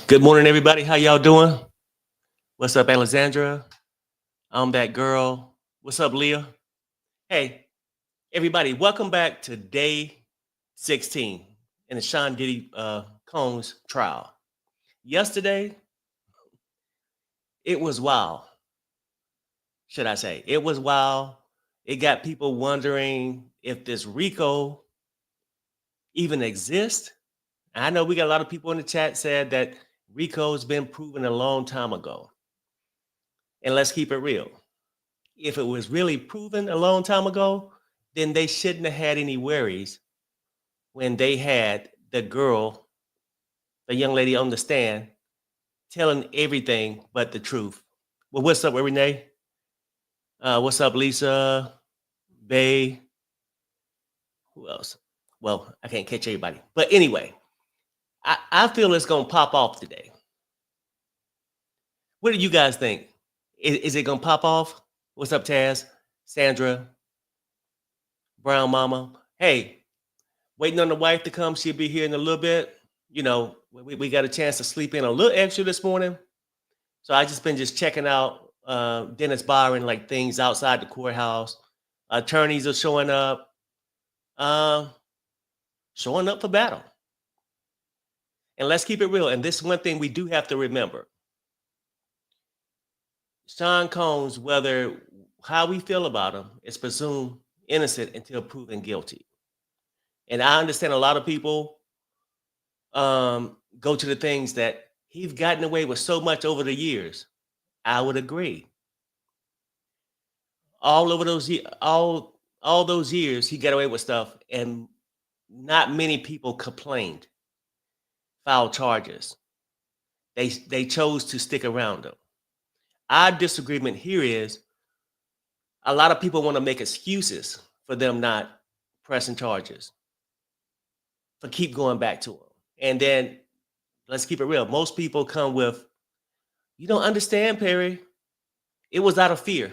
Good morning, everybody. How y'all doing? What's up, Alexandra? I'm that girl. What's up, Leah? Hey, everybody, welcome back to day 16 in the Sean Diddy Combs trial. Yesterday, it was wild, should I say. It was wild. It got people wondering if this RICO even exists. I know we got a lot of people in the chat said that RICO has been proven a long time ago. And let's keep it real. If it was really proven a long time ago, then they shouldn't have had any worries when they had the girl, the young lady on the stand, telling everything but the truth. Well, what's up, Renee? What's up, Lisa? Bay? Who else? Well, I can't catch everybody. But anyway, I feel it's going to pop off today. What do you guys think? Is it going to pop off? What's up, Taz? Sandra? Brown Mama? Hey, waiting on the wife to come. She'll be here in a little bit. You know, we got a chance to sleep in a little extra this morning. So I just been checking out Dennis Byron, like things outside the courthouse. Attorneys are showing up for battle. And let's keep it real. And this is one thing we do have to remember. Sean Combs, whether how we feel about him, is presumed innocent until proven guilty. And I understand a lot of people go to the things that he's gotten away with so much over the years. I would agree. All over those all those years, he got away with stuff, and not many people complained, filed charges. They chose to stick around him. Our disagreement here is a lot of people want to make excuses for them not pressing charges, for keep going back to him. And then let's keep it real. Most people come with, you don't understand, Perry. It was out of fear.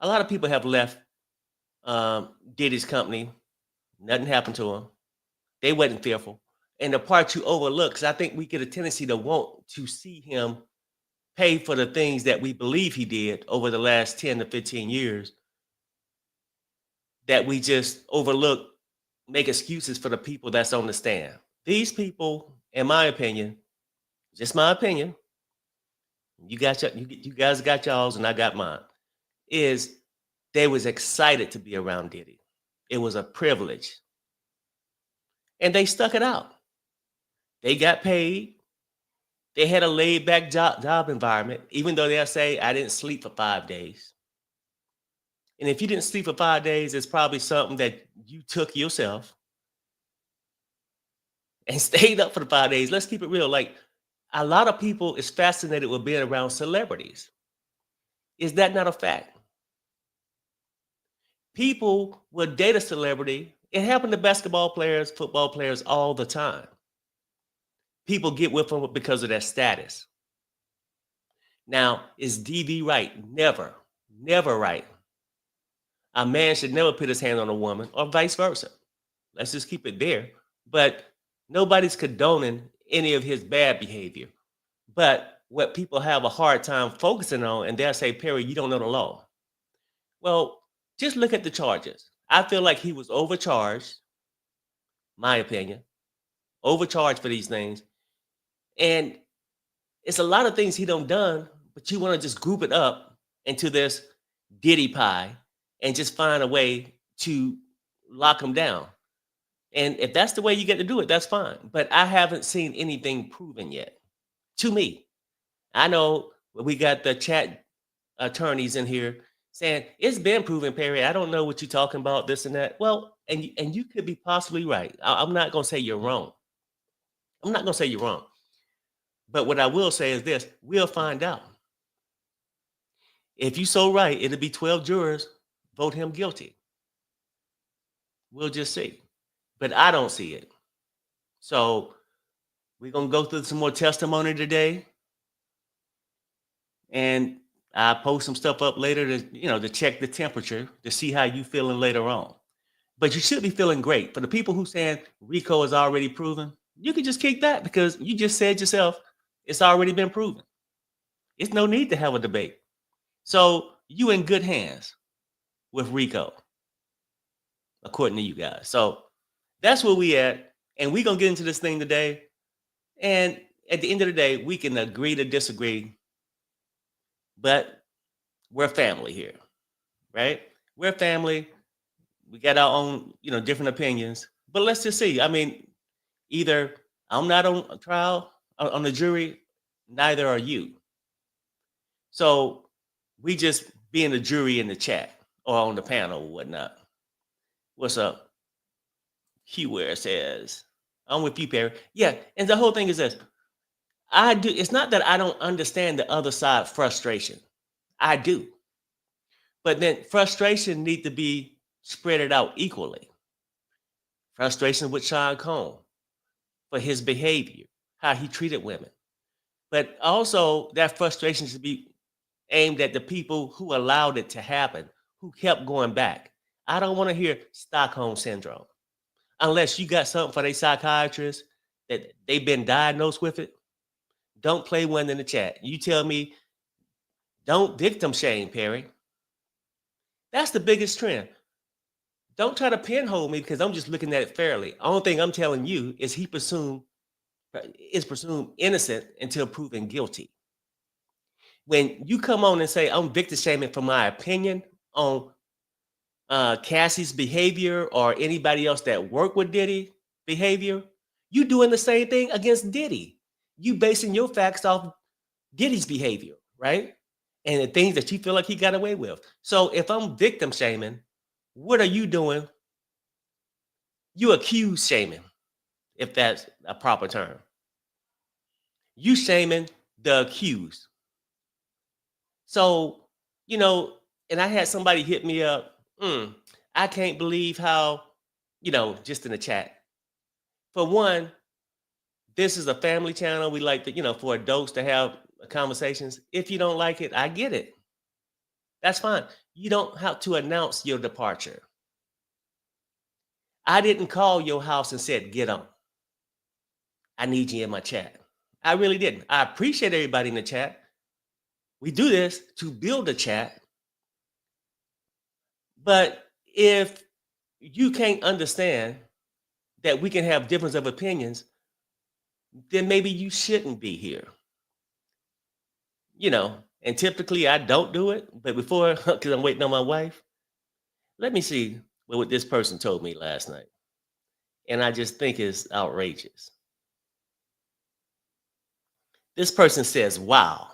A lot of people have left Diddy's company. Nothing happened to him. They wasn't fearful. And the part you overlook, because I think we get a tendency to want to see him pay for the things that we believe he did over the last 10 to 15 years, that we just overlook, make excuses for the people that's on the stand. These people, in my opinion, just my opinion, you guys got y'all's and I got mine, is they was excited to be around Diddy. It was a privilege. And they stuck it out. They got paid. They had a laid back job environment, even though they'll say, I didn't sleep for 5 days. And if you didn't sleep for 5 days, it's probably something that you took yourself and stayed up for the 5 days. Let's keep it real. Like, a lot of people is fascinated with being around celebrities. Is that not a fact? People will date a celebrity. It happened to basketball players, football players all the time. People get with them because of their status. Now, is DV right? Never, never right. A man should never put his hand on a woman, or vice versa. Let's just keep it there. But nobody's condoning any of his bad behavior. But what people have a hard time focusing on, and they'll say, Perry, you don't know the law. Well, just look at the charges. I feel like he was overcharged, my opinion, overcharged for these things. And it's a lot of things he done, but you want to just group it up into this Diddy pie and just find a way to lock him down. And if that's the way you get to do it, that's fine. But I haven't seen anything proven yet. To me, I know we got the chat attorneys in here saying it's been proven, Perry. I don't know what you're talking about, this and that. Well, and you could be possibly right. I'm not going to say you're wrong. I'm not going to say you're wrong. But what I will say is this: we'll find out. If you're so right, it'll be 12 jurors vote him guilty. We'll just see. But I don't see it. So we're going to go through some more testimony today. And I'll post some stuff up later to check the temperature, to see how you feeling later on. But you should be feeling great. For the people who saying RICO is already proven, You could just kick that because you just said yourself, it's already been proven. It's no need to have a debate. So you in good hands with Rico, according to you guys. So that's where we at. And we're gonna get into this thing today. And at the end of the day, we can agree to disagree, but we're family here, right? We're family. We got our own, different opinions. But let's just see. I mean, either I'm not on a trial on the jury, neither are you. So we just be in the jury in the chat or on the panel or whatnot. What's up? Where says, I'm with you, Perry. Yeah, and the whole thing is this. I do. It's not that I don't understand the other side frustration. I do. But then frustration need to be spread it out equally. Frustration with Sean Combs for his behavior, how he treated women. But also that frustration should be aimed at the people who allowed it to happen, who kept going back. I don't want to hear Stockholm syndrome. Unless you got something for their psychiatrist that they've been diagnosed with it, don't play one in the chat. You tell me, don't victim shame, Perry. That's the biggest trend. Don't try to pinhole me because I'm just looking at it fairly. Only thing I'm telling you is he is presumed innocent until proven guilty. When you come on and say I'm victim shaming for my opinion on Cassie's behavior or anybody else that worked with Diddy behavior, you doing the same thing against Diddy. You basing your facts off Diddy's behavior, right? And the things that you feel like he got away with. So if I'm victim shaming, what are you doing? You accuse shaming, if that's a proper term. You shaming the accused. So, and I had somebody hit me up. I can't believe how, just in the chat. For one, this is a family channel. We like to, for adults to have conversations. If you don't like it, I get it. That's fine. You don't have to announce your departure. I didn't call your house and said, get on. I need you in my chat. I really didn't. I appreciate everybody in the chat. We do this to build a chat. But if you can't understand that we can have difference of opinions, then maybe you shouldn't be here. And typically I don't do it, but before, because I'm waiting on my wife, let me see what this person told me last night. And I just think it's outrageous. This person says, wow,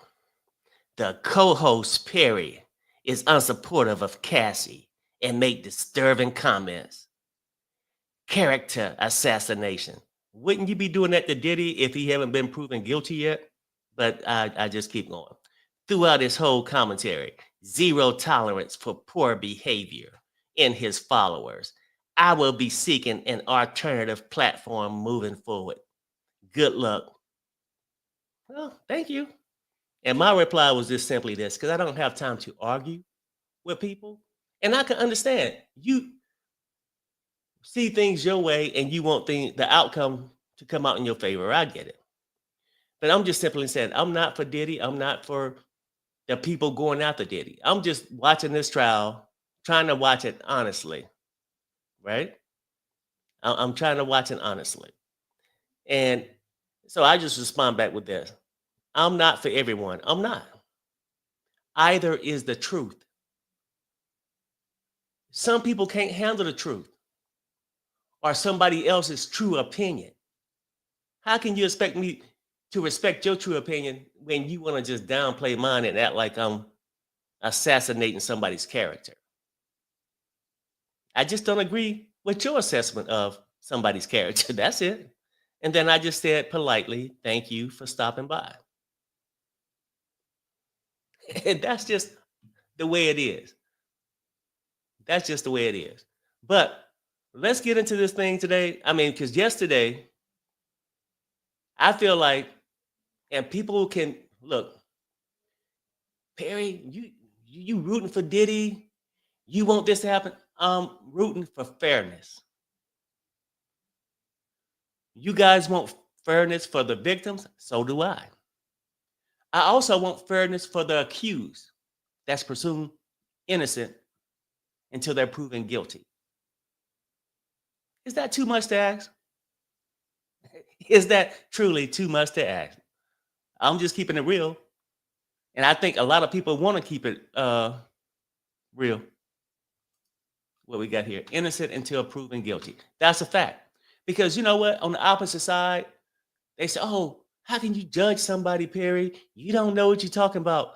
the co-host Perry is unsupportive of Cassie and make disturbing comments. Character assassination. Wouldn't you be doing that to Diddy if he haven't been proven guilty yet? But I just keep going. Throughout his whole commentary, zero tolerance for poor behavior in his followers. I will be seeking an alternative platform moving forward. Good luck. Well, thank you. And my reply was just simply this, because I don't have time to argue with people. And I can understand you see things your way and you want the outcome to come out in your favor. I get it. But I'm just simply saying, I'm not for Diddy. I'm not for the people going after Diddy. I'm just watching this trial, trying to watch it honestly, right? I'm trying to watch it honestly. And so I just respond back with this. I'm not for everyone. I'm not. Either is the truth. Some people can't handle the truth or somebody else's true opinion. How can you expect me to respect your true opinion when you want to just downplay mine and act like I'm assassinating somebody's character? I just don't agree with your assessment of somebody's character. That's it. And then I just said politely, thank you for stopping by. And that's just the way it is. That's just the way it is. But let's get into this thing today. I mean, because yesterday, I feel like, and people can look, Perry, you rooting for Diddy? You want this to happen? I'm rooting for fairness. You guys want fairness for the victims, so do I. I also want fairness for the accused that's presumed innocent until they're proven guilty. Is that too much to ask? Is that truly too much to ask? I'm just keeping it real. And I think a lot of people want to keep it real. What we got here, innocent until proven guilty. That's a fact. Because you know what? On the opposite side, they say, oh, how can you judge somebody, Perry? You don't know what you're talking about.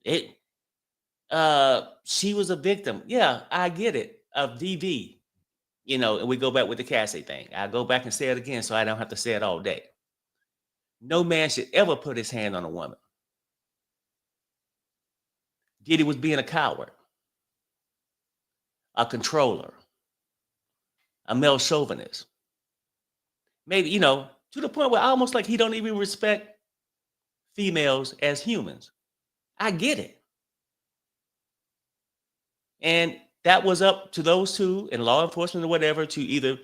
It she was a victim. Yeah, I get it. Of DV. And we go back with the Cassie thing. I go back and say it again so I don't have to say it all day. No man should ever put his hand on a woman. Diddy was being a coward, a controller, a male chauvinist. Maybe, to the point where almost like he don't even respect females as humans. I get it. And that was up to those two and law enforcement or whatever to either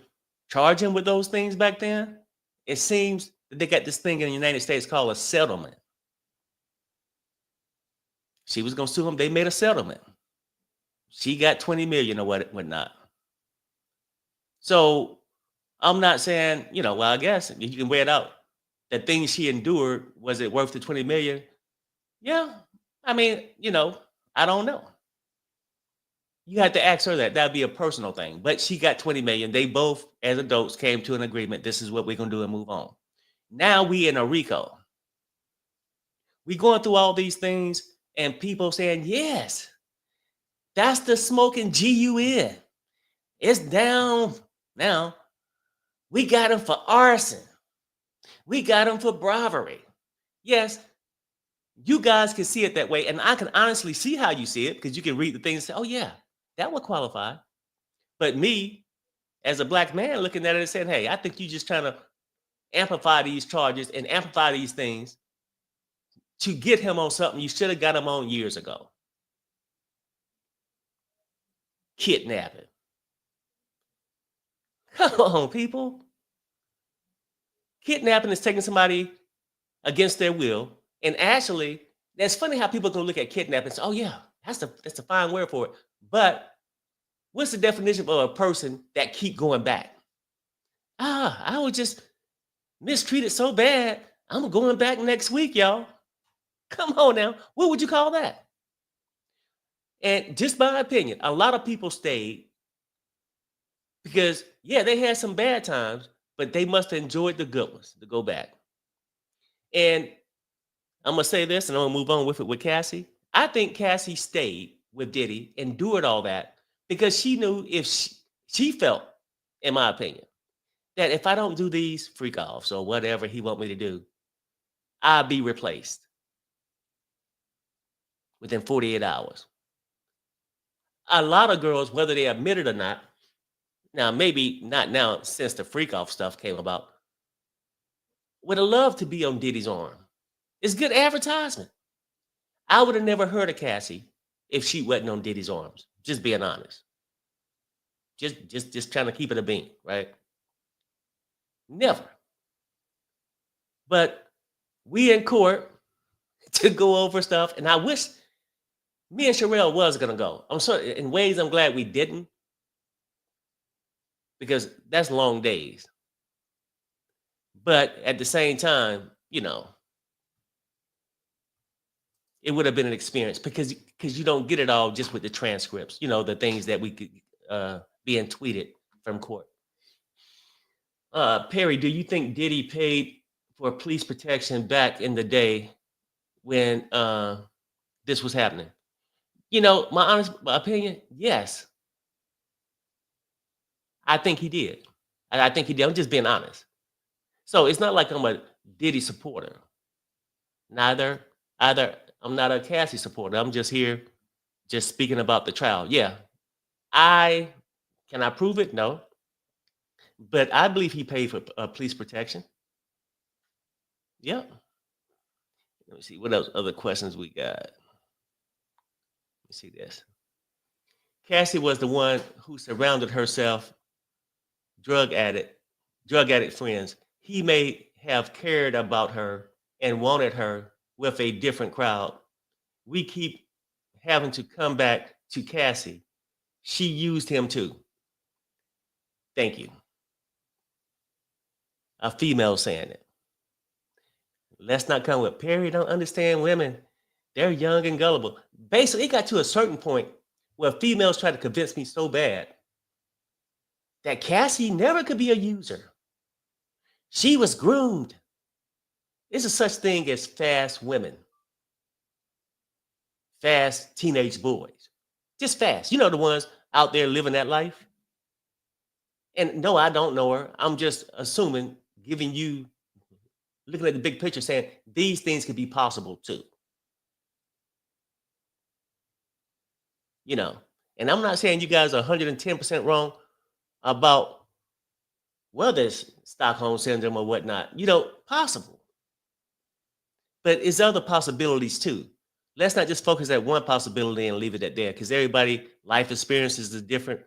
charge him with those things back then. It seems that they got this thing in the United States called a settlement. She was going to sue him. They made a settlement. She got 20 million or whatnot. So I'm not saying, well, I guess you can weigh it out. The things she endured, was it worth the 20 million? Yeah. I mean, I don't know. You had to ask her that. That'd be a personal thing. But she got 20 million. They both, as adults, came to an agreement. This is what we're going to do and move on. Now we in a RICO. We going through all these things and people saying, yes, that's the smoking GUN. It's down now. We got him for arson. We got him for bribery. Yes, you guys can see it that way. And I can honestly see how you see it because you can read the things and say, oh, yeah, that would qualify. But me, as a black man, looking at it and saying, hey, I think you're just trying to amplify these charges and amplify these things to get him on something you should have got him on years ago. Kidnapping. Come on, people. Kidnapping is taking somebody against their will. And actually, that's funny how people can look at kidnapping and say, oh, yeah, that's a fine word for it. But what's the definition of a person that keep going back? I was just mistreated so bad. I'm going back next week, y'all. Come on now. What would you call that? And just my opinion, a lot of people stayed because, yeah, they had some bad times, but they must have enjoyed the good ones to go back. And I'm going to say this and I'm going to move on with it with Cassie. I think Cassie stayed with Diddy, endured all that because she knew if she felt, in my opinion, that if I don't do these freak offs or whatever he want me to do, I'll be replaced within 48 hours. A lot of girls, whether they admit it or not, now maybe not now since the freak off stuff came about, would have loved to be on Diddy's arm. It's good advertisement. I would have never heard of Cassie if she wasn't on Diddy's arms. Just being honest. Just trying to keep it a bean, right? Never. But we in court to go over stuff, and I wish me and Sherelle was gonna go. I'm sorry, in ways I'm glad we didn't, because that's long days. But at the same time, it would have been an experience because you don't get it all just with the transcripts, the things that we could being tweeted from court. Perry, do you think Diddy paid for police protection back in the day when this was happening? My honest opinion, yes. I think he did. I think he did. I'm just being honest. So it's not like I'm a Diddy supporter. Either I'm not a Cassie supporter. I'm just here just speaking about the trial. Yeah. Can I prove it? No. But I believe he paid for police protection. Yep. Let me see what else other questions we got. Let me see this. Cassie was the one who surrounded herself drug addict friends. he may have cared about her and wanted her with a different crowd. We keep having to come back to Cassie. She used him too. Thank you. A female saying it. Let's not come with Perry don't understand women. They're young and gullible. Basically, it got to a certain point where females try to convince me so bad that Cassie never could be a user. She was groomed. There's a such thing as fast women, fast teenage boys, just fast. You know, the ones out there living that life. And no, I don't know her. I'm just assuming, giving you, looking at the big picture, saying these things could be possible too. You know, and I'm not saying you guys are 110% wrong about whether it's Stockholm syndrome or whatnot. You know, possible. But it's other possibilities too. Let's not just focus at one possibility and leave it at there, because everybody life experiences is different,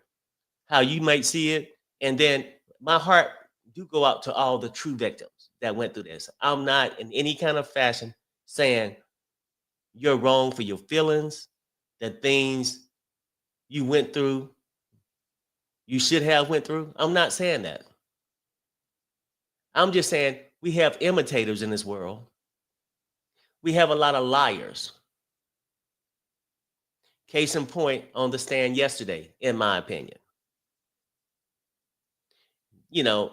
how you might see it. And then my heart do go out to all the true victims that went through this. I'm not in any kind of fashion saying you're wrong for your feelings, the things you went through, you should have went through. I'm not saying that. I'm just saying we have imitators in this world. We have a lot of liars. Case in point on the stand yesterday, in my opinion. You know,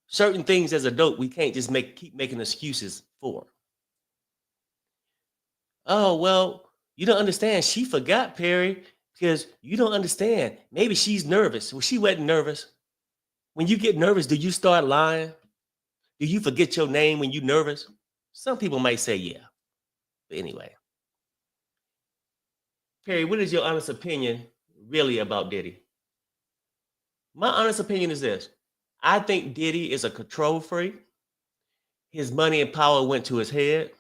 certain things as adult we can't just keep making excuses for. Oh, well, you don't understand. She forgot, Perry, because you don't understand. Maybe she's nervous. Well, she wasn't nervous. When you get nervous, do you start lying? Do you forget your name when you're nervous? Some people might say, yeah. But anyway, Perry, what is your honest opinion really about Diddy? My honest opinion is this. I think Diddy is a control freak. His money and power went to his head.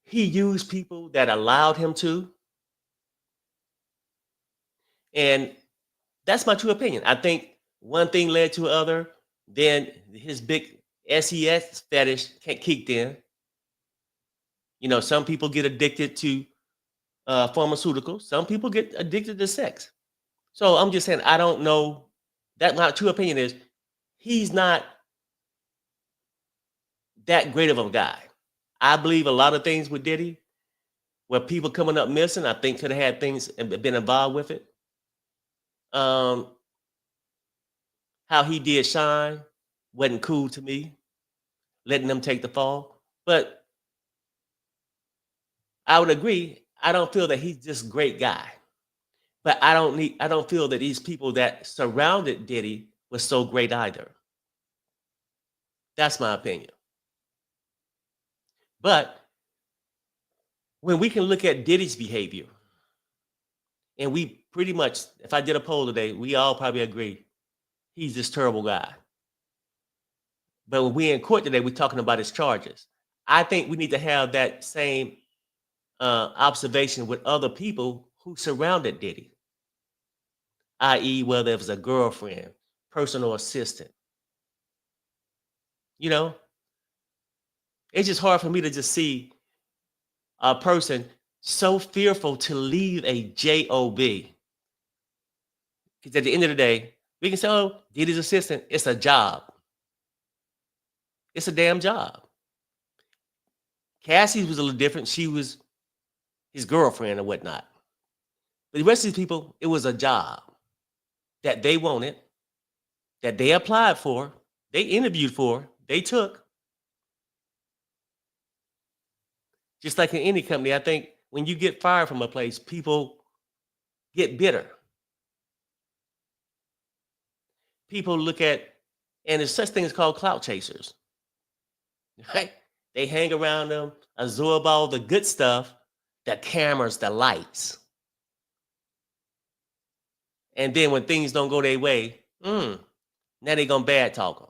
He used people that allowed him to. And that's my true opinion. I think one thing led to other. Then his big SES fetish kicked in. You know, some people get addicted to pharmaceuticals. Some people get addicted to sex. So I'm just saying, I don't know. That my true opinion is he's not that great of a guy. I believe a lot of things with Diddy, where people coming up missing, I think could have had things and been involved with it. How he did Shine wasn't cool to me, letting them take the fall. But I would agree. I don't feel that he's just a great guy. But I don't feel that these people that surrounded Diddy was so great either. That's my opinion. But when we can look at Diddy's behavior, and we pretty much, if I did a poll today, we all probably agree he's this terrible guy. But when we're in court today, we're talking about his charges. I think we need to have that same observation with other people who surrounded Diddy, i.e., whether it was a girlfriend, personal assistant. You know, it's just hard for me to just see a person so fearful to leave a job. Because at the end of the day, we can say, oh, Diddy's assistant, it's a job. It's a damn job. Cassie was a little different. She was his girlfriend or whatnot. But the rest of these people, it was a job that they wanted, that they applied for, they interviewed for, they took. Just like in any company, I think when you get fired from a place, people get bitter. People look at, and there's such things called clout chasers. Right? They hang around them, absorb all the good stuff, the cameras, the lights. And then when things don't go their way, now they're gonna bad talk them.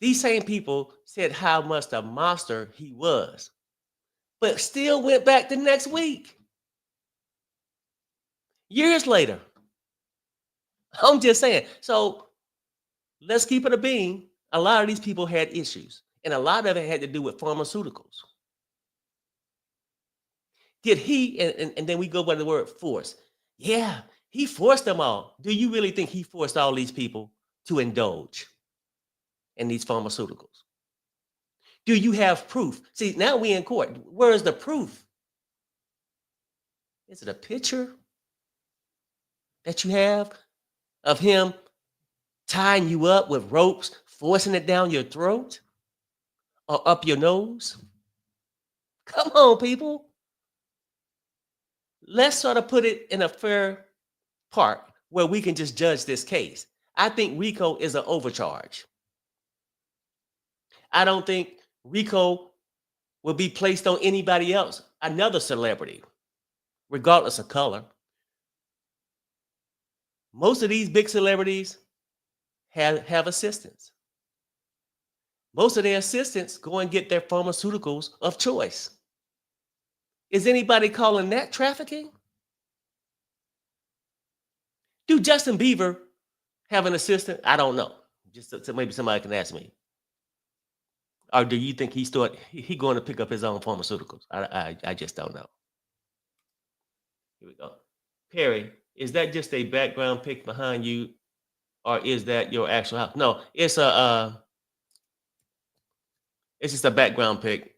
These same people said how much a monster he was, but still went back the next week. Years later. I'm just saying. So let's keep it a bean. A lot of these people had issues, and a lot of it had to do with pharmaceuticals. Did he, and then we go by the word force. Yeah, he forced them all. Do you really think he forced all these people to indulge in these pharmaceuticals? Do you have proof? See, now we in court. Where is the proof? Is it a picture that you have of him tying you up with ropes, forcing it down your throat or up your nose? Come on, people. Let's sort of put it in a fair part where we can just judge this case. I think RICO is an overcharge. I don't think RICO will be placed on anybody else, another celebrity, regardless of color. Most of these big celebrities have assistants. Most of their assistants go and get their pharmaceuticals of choice. Is anybody calling that trafficking? Do Justin Bieber have an assistant? I don't know. Just so maybe somebody can ask me. Or do you think he's going to pick up his own pharmaceuticals? I just don't know. Here we go. Perry, is that just a background pic behind you, or is that your actual house? No, it's just a background pic.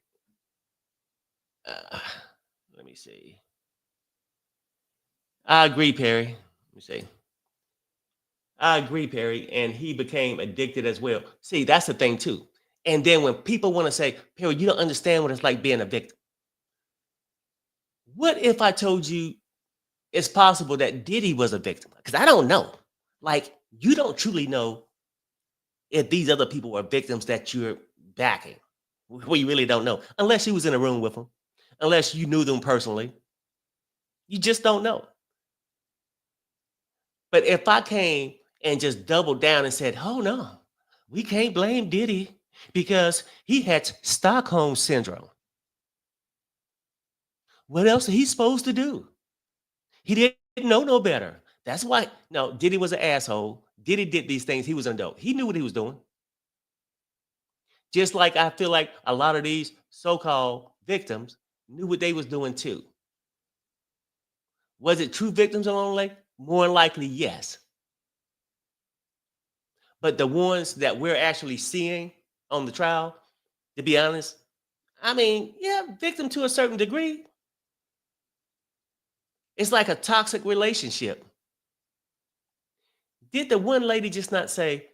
Let me see. I agree, Perry. Let me see. I agree, Perry. And he became addicted as well. See, that's the thing too. And then when people want to say, Perry, you don't understand what it's like being a victim. What if I told you it's possible that Diddy was a victim? Because I don't know. Like, you don't truly know if these other people were victims that you're backing. Well, you really don't know. Unless you was in a room with them. Unless you knew them personally. You just don't know. But if I came and just doubled down and said, oh no, we can't blame Diddy because he had Stockholm syndrome. What else is he supposed to do? He didn't know no better. That's why, no, Diddy was an asshole. Diddy did these things. He was an adult. He knew what he was doing. Just like I feel like a lot of these so-called victims knew what they was doing too. Was it true victims along the way? More than likely, yes. But the ones that we're actually seeing on the trial, to be honest, I mean, yeah, victim to a certain degree. It's like a toxic relationship. Did the one lady just not say,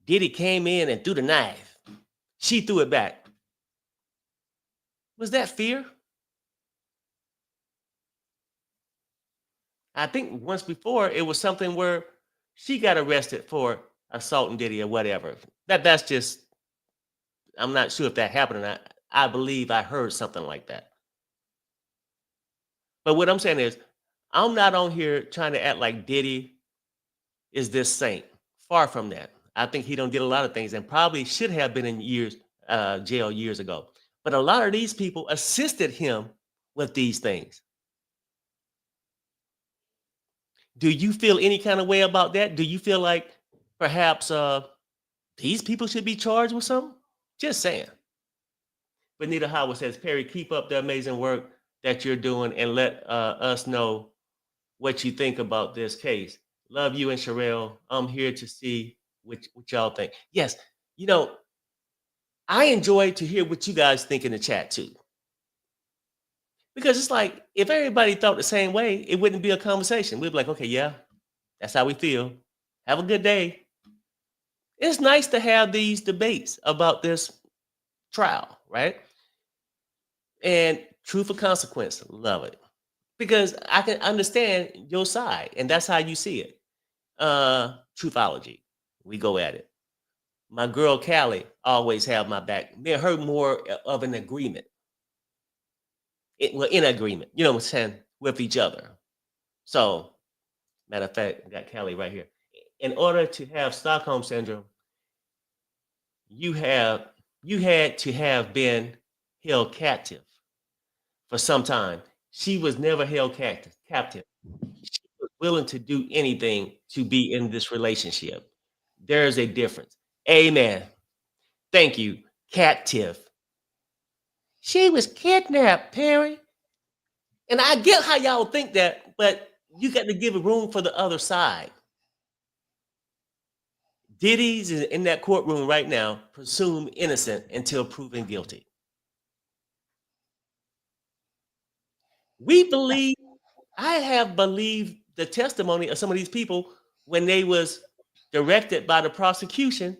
Diddy came in and threw the knife? She threw it back. Was that fear? I think once before it was something where she got arrested for assaulting Diddy or whatever. That's just, I'm not sure if that happened or not. I believe I heard something like that. But what I'm saying is, I'm not on here trying to act like Diddy is this saint. Far from that. I think he don't did a lot of things and probably should have been in jail years ago. But a lot of these people assisted him with these things. Do you feel any kind of way about that? Do you feel like perhaps these people should be charged with something? Just saying. Benita Howard says, Perry, keep up the amazing work that you're doing and let us know what you think about this case. Love you and Sherelle. I'm here to see what y'all think. Yes, you know, I enjoy to hear what you guys think in the chat too. Because it's like, if everybody thought the same way, it wouldn't be a conversation. We'd be like, okay, yeah, that's how we feel. Have a good day. It's nice to have these debates about this trial, right? And truth or consequence, love it. Because I can understand your side, and that's how you see it. Truthology, we go at it. My girl Callie always have my back. Me and her more of an agreement. Well, in agreement, you know what I'm saying, with each other. So, matter of fact, I got Callie right here. In order to have Stockholm syndrome, you had to have been held captive for some time. She was never held captive. She was willing to do anything to be in this relationship. There's a difference. Amen. Thank you, Cat Tiff. She was kidnapped, Perry. And I get how y'all think that, but you got to give room for the other side. Diddy's in that courtroom right now, presumed innocent until proven guilty. I have believed the testimony of some of these people when they was directed by the prosecution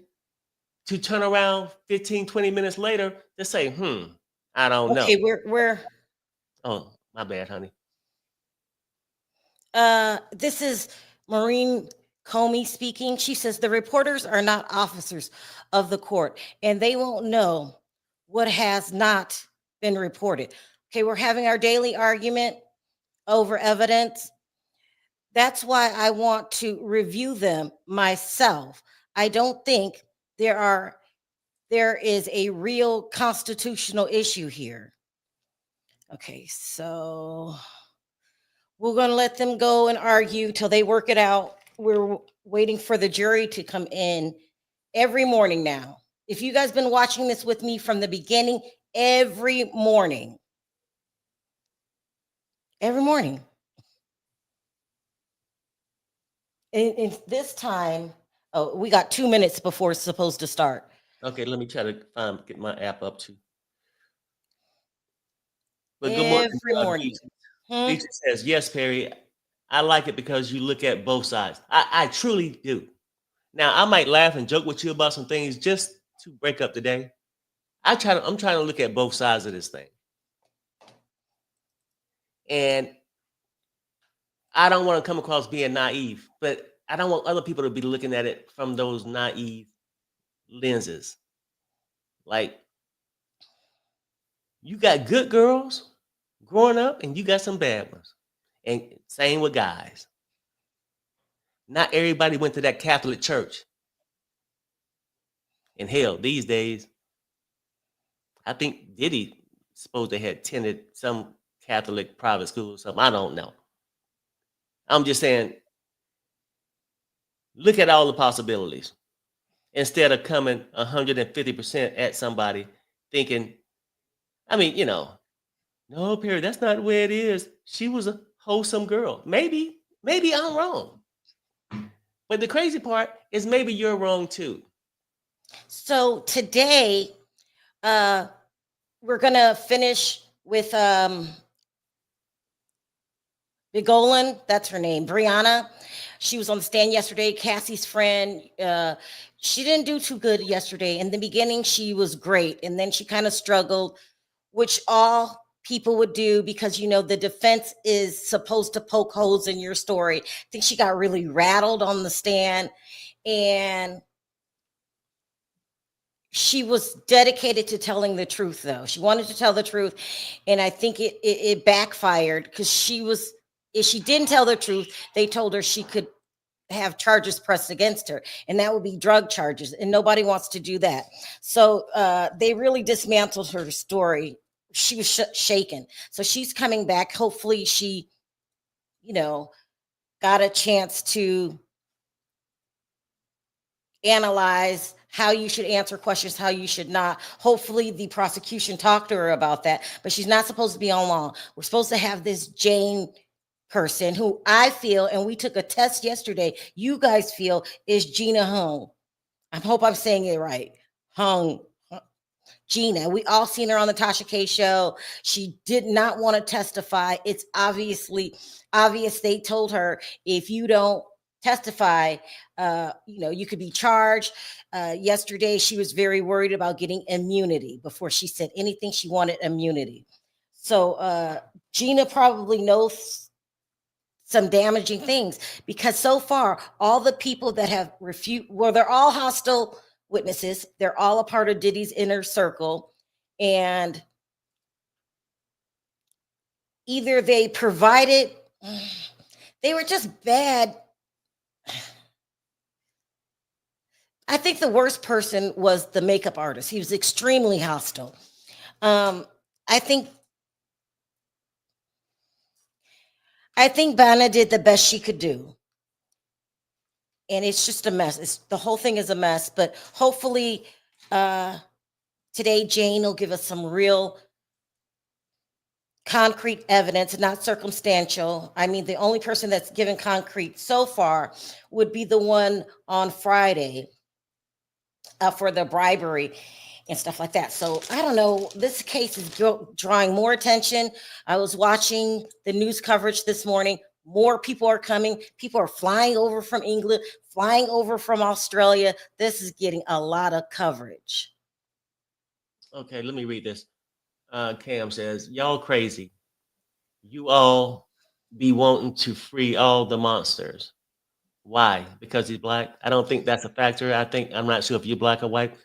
to turn around 15, 20 minutes later to say, I don't know. Okay, we're Oh, my bad, honey. This is Maureen Comey speaking. She says the reporters are not officers of the court and they won't know what has not been reported. Okay, we're having our daily argument over evidence. That's why I want to review them myself. I don't think there is a real constitutional issue here. Okay, so we're going to let them go and argue till they work it out. We're waiting for the jury to come in every morning now. If you guys been watching this with me from the beginning, every morning. And this time, we got 2 minutes before it's supposed to start. Okay, let me try to get my app up too. But good morning. Every morning. Beatrice says, yes, Perry, I like it because you look at both sides. I truly do. Now, I might laugh and joke with you about some things just to break up the day. I'm trying to look at both sides of this thing. And I don't want to come across being naive, but I don't want other people to be looking at it from those naive lenses. Like, you got good girls growing up and you got some bad ones. And same with guys. Not everybody went to that Catholic church. And hell, these days, I think Diddy supposed to have attended some Catholic private school or something. I don't know. I'm just saying, look at all the possibilities instead of coming 150% at somebody thinking, I mean, no, Perry, that's not the way it is. She was a wholesome girl. Maybe I'm wrong. But the crazy part is maybe you're wrong too. So today, we're going to finish with Bongolan, that's her name, Bryana. She was on the stand yesterday, Cassie's friend. She didn't do too good yesterday. In the beginning, she was great. And then she kind of struggled, which all people would do because, the defense is supposed to poke holes in your story. I think she got really rattled on the stand. And she was dedicated to telling the truth, though. She wanted to tell the truth. And I think it backfired because if she didn't tell the truth, they told her she could have charges pressed against her, and that would be drug charges, and nobody wants to do that. So they really dismantled her story. She was shaken. So she's coming back. Hopefully she, got a chance to analyze how you should answer questions, how you should not. Hopefully the prosecution talked to her about that, but she's not supposed to be on long. We're supposed to have this Jane person who I feel, and we took a test yesterday, you guys feel is Gina Hung. I hope I'm saying it right. Hung. Gina. We all seen her on the Tasha K show. She did not want to testify. It's obviously obvious. They told her, if you don't testify, you could be charged. Yesterday, she was very worried about getting immunity. Before she said anything, she wanted immunity. So Gina probably knows some damaging things, because so far, all the people that have they're all hostile witnesses. They're all a part of Diddy's inner circle. And either they were just bad. I think the worst person was the makeup artist. He was extremely hostile. I think Bryana did the best she could do. and it's just a mess. The whole thing is a mess, but hopefully today Jane will give us some real concrete evidence, not circumstantial. I mean, the only person that's given concrete so far would be the one on Friday for the bribery and stuff like that. So I don't know. This case is drawing more attention. I was watching the news coverage this morning. More people are coming. People are flying over from England, flying over from Australia. This is getting a lot of coverage. Okay, let me read this. Cam says, y'all crazy. You all be wanting to free all the monsters. Why? Because he's black? I don't think that's a factor. I'm not sure if you're black or white.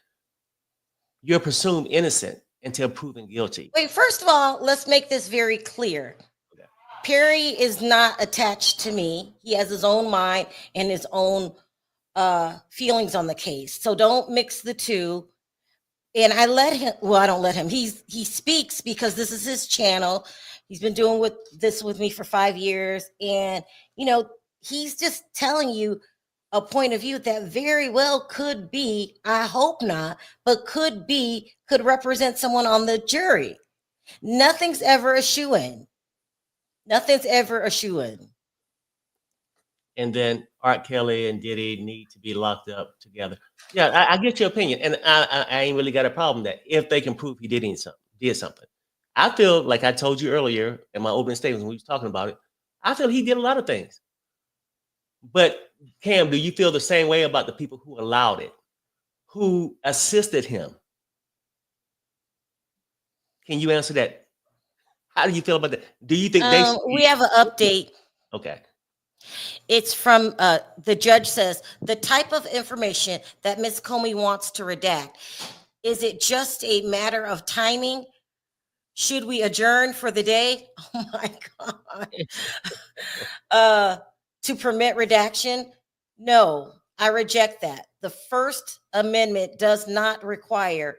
You're presumed innocent until proven guilty. Wait, first of all, let's make this very clear. Okay. Perry is not attached to me. He has his own mind and his own feelings on the case. So don't mix the two. And I let him, well, I don't let him. He speaks because this is his channel. He's been doing this with me for 5 years. And, he's just telling you a point of view that very well could be, I hope not, but could represent someone on the jury. Nothing's ever a shoo-in. Nothing's ever a shoo-in. And then Art Kelly and Diddy need to be locked up together. Yeah, I get your opinion. And I ain't really got a problem that if they can prove he did something. I feel like I told you earlier in my opening statements when we was talking about it, I feel he did a lot of things. But Cam, do you feel the same way about the people who allowed it, who assisted him? Can you answer that? How do you feel about that? Do you think we have an update? Okay. It's from the judge says the type of information that Ms. Comey wants to redact. Is it just a matter of timing? Should we adjourn for the day? Oh my God. To permit redaction? No, I reject that. The First Amendment does not require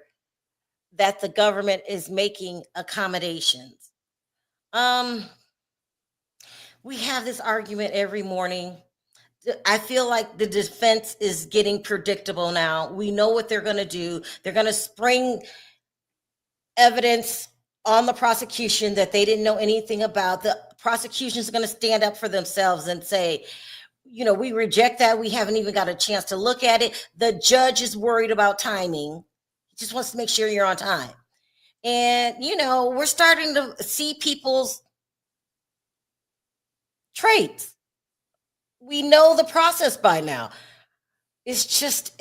that the government is making accommodations. We have this argument every morning. I feel like the defense is getting predictable now. We know what they're going to do. They're going to spring evidence on the prosecution that they didn't know anything about. The prosecution is going to stand up for themselves and say, we reject that. We haven't even got a chance to look at it. The judge is worried about timing. He just wants to make sure you're on time. And, we're starting to see people's traits. We know the process by now. It's just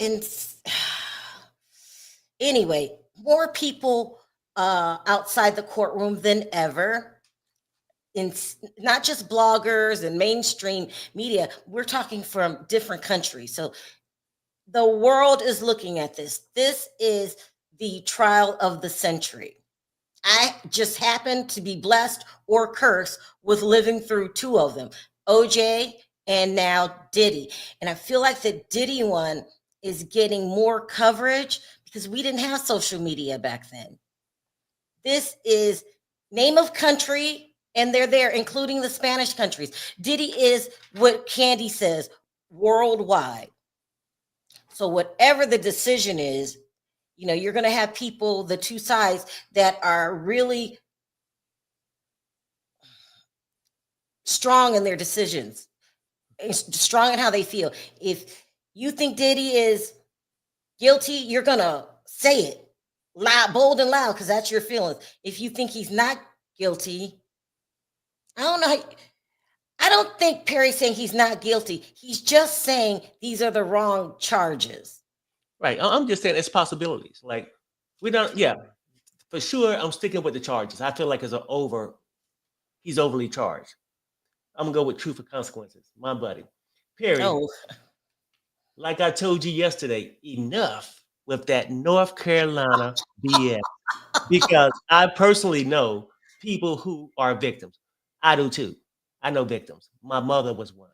anyway, more people outside the courtroom than ever. In not just bloggers and mainstream media, we're talking from different countries. So the world is looking at this. This is the trial of the century. I just happen to be blessed or cursed with living through two of them, OJ and now Diddy. And I feel like the Diddy one is getting more coverage because we didn't have social media back then. This is name of country, and they're there, including the Spanish countries. Diddy is what Candy says, worldwide. So whatever the decision is, you're going to have people, the two sides, that are really strong in their decisions, strong in how they feel. If you think Diddy is guilty, you're going to say it loud, bold and loud, because that's your feelings. If you think he's not guilty, I don't know. I don't think Perry's saying he's not guilty. He's just saying these are the wrong charges. Right. I'm just saying it's possibilities. Like we don't, yeah, for sure. I'm sticking with the charges. I feel like he's overly charged. I'm gonna go with truth or consequences. My buddy. Perry. Oh. Like I told you yesterday, enough with that North Carolina BS. Because I personally know people who are victims. I do too. I know victims. My mother was one.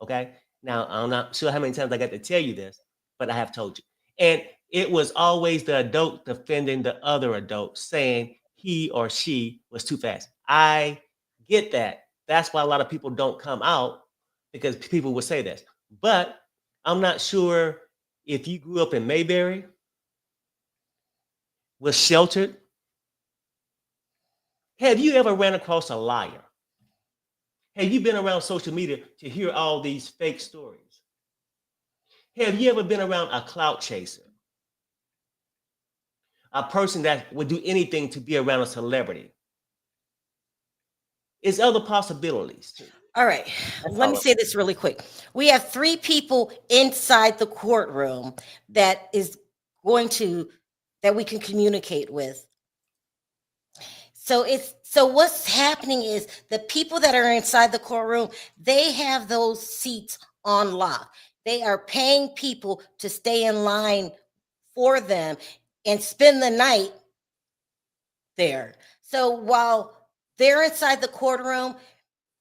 Okay. Now I'm not sure how many times I got to tell you this, but I have told you. And it was always the adult defending the other adult saying he or she was too fast. I get that. That's why a lot of people don't come out because people would say this. But I'm not sure if you grew up in Mayberry, was sheltered. Have you ever ran across a liar? Have you been around social media to hear all these fake stories? Have you ever been around a clout chaser? A person that would do anything to be around a celebrity? It's other possibilities too. All right, That's let me all. say this really quick. We have 3 people inside the courtroom that is going to that we can communicate with. So what's happening is the people that are inside the courtroom, they have those seats on lock. They are paying people to stay in line for them and spend the night there. So while they're inside the courtroom,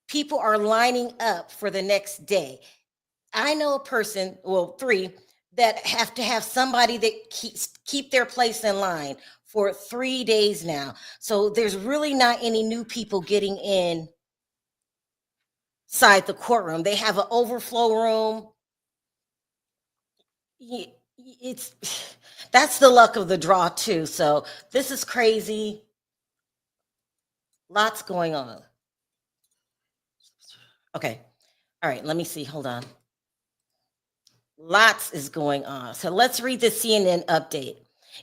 people are lining up for the next day. I know a person, well, 3, that have to have somebody that keep their place in line for 3 days now. So there's really not any new people getting inside the courtroom. They have an overflow room. It's that's the luck of the draw too. So this is crazy. Lots going on. Okay. All right, let me see. Hold on. Lots is going on. So let's read the CNN update.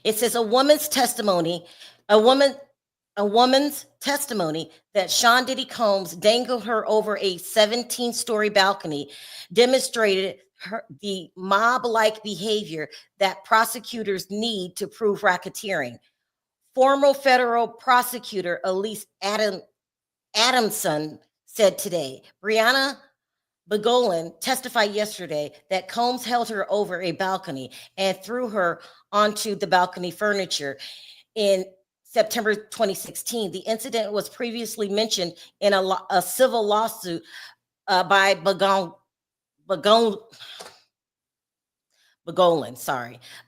It says a woman's testimony that Sean Diddy Combs dangled her over a 17-story balcony demonstrated the mob-like behavior that prosecutors need to prove racketeering. Former federal prosecutor Elise Adamson said today. Bryana Bongolan testified yesterday that Combs held her over a balcony and threw her onto the balcony furniture in September 2016. The incident was previously mentioned in a civil lawsuit by Bongolan,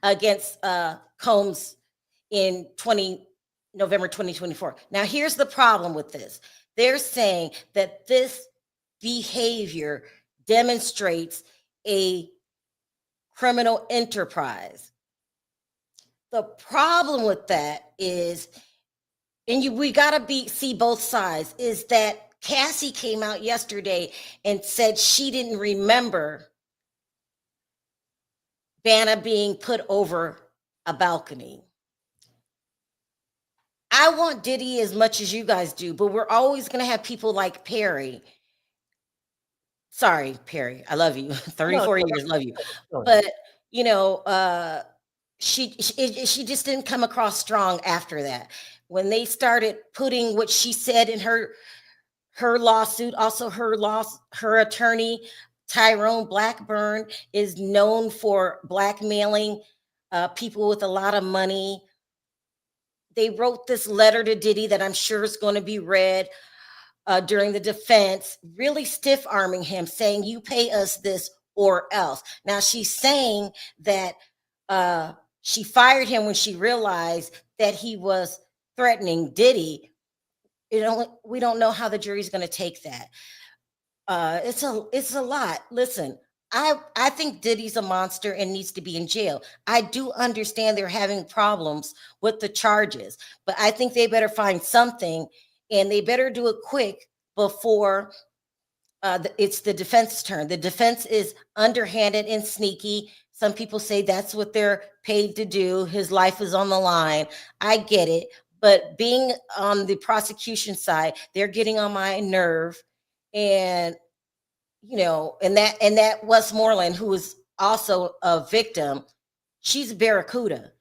against Combs in November 2024. Now, here's the problem with this. They're saying that this behavior demonstrates a criminal enterprise. The problem with that is, and we got to see both sides, is that Cassie came out yesterday and said she didn't remember Vanna being put over a balcony. I want Diddy as much as you guys do, but we're always going to have people like Perry. Sorry, Perry, I love you. 34 years, love you. But, you know, she just didn't come across strong after that. When they started putting what she said in her lawsuit, also her attorney, Tyrone Blackburn, is known for blackmailing people with a lot of money. They wrote this letter to Diddy that I'm sure is going to be read during the defense, really stiff-arming him, saying, you pay us this or else. Now, she's saying that she fired him when she realized that he was threatening Diddy. We don't know how the jury's going to take that. It's a lot. Listen, I think Diddy's a monster and needs to be in jail. I do understand they're having problems with the charges, but I think they better find something, and they better do it quick before it's the defense's turn. The defense is underhanded and sneaky. Some people say that's what they're paid to do. His life is on the line. I get it. But being on the prosecution side, they're getting on my nerve. And, you know, and that Westmoreland, who is also a victim, she's a barracuda.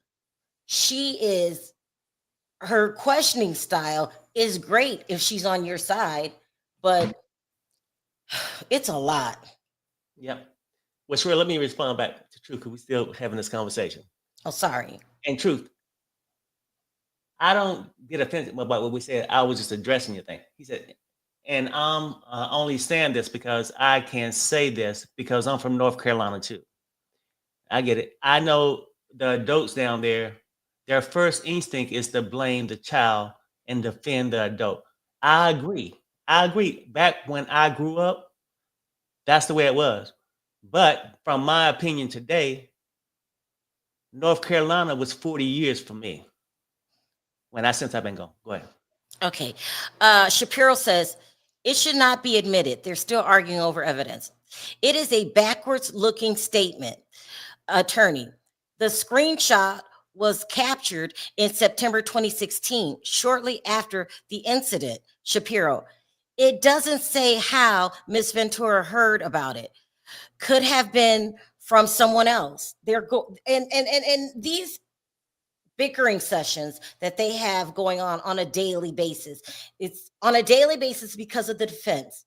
Her questioning style is great if she's on your side, but it's a lot. Yep. Well, sure, let me respond back to Truth, because we're still having this conversation. Oh, sorry. And Truth, I don't get offended about what we said. I was just addressing your thing. He said, and I'm only saying this because I can say this because I'm from North Carolina too. I get it. I know the adults down there, their first instinct is to blame the child and defend the adult. I agree. Back when I grew up, that's the way it was. But from my opinion today, North Carolina was 40 years for me since I've been gone. Go ahead. Okay. Shapiro says it should not be admitted. They're still arguing over evidence. It is a backwards looking statement. Attorney, the screenshot was captured in September 2016, shortly after the incident. Shapiro, it doesn't say how Miss Ventura heard about it. Could have been from someone else. And these bickering sessions that they have going on a daily basis. It's on a daily basis because of the defense.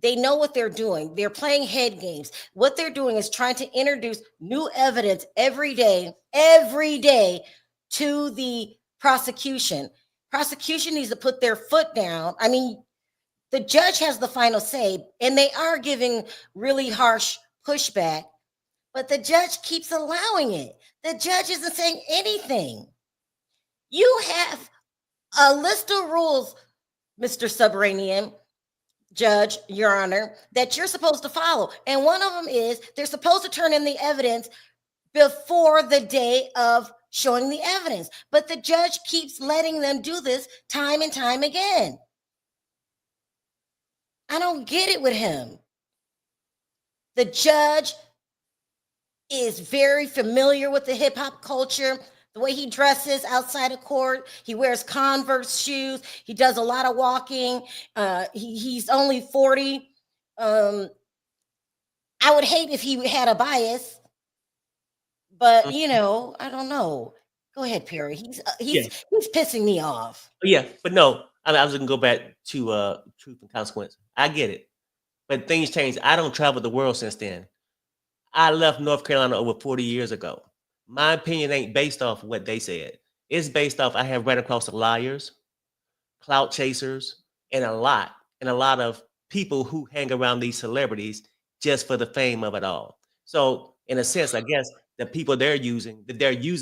They know what they're doing. They're playing head games. What they're doing is trying to introduce new evidence every day to the prosecution. Prosecution needs to put their foot down. I mean, the judge has the final say, and they are giving really harsh pushback, but the judge keeps allowing it. The judge isn't saying anything. You have a list of rules, Mr. Subranian, Judge, Your Honor, that you're supposed to follow. And one of them is they're supposed to turn in the evidence before the day of showing the evidence. But the judge keeps letting them do this time and time again. I don't get it with him. The judge is very familiar with the hip hop culture, the way he dresses outside of court. He wears Converse shoes. He does a lot of walking. He's only 40. I would hate if he had a bias, but I don't know. Go ahead, Perry. He's pissing me off. Yeah, but no, I was gonna go back to truth and consequence. I get it, but things change. I don't travel the world since then. I left North Carolina over 40 years ago. My opinion ain't based off what they said. It's based off I have ran across the liars, clout chasers, and a lot of people who hang around these celebrities just for the fame of it all. So in a sense, I guess the people they're using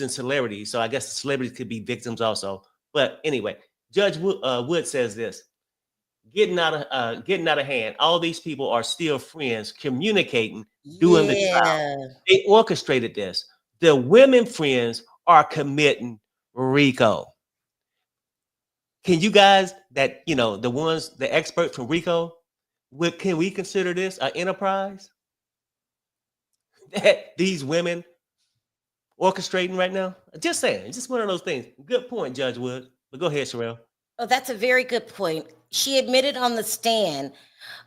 celebrities. So I guess the celebrities could be victims also. But anyway, Judge Wood says this. Getting out of hand. All these people are still friends, communicating, doing the trial. They orchestrated this. The women friends are committing RICO. Can you guys the experts from RICO, can we consider this an enterprise that these women orchestrating right now? Just saying, it's just one of those things. Good point, Judge Wood. But go ahead, Sherelle. Oh, that's a very good point. She admitted on the stand,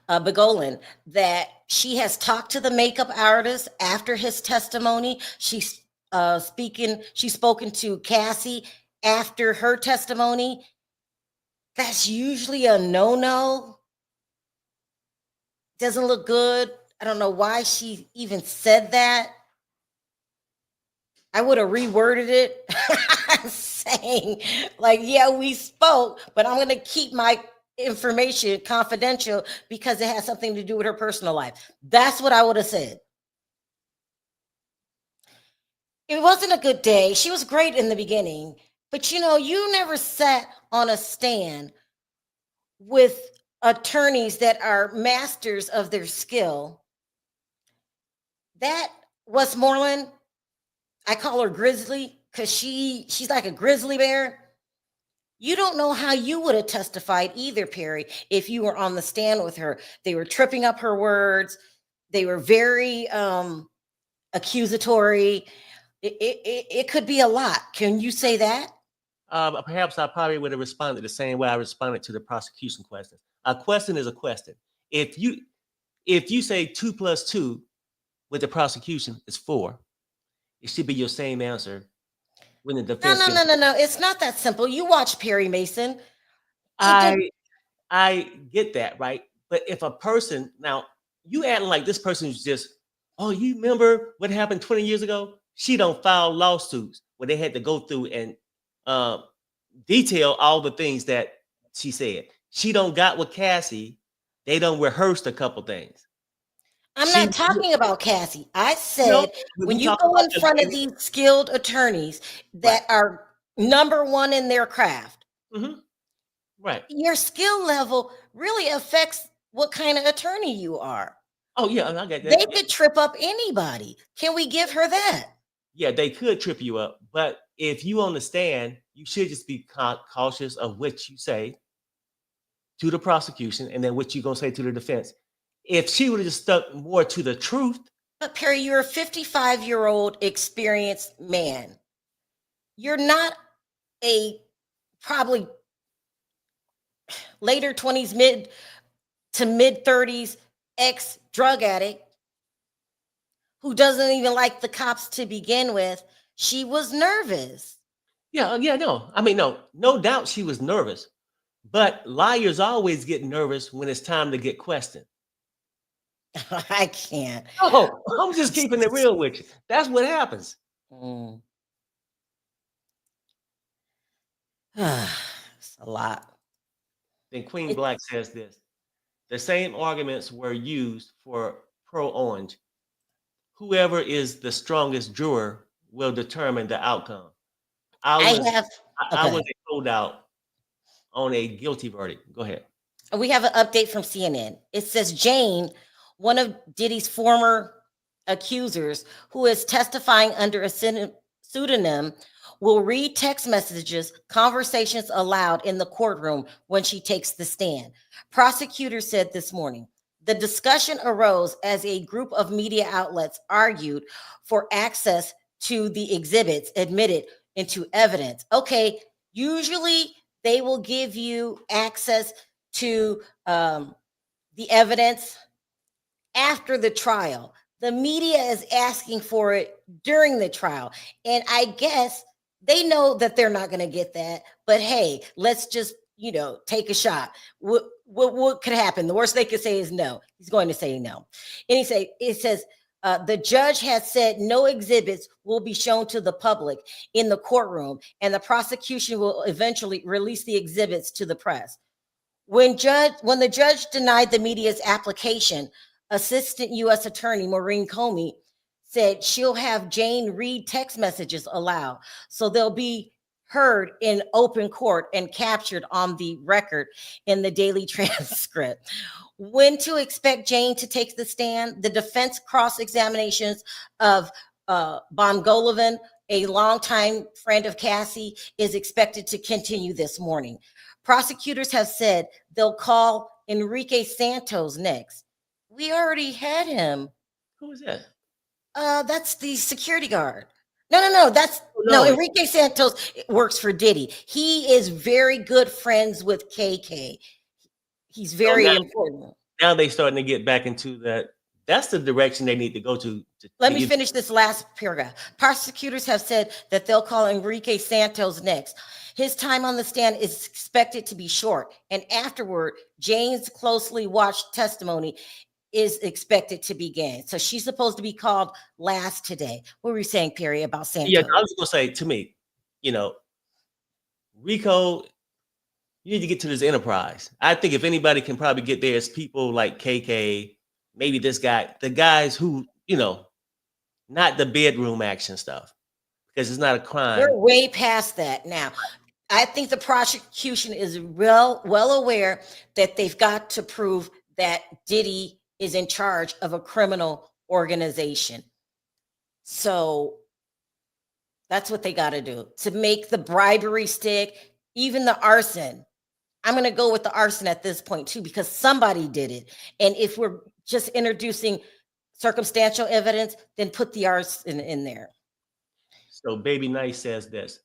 Bongolan, that she has talked to the makeup artist after his testimony. She's spoken to Cassie after her testimony. That's usually a no-no. Doesn't look good. I don't know why she even said that. I would have reworded it saying, like, yeah, we spoke, but I'm going to keep my information confidential because it has something to do with her personal life. That's what I would have said. It wasn't a good day. She was great in the beginning, but you never sat on a stand with attorneys that are masters of their skill. That Westmoreland, I call her Grizzly because she's like a grizzly bear. You don't know how you would have testified either, Perry, if you were on the stand with her. They were tripping up her words. They were very accusatory. It could be a lot. Can you say that? Perhaps I probably would have responded the same way I responded to the prosecution question. A question is a question. If you say 2 + 2 with the prosecution is 4, it should be your same answer when the defense. No. It's not that simple. You watch Perry Mason. I get that, right? But if a person, now you acting like this person is just, oh, you remember what happened 20 years ago? She don't file lawsuits where they had to go through and detail all the things that she said. She don't got with Cassie. They don't rehearsed a couple things. I'm not talking about Cassie. I said when you go in front of these skilled attorneys that are number one in their craft, right? Your skill level really affects what kind of attorney you are. Oh yeah, I got They that. could trip up anybody. Can we give her that? Yeah, they could trip you up, but if you understand, you should just be cautious of what you say to the prosecution and then what you gonna say to the defense. If she would have just stuck more to the truth, But Perry, you're a 55-year-old experienced man. You're not a probably later 20s, mid to mid 30s ex drug addict who doesn't even like the cops to begin with. She was nervous. yeah, no. I mean, no doubt she was nervous, but liars always get nervous when it's time to get questioned. I can't. Oh, I'm just keeping it real with you. That's what happens. Mm. It's a lot. Then Queen It, Black says this: the same arguments were used for pro orange. Whoever is the strongest juror will determine the outcome. I I was have, I okay. was a holdout on a guilty verdict. Go ahead. We have an update from CNN. It says Jane, one of Diddy's former accusers, who is testifying under a pseudonym, will read text messages, conversations aloud in the courtroom when she takes the stand. Prosecutors said this morning. The discussion arose as a group of media outlets argued for access to the exhibits admitted into evidence. Okay, usually they will give you access to the evidence after the trial. The media is asking for it during the trial. And I guess they know that they're not going to get that. But hey, let's just, take a shot. What could happen? The worst they could say is no. He's going to say no. And it says, the judge has said no exhibits will be shown to the public in the courtroom, and the prosecution will eventually release the exhibits to the press. When the judge denied the media's application, Assistant U.S. Attorney Maureen Comey said she'll have Jane read text messages aloud, so they'll be heard in open court and captured on the record in the daily transcript. When to expect Jane to take the stand? The defense cross-examinations of Bongolan, a longtime friend of Cassie, is expected to continue this morning. Prosecutors have said they'll call Enrique Santos next. We already had him. Who was that? That's the security guard. No. That's Oh, no. no. Enrique Santos works for Diddy. He is very good friends with KK. He's So very important. now they starting to get back into that. That's the direction they need to go to Let me finish this last paragraph. Prosecutors have said that they'll call Enrique Santos next. His time on the stand is expected to be short, and afterward, Jane's closely watched testimony is expected to begin. So she's supposed to be called last today. What were you saying, Perry, about Santos? Yeah, I was gonna say to me, Rico, you need to get to this enterprise. I think if anybody can probably get there, it's people like KK, maybe this guy, the guys who, not the bedroom action stuff, because it's not a crime. We're way past that now. I think the prosecution is well aware that they've got to prove that Diddy is in charge of a criminal organization. So that's what they got to do to make the bribery stick, even the arson. I'm going to go with the arson at this point too, because somebody did it. And if we're just introducing circumstantial evidence, then put the arson in there. So Baby Nice says this: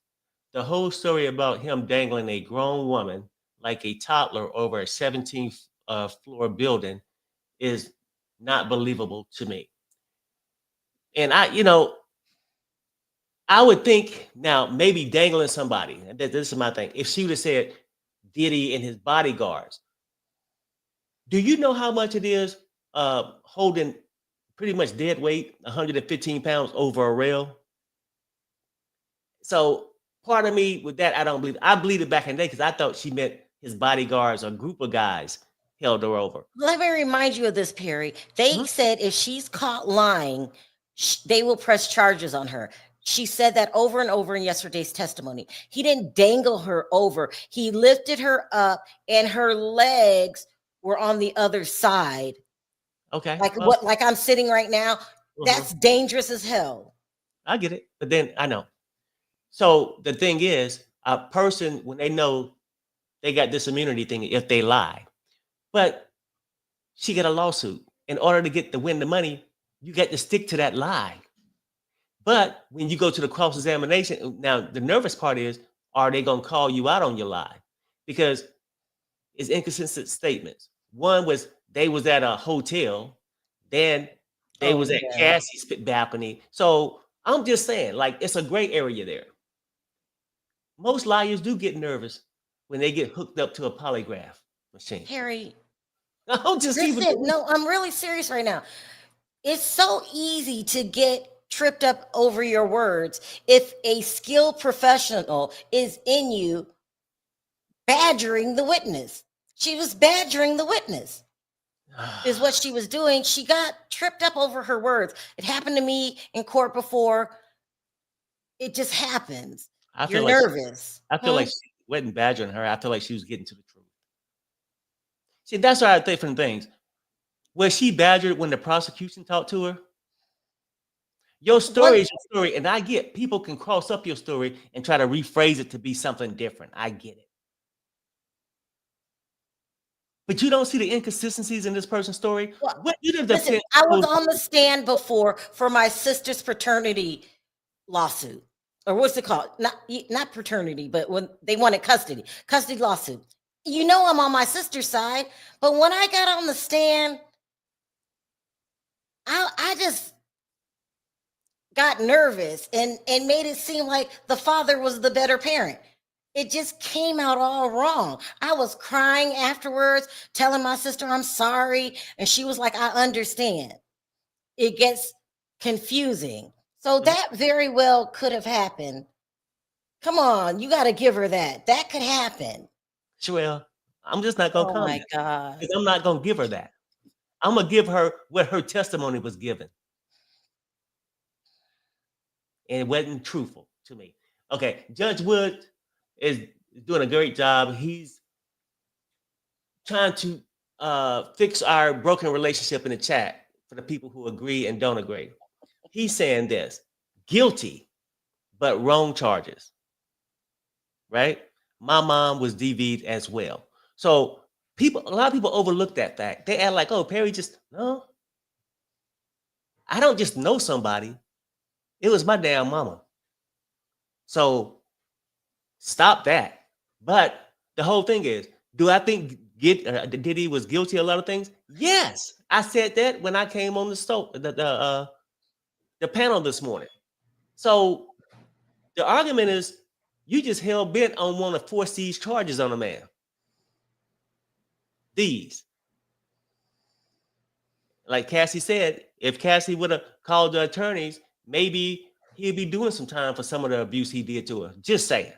the whole story about him dangling a grown woman like a toddler over a 17th floor building is not believable to me. And I would think now maybe dangling somebody. And this is my thing. If she would have said Diddy and his bodyguards, do you know how much it is holding pretty much dead weight, 115 pounds over a rail? So part of me with that, I don't believe. I believed it back in the day because I thought she meant his bodyguards or a group of guys held her over. Let me remind you of this, Perry. They said if she's caught lying, they will press charges on her. She said that over and over in yesterday's testimony. He didn't dangle her over. He lifted her up and her legs were on the other side Okay. Like Well, like I'm sitting right now, mhm, that's dangerous as hell. I get it. But then I know. So the thing is, a person when they know they got this immunity thing, if they lie, but she got a lawsuit. In order to get to win the money, you got to stick to that lie. But when you go to the cross examination, now the nervous part is, are they going to call you out on your lie? Because it's inconsistent statements. One was they was at a hotel, then they Oh was at yeah. Cassie's balcony. So I'm just saying, like, it's a gray area there. Most liars do get nervous when they get hooked up to a polygraph machine. Harry, I'm just keeping listen, it. no, I'm really serious right now. It's so easy to get tripped up over your words if a skilled professional is in you badgering the witness. She was badgering the witness, is what she was doing. She got tripped up over her words. It happened to me in court before. It just happens. I You're feel like nervous. I feel like she wasn't badgering her. I feel like she was getting to the truth. See, that's why I think different things. Was she badgered when the prosecution talked to her? Your One, story is your story, and I get people can cross up your story and try to rephrase it to be something different. I get it. But you don't see the inconsistencies in this person's story. well, What did the listen, defense I was supposed on to the stand before for my sister's paternity lawsuit, or what's it called? Not paternity, but when they wanted custody lawsuit. You know, I'm on my sister's side, but when I got on the stand, I just got nervous and made it seem like the father was the better parent. It just came out all wrong. I was crying afterwards, telling my sister I'm sorry, and she was like, I understand. It gets confusing. So Mhm. that very well could have happened. Come on, you got to give her that. That could happen. Sherelle, I'm just not gonna Oh my comment God. because I'm not gonna give her that. I'm gonna give her what her testimony was given, and it wasn't truthful to me. Okay, Judge Wood is doing a great job. He's trying to fix our broken relationship in the chat for the people who agree and don't agree. He's saying this: guilty, but wrong charges. Right? My mom was DV'd as well. So a lot of people overlook that fact. They act like, oh, Perry just no. I don't just know somebody. It was my damn mama. So stop that. But the whole thing is, do I think Diddy was guilty of a lot of things? Yes, I said that when I came on the panel this morning. So the argument is, you just hell bent on want to force these charges on a man. These, like Cassie said, if Cassie would have called the attorneys, maybe he'd be doing some time for some of the abuse he did to her. Just saying.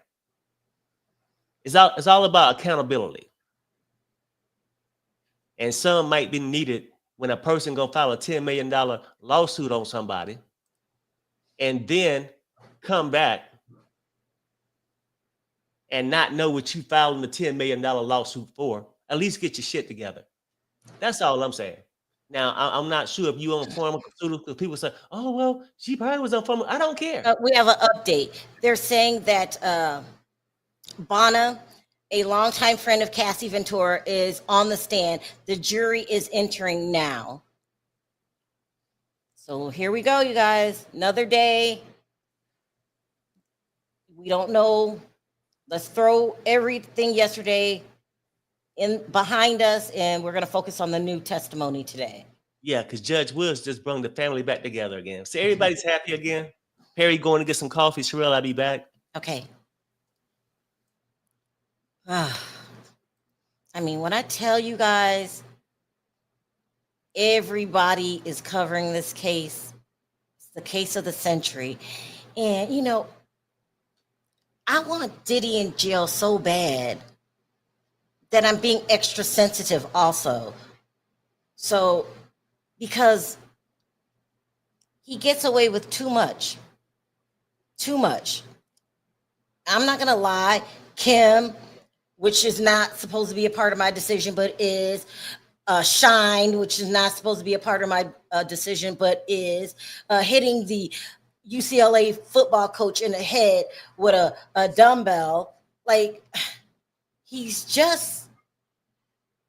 It's all about accountability. And some might be needed when a person gonna file a $10 million lawsuit on somebody and then come back and not know what you filed in the $10 million lawsuit for. At least get your shit together. That's all I'm saying. Now, I'm not sure if you on pharmaceutical because people say, oh, well, she probably was on pharmaceutical. I don't care. We have an update. They're saying that Bonna, a longtime friend of Cassie Ventura, is on the stand. The jury is entering now. So here we go, you guys. Another day. We don't know. Let's throw everything yesterday in behind us, and we're going to focus on the new testimony today. Yeah, because Judge Woods just brought the family back together again. So everybody's happy again. Perry going to get some coffee. Sherelle, I'll be back. Okay. I mean, when I tell you guys, everybody is covering this case. It's the case of the century. And, you know, I want Diddy in jail so bad that I'm being extra sensitive also. So, because he gets away with too much. Too much. I'm not going to lie. Kim, which is not supposed to be a part of my decision, but is, Shine, which is not supposed to be a part of my decision, but is hitting the UCLA football coach in the head with a dumbbell. Like, he's just,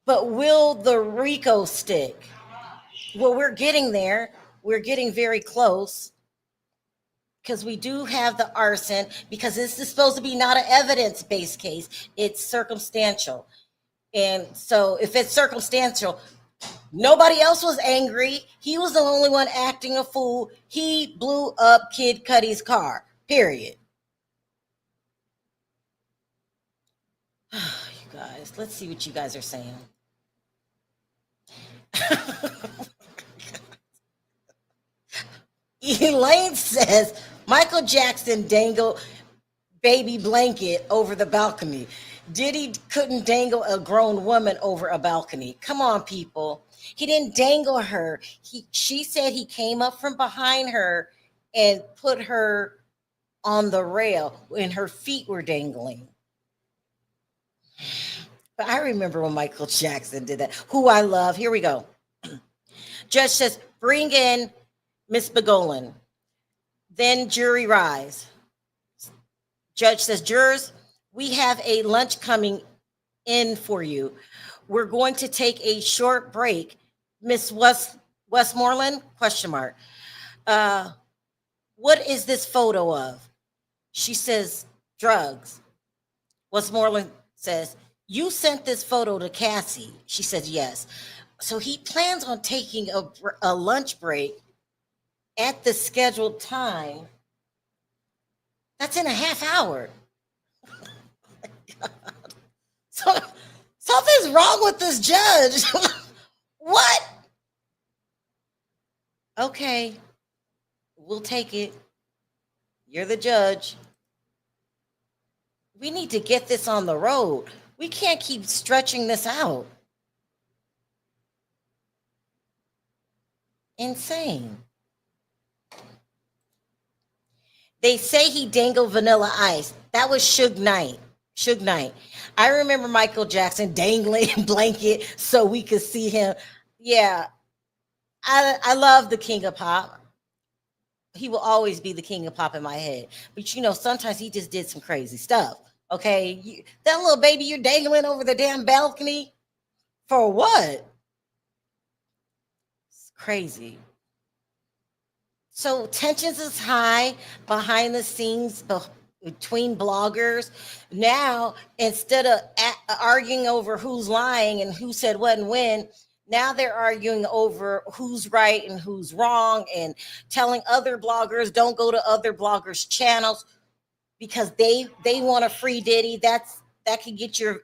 but will the Rico stick? Well, we're getting there. We're getting very close because we do have the arson, because this is supposed to be not an evidence-based case. It's circumstantial. And so if it's circumstantial, nobody else was angry. He was the only one acting a fool. He blew up Kid Cudi's car, period. You guys, let's see what you guys are saying. Elaine says Michael Jackson dangled baby blanket over the balcony. Diddy couldn't dangle a grown woman over a balcony. Come on, people. He didn't dangle her. She said he came up from behind her and put her on the rail and her feet were dangling. But I remember when Michael Jackson did that, who I love. Here we go. Judge says, bring in Miss Bongolan. Then jury rise. Judge says, jurors, we have a lunch coming in for you. We're going to take a short break. Miss Westmoreland, question mark. What is this photo of? She says, drugs. Westmoreland says, you sent this photo to Cassie. She says, yes. So he plans on taking a lunch break at the scheduled time. That's in a half hour. So something's wrong with this judge. What? Okay, we'll take it. You're the judge. We need to get this on the road. We can't keep stretching this out. Insane. They say he dangled Vanilla Ice. That was Suge Knight. Suge Knight. I remember Michael Jackson dangling a blanket so we could see him. Yeah, I love the King of Pop. He will always be the King of Pop in my head. But you know, sometimes he just did some crazy stuff. Okay, that little baby you're dangling over the damn balcony for what? It's crazy. So tensions is high behind the scenes between bloggers. Now, instead of arguing over who's lying and who said what and when, now they're arguing over who's right and who's wrong, and telling other bloggers don't go to other bloggers' channels because they want to free Diddy. That could get your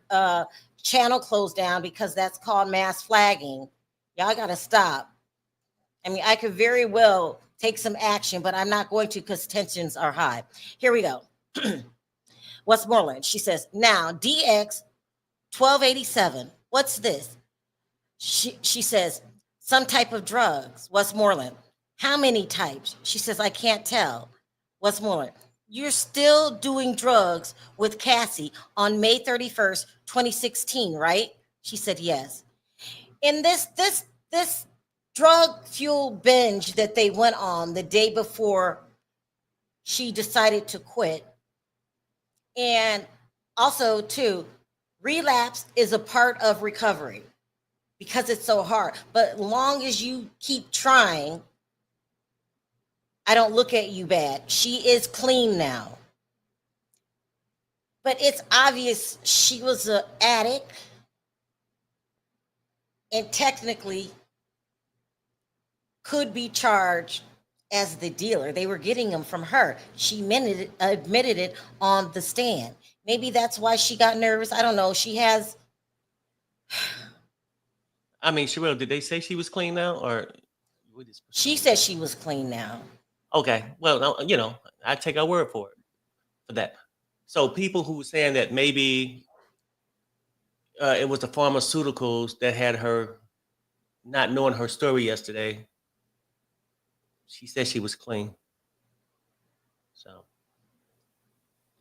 channel closed down because that's called mass flagging. Y'all got to stop. I mean, I could very well take some action, but I'm not going to because tensions are high. Here we go. Westmoreland, she says, now DX 1287. What's this? She says, some type of drugs. Westmoreland, how many types? She says, I can't tell. Westmoreland, you're still doing drugs with Cassie on May 31st, 2016, right? She said, yes. In this drug fuel binge that they went on the day before she decided to quit. And also, too, relapse is a part of recovery because it's so hard. But long as you keep trying, I don't look at you bad. She is clean now. But it's obvious she was an addict. And technically could be charged as the dealer. They were getting them from her. She admitted it on the stand. Maybe that's why she got nervous. I don't know. She has. I mean, Sherelle, did they say she was clean now, or? She said she was clean now. Okay. Well, you know, I take our word for it for that. So people who were saying that maybe it was the pharmaceuticals that had her not knowing her story yesterday. She said she was clean. So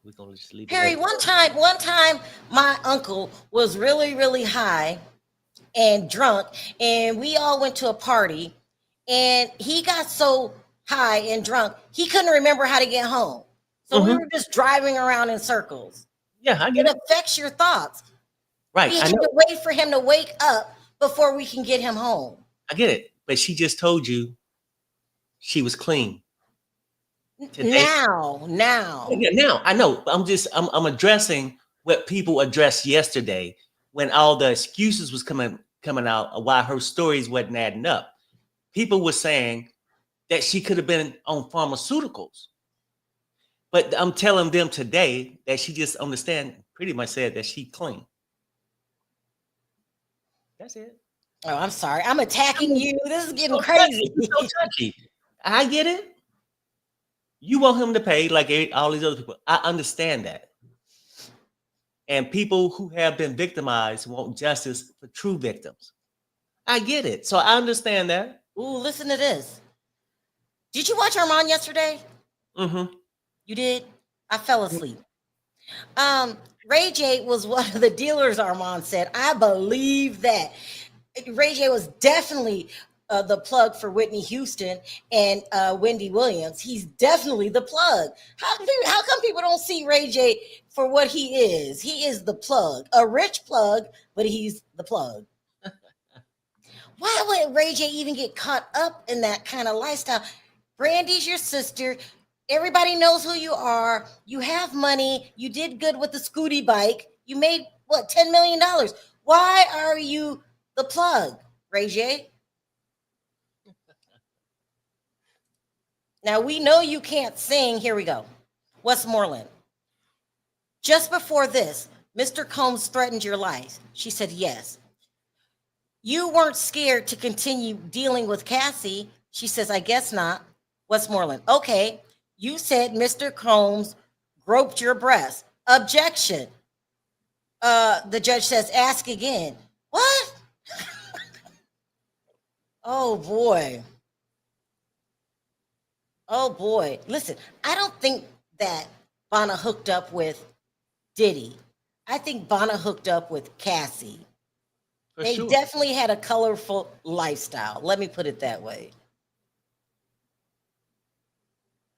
we're gonna just leave it. Harry, one time, my uncle was really, really high, and drunk, and we all went to a party, and he got so high and drunk he couldn't remember how to get home. So we were just driving around in circles. Yeah, I get It it. affects your thoughts. Right, We I had know. to wait for him to wake up before we can get him home. I get it. But she just told you she was clean today. Now. Yeah, now I know. I'm addressing what people addressed yesterday when all the excuses was coming out of why her stories wasn't adding up. People were saying that she could have been on pharmaceuticals. But I'm telling them today that she just pretty much said that she clean. That's it. Oh, I'm sorry. I'm attacking you. This is getting So crazy. touchy. So touchy. I get it. You want him to pay like all these other people. I understand that. And people who have been victimized want justice for true victims. I get it. So I understand that. Ooh, listen to this. Did you watch Armand yesterday? Mm-hmm. You did? I fell asleep. Ray J was one of the dealers, Armand said. I believe that. Ray J was definitely the plug for Whitney Houston and Wendy Williams. He's definitely the plug. How come people don't see Ray J for what he is? He is the plug, a rich plug, but he's the plug. Why would Ray J even get caught up in that kind of lifestyle? Brandy's your sister. Everybody knows who you are. You have money. You did good with the Scooty bike. You made what, $10 million. Why are you the plug, Ray J? Now we know you can't sing. Here we go. Westmoreland. Just before this, Mr. Combs threatened your life. She said yes. You weren't scared to continue dealing with Cassie. She says, I guess not. Westmoreland. Okay. You said Mr. Combs groped your breast. Objection. The judge says, ask again. What? Oh boy. Oh boy. Listen, I don't think that Bonna hooked up with Diddy. I think Bonna hooked up with Cassie. They definitely had a colorful lifestyle. Let me put it that way.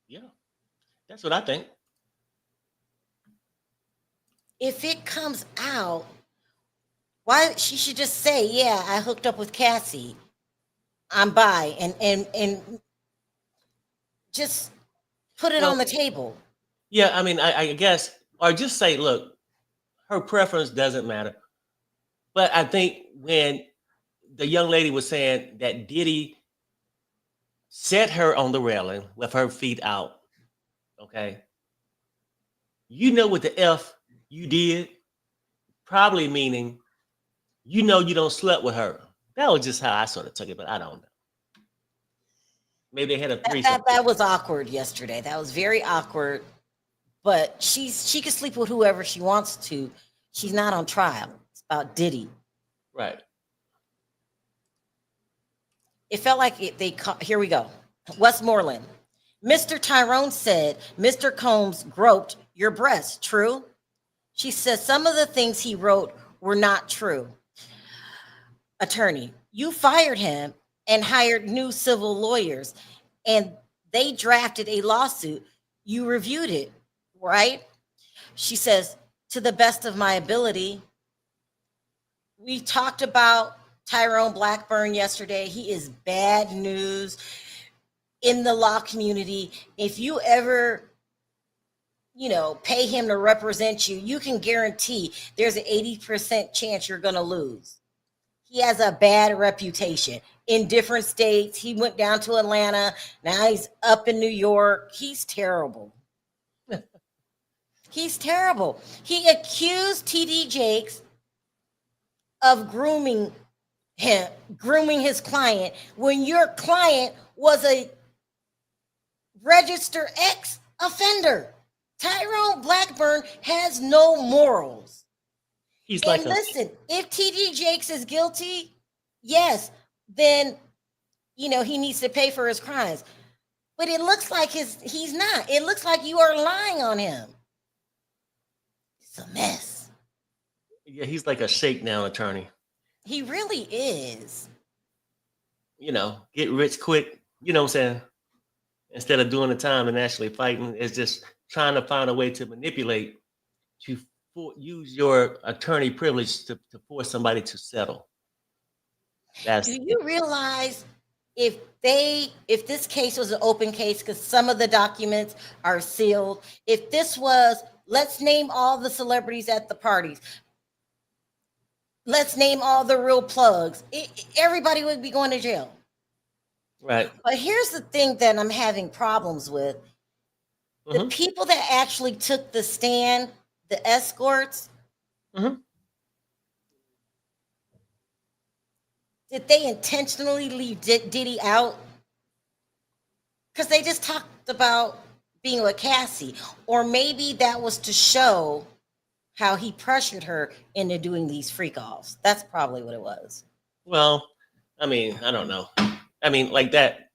Yeah, that's what I think. If it comes out, why she should just say, yeah, I hooked up with Cassie. I'm bi, and just put it on the table. Yeah, I mean, I guess, or just say, look, her preference doesn't matter. But I think when the young lady was saying that Diddy set her on the railing with her feet out, okay, you know what the F you did? Probably meaning, you know, you don't slept with her. That was just how I sort of took it, but I don't know. Maybe they had a threesome. That was awkward yesterday. That was very awkward. But she can sleep with whoever she wants to. She's not on trial. It's about Diddy. Right. It felt like here we go. Westmoreland. Mr. Tyrone said Mr. Combs groped your breast. True? She says some of the things he wrote were not true. Attorney, you fired him and hired new civil lawyers, and they drafted a lawsuit. You reviewed it, right? She says, to the best of my ability. We talked about Tyrone Blackburn yesterday. He is bad news in the law community. If you ever, pay him to represent you, you can guarantee there's an 80% chance you're going to lose. He has a bad reputation in different states. He went down to Atlanta. Now he's up in New York. He's terrible. He's terrible. He accused TD Jakes of grooming his client when your client was a registered ex-offender. Tyrone Blackburn has no morals. He's like, listen, if TD Jakes is guilty, yes, then he needs to pay for his crimes. But it looks like he's not. It looks like you are lying on him. It's a mess. Yeah, he's like a shakedown attorney. He really is. Get rich quick. You know what I'm saying? Instead of doing the time and actually fighting, it's just trying to find a way to manipulate to use your attorney privilege to force somebody to settle. Do That's you realize if this case was an open case, because some of the documents are sealed, if this was, let's name all the celebrities at the parties, let's name all the real plugs, everybody would be going to jail. right. But here's the thing that I'm having problems with. The Mm-hmm. people that actually took the stand, the escorts, Mm-hmm. did they intentionally leave Diddy out? Because they just talked about being with Cassie. Or maybe that was to show how he pressured her into doing these freak offs. That's probably what it was. Well, I mean, I don't know. I mean, like that.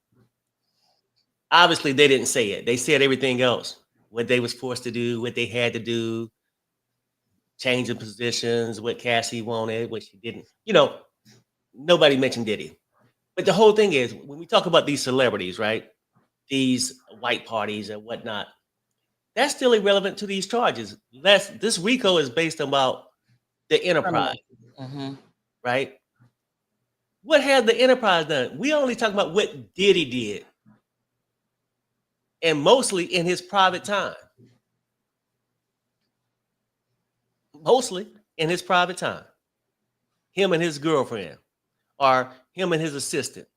Obviously, they didn't say it. They said everything else. What they was forced to do, what they had to do, changing positions, what Cassie wanted, what she didn't. Nobody mentioned Diddy. But the whole thing is, when we talk about these celebrities, right? These white parties and whatnot, that's still irrelevant to these charges. This RICO is based about the enterprise, Mm-hmm. right? What has the enterprise done? We only talk about what Diddy did, and mostly in his private time. Mostly in his private time. Him and his girlfriend, or him and his assistant.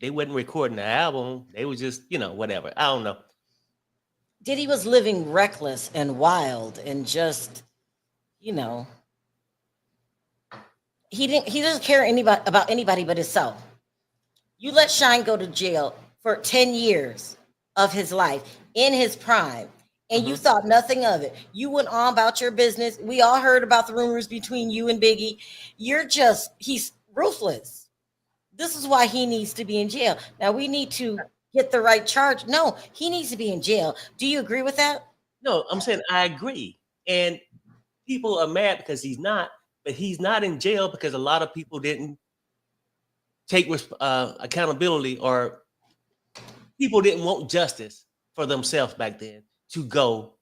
They wasn't recording the album. They was just, whatever. I don't know. Diddy was living reckless and wild and just, you know, he doesn't care about anybody but himself. You let Shine go to jail for 10 years of his life in his prime, and you thought nothing of it. You went on about your business. We all heard about the rumors between you and Biggie. He's ruthless. This is why he needs to be in jail. Now we need to get the right charge. No, he needs to be in jail. Do you agree with that? No, I'm saying I agree. And people are mad because he's not, but he's not in jail because a lot of people didn't take accountability, or people didn't want justice for themselves back then to go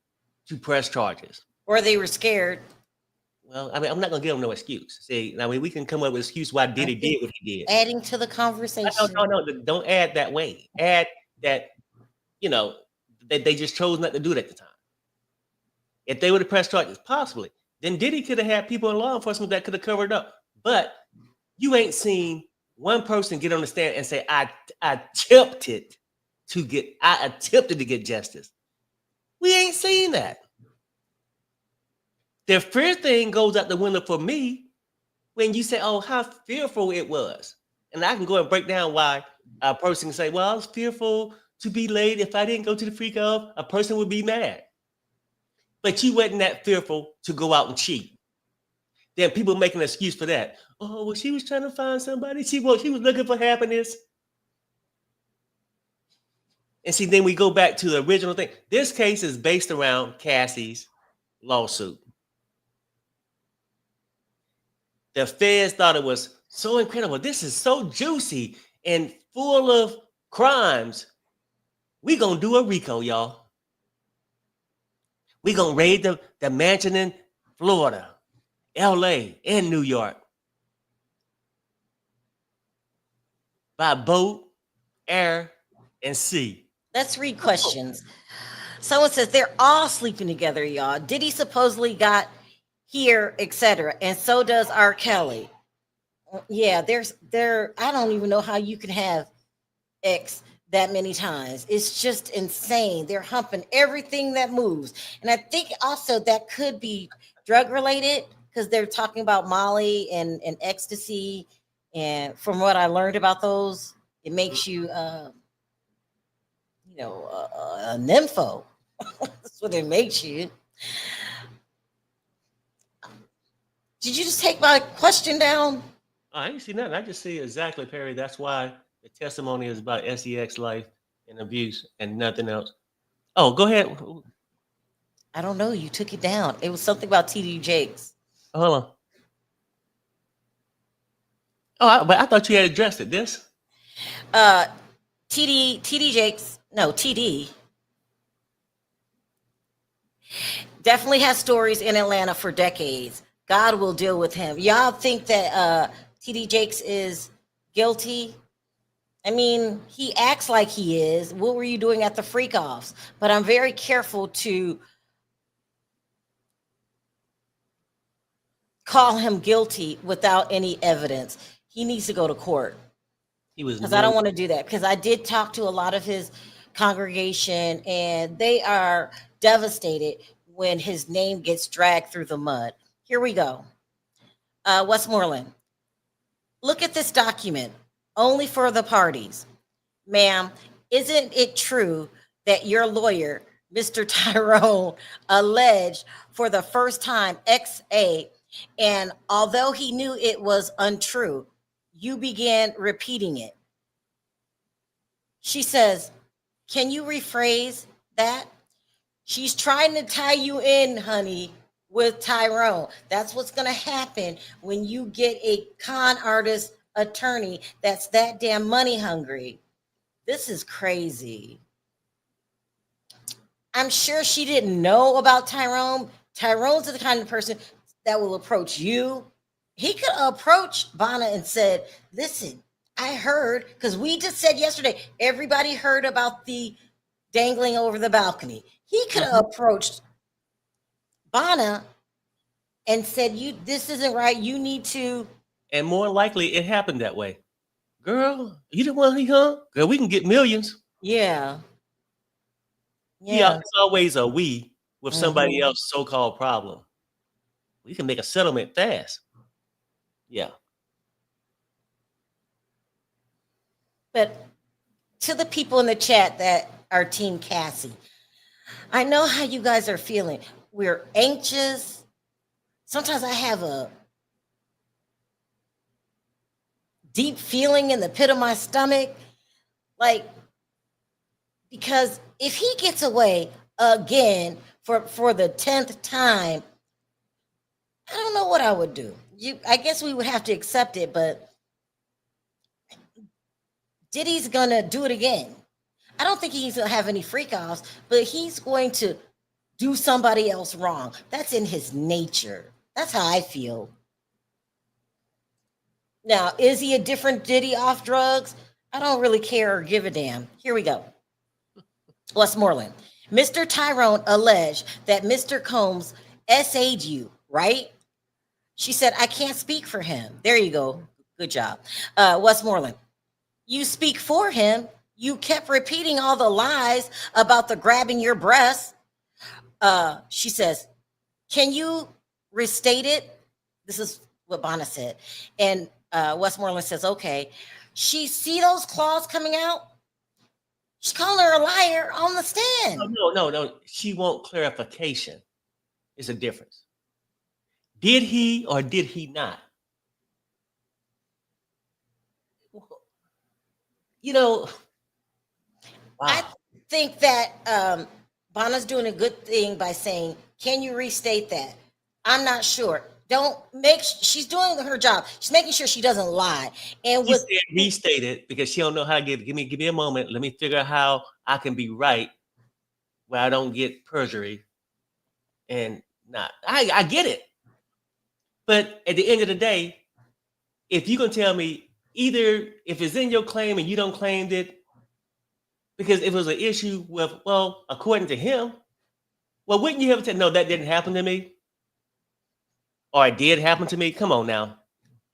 to press charges. Or they were scared. Well, I mean, I'm not gonna give them no excuse. See, I mean, we can come up with an excuse why Diddy did what he did. Adding to the conversation. No, don't add that way. Add that, that they just chose not to do it at the time. If they would have pressed charges, possibly, then Diddy could have had people in law enforcement that could have covered up. But you ain't seen one person get on the stand and say, I attempted to get justice. We ain't seen that. The first thing goes out the window for me when you say, oh, how fearful it was. And I can go and break down why a person can say, well, I was fearful to be late. If I didn't go to the freak off, a person would be mad. But you wasn't that fearful to go out and cheat. Then people make an excuse for that. Oh, well, she was trying to find somebody. She was looking for happiness. And see, then we go back to the original thing. This case is based around Cassie's lawsuit. The feds thought it was so incredible. This is so juicy and full of crimes. We're going to do a RICO, y'all. We're going to raid the mansion in Florida, LA, and New York. By boat, air, and sea. Let's read questions. Someone says they're all sleeping together, y'all. Diddy supposedly got here, etc. And so does R. Kelly. Yeah, I don't even know how you can have X that many times. It's just insane. They're humping everything that moves. And I think also that could be drug related because they're talking about Molly and ecstasy. And from what I learned about those, it makes you, a nympho. That's what it makes you. Did you just take my question down? I ain't see nothing. I just see exactly, Perry. That's why the testimony is about SEX life and abuse and nothing else. Oh, go ahead. I don't know. You took it down. It was something about TD Jakes. Hold on. But I thought you had addressed it. This. Uh, TD Jakes, no, TD definitely has stories in Atlanta for decades. God will deal with him. Y'all think that TD Jakes is guilty? I mean, he acts like he is. What were you doing at the freak offs? But I'm very careful to call him guilty without any evidence. He needs to go to court. He was Because I don't want to do that. Because I did talk to a lot of his congregation, and they are devastated when his name gets dragged through the mud. Here we go. Westmoreland, look at this document. Only for the parties. Ma'am, isn't it true that your lawyer, Mr. Tyrone, alleged for the first time XA, and although he knew it was untrue, you began repeating it? She says, can you rephrase that? She's trying to tie you in, honey, with Tyrone. That's what's going to happen when you get a con artist attorney that's that damn money hungry. This is crazy. I'm sure she didn't know about Tyrone. Tyrone's the kind of person that will approach you. He could approach Bonna and said, listen, I heard, because we just said yesterday, everybody heard about the dangling over the balcony. He could have approached Bonna and said, this isn't right. You need to. And more likely it happened that way. Girl, you the one he hung? Girl, we can get millions. Yeah. Yeah. It's always a we with somebody Mhm. else's so-called problem. We can make a settlement fast. Yeah. But to the people in the chat that are Team Cassie, I know how you guys are feeling. We're anxious. Sometimes I have a deep feeling in the pit of my stomach. Like, because if he gets away again for the 10th time, I don't know what I would do. I guess we would have to accept it, but Diddy's gonna do it again. I don't think he's gonna have any freak offs, but he's going to do somebody else wrong. That's in his nature. That's how I feel. Now, is he a different Diddy off drugs? I don't really care or give a damn. Here we go. Westmoreland. Mr. Tyrone alleged that Mr. Combs SA'd you, right? She said, I can't speak for him. There you go. Good job. Westmoreland. You speak for him. You kept repeating all the lies about the grabbing your breasts. She says, can you restate it? This is what Bonna said. And Westmoreland says, okay. She see those claws coming out? She's calling her a liar on the stand. No. She wants clarification. It's a difference. Did he or did he not? Wow. I think that Bonna's doing a good thing by saying, can you restate that? I'm not sure. She's doing her job. She's making sure she doesn't lie. And she said restate it because she don't know how to give me a moment. Let me figure out how I can be right where I don't get perjury and not. I get it. But at the end of the day, if you can tell me either if it's in your claim and you don't claim it, because if it was an issue with, well, according to him, well, wouldn't you have said, no, that didn't happen to me? Or it did happen to me? Come on now.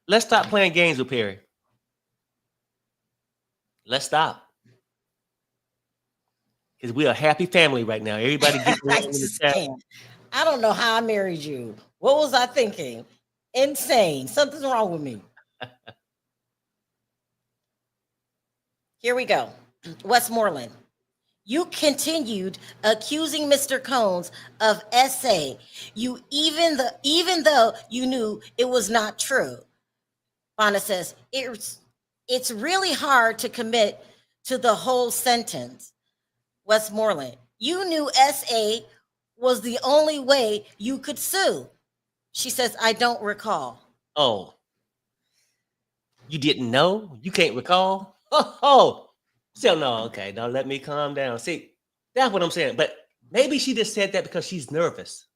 Let's stop playing games with Perry. Let's stop. Because we're a happy family right now. Everybody gets along in the chat. I don't know how I married you. What was I thinking? Insane. Something's wrong with me. Here we go. Westmoreland. You continued accusing Mr. Combs of SA. Even though you knew it was not true. Bonna says it's really hard to commit to the whole sentence. Westmoreland. You knew SA was the only way you could sue. She says, I don't recall. Oh. You didn't know? You can't recall? Oh, so no, okay. Now let me calm down. See, that's what I'm saying. But maybe she just said that because she's nervous.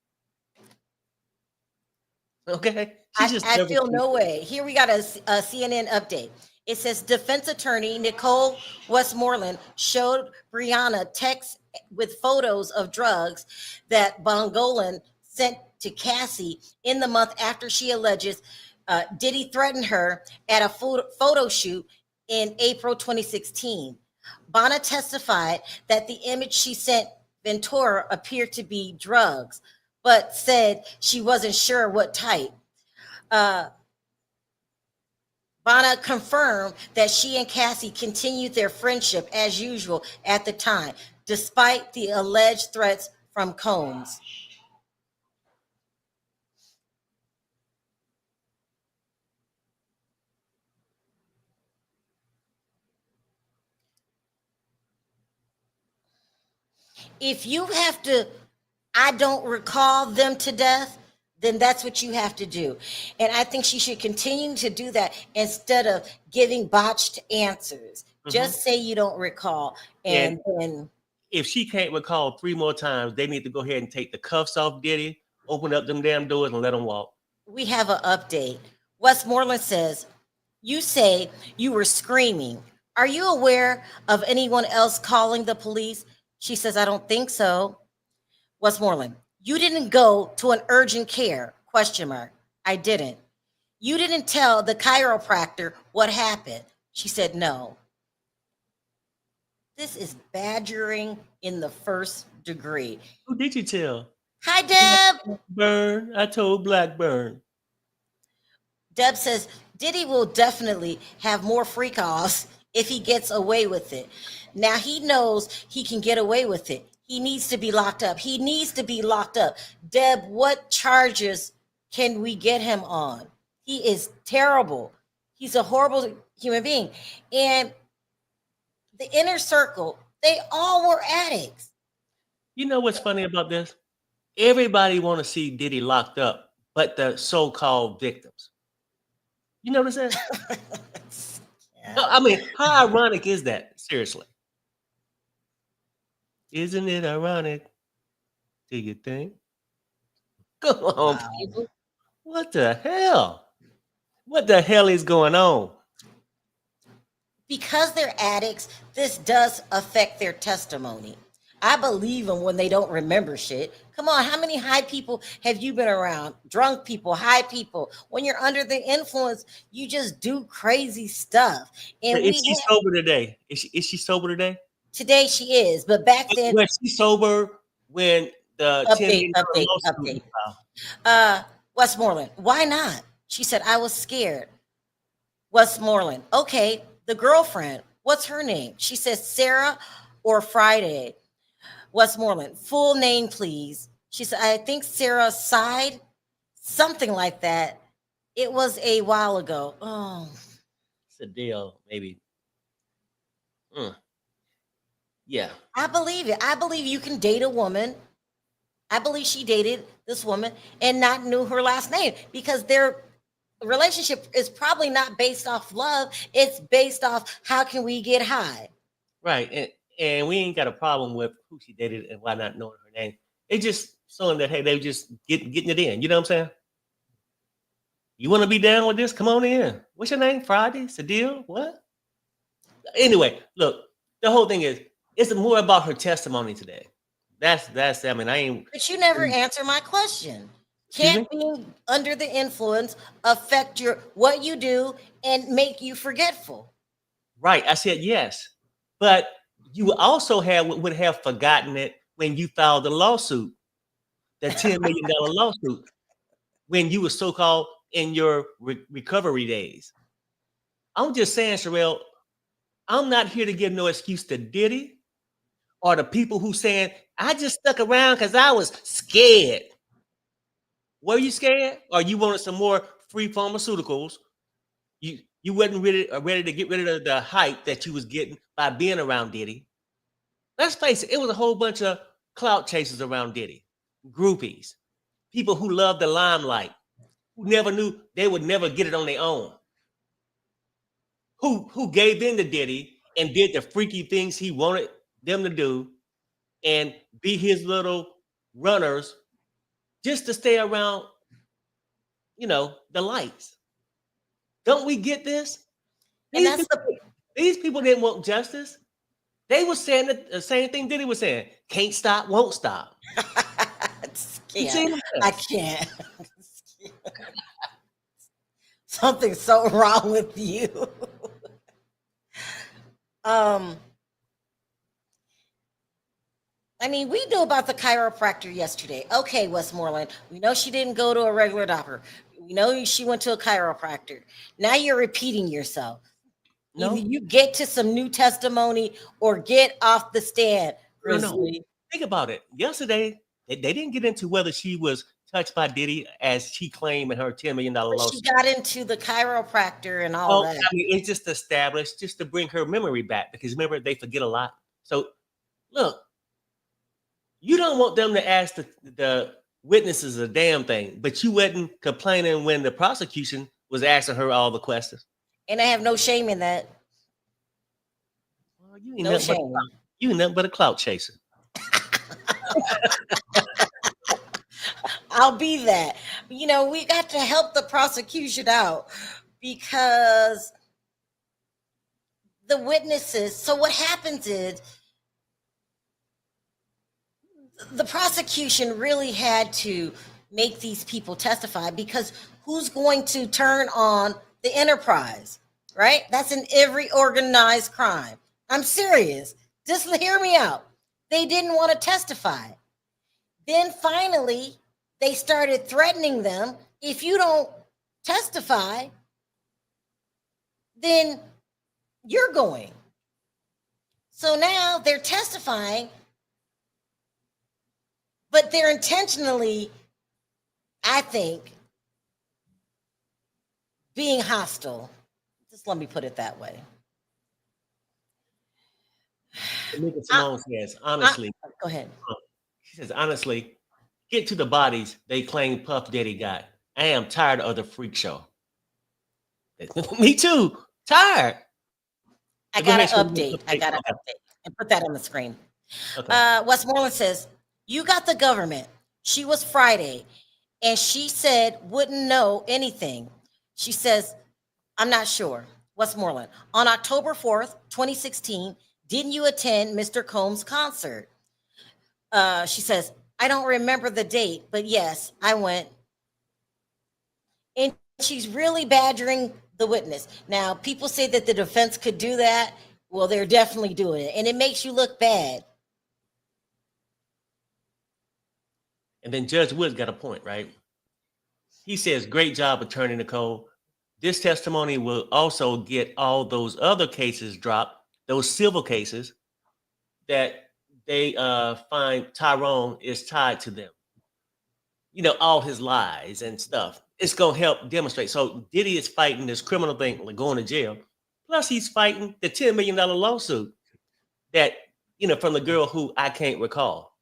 Okay? She's just I nervous. feel no way. Here we got a CNN update. It says defense attorney Nicole Westmoreland showed Bryana texts with photos of drugs that Bongolan sent to Cassie in the month after she alleges Diddy threatened her at a photo shoot in April 2016. Bonna testified that the image she sent Ventura appeared to be drugs, but said she wasn't sure what type. uh, Bonna confirmed that she and Cassie continued their friendship as usual at the time, despite the alleged threats from Combs. If you have to, I don't recall them to death, then that's what you have to do. And I think she should continue to do that instead of giving botched answers. Just say you don't recall. And then if she can't recall 3 more times, they need to go ahead and take the cuffs off Diddy, open up them damn doors, and let him walk. we have an update. Westmoreland says, you say you were screaming. Are you aware of anyone else calling the police? She says, I don't think so. Westmoreland, you didn't go to an urgent care? Question mark. I didn't. You didn't tell the chiropractor what happened? She said, no. This is badgering in the first degree. Who did you tell? Hi, Deb. Burn. I told Blackburn. Deb says Diddy will definitely have more free calls if he gets away with it. Now he knows he can get away with it. He needs to be locked up. He needs to be locked up. Deb, what charges can we get him on? He is terrible. He's a horrible human being. And the inner circle, they all were addicts. You know what's funny about this? Everybody want to see Diddy locked up, but the so-called victims. You notice that? Yeah. I mean, how ironic is that? Seriously. Isn't it ironic? Do you think? Come on, Wow. people. What the hell? What the hell is going on? Because they're addicts, this does affect their testimony. I believe them when they don't remember shit. Come on, how many high people have you been around? Drunk people, high people. When you're under the influence, you just do crazy stuff. And Is she sober today? Is she sober today? Today she is, but back then. Was she sober when the update. Westmoreland, why not? She said, I was scared. Westmoreland, okay, the girlfriend, what's her name? She says Sarah or Friday. Westmoreland, full name, please. She said, I think Sarah Side, something like that. It was a while ago. Oh, it's a deal, maybe. Yeah. I believe it. I believe you can date a woman. I believe she dated this woman and not knew her last name because their relationship is probably not based off love. It's based off how can we get high. Right. And we ain't got a problem with who she dated and why not knowing her name. It's just showing that, hey, they just getting it in. You know what I'm saying? You want to be down with this? Come on in. What's your name? Friday? It's a deal? What? Anyway, look, the whole thing is, it's more about her testimony today. That's, I mean, I ain't. But you never answer my question. Can't being under the influence affect what you do and make you forgetful? Right. I said yes. But you also would have forgotten it when you filed the lawsuit, the $10 million lawsuit, when you were so-called in your recovery days. I'm just saying, Sherelle, I'm not here to give no excuse to Diddy or the people who saying, I just stuck around because I was scared. Were you scared? Or you wanted some more free pharmaceuticals? You wasn't ready to get rid of the hype that you was getting by being around Diddy. Let's face it, it was a whole bunch of clout chasers around Diddy, groupies, people who loved the limelight, who never knew they would never get it on their own. who gave in to Diddy and did the freaky things he wanted them to do and be his little runners just to stay around, the lights. Don't we get this? And These that's people, these people didn't want justice. They were saying the same thing Diddy was saying. Can't stop, won't stop. I can't. Something's so wrong with you. I mean, we knew about the chiropractor yesterday. Okay, Westmoreland, we know she didn't go to a regular doctor. We know she went to a chiropractor. Now you're repeating yourself. No. Either you get to some new testimony or get off the stand, Grizzly. No. Think about it. Yesterday, they didn't get into whether she was touched by Diddy as she claimed in her $10 million lawsuit. She got into the chiropractor and all that. I mean, it's just established just to bring her memory back because remember, they forget a lot. So, look, you don't want them to ask the witnesses a damn thing, but you wasn't complaining when the prosecution was asking her all the questions. And I have no shame in that. Well, you ain't nothing but a clout chaser. I'll be that. We got to help the prosecution out because the witnesses. So what happens is the prosecution really had to make these people testify because who's going to turn on the enterprise, right? That's in every organized crime. I'm serious. Just hear me out. They didn't want to testify. Then finally, they started threatening them. If you don't testify, then you're going. So now they're testifying, but they're intentionally, I think, being hostile. Just let me put it that way. Simone says, honestly. Go ahead. She says, honestly, get to the bodies they claim Puff Daddy got. I am tired of the freak show. Me too. Tired. I got an update. And put that on the screen. Okay. Westmoreland says, you got the government. She was Friday, and she said wouldn't know anything. She says, I'm not sure. Westmoreland, on October 4th, 2016, didn't you attend Mr. Combs' concert? She says, I don't remember the date, but yes, I went. And she's really badgering the witness. Now, people say that the defense could do that. Well, they're definitely doing it. And it makes you look bad. And then Judge Woods got a point, right? He says, great job, Attorney Nicole. This testimony will also get all those other cases dropped, those civil cases that they find Tyrone is tied to them. All his lies and stuff. It's going to help demonstrate. So Diddy is fighting this criminal thing, like going to jail. Plus he's fighting the $10 million lawsuit that, from the girl who I can't recall.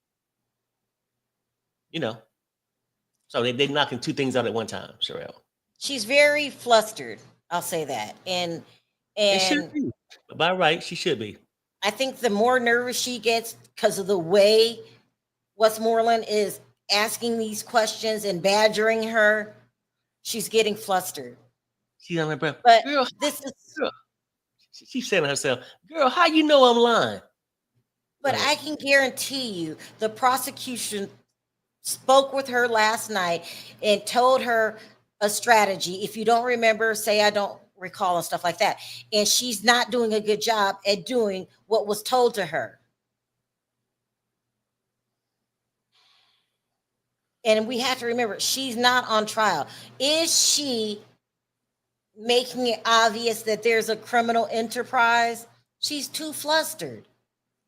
So they're knocking two things out at one time, Sherelle. She's very flustered. I'll say that. And should be. By right, she should be. I think the more nervous she gets because of the way Westmoreland is asking these questions and badgering her, she's getting flustered. She's on her breath. But girl, she's saying to herself, girl, how you know I'm lying? But I can guarantee you the prosecution spoke with her last night and told her a strategy. If you don't remember, say I don't recall and stuff like that. And she's not doing a good job at doing what was told to her. And we have to remember, she's not on trial. Is she making it obvious that there's a criminal enterprise? She's too flustered.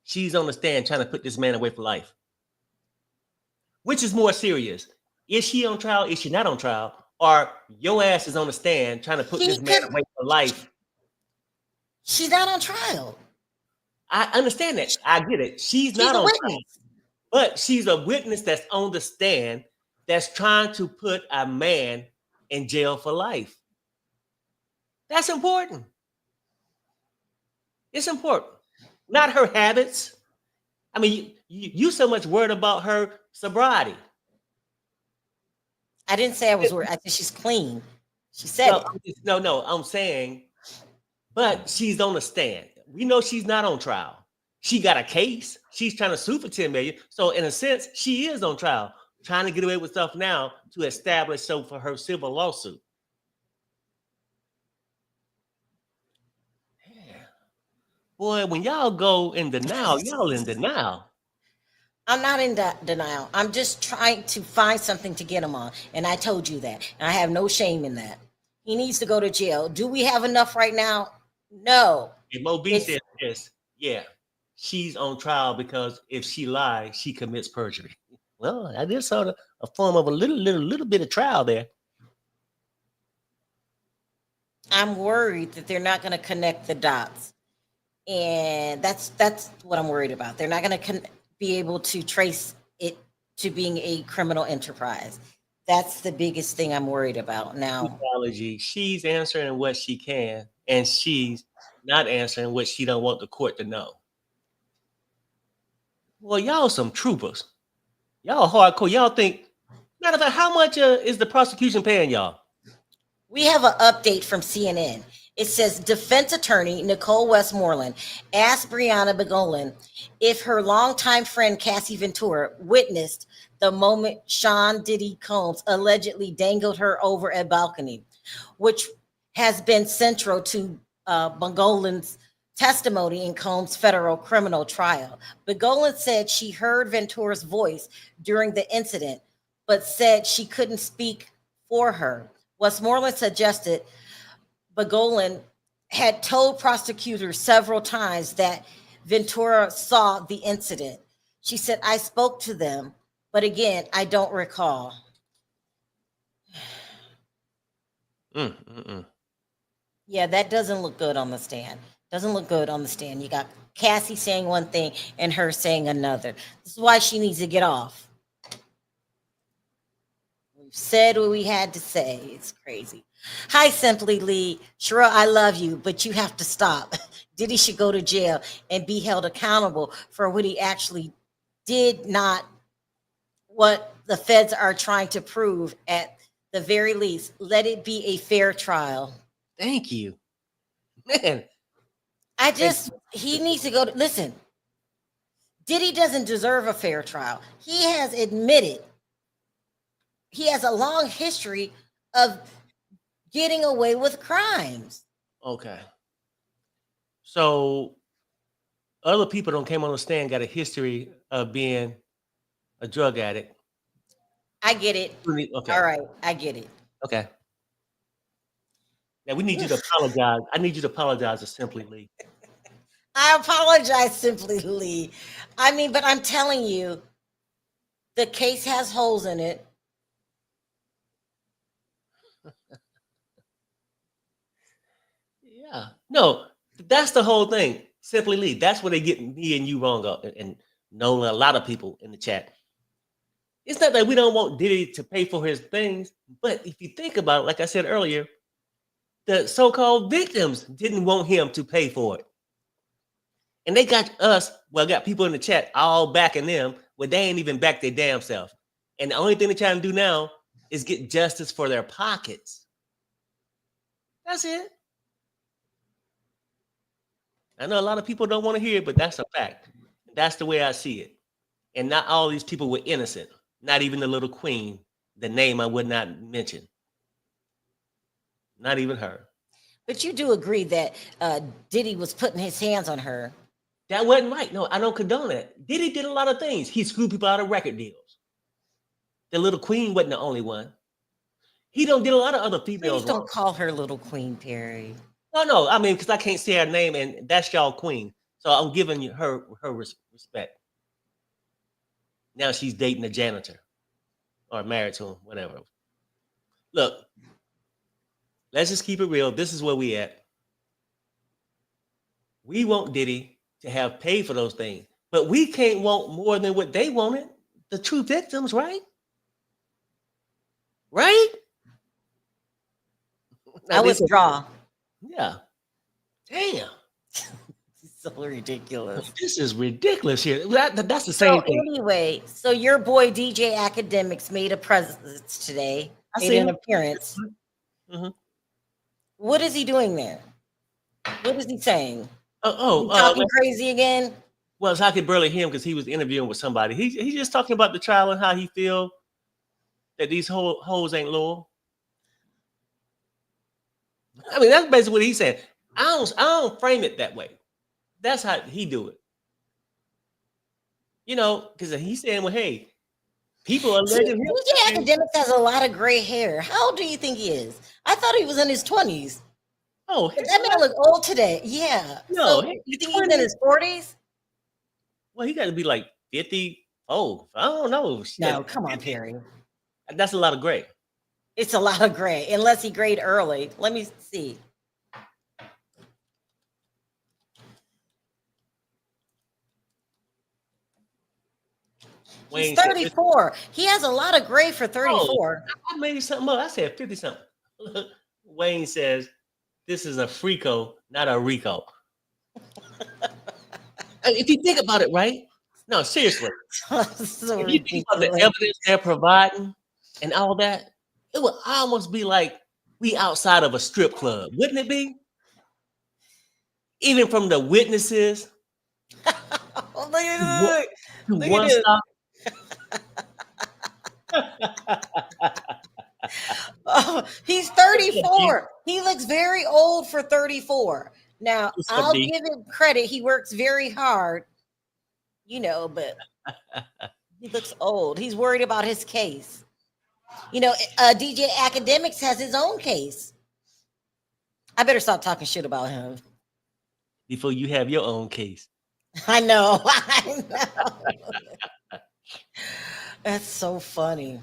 She's on the stand trying to put this man away for life. Which is more serious? Is she on trial? Is she not on trial? Or your ass is on the stand trying to put this man away for life? She's not on trial. I understand that. I get it. She's not on trial. But she's a witness that's on the stand that's trying to put a man in jail for life. That's important. It's important. Not her habits. I mean, you so much worried about her sobriety. I didn't say I was worried. I said she's clean. She said Well, it. no, I'm saying, but she's on the stand. We know she's not on trial. She got a case. She's trying to sue for 10 million. So in a sense, she is on trial, trying to get away with stuff now to establish so for her civil lawsuit. Yeah. Boy, when y'all go in denial, y'all in denial. I'm not in denial. I'm just trying to find something to get him on. And I told you that. And I have no shame in that. He needs to go to jail. Do we have enough right now? No. And Mo B It's said this, yeah, she's on trial because if she lies, she commits perjury. Well, that is sort of a form of a little bit of trial there. I'm worried that they're not going to connect the dots. And that's what I'm worried about. They're not going to be able to trace it to being a criminal enterprise. That's the biggest thing I'm worried about now. Apology. She's answering what she can, and she's not answering what she don't want the court to know. Well, y'all some troopers. Y'all hardcore. Y'all think, matter of fact, how much is the prosecution paying y'all? We have an update from CNN. It says defense attorney Nicole Westmoreland asked Bryana Bongolan if her longtime friend Cassie Ventura witnessed the moment Sean Diddy Combs allegedly dangled her over a balcony, which has been central to Bongolan's testimony in Combs' federal criminal trial. Bongolan said she heard Ventura's voice during the incident, but said she couldn't speak for her. Westmoreland suggested Bongolan had told prosecutors several times that Ventura saw the incident. She said, I spoke to them, but again, I don't recall. Yeah, that doesn't look good on the stand. Doesn't look good on the stand. You got Cassie saying one thing and her saying another. This is why she needs to get off. We've said what we had to say. It's crazy. Hi, Simply Lee. Sherelle, I love you, but you have to stop. Diddy should go to jail and be held accountable for what he actually did, not what the feds are trying to prove. At the very least, let it be a fair trial. Thank you. Man. He needs to go to, listen, Diddy doesn't deserve a fair trial. He has admitted he has a long history of getting away with crimes. Okay. So other people don't came on the stand, got a history of being a drug addict. I get it. Okay. All right. I get it. Okay. Now we need you to apologize. I need you to apologize to Simply Lee. I apologize, Simply Lee. I mean, but I'm telling you, the case has holes in it. Yeah. No, that's the whole thing. Simply Lee. That's where they get me and you wrong up, and know a lot of people in the chat. It's not that we don't want Diddy to pay for his things, but if you think about it, like I said earlier, the so-called victims didn't want him to pay for it. And they got us, well, got people in the chat all backing them, but they ain't even back their damn self. And the only thing they're trying to do now is get justice for their pockets. That's it. I know a lot of people don't want to hear it, but that's a fact. That's the way I see it. And not all these people were innocent. Not even the little queen, the name I would not mention. Not even her. But you do agree that Diddy was putting his hands on her. That wasn't right. No, I don't condone that. Diddy did a lot of things. He screwed people out of record deals. The little queen wasn't the only one. He did a lot of other females. Please don't call her little queen, Perry. No. I mean, because I can't say her name, and that's y'all queen. So I'm giving you her respect. Now she's dating a janitor or married to him, whatever. Look, let's just keep it real. This is where we at. We want Diddy to have paid for those things, but we can't want more than what they wanted. The true victims, right? Right? I withdraw. Yeah. Damn. So ridiculous. This is ridiculous here. That's the So same thing. anyway, so your boy DJ Academics made a presence today, I made see an him. appearance. Mhm. What is he doing there? What is he saying? Oh, He talking crazy again? well, I could barely hear him because he was interviewing with somebody. He's just talking about the trial and how he feel that these hoes ain't loyal. I mean, that's basically what he said. I don't frame it that way. That's how he do it. Because he's saying, well, hey, people are See, letting him. DJ Academics has a lot of gray hair. How old do you think he is? I thought he was in his 20s. Oh, But that man look old today. Yeah. no, So hey, you think he's in his 40s? well, he got to be like 50. Oh, I don't know. Shit. No, come on, Perry. That's a lot of gray. It's a lot of gray, unless he grayed early. Let me see. He's 34. He has a lot of gray for 34. I made something up. I said 50 something. Wayne says, this is a Frico, not a Rico. If you think about it, right? No, seriously. So if you think about the evidence they're providing and all that, it would almost be like we outside of a strip club, wouldn't it be? Even from the witnesses. Look at One stop. Oh, he's 34. He looks very old for 34. Now, I'll give him credit. He works very hard, but he looks old. He's worried about his case. DJ Academics has his own case. I better stop talking shit about him. Before you have your own case. I know. I know. That's so funny.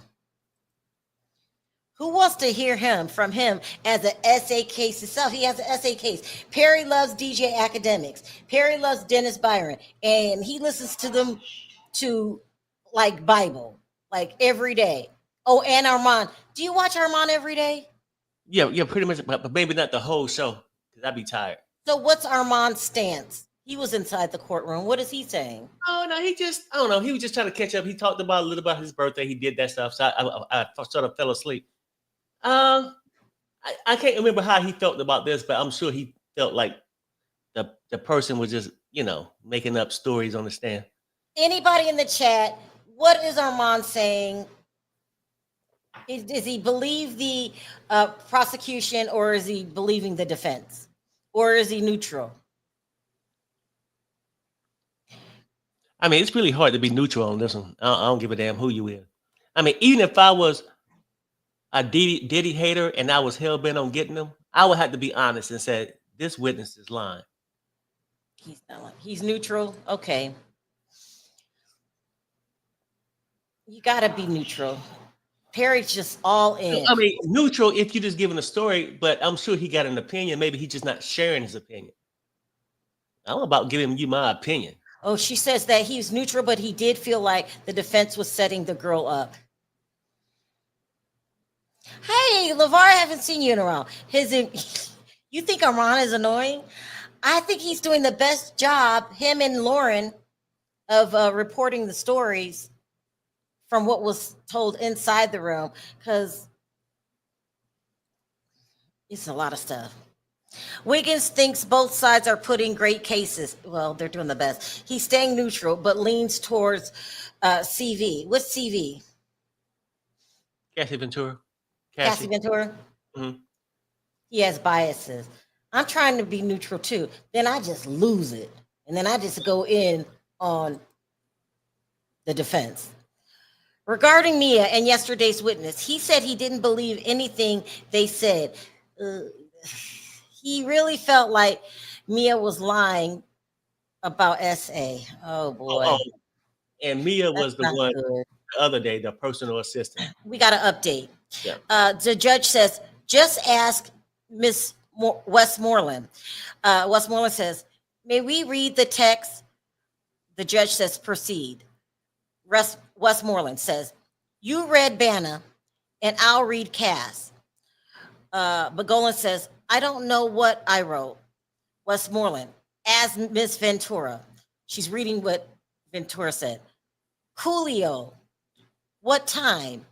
Who wants to hear from him as an essay case itself? He has an essay case. Perry loves DJ Academics. Perry loves Dennis Byron. And he listens to them like Bible, like every day. Oh, and Armand. Do you watch Armand every day? Yeah, pretty much, but maybe not the whole show, because I'd be tired. So what's Armand's stance? He was inside the courtroom. What is he saying? Oh, no, I don't know. He was just trying to catch up. He talked about a little about his birthday. He did that stuff. So I sort of fell asleep. I can't remember how he felt about this, but I'm sure he felt like the person was just, making up stories on the stand. Anybody in the chat, what is Armand saying? Does he believe the prosecution, or is he believing the defense? Or is he neutral? I mean, it's really hard to be neutral on this one. I don't give a damn who you is. I mean, even if I was a Diddy hater and I was hell-bent on getting them, I would have to be honest and say, this witness is lying. He's neutral? Okay. You got to be neutral. Perry's just all in. I mean, neutral if you're just giving a story, but I'm sure he got an opinion. Maybe he's just not sharing his opinion. I'm about giving you my opinion. Oh, she says that he's neutral, but he did feel like the defense was setting the girl up. Hey, LeVar, I haven't seen you in a while. You think Armand is annoying? I think he's doing the best job, him and Lauren, of reporting the stories from what was told inside the room, because it's a lot of stuff. Wiggins thinks both sides are putting great cases. Well, they're doing the best. He's staying neutral, but leans towards CV. What's CV? Cassie Ventura. Cassie Ventura? Mm-hmm. He has biases. I'm trying to be neutral too. Then I just lose it. And then I just go in on the defense. Regarding Mia and yesterday's witness, he said he didn't believe anything they said. He really felt like Mia was lying about SA. Oh, boy. Oh. And Mia was the one the other day, the personal assistant. We got an update. Yeah. The judge says, just ask Miss Westmoreland. Westmoreland says, may we read the text? The judge says, proceed. Westmoreland says, you read Bryana and I'll read Cass. Bongolan says, I don't know what I wrote. Westmoreland, as Miss Ventura. She's reading what Ventura said. Coolio, what time?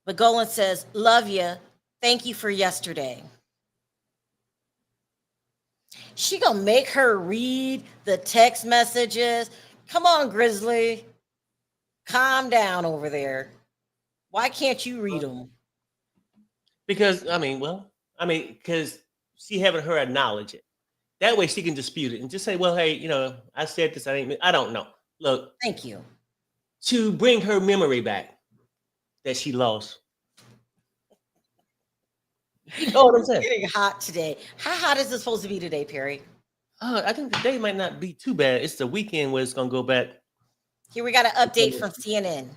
Bongolan says, love you. Thank you for yesterday. She gonna make her read the text messages. Come on, Grizzly. Calm down over there. Why can't you read them? Because because she haven't her acknowledge it. That way she can dispute it and just say, well, hey, I said this, I don't know. Look, Thank you. to bring her memory back that she lost. You know what I'm saying? It's getting hot today. How hot is it supposed to be today, Perry? I think the day might not be too bad. It's the weekend where it's gonna go back. Here we got an update from CNN.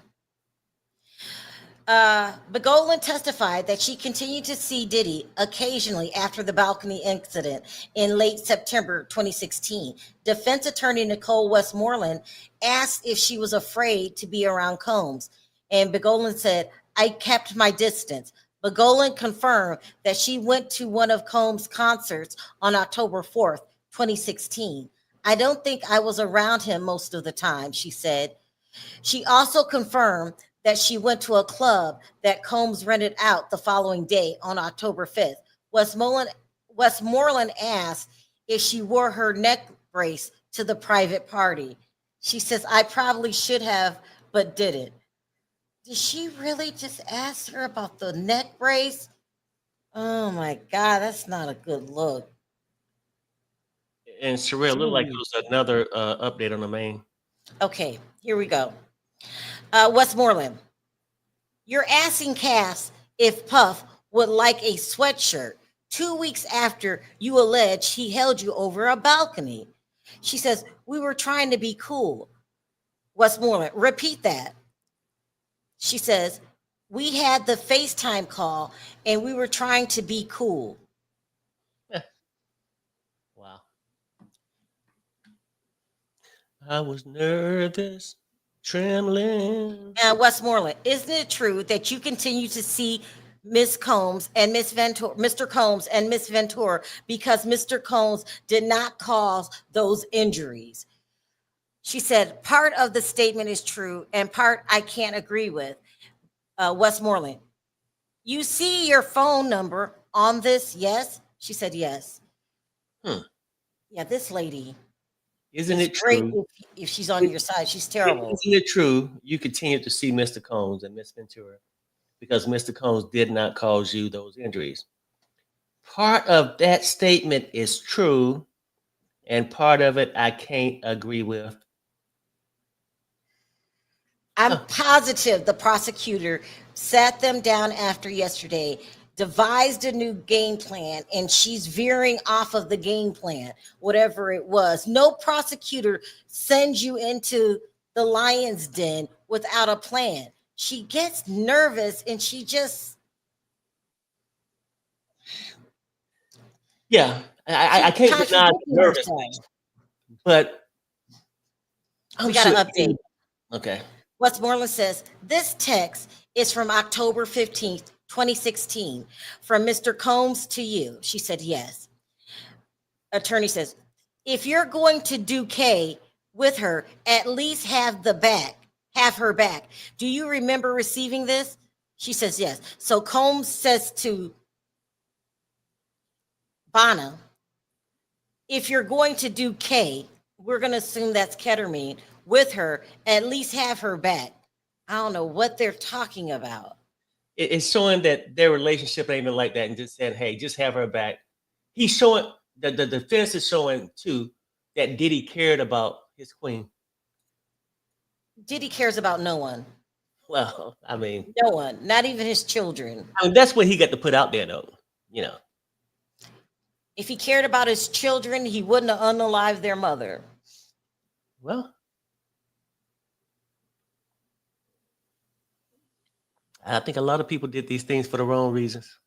Bongolan testified that she continued to see Diddy occasionally after the balcony incident in late September 2016. Defense attorney Nicole Westmoreland asked if she was afraid to be around Combs, and Bongolan said, I kept my distance. Bongolan confirmed that she went to one of Combs' concerts on October 4th, 2016. I don't think I was around him most of the time, she said. She also confirmed that she went to a club that Combs rented out the following day on October 5th. Westmoreland asked if she wore her neck brace to the private party. She says, I probably should have, but didn't. Did she really just ask her about the neck brace? Oh my God, that's not a good look. And Sherelle, looked like it was another update on the main. Okay, here we go. Westmoreland, you're asking Cass if Puff would like a sweatshirt 2 weeks after you allege he held you over a balcony. She says, we were trying to be cool. Westmoreland, repeat that. She says, we had the FaceTime call and we were trying to be cool. Wow. I was nervous, trembling. Westmoreland, isn't it true that you continue to see Miss Combs and Miss Ventura, Mr. Combs and Miss Ventura, because Mr. Combs did not cause those injuries? She said, part of the statement is true and part I can't agree with. Westmoreland, you see your phone number on this? Yes. She said, yes. Yeah, this lady. Isn't it true? If she's on your side, she's terrible. Isn't it true you continue to see Mr. Combs and Miss Ventura because Mr. Combs did not cause you those injuries? Part of that statement is true, and part of it I can't agree with. I'm positive the prosecutor sat them down after yesterday, devised a new game plan, and she's veering off of the game plan, whatever it was. No prosecutor sends you into the lion's den without a plan. She gets nervous and she just... Yeah, I can't deny the nervousness, but we got an update. Okay. Westmoreland says, this text is from October 15th, 2016, from Mr. Combs to you. She said, yes. Attorney says, if you're going to do K with her, at least have her back. Do you remember receiving this? She says, yes. So Combs says to Bana, if you're going to do K, we're going to assume that's ketamine, with her, at least have her back. I don't know what they're talking about. It's showing that their relationship ain't even like that, and just saying, hey, just have her back. He's showing, the defense is showing too that Diddy cared about his queen. Diddy cares about no one. Well, I mean, no one, not even his children. I mean, that's what he got to put out there, though. If he cared about his children, he wouldn't have unalived their mother. Well, I think a lot of people did these things for the wrong reasons.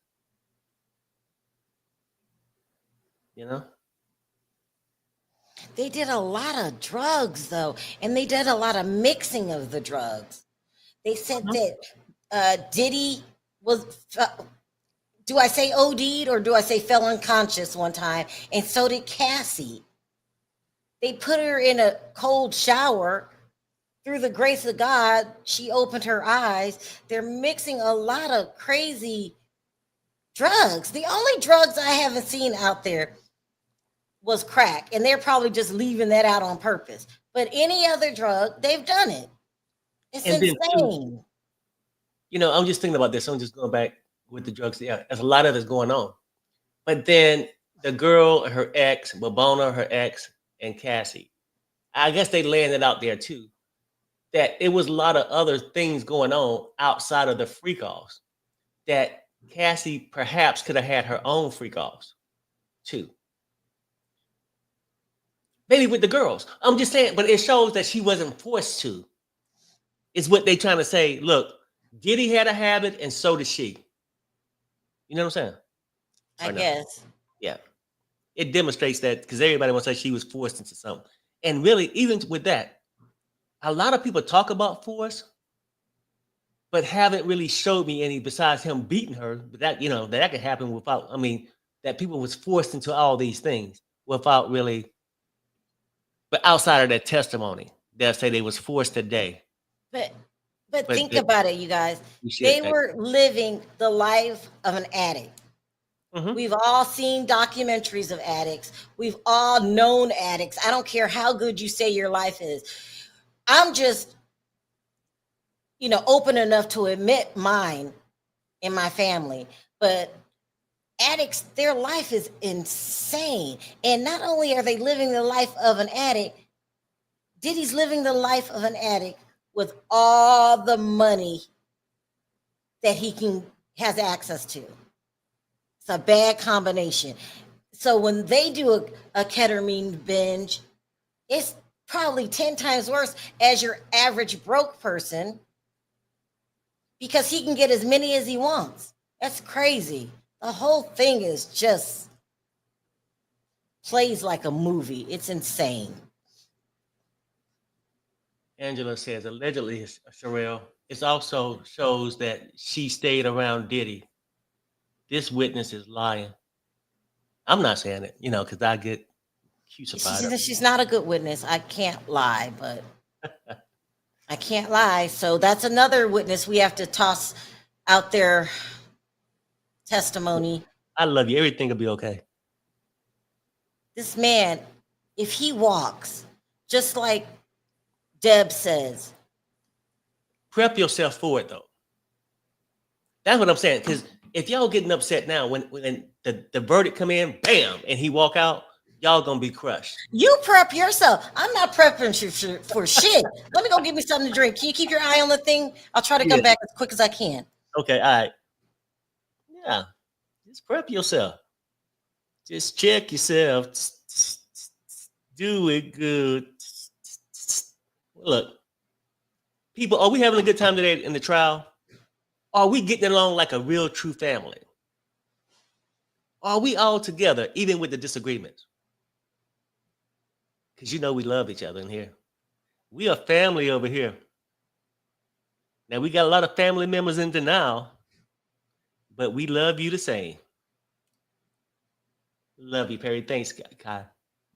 They did a lot of drugs, though, and they did a lot of mixing of the drugs. They said that Diddy was, do I say OD'd or do I say fell unconscious one time? And so did Cassie. They put her in a cold shower. Through the grace of God, she opened her eyes. They're mixing a lot of crazy drugs. The only drugs I haven't seen out there was crack, and they're probably just leaving that out on purpose. But any other drug, they've done it. It's And then too, insane. I'm just thinking about this. I'm just going back with the drugs. Yeah, there's a lot of this going on. But then the girl, her ex, Babona, her ex, and Cassie, I guess they laying it out there too, that it was a lot of other things going on outside of the freak offs that Cassie perhaps could have had her own freak offs too. Maybe with the girls. I'm just saying, but it shows that she wasn't forced to. Is what they trying to say. Look, Diddy had a habit, and so did she. You know what I'm saying? I Or no? guess. Yeah. It demonstrates that because everybody wants to say she was forced into something. And really, even with that, a lot of people talk about force, but haven't really showed me any besides him beating her. But that could happen without, that people was forced into all these things without really, but outside of that testimony, they'll say they was forced today. But but But think about it, you guys. we should. They were living the life of an addict. Mhm. We've all seen documentaries of addicts. We've all known addicts. I don't care how good you say your life is. I'm just, open enough to admit mine in my family. But addicts, their life is insane. And not only are they living the life of an addict, Diddy's living the life of an addict with all the money that he has access to. It's a bad combination. So when they do a ketamine binge, it's probably 10 times worse as your average broke person because he can get as many as he wants. That's crazy. The whole thing is just plays like a movie. It's insane. Angela says allegedly, Sherelle, it also shows that she stayed around Diddy. This witness is lying. I'm not saying it, because I get crucified. She's not a good witness. I can't lie, but I can't lie. So that's another witness we have to toss out their testimony. I love you. Everything will be okay. This man, if he walks, just like Deb says, Prep yourself for it, though. That's what I'm saying. Because if y'all getting upset now, when the verdict come in, bam, and he walk out, y'all gonna be crushed. You prep yourself. I'm not prepping for shit. Let me go get me something to drink. Can you keep your eye on the thing? I'll try to come back as quick as I can. Okay, all right. Yeah, just prep yourself. Just check yourself. Do it good. Look, people, are we having a good time today in the trial? Are we getting along like a real true family? Are we all together, even with the disagreements? Because we love each other in here. We are family over here. Now, we got a lot of family members in denial, but we love you the same. Love you, Perry. Thanks, Kai.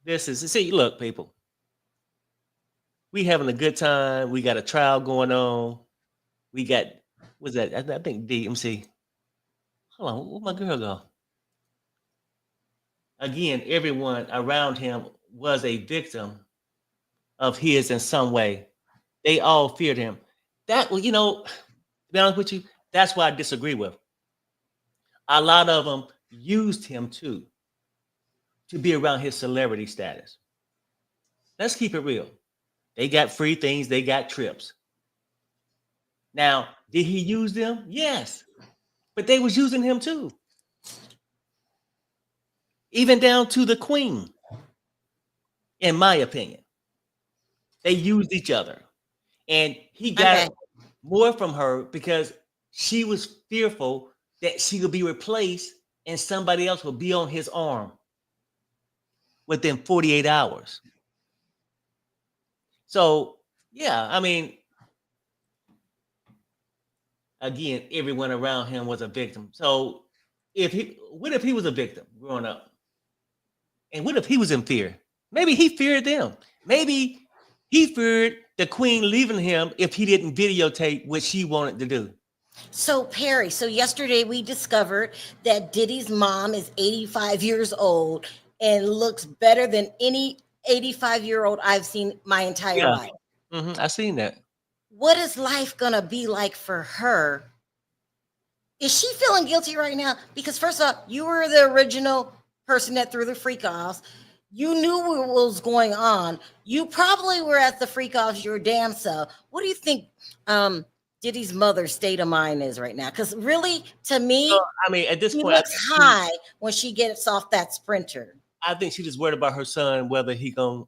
Look, people. We having a good time. We got a trial going on. We got, what's that? I think DMC. Hold on, where my girl go? Again, everyone around him was a victim of his in some way. They all feared him. That, to be honest with you, that's why I disagree with. A lot of them used him too to be around his celebrity status. Let's keep it real. They got free things, they got trips. Now, did he use them? Yes. But they was using him too. Even down to the queen, in my opinion. They used each other. And he got more from her because she was fearful that she would be replaced and somebody else would be on his arm within 48 hours. So, yeah, again, everyone around him was a victim. So, what if he was a victim growing up? And what if he was in fear? Maybe he feared them. Maybe he feared the queen leaving him if he didn't videotape what she wanted to do. So Perry, so yesterday we discovered that Diddy's mom is 85 years old and looks better than any 85-year-old I've seen my entire Yeah, life. I seen that. What is life gonna be like for her? Is she feeling guilty right now? Because first off, you were the original person that threw the freak offs. You knew what was going on. You probably were at the freak offs your damn self. What do you think Diddy's mother's state of mind is right now? Because really, to me, I mean, at this she point, looks high when she gets off that sprinter. I think she just worried about her son, whether she gonna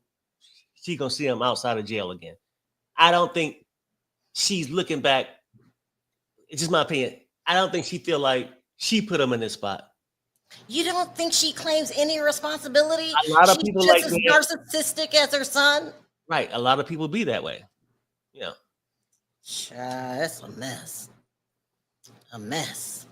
see him outside of jail again. I don't think she's looking back. It's just my opinion. I don't think she feel like she put him in this spot. You don't think she claims any responsibility? A lot of She's people just like as that. narcissistic as her son. Right. A lot of people be that way. Yeah. That's a mess. A mess.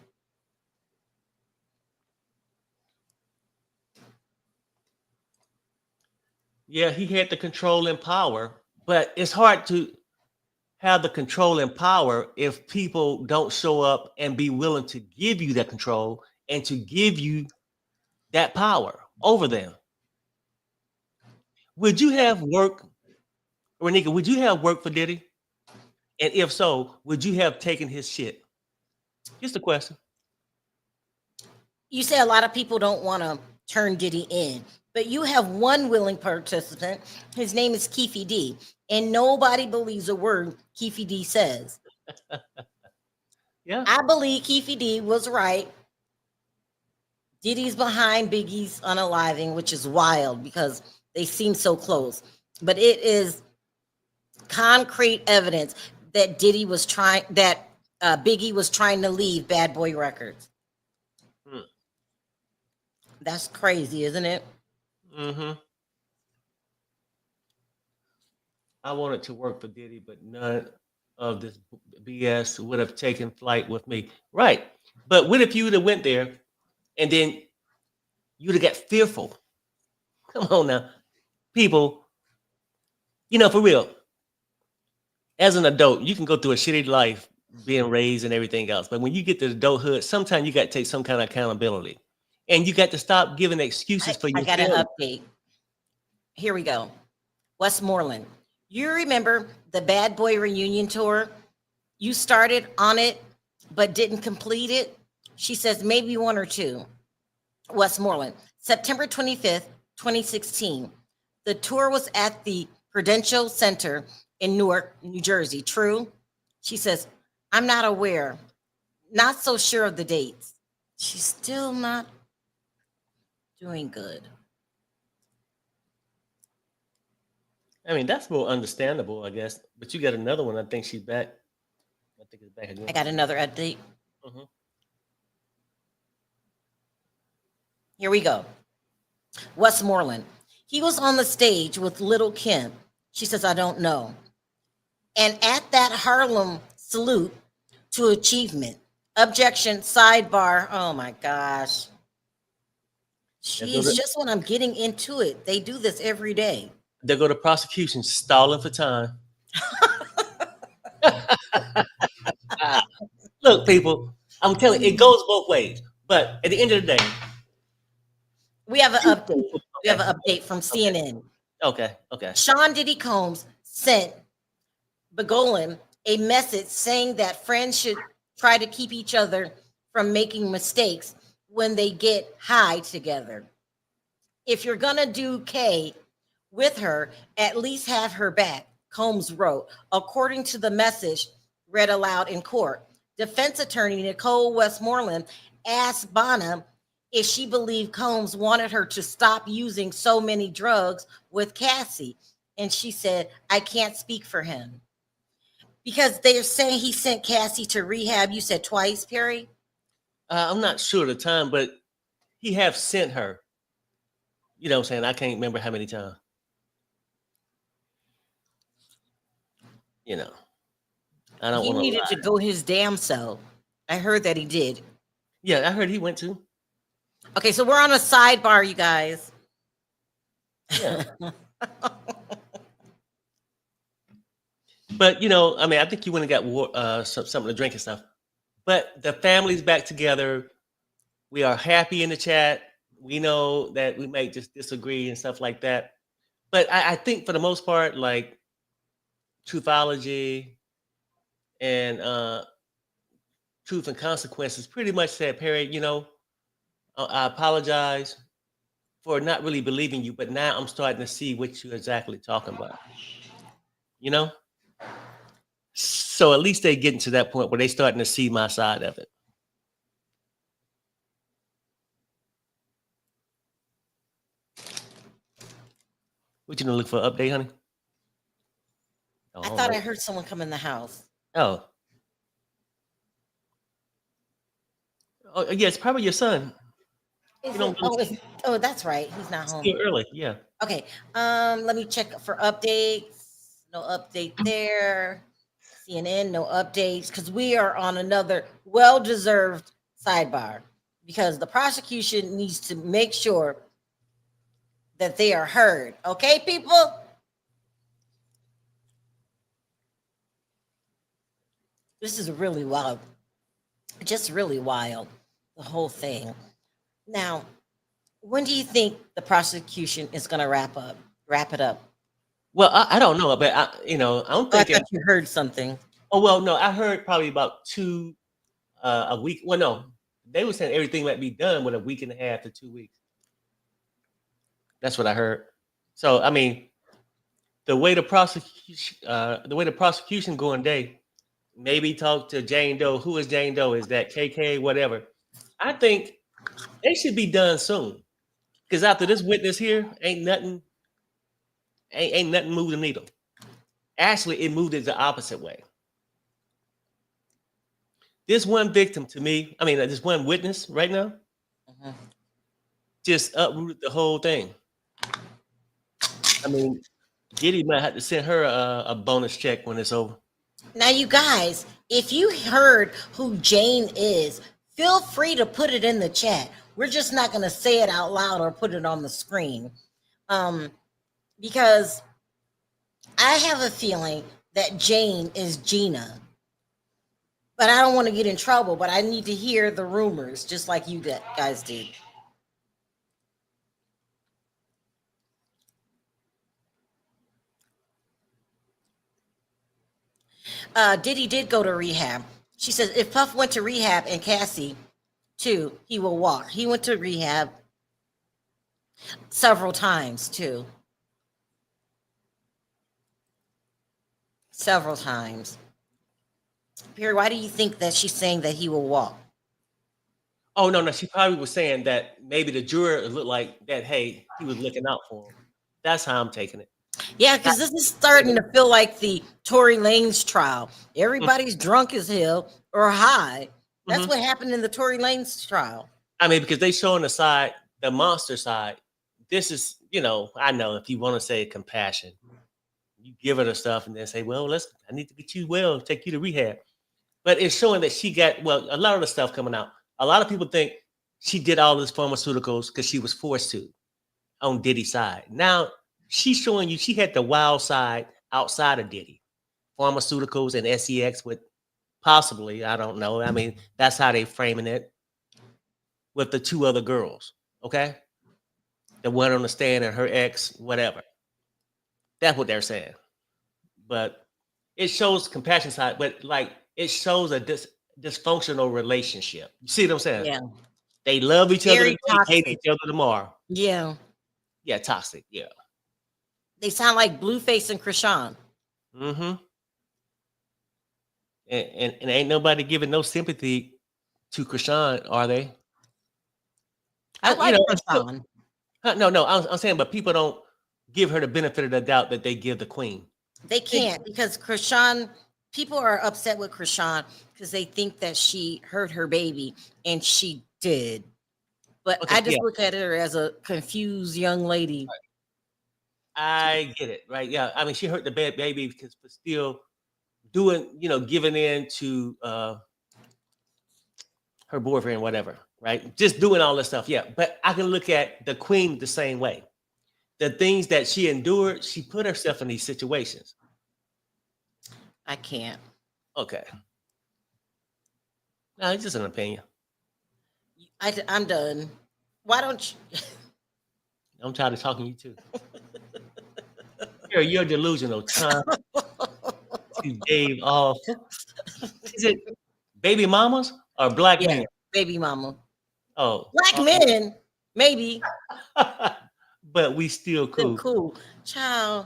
Yeah, he had the control and power, but it's hard to have the control and power if people don't show up and be willing to give you that control and to give you that power over them. Would you have work, Renika? Would you have worked for Diddy? And if so, would you have taken his shit? Just a question. You say a lot of people don't want to turn Diddy in, but you have one willing participant. His name is Keefe D, and nobody believes a word Keefe D says. Yeah. I believe Keefe D was right. Diddy's behind Biggie's unaliving, which is wild because they seem so close. But it is concrete evidence that Biggie was trying to leave Bad Boy Records. That's crazy, isn't it? I wanted to work for Diddy, but none of this BS would have taken flight with me. Right. But what if you would have went there and then you'd have got fearful? Come on now. People, for real, as an adult, you can go through a shitty life being raised and everything else. But when you get to adulthood, sometimes you got to take some kind of accountability. And you got to stop giving excuses for your I got an failure. update. Here we go. Westmoreland. You remember the Bad Boy reunion tour? You started on it, but didn't complete it. She says maybe one or two. Westmoreland, September 25th, 2016. The tour was at the Prudential Center in Newark, New Jersey. True? She says, I'm not aware. Not so sure of the dates. She's still not doing good. I mean, that's more understandable, I guess. But you got another one. I think she's back. I think it's back again. I got another update. Here we go. Westmoreland. He was on the stage with Little Kim. She says, I don't know. And at that Harlem salute to achievement. Objection, sidebar. Oh my gosh. Jeez, just when I'm getting into it, they do this every day. They go to prosecution, stalling for time. Look, people, I'm telling you, it goes both ways. But at the end of the day, we have an update. We have an update from CNN. Okay. Sean Diddy Combs sent Bongolan a message saying that friends should try to keep each other from making mistakes when they get high together. If you're gonna do K with her, at least have her back, Combs wrote, according to the message read aloud in court. Defense attorney Nicole Westmoreland asked Bryana if she believed Combs wanted her to stop using so many drugs with Cassie. And she said, I can't speak for him. Because they're saying he sent Cassie to rehab, you said twice, Perry? I'm not sure of the time, but he have sent her. You know what I'm saying? I can't remember how many times. I don't want to. He needed to go his damn self. I heard that he did. Yeah, I heard he went to. Okay, so we're on a sidebar, you guys. Yeah. But I mean, I think you went and got something to drink and stuff. But the family's back together. We are happy in the chat. We know that we may just disagree and stuff like that. But I think for the most part, like Truthology and Truth and Consequences pretty much said, Perry, I apologize for not really believing you, but now I'm starting to see what you're exactly talking about. You know? So at least they getting to that point where they starting to see my side of it. What you gonna look for an update, honey? I thought I heard someone come in the house. Oh. Oh, yeah, it's probably your son. Oh, that's right. He's not home. Still early, yeah. Okay. Let me check for updates. No update there. CNN, no updates, because we are on another well-deserved sidebar because the prosecution needs to make sure that they are heard. Okay, people? This is really wild. Just really wild, the whole thing. Now, when do you think the prosecution is going to wrap it up? Well, I don't know, but I don't think I thought you heard something. Oh, well, no, I heard probably about a week. Well, no, they were saying everything might be done with a week and a half to 2 weeks. That's what I heard. So, I mean, the way the prosecution going today, maybe talk to Jane Doe. Who is Jane Doe? Is that KK? Whatever. I think they should be done soon. Because after this witness here, ain't nothing moved the needle. Actually, it moved it the opposite way. This one victim to me, I mean, this one witness right now, just uprooted the whole thing. I mean, Diddy might have to send her a bonus check when it's over. Now, you guys, if you heard who Jane is, feel free to put it in the chat. We're just not going to say it out loud or put it on the screen. Because I have a feeling that Jane is Gina. But I don't want to get in trouble, but I need to hear the rumors, just like you guys did. Diddy did go to rehab. She says if Puff went to rehab and Cassie too, he will walk. He went to rehab several times too. Several times. Perry, why do you think that she's saying that he will walk? Oh, no. She probably was saying that maybe the juror looked like that, hey, he was looking out for him. That's how I'm taking it. Yeah, because this is starting to feel like the Tory Lanez trial. Everybody's drunk as hell or high. That's what happened in the Tory Lanez trial. I mean, because they showing the monster side. This is, I know if you want to say compassion, you give her the stuff and then say, well, I need to get you well, take you to rehab. But it's showing that she got, a lot of the stuff coming out. A lot of people think she did all this pharmaceuticals because she was forced to on Diddy's side. Now, she's showing you she had the wild side outside of Diddy. Pharmaceuticals and SEX with possibly, I don't know. I mean, that's how they framing it with the two other girls, okay? The one on the stand and her ex, whatever. That's what they're saying. But it shows compassion side, but like it shows a dysfunctional relationship. You see what I'm saying? Yeah. They love each other today, hate each other tomorrow. Yeah. Yeah, toxic. Yeah. They sound like Blueface and Krishan. Mm-hmm. And ain't nobody giving no sympathy to Krishan, are they? I like Krishan. No. I'm saying, but people don't give her the benefit of the doubt that they give the queen. They can't because Krishan, people are upset with Krishan because they think that she hurt her baby, and she did. But I just look at her as a confused young lady. I get it, right? Yeah, I mean, she hurt the bad baby because for still doing, giving in to her boyfriend, whatever, right? Just doing all this stuff, yeah. But I can look at the queen the same way. the things that she endured, she put herself in these situations. I can't. Okay. No, it's just an opinion. I'm done. Why don't you? I'm tired of talking to you too. You're delusional, Tom. You gave off. Is it baby mamas or black Yeah, men? baby mama. Oh, Black men, maybe. but we still Then cool. cool. Child.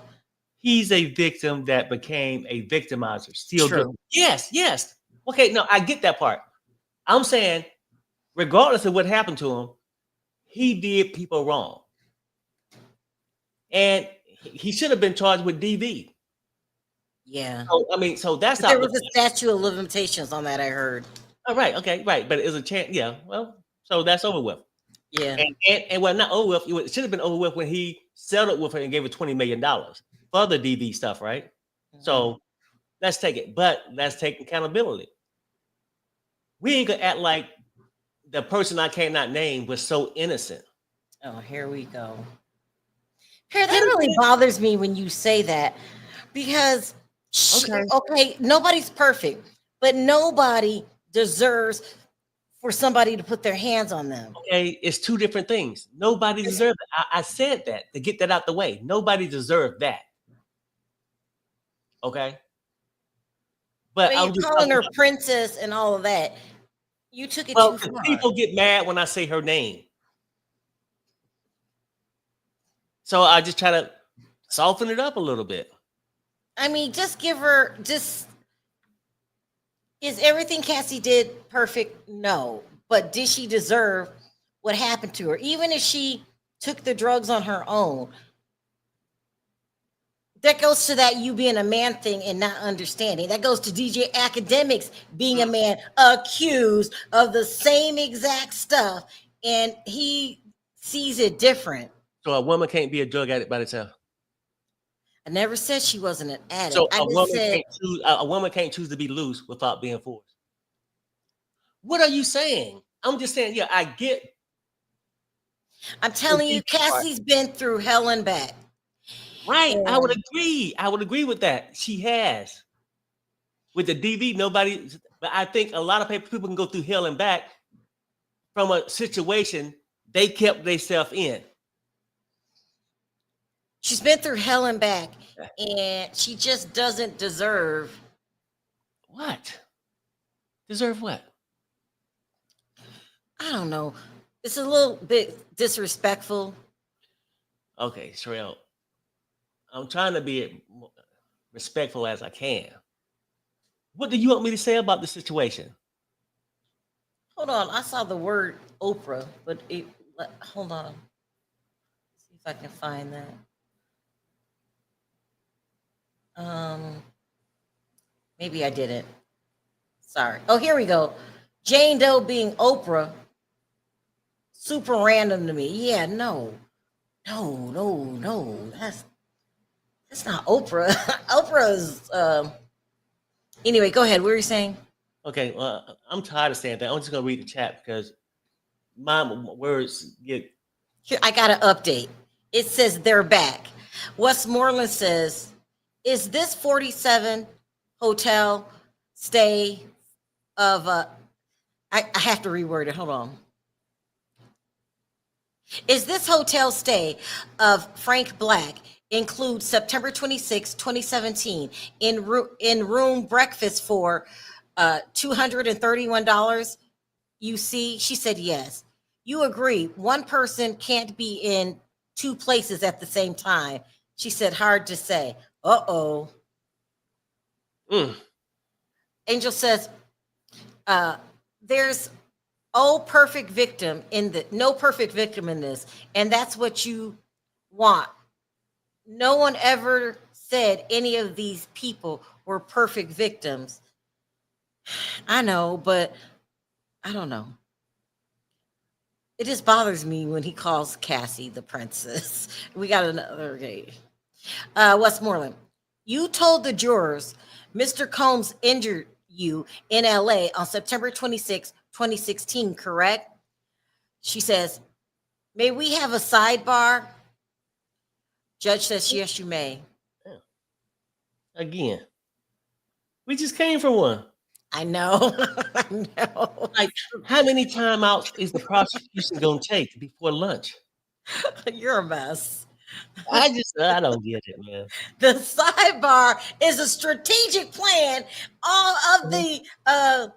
He's a victim that became a victimizer. Still True. yes. Okay, no, I get that part. I'm saying, regardless of what happened to him, he did people wrong. And he should have been charged with DV. Yeah. So that's But there out the was a statute of limitations on that, I heard. oh, right, okay, right. But it's a chance, yeah. Well, so that's over with. Yeah. And well, not over with. It should have been over with when he settled with her and gave her $20 million for the DV stuff, right? Mhm. So let's take it, but let's take accountability. We ain't gonna act like the person I cannot name was so innocent. Oh, here we go. Here, that really bothers me when you say that, because okay, nobody's perfect, but nobody deserves for somebody to put their hands on them. Okay, it's two different things. Nobody deserved it. I said that to get that out the way. Nobody deserved that. Okay. But But I'm you're just calling her talking princess and all of that. You took it well, too far. people get mad when I say her name. So I just try to soften it up a little bit. I mean, just give her just. Is everything Cassie did perfect? No. But did she deserve what happened to her? Even if she took the drugs on her own, that goes to that you being a man thing and not understanding. That goes to DJ Academics being a man accused of the same exact stuff, and he sees it different. So a woman can't be a drug addict by herself. I never said she wasn't an addict. So I just said a woman can't choose to be loose without being forced. What are you saying? I'm just saying, yeah, I get. I'm telling you, Cassie's been through hell and back. Right. And I would agree. I would agree with that. She has. With the DV, nobody, but I think a lot of people can go through hell and back from a situation they kept themselves in. she's been through hell and back, and she just doesn't deserve. What? Deserve what? I don't know. It's a little bit disrespectful. Okay, Sherelle. I'm trying to be respectful as I can. What do you want me to say about the situation? Hold on, I saw the word Oprah, but hold on. See if I can find that. Maybe I didn't. Sorry. Oh, here we go. Jane Doe being Oprah. Super random to me. Yeah, no. That's not Oprah. Oprah's anyway, go ahead. What were you saying? Okay, well, I'm tired of saying that. I'm just gonna read the chat because my words get. Here, I got an update. It says they're back. Westmoreland says, is this 47 hotel stay of I have to reword it. Hold on. Is this hotel stay of Frank Black include September 26, 2017 in room breakfast for $231? You see, she said yes. You agree. One person can't be in two places at the same time. She said, hard to say. Uh-oh. Angel says, there's no perfect victim in this, and that's what you want. No one ever said any of these people were perfect victims. I know, but I don't know. It just bothers me when he calls Cassie the princess. We got another. Okay. Westmoreland, you told the jurors Mr. Combs injured you in LA on September 26, 2016, correct? She says, may we have a sidebar? Judge says, yes, you may. Again, we just came from one. I know. I know. Like, how many timeouts is the prosecution going to take before lunch? You're a mess. I don't get it, man. The sidebar is a strategic plan of the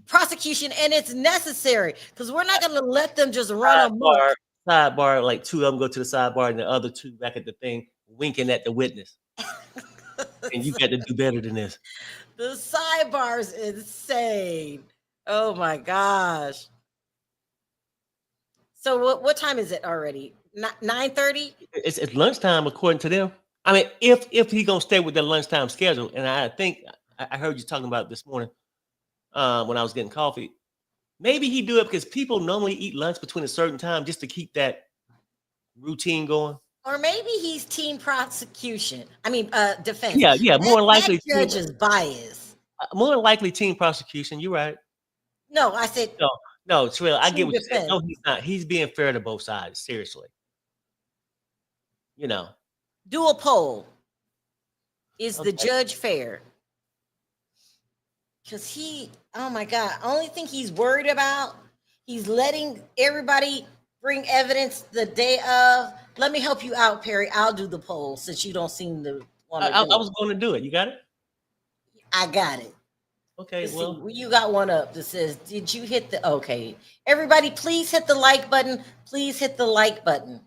prosecution, and it's necessary because we're not going to let them just run amok. Sidebar, like two of them go to the sidebar and the other two back at the thing, winking at the witness. And you got to do better than this. The sidebar is insane. Oh my gosh. So what time is it already? 9:30? It's lunchtime according to them. I mean, if he gonna stay with the lunchtime schedule, and I think I heard you talking about it this morning when I was getting coffee. Maybe he do it because people normally eat lunch between a certain time just to keep that routine going. Or maybe he's team prosecution. I mean, defense. Yeah. More likely, that judge is biased. More likely, team prosecution. You're right. No, I said no. Trill, I get what defense. you said. No, he's not. He's being fair to both sides. Seriously. Do a poll. Is the judge fair? Because oh my God, only thing he's worried about, he's letting everybody bring evidence the day of. Let me help you out, Perry. I'll do the poll since you don't seem to want to do it. I was going to do it. You got it? I got it. Okay, well. You got one up that says, did you hit the, okay. Everybody, please hit the like button. Please hit the like button.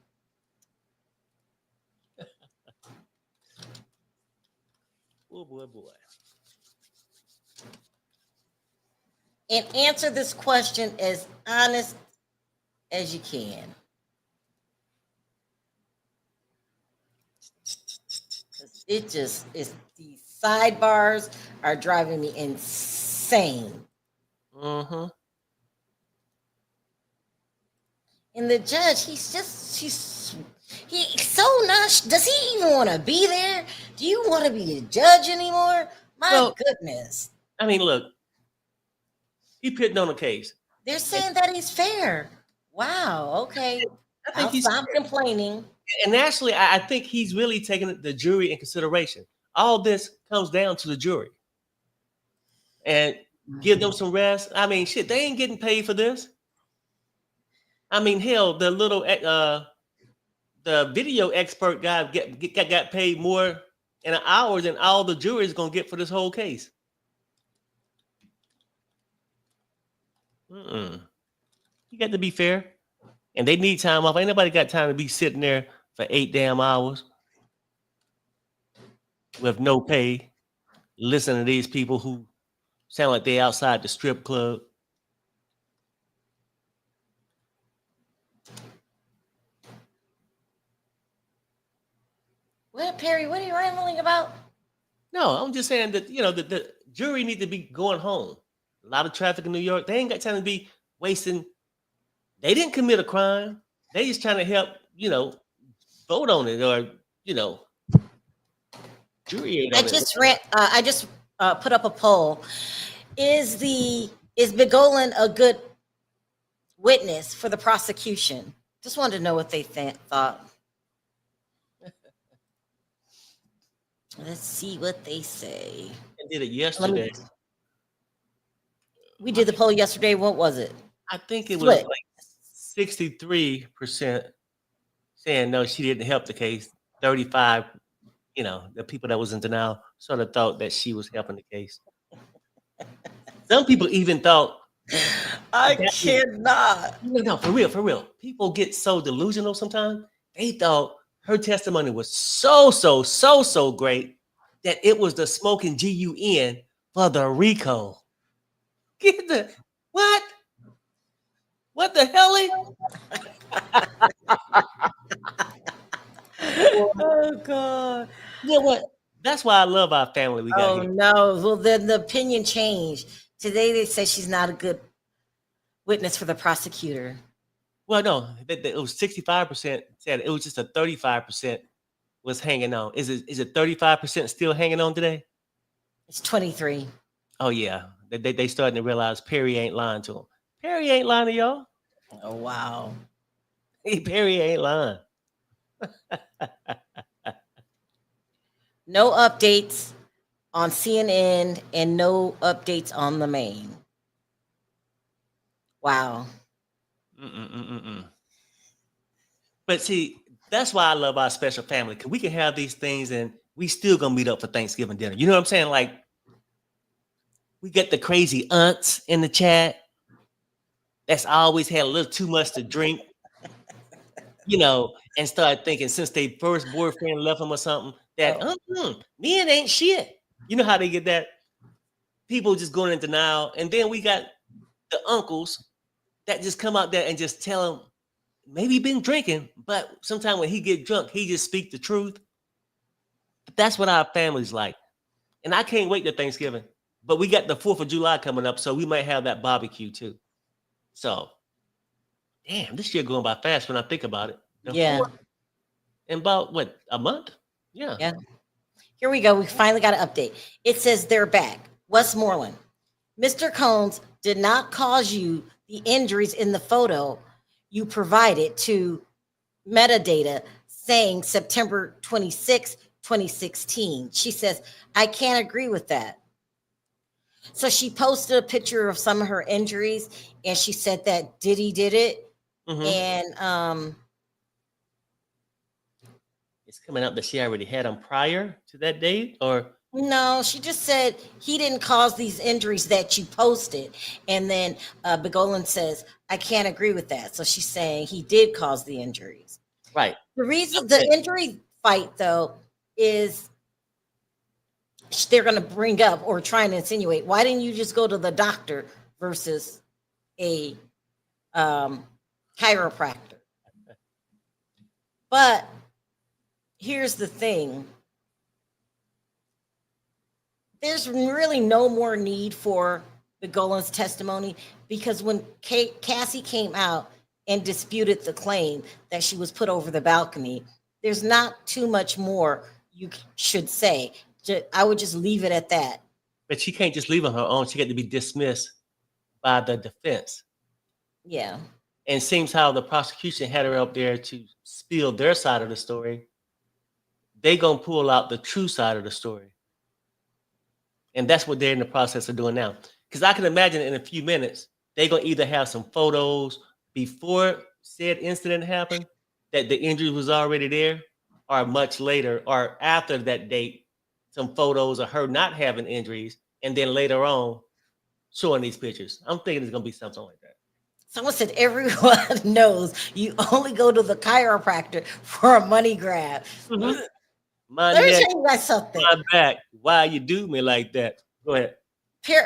Oh, boy. And answer this question as honest as you can. It just is, these sidebars are driving me insane. Mm-hmm. And the judge, he's so not, does he even want to be there? Do you want to be a judge anymore? My goodness. I mean, look, he pitting on a case. They're saying that he's fair. Wow, okay. I'll stop complaining. And actually, I think he's really taking the jury in consideration. All this comes down to the jury. And give them some rest. I mean, shit, they ain't getting paid for this. I mean, hell, the little the video expert guy got paid more in an hour than all the jury is gonna get for this whole case. You got to be fair, and they need time off. Ain't nobody got time to be sitting there for 8 damn hours with no pay, listening to these people who sound like they outside the strip club. What, Perry? What are you rambling about? No, I'm just saying that, the jury need to be going home. A lot of traffic in New York. They ain't got time to be wasting. They didn't commit a crime. They just trying to help, vote on it, or, jury. I just put up a poll. Is Bongolan a good witness for the prosecution? Just wanted to know what they thought. Let's see what they say. I did it yesterday. We did the poll yesterday. What was it? I think it was like 63% saying no, she didn't help the case. 35, the people that was in denial sort of thought that she was helping the case. Some people even thought. I cannot. No, for real. People get so delusional sometimes. They thought her testimony was so great that it was the smoking GUN for the RICO. Get the what? What the hell? Oh God! You know what? That's why I love our family. We got here. No! Well, then the opinion changed. Today they say she's not a good witness for the prosecutor. Well, no, it was 65% said it was just a 35% was hanging on. Is it 35% still hanging on today? It's 23. Oh yeah, they starting to realize Perry ain't lying to them. Perry ain't lying to y'all. Oh wow, Perry ain't lying. No updates on CNN and no updates on the main. Wow. But see, that's why I love our special family, because we can have these things and we still gonna meet up for Thanksgiving dinner. You know what I'm saying? Like, we get the crazy aunts in the chat that's always had a little too much to drink, and start thinking since they first boyfriend left them or something that men ain't shit. You know how they get that? People just going in denial. And then we got the uncles that just come out there and just tell him, maybe he been drinking, but sometimes when he get drunk, he just speak the truth. That's what our family's like. And I can't wait to Thanksgiving. But we got the 4th of July coming up, so we might have that barbecue too. So, damn, this year going by fast when I think about it. Yeah. In about, what, a month? Yeah. Yeah. Here we go. We finally got an update. It says they're back. Westmoreland. Mr. Combs did not cause you the injuries in the photo you provided to metadata saying September 26, 2016. She says, I can't agree with that. So she posted a picture of some of her injuries and she said that Diddy did it. And it's coming out that she already had them prior to that date, or no, she just said he didn't cause these injuries that you posted. And then Bongolan says, I can't agree with that. So she's saying he did cause the injuries. Right. The reason the injury fight, though, is they're going to bring up or try and insinuate, why didn't you just go to the doctor versus a chiropractor? But here's the thing. There's really no more need for Bongolan's testimony, because when Cassie came out and disputed the claim that she was put over the balcony, there's not too much more you should say. I would just leave it at that. But she can't just leave on her own. She got to be dismissed by the defense. Yeah. And it seems how the prosecution had her up there to spill their side of the story. They gonna pull out the true side of the story. And that's what they're in the process of doing now. Because I can imagine in a few minutes, they're going to either have some photos before said incident happened, that the injury was already there, or much later, or after that date, some photos of her not having injuries, and then later on, showing these pictures. I'm thinking it's going to be something like that. Someone said everyone knows you only go to the chiropractor for a money grab. Mm-hmm. Let me tell you guys something. My back. Why you do me like that? Go ahead.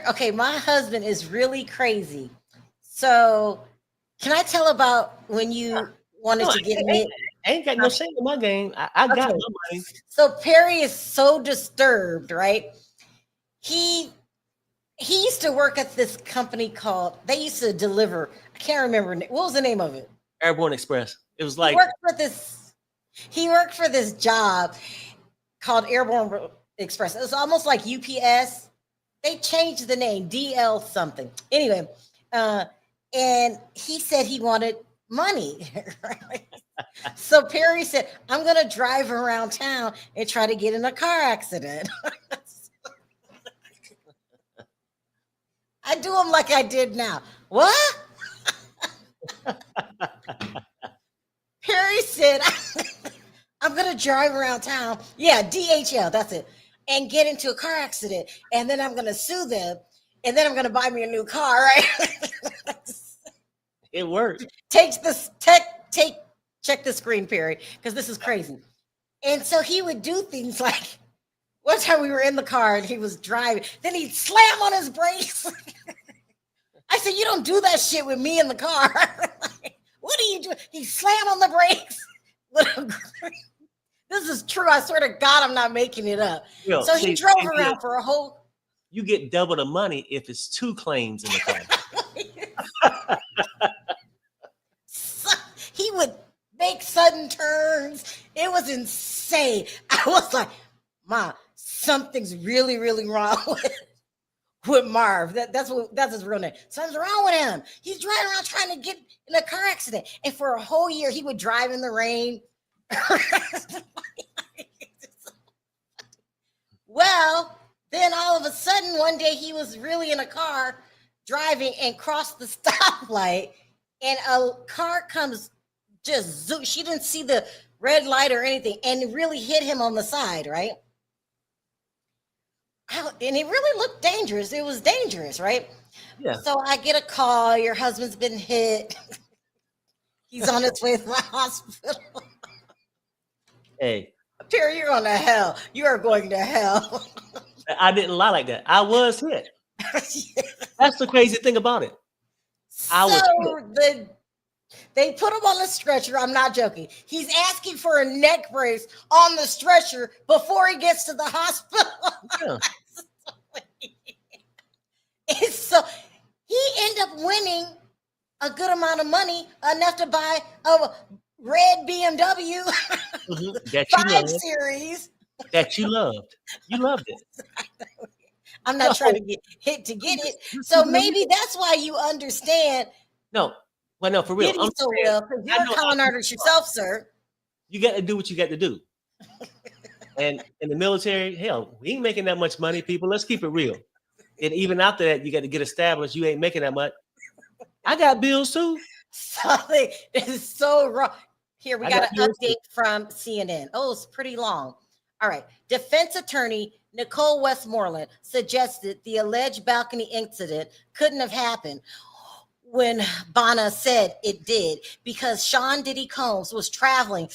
Okay, my husband is really crazy. So, can I tell about when you wanted to get me? I ain't got no shame in my game. I got my money. So Perry is so disturbed, right? He used to work at this company called. They used to deliver. I can't remember what was the name of it. Airborne Express. It was like he worked for this job called Airborne Express. It was almost like UPS. They changed the name, DL something. Anyway, and he said he wanted money. Right? So Perry said, I'm going to drive around town and try to get in a car accident. I do him like I did now. What? Perry said, I'm going to drive around town. Yeah, DHL, that's it. And get into a car accident. And then I'm going to sue them. And then I'm going to buy me a new car, right? It worked. Check the screen, Perry, because this is crazy. And so he would do things like, one time we were in the car and he was driving. Then he'd slam on his brakes. I said, you don't do that shit with me in the car. What are you doing? He slammed on the brakes. This is true. I swear to God, I'm not making it up. So he drove around for a whole. You get double the money if it's 2 claims in the car. He would make sudden turns. It was insane. I was like, Ma, something's really, really wrong with Marv. That's his real name. Something's wrong with him. He's driving around trying to get in a car accident. And for a whole year, he would drive in the rain. Well, then all of a sudden, one day he was really in a car driving and crossed the stoplight, and a car comes just zoom. She didn't see the red light or anything, and it really hit him on the side, right? And it really looked dangerous. It was dangerous, right? Yeah. So I get a call. Your husband's been hit. He's on his way to the hospital. Hey, Terry, you're going to hell. You are going to hell. I didn't lie like that. I was hit. That's the crazy thing about it. They put him on the stretcher. I'm not joking. He's asking for a neck brace on the stretcher before he gets to the hospital. Yeah. So he ended up winning a good amount of money, enough to buy a red BMW That 5 Series. That you loved. You loved it. I'm not trying to get hit to get it. So maybe that's why you understand. No, well, no, for real. Diddy so well, because you're a con artist yourself, sir. You got to do what you got to do. And in the military, hell, we ain't making that much money, people. Let's keep it real. And even after that, you got to get established. You ain't making that much. I got bills too. Something is so wrong. Here, we got an update from CNN. Oh, it's pretty long. All right. Defense attorney Nicole Westmoreland suggested the alleged balcony incident couldn't have happened when Bryana said it did, because Sean Diddy Combs was traveling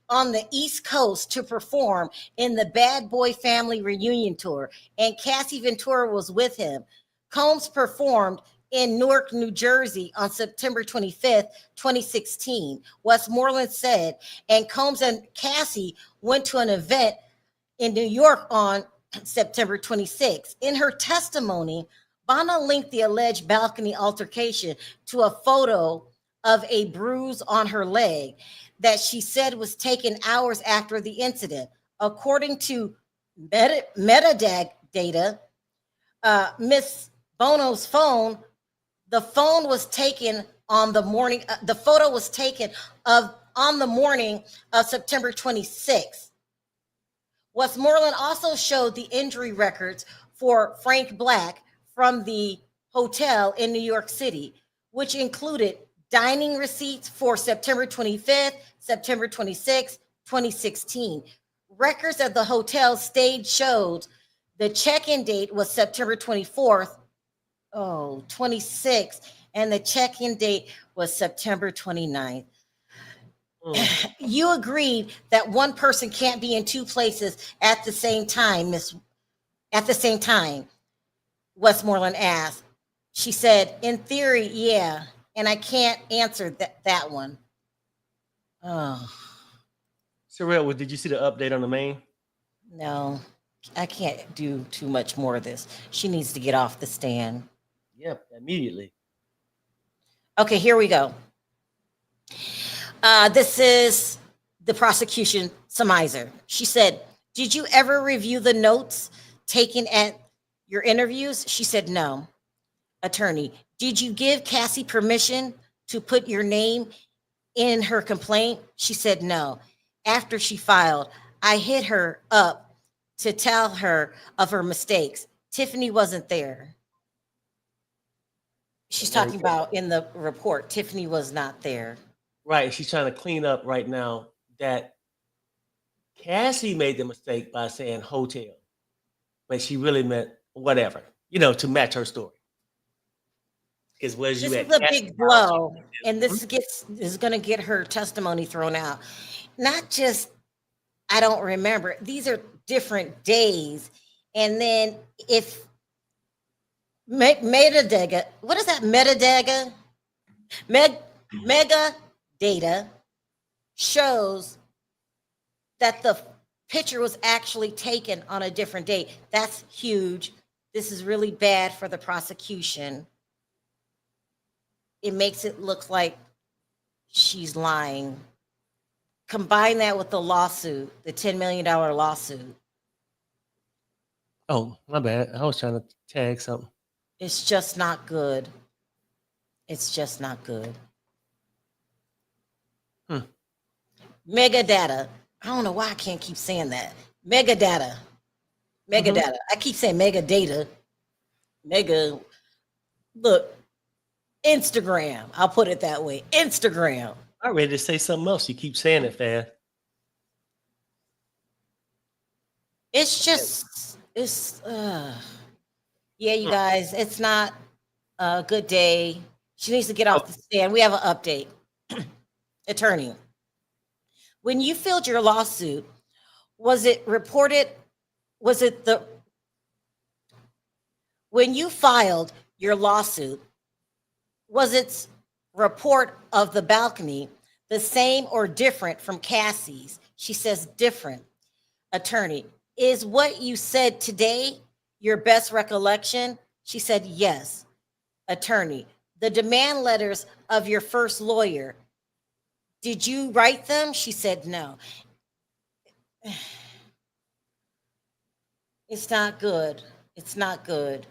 on the East Coast to perform in the Bad Boy Family reunion tour, and Cassie Ventura was with him. Combs performed in Newark, New Jersey on September 25th, 2016. Westmoreland said, and Combs and Cassie went to an event in New York on September 26th. In her testimony, Bryana linked the alleged balcony altercation to a photo of a bruise on her leg that she said was taken hours after the incident. According to metadata data, Miss Bono's phone, the phone was taken on the morning. The photo was taken on the morning of September 26th. Westmoreland also showed the injury records for Frank Black from the hotel in New York City, which included dining receipts for September 25th, September 26th, 2016. Records of the hotel stayed showed the check-in date was September 24th, 26th, and the check-in date was September 29th. You agreed that one person can't be in two places at the same time, Westmoreland asked. She said, in theory, yeah, and I can't answer that one. Oh. Sorrel, did you see the update on the main? No, I can't do too much more of this. She needs to get off the stand. Yep, immediately. Okay, here we go. This is the prosecution surmiser. She said, did you ever review the notes taken at your interviews? She said, no. Attorney, did you give Cassie permission to put your name in her complaint? She said, no. After she filed, I hit her up to tell her of her mistakes. Tiffany wasn't there. She's talking about in the report, Tiffany was not there. Right. She's trying to clean up right now that Cassie made the mistake by saying hotel, but she really meant whatever, to match her story. Because where's you at? This is a big blow, and this is going to get her testimony thrown out. Not just, I don't remember. These are different days. And then if metadata, what is that metadata? Mega data shows that the picture was actually taken on a different date. That's huge. This is really bad for the prosecution. It makes it look like she's lying. Combine that with the lawsuit, the $10 million lawsuit. Oh, my bad. I was trying to tag something. It's just not good. It's just not good. Mega data. I don't know why I can't keep saying that. Mega data. Mega Mhm. data. I keep saying mega data. Mega. Look, Instagram. I'll put it that way. Instagram. I'm ready to say something else. You keep saying it fast. It's just, yeah, you guys, it's not a good day. She needs to get off Oh, the stand. We have an update. Attorney, when you filed your lawsuit, was it reported? Was it the, when you filed your lawsuit, was its report of the balcony the same or different from Cassie's? She says different. Attorney, is what you said today your best recollection? She said yes. Attorney, the demand letters of your first lawyer, did you write them? She said no. It's not good. It's not good.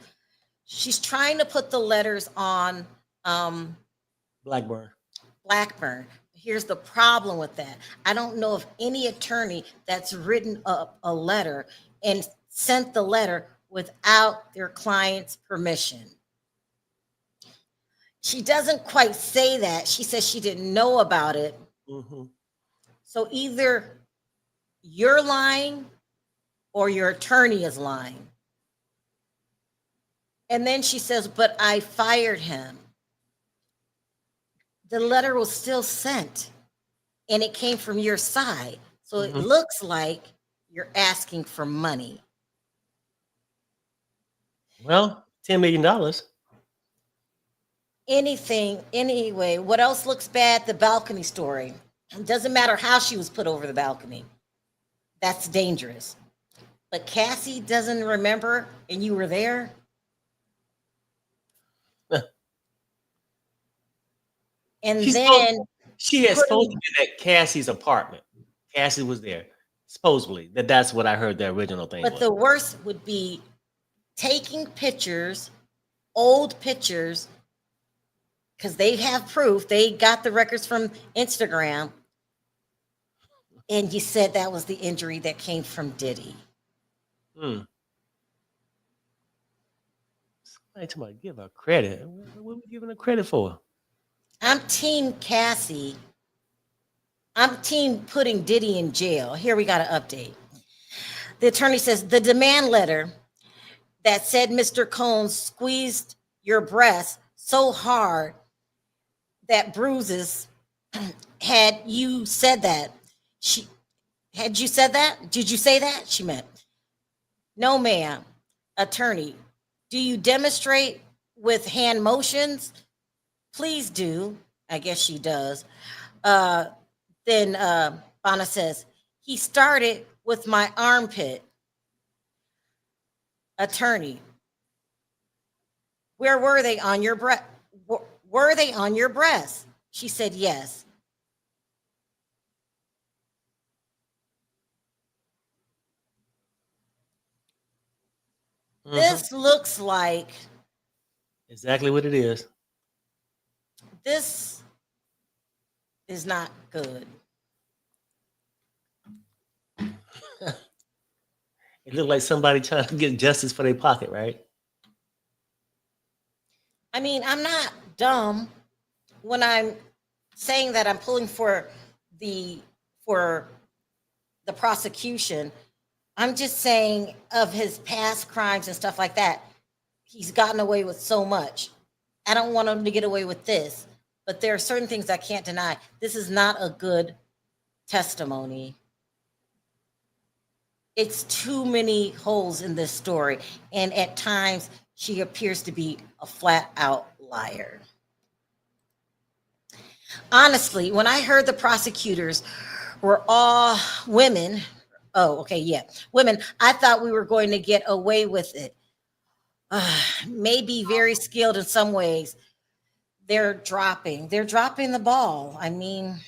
She's trying to put the letters on Blackburn. Blackburn. Here's the problem with that. I don't know of any attorney that's written up a letter and sent the letter without their client's permission. She doesn't quite say that. She says she didn't know about it. Mhm. So either you're lying or your attorney is lying. And then she says, but I fired him. The letter was still sent and it came from your side. So it Mhm. looks like you're asking for money. Well, $10 million. Anything, anyway, what else looks bad? The balcony story. It doesn't matter how she was put over the balcony. That's dangerous. But Cassie doesn't remember and you were there. And She's supposed, then she is supposed to putting, be at Cassie's apartment. Cassie was there, supposedly. That's what I heard the original thing but was. the worst would be taking pictures, old pictures, because they have proof. They got the records from Instagram. And you said that was the injury that came from Diddy. Hmm. Somebody told me to give her credit. What are we giving her credit for? I'm team Cassie. I'm team putting Diddy in jail. Here we got an update. The attorney says the demand letter that said Mr. Combs squeezed your breast so hard that bruises, had you said that, she had you said that? Did you say that? She meant, no, ma'am. Attorney, do you demonstrate with hand motions? Please do. I guess she does. Uh, then Bana says, he started with my armpit. Attorney, where were they on your breast? Were they on your breast? She said yes. Mhm. This looks like, Exactly what it is. this is not good. It looked like somebody trying to get justice for their pocket, right? I mean, I'm not dumb when I'm saying that I'm pulling the for the prosecution. I'm just saying of his past crimes and stuff like that. He's gotten away with so much. I don't want him to get away with this, but there are certain things I can't deny. This is not a good testimony. It's too many holes in this story, and at times she appears to be a flat out liar. Honestly, when I heard the prosecutors were all women, oh, okay, yeah, women, I thought we were going to get away with it. Maybe very skilled in some ways. They're dropping the ball. I mean,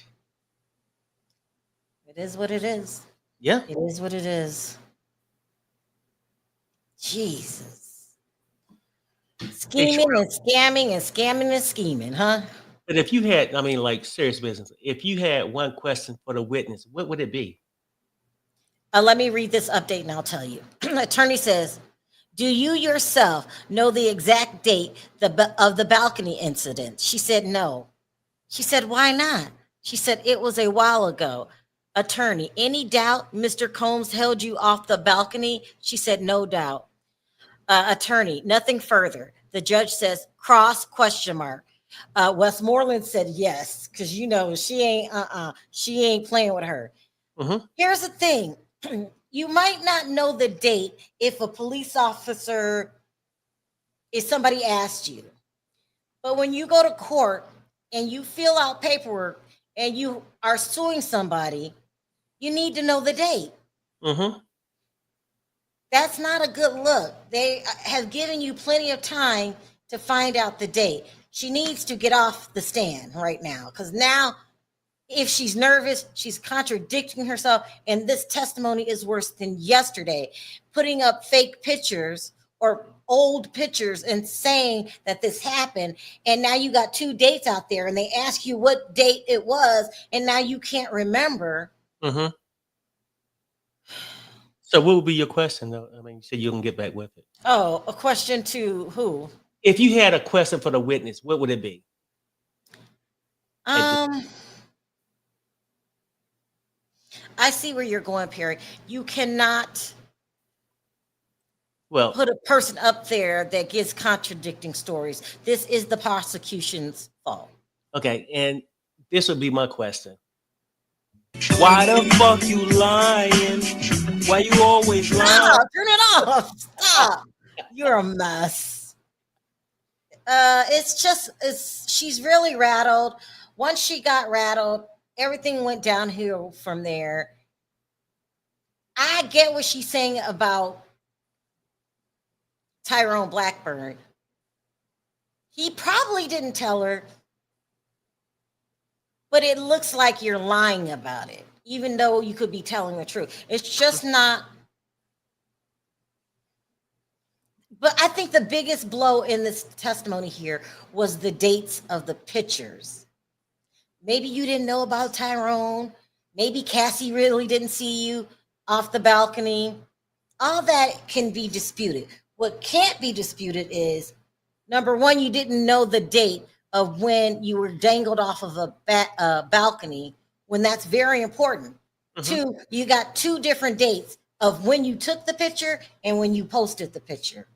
it is what it is. Yeah. It is what it is. Jesus. Hey, Scheming and scamming and scamming and scheming, huh? But if you had, I mean, like serious business, if you had one question for the witness, what would it be? Let me read this update and I'll tell you. Attorney says, do you yourself know the exact date of the balcony incident? She said, no. She said, why not? She said, it was a while ago. Attorney, any doubt Mr. Combs held you off the balcony? She said, no doubt. Attorney, nothing further. The judge says, cross question mark. Westmoreland said yes, because you know she ain't playing with her. Here's the thing. You might not know the date if a police officer, if somebody asked you. But when you go to court and you fill out paperwork and you are suing somebody, you need to know the date. That's not a good look. They have given you plenty of time to find out the date. She needs to get off the stand right now, because now if she's nervous, she's contradicting herself. And this testimony is worse than yesterday, putting up fake pictures or old pictures and saying that this happened. And now you got two dates out there and they ask you what date it was. And now you can't remember. So what would be your question though? I mean, you said you can get back with it. Oh, a question to who? If you had a question for the witness, what would it be? I see where you're going, Perry. You cannot put a person up there that gives contradicting stories. This is the prosecution's fault. Okay, and this would be my question. Why the fuck you lying? Why you always lying? Stop, turn it off. Stop. You're a mess. She's really rattled. Once she got rattled, everything went downhill from there. I get what she's saying about Tyrone Blackburn. He probably didn't tell her, but it looks like you're lying about it, even though you could be telling the truth. It's just not. But I think the biggest blow in this testimony here was the dates of the pictures. Maybe you didn't know about Tyrone. Maybe Cassie really didn't see you off the balcony. All that can be disputed. What can't be disputed is, number one, you didn't know the date of when you were dangled off of a balcony, when that's very important. Two, you got two different dates of when you took the picture and when you posted the picture.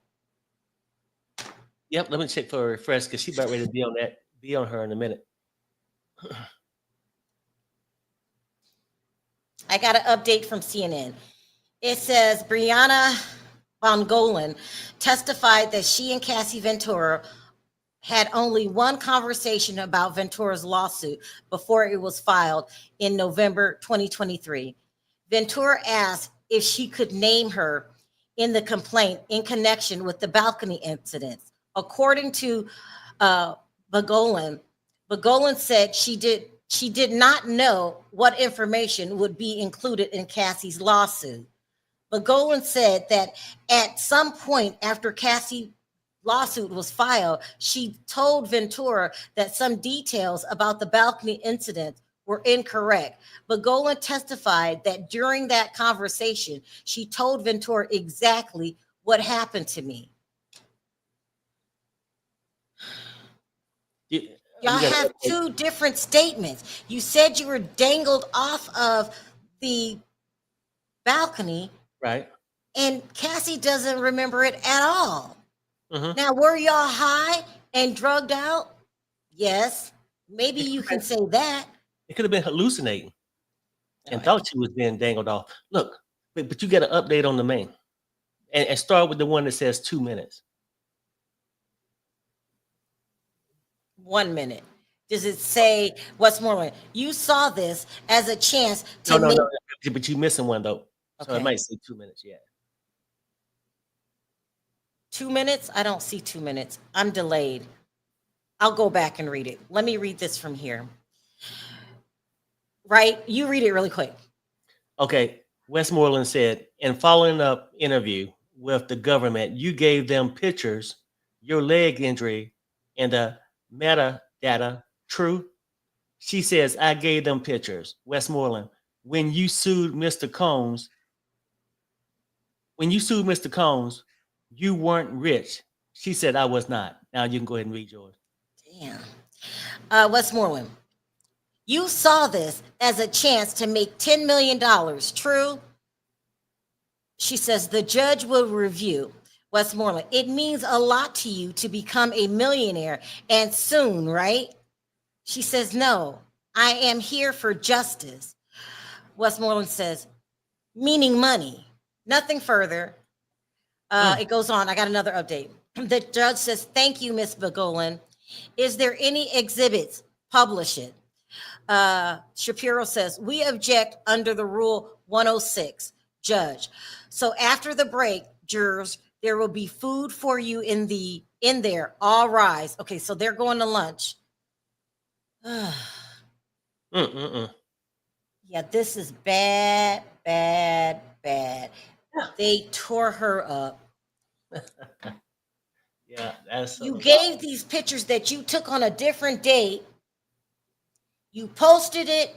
Yep, let me check for a refresh because she's about ready to be on her in a minute. I got an update from CNN. It says Bryana Bongolan testified that she and Cassie Ventura had only one conversation about Ventura's lawsuit before it was filed in November 2023. Ventura asked if she could name her in the complaint in connection with the balcony incidents. According to Bongolan said she did not know what information would be included in Cassie's lawsuit. Bongolan said that at some point after Cassie's lawsuit was filed, she told Ventura that some details about the balcony incident were incorrect. Bongolan testified that during that conversation, she told Ventura exactly what happened to me. Y'all have two different statements. You said you were dangled off of the balcony. Right. And Cassie doesn't remember it at all. Now, were y'all high and drugged out? Yes. Maybe you can say that. It could have been hallucinating and thought she was being dangled off. Look, but you get an update on the main. And start with the one that says 2 minutes. 1 minute. Does it say Westmoreland? You saw this as a chance to No, but you're missing one though. So it might say 2 minutes, yeah. 2 minutes? I don't see 2 minutes. I'm delayed. I'll go back and read it. Let me read this from here. Right? You read it really quick. Okay. Westmoreland said, in following up interview with the government, you gave them pictures, your leg injury, and the metadata True. She says, I gave them pictures. Westmoreland, when you sued Mr. Combs, you weren't rich. She said, I was not. Now you can go ahead and read yours. Damn. Westmoreland, you saw this as a chance to make $10 million. True? She says, the judge will review. Westmoreland, it means a lot to you to become a millionaire and soon, right? She says, no, I am here for justice. Westmoreland says, meaning money. Nothing further. It goes on. I got another update. The judge says, thank you, Miss Bongolan. Is there any exhibits? Publish it. Shapiro says, we object under the rule 106. Judge. So after the break, jurors, there will be food for you in there. All rise. Okay, so they're going to lunch. Yeah, this is bad, bad, bad. They tore her up. Yeah, that's you gave these pictures that you took on a different date. You posted it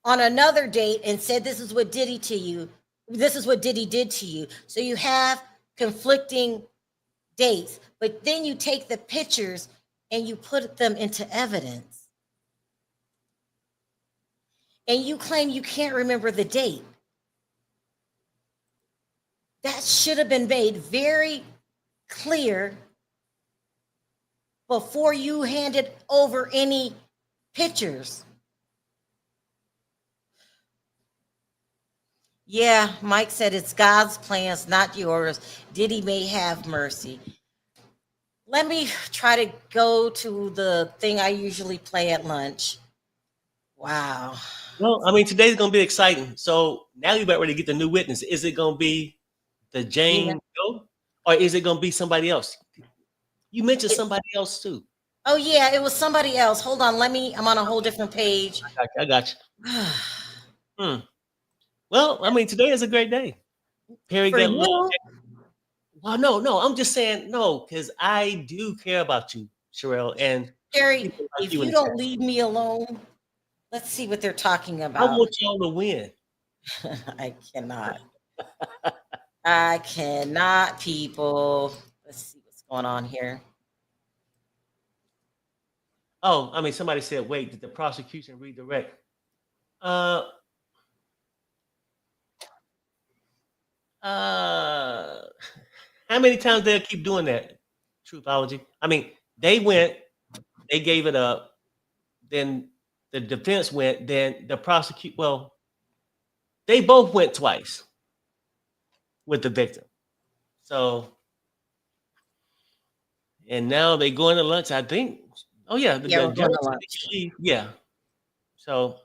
on another date and said this is what Diddy to you. This is what Diddy did to you. So you have conflicting dates, but then you take the pictures and you put them into evidence. And you claim you can't remember the date. That should have been made very clear before you handed over any pictures. Yeah, Mike said it's God's plans, not yours. Diddy may have mercy. Let me try to go to the thing I usually play at lunch. Wow. Well, I mean, today's going to be exciting. So now you better ready to get the new witness. Is it going to be the Jane Doe, or is it going to be somebody else? You mentioned somebody else too. Oh yeah, it was somebody else. Hold on, I'm on a whole different page. I got you. Well, I mean, today is a great day. Perry got well, no, I'm just saying no, because I do care about you, Sherelle. And Perry, like if you don't leave me alone, let's see what they're talking about. I want y'all to win. I cannot. I cannot, people. Let's see what's going on here. Oh, I mean, somebody said, wait, did the prosecution redirect? How many times they'll keep doing that? Truthology. I mean, they gave it up, then the defense went, then the prosecute. Well, they both went twice with the victim. So, and now they going to lunch, I think. Oh yeah, we're going to lunch. Yeah. So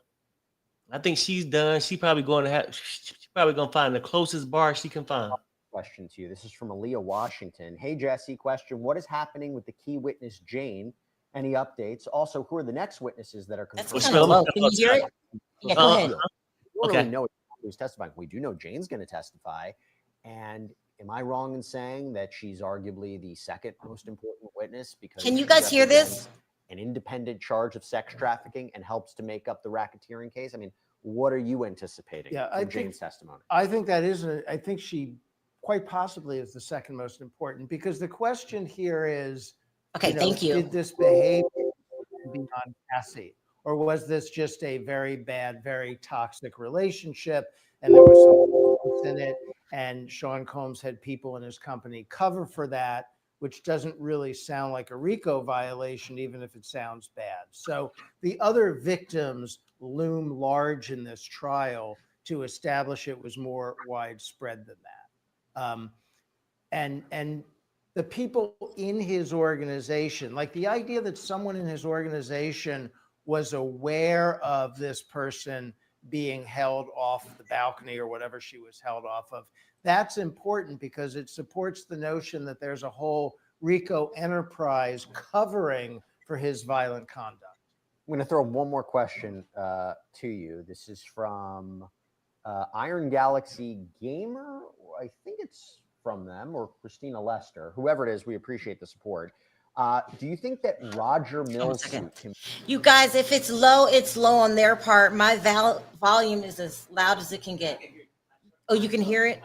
I think she's done. She's probably going to find the closest bar she can find. Question to you. This is from Aaliyah Washington. Hey Jesse, question: what is happening with the key witness Jane? Any updates? Also, who are the next witnesses that are confirmed? That's kind of low. Can you hear it? Yeah, go ahead. We don't really know who's testifying. We do know Jane's going to testify. And am I wrong in saying that she's arguably the second most important witness? Because can you guys hear this? An independent charge of sex trafficking and helps to make up the racketeering case. I mean, what are you anticipating from Jane's testimony? I think that is. I think she quite possibly is the second most important, because the question here is, okay, thank you. Did this behavior beyond Cassie, or was this just a very bad, very toxic relationship, and there was some in it, and Sean Combs had people in his company cover for that, which doesn't really sound like a RICO violation, even if it sounds bad. So the other victims loom large in this trial to establish it was more widespread than that. And the people in his organization, like the idea that someone in his organization was aware of this person being held off the balcony or whatever she was held off of, that's important because it supports the notion that there's a whole RICO enterprise covering for his violent conduct. I'm going to throw one more question to you. This is from Iron Galaxy Gamer. I think it's from them, or Christina Lester, whoever it is. We appreciate the support. Do you think that Roger Mills second. suit can You guys, if it's low on their part. My volume is as loud as it can get. Oh, you can hear it?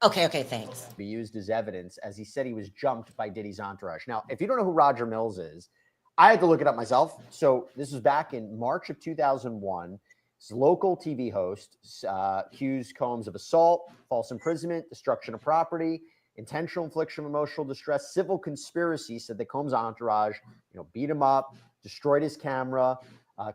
Okay, thanks. be used as evidence, as he said he was jumped by Diddy's entourage? Now, if you don't know who Roger Mills is, I had to look it up myself. So this was back in March of 2001. He's a local TV host, accused Combs of assault, false imprisonment, destruction of property, intentional infliction of emotional distress, civil conspiracy. Said that Combs' entourage, beat him up, destroyed his camera.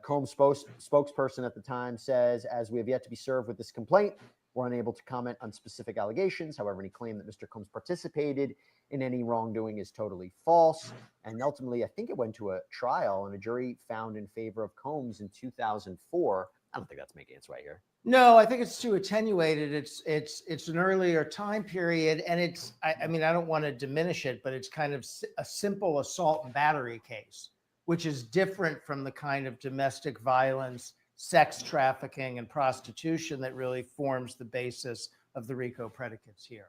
Combs' spokesperson at the time says, as we have yet to be served with this complaint, we're unable to comment on specific allegations. However, any claim that Mr. Combs participated in any wrongdoing is totally false. And ultimately, I think it went to a trial and a jury found in favor of Combs in 2004. I don't think that's making its way here. No, I think it's too attenuated. It's an earlier time period, and I mean, I don't want to diminish it, but it's kind of a simple assault and battery case, which is different from the kind of domestic violence, sex trafficking, and prostitution that really forms the basis of the RICO predicates here.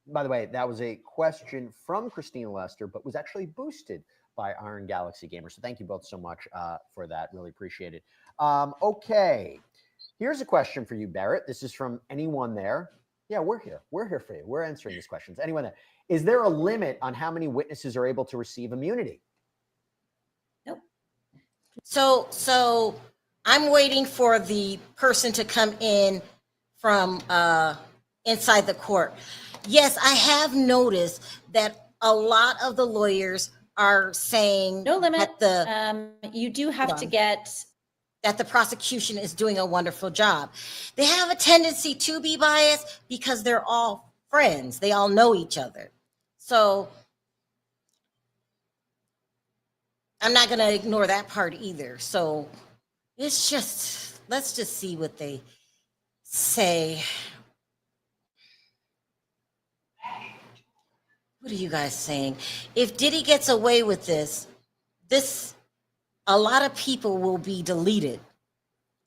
By the way, that was a question from Christina Lester, but was actually boosted by Iron Galaxy Gamer. So thank you both so much for that. Really appreciate it. Okay, here's a question for you, Barrett. This is from anyone there. Yeah, we're here. We're here for you. We're answering these questions. Anyone there. Is there a limit on how many witnesses are able to receive immunity? Nope. So I'm waiting for the person to come in from inside the court. Yes, I have noticed that a lot of the lawyers are saying No limit. that You do have to get that the prosecution is doing a wonderful job. They have a tendency to be biased because they're all friends. They all know each other. So I'm not going to ignore that part either. So it's just, let's just see what they say. What are you guys saying? If Diddy gets away with this, a lot of people will be deleted.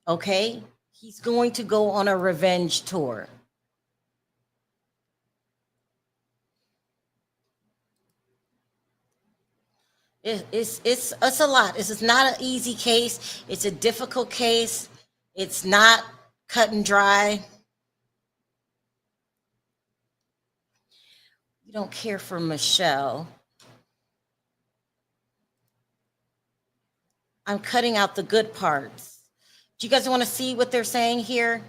Okay? He's going to go on a revenge tour. It's a lot. This is not an easy case. It's a difficult case. It's not cut and dry. You don't care for Michelle. I'm cutting out the good parts. Do you guys want to see what they're saying here?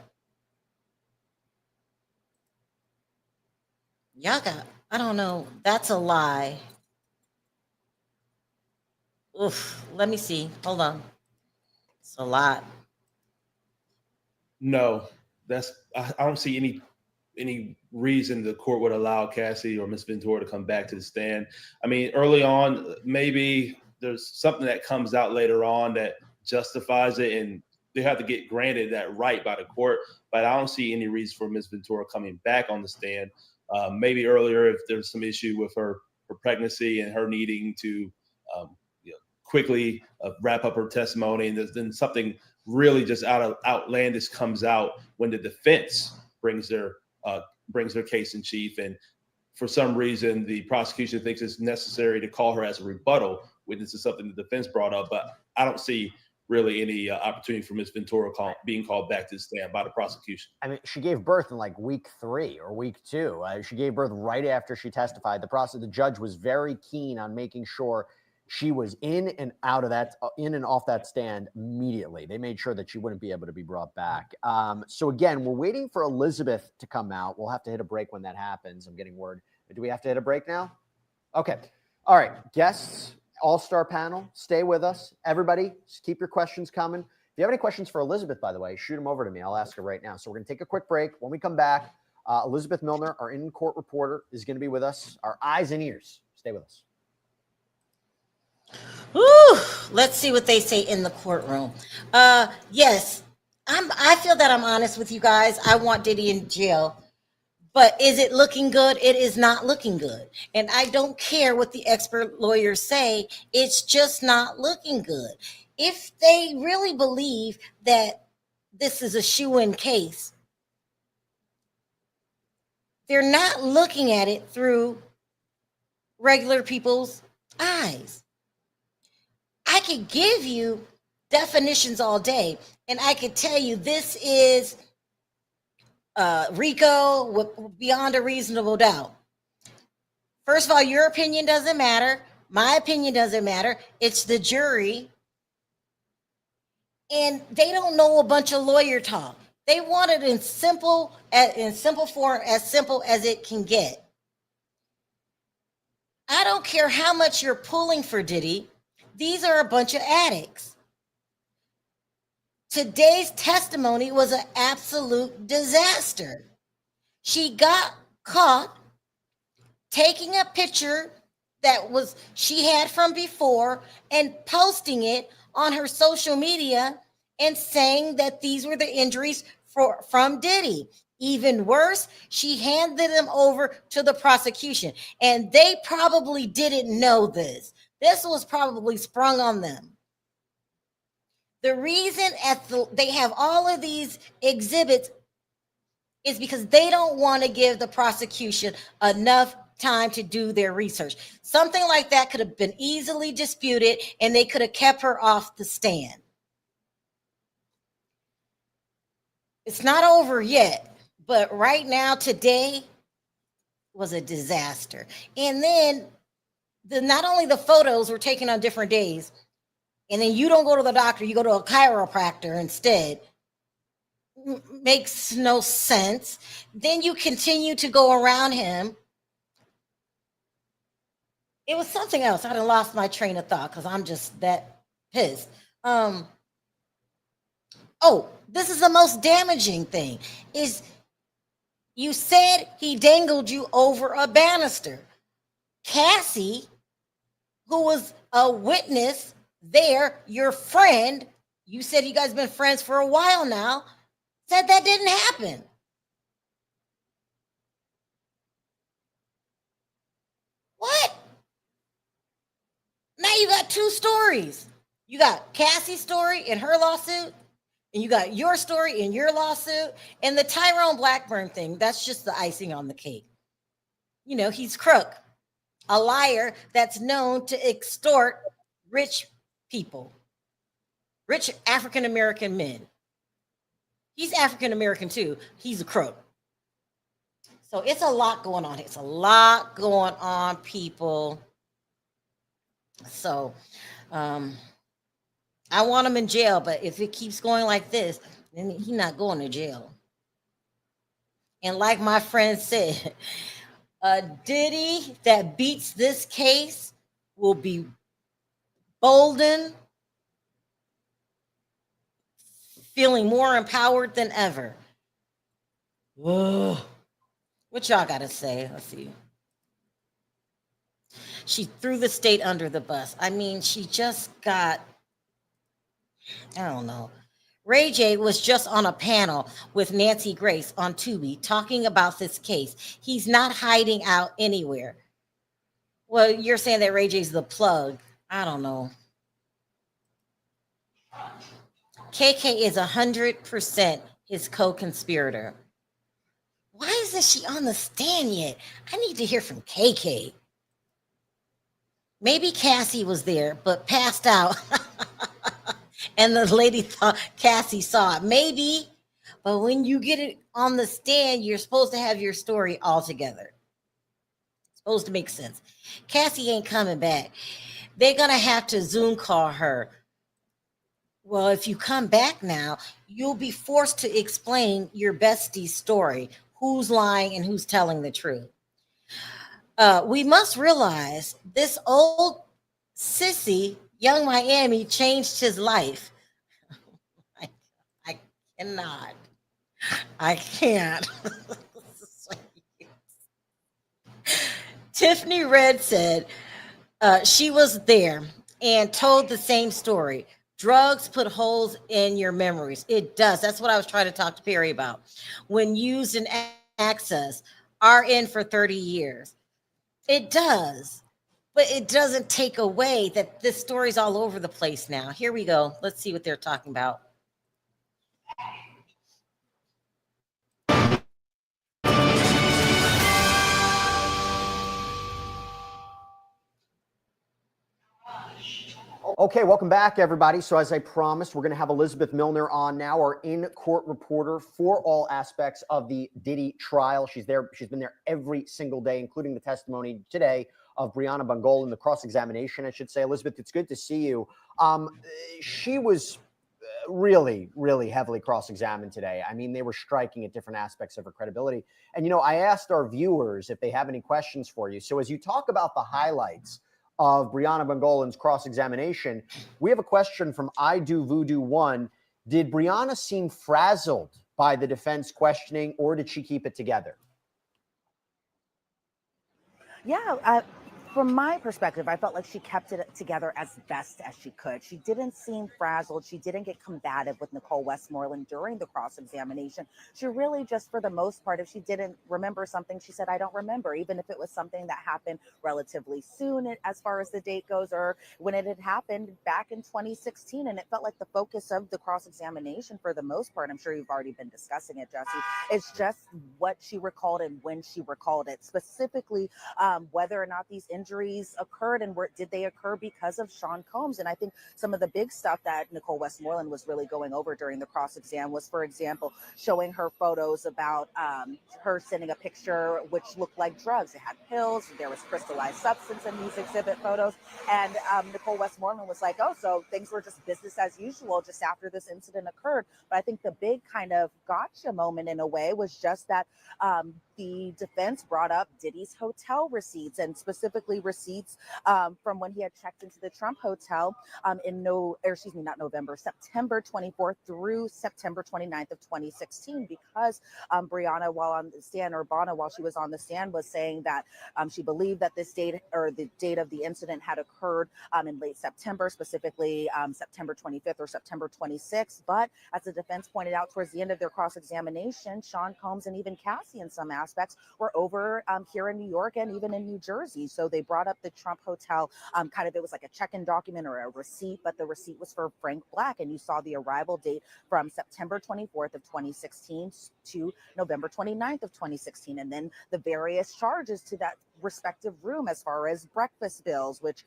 Y'all I don't know. That's a lie. Oof. Let me see. Hold on. It's a lot. No, I don't see any reason the court would allow Cassie or Miss Ventura to come back to the stand. I mean, early on, maybe there's something that comes out later on that justifies it, and they have to get granted that right by the court. But I don't see any reason for Miss Ventura coming back on the stand. Maybe earlier, if there's some issue with her pregnancy and her needing to quickly wrap up her testimony, and then something really just outlandish comes out when the defense brings their case in chief, and for some reason the prosecution thinks it's necessary to call her as a rebuttal witness to something the defense brought up. But I don't see really any opportunity for Ms. Ventura being called back to the stand by the prosecution. I mean, she gave birth in like week 3 or week 2. She gave birth right after she testified. The judge was very keen on making sure she was in and off that stand immediately. They made sure that she wouldn't be able to be brought back. So again, we're waiting for Elizabeth to come out. We'll have to hit a break when that happens. I'm getting word. Do we have to hit a break now? Okay. All right. Guests, all-star panel, stay with us. Everybody, just keep your questions coming. If you have any questions for Elizabeth, by the way, shoot them over to me. I'll ask her right now. So we're going to take a quick break. When we come back, Elizabeth Milner, our in-court reporter, is going to be with us. Our eyes and ears. Stay with us. Ooh, let's see what they say in the courtroom. Yes, I feel that I'm honest with you guys. I want Diddy in jail, but is it looking good? It is not looking good. And I don't care what the expert lawyers say. It's just not looking good. If they really believe that this is a shoe-in case, they're not looking at it through regular people's eyes. I could give you definitions all day, and I could tell you this is RICO beyond a reasonable doubt. First of all, your opinion doesn't matter. My opinion doesn't matter. It's the jury. And they don't know a bunch of lawyer talk. They want it in simple form, as simple as it can get. I don't care how much you're pulling for Diddy. These are a bunch of addicts. Today's testimony was an absolute disaster. She got caught taking a picture that was she had from before and posting it on her social media and saying that these were the injuries from Diddy. Even worse, she handed them over to the prosecution, and they probably didn't know this. This was probably sprung on them. The reason they have all of these exhibits is because they don't want to give the prosecution enough time to do their research. Something like that could have been easily disputed, and they could have kept her off the stand. It's not over yet, but right now, today was a disaster. And then not only the photos were taken on different days, and then you don't go to the doctor, you go to a chiropractor instead. Makes no sense. Then you continue to go around him. It was something else. I done lost my train of thought because I'm just that pissed. This is the most damaging thing, is you said he dangled you over a banister. Cassie, who was a witness there, your friend, you said you guys been friends for a while now, said that didn't happen. What? Now you got two stories. You got Cassie's story in her lawsuit, and you got your story in your lawsuit, and the Tyrone Blackburn thing, that's just the icing on the cake. You know, he's crook, a liar that's known to extort rich people, rich African-American men. He's African-American too. He's a crook. So it's a lot going on. It's a lot going on, people. So I want him in jail, but if it keeps going like this, then he's not going to jail. And like my friend said, a Diddy that beats this case will be bolden, feeling more empowered than ever. Ugh. What y'all got to say? Let's see. She threw the state under the bus. I mean, she just got, I don't know. Ray J was just on a panel with Nancy Grace on Tubi talking about this case. He's not hiding out anywhere. Well, you're saying that Ray J's the plug. I don't know. KK is 100% his co-conspirator. Why isn't she on the stand yet? I need to hear from KK. Maybe Cassie was there, but passed out. And the lady thought Cassie saw it. Maybe. But when you get it on the stand, you're supposed to have your story all together. It's supposed to make sense. Cassie ain't coming back. They're going to have to Zoom call her. Well, if you come back now, you'll be forced to explain your bestie's story. Who's lying and who's telling the truth. We must realize this old sissy, Young Miami, changed his life. I cannot. I can't. Tiffany Red said she was there and told the same story. Drugs put holes in your memories. It does. That's what I was trying to talk to Perry about. When used in access, are in for 30 years. It does. But it doesn't take away that this story's all over the place now. Here we go. Let's see what they're talking about. Okay, welcome back, everybody. So as I promised, we're going to have Elizabeth Milner on now, our in-court reporter for all aspects of the Diddy trial. She's there. She's been there every single day, including the testimony today of Bryana Bongolan, the cross-examination, I should say. Elizabeth, it's good to see you. She was really, really heavily cross-examined today. I mean, they were striking at different aspects of her credibility. And, you know, I asked our viewers if they have any questions for you. So as you talk about the highlights of Bryana Bongolan's cross-examination, we have a question from I Do Voodoo 1. Did Bryana seem frazzled by the defense questioning, or did she keep it together? Yeah, from my perspective, I felt like she kept it together as best as she could. She didn't seem frazzled. She didn't get combative with Nicole Westmoreland during the cross-examination. She really just, for the most part, if she didn't remember something, she said, I don't remember, even if it was something that happened relatively soon as far as the date goes, or when it had happened back in 2016. And it felt like the focus of the cross-examination for the most part, I'm sure you've already been discussing it, Jesse, it's just what she recalled and when she recalled it, specifically whether or not these injuries occurred and did they occur because of Sean Combs. And I think some of the big stuff that Nicole Westmoreland was really going over during the cross-exam was, for example, showing her photos about her sending a picture which looked like drugs. It had pills, there was crystallized substance in these exhibit photos. And Nicole Westmoreland was like, oh, so things were just business as usual just after this incident occurred. But I think the big kind of gotcha moment in a way was just that the defense brought up Diddy's hotel receipts, and specifically receipts from when he had checked into the Trump Hotel September 24th through September 29th of 2016, because Bryana, while on the stand, or Bana, while she was on the stand, was saying that she believed that this date, or the date of the incident, had occurred in late September, specifically September 25th or September 26th. But as the defense pointed out towards the end of their cross-examination, Sean Combs and even Cassie in some aspects were over here in New York and even in New Jersey. So they brought up the Trump Hotel, it was like a check-in document or a receipt, but the receipt was for Frank Black. And you saw the arrival date from September 24th of 2016 to November 29th of 2016. And then the various charges to that respective room as far as breakfast bills, which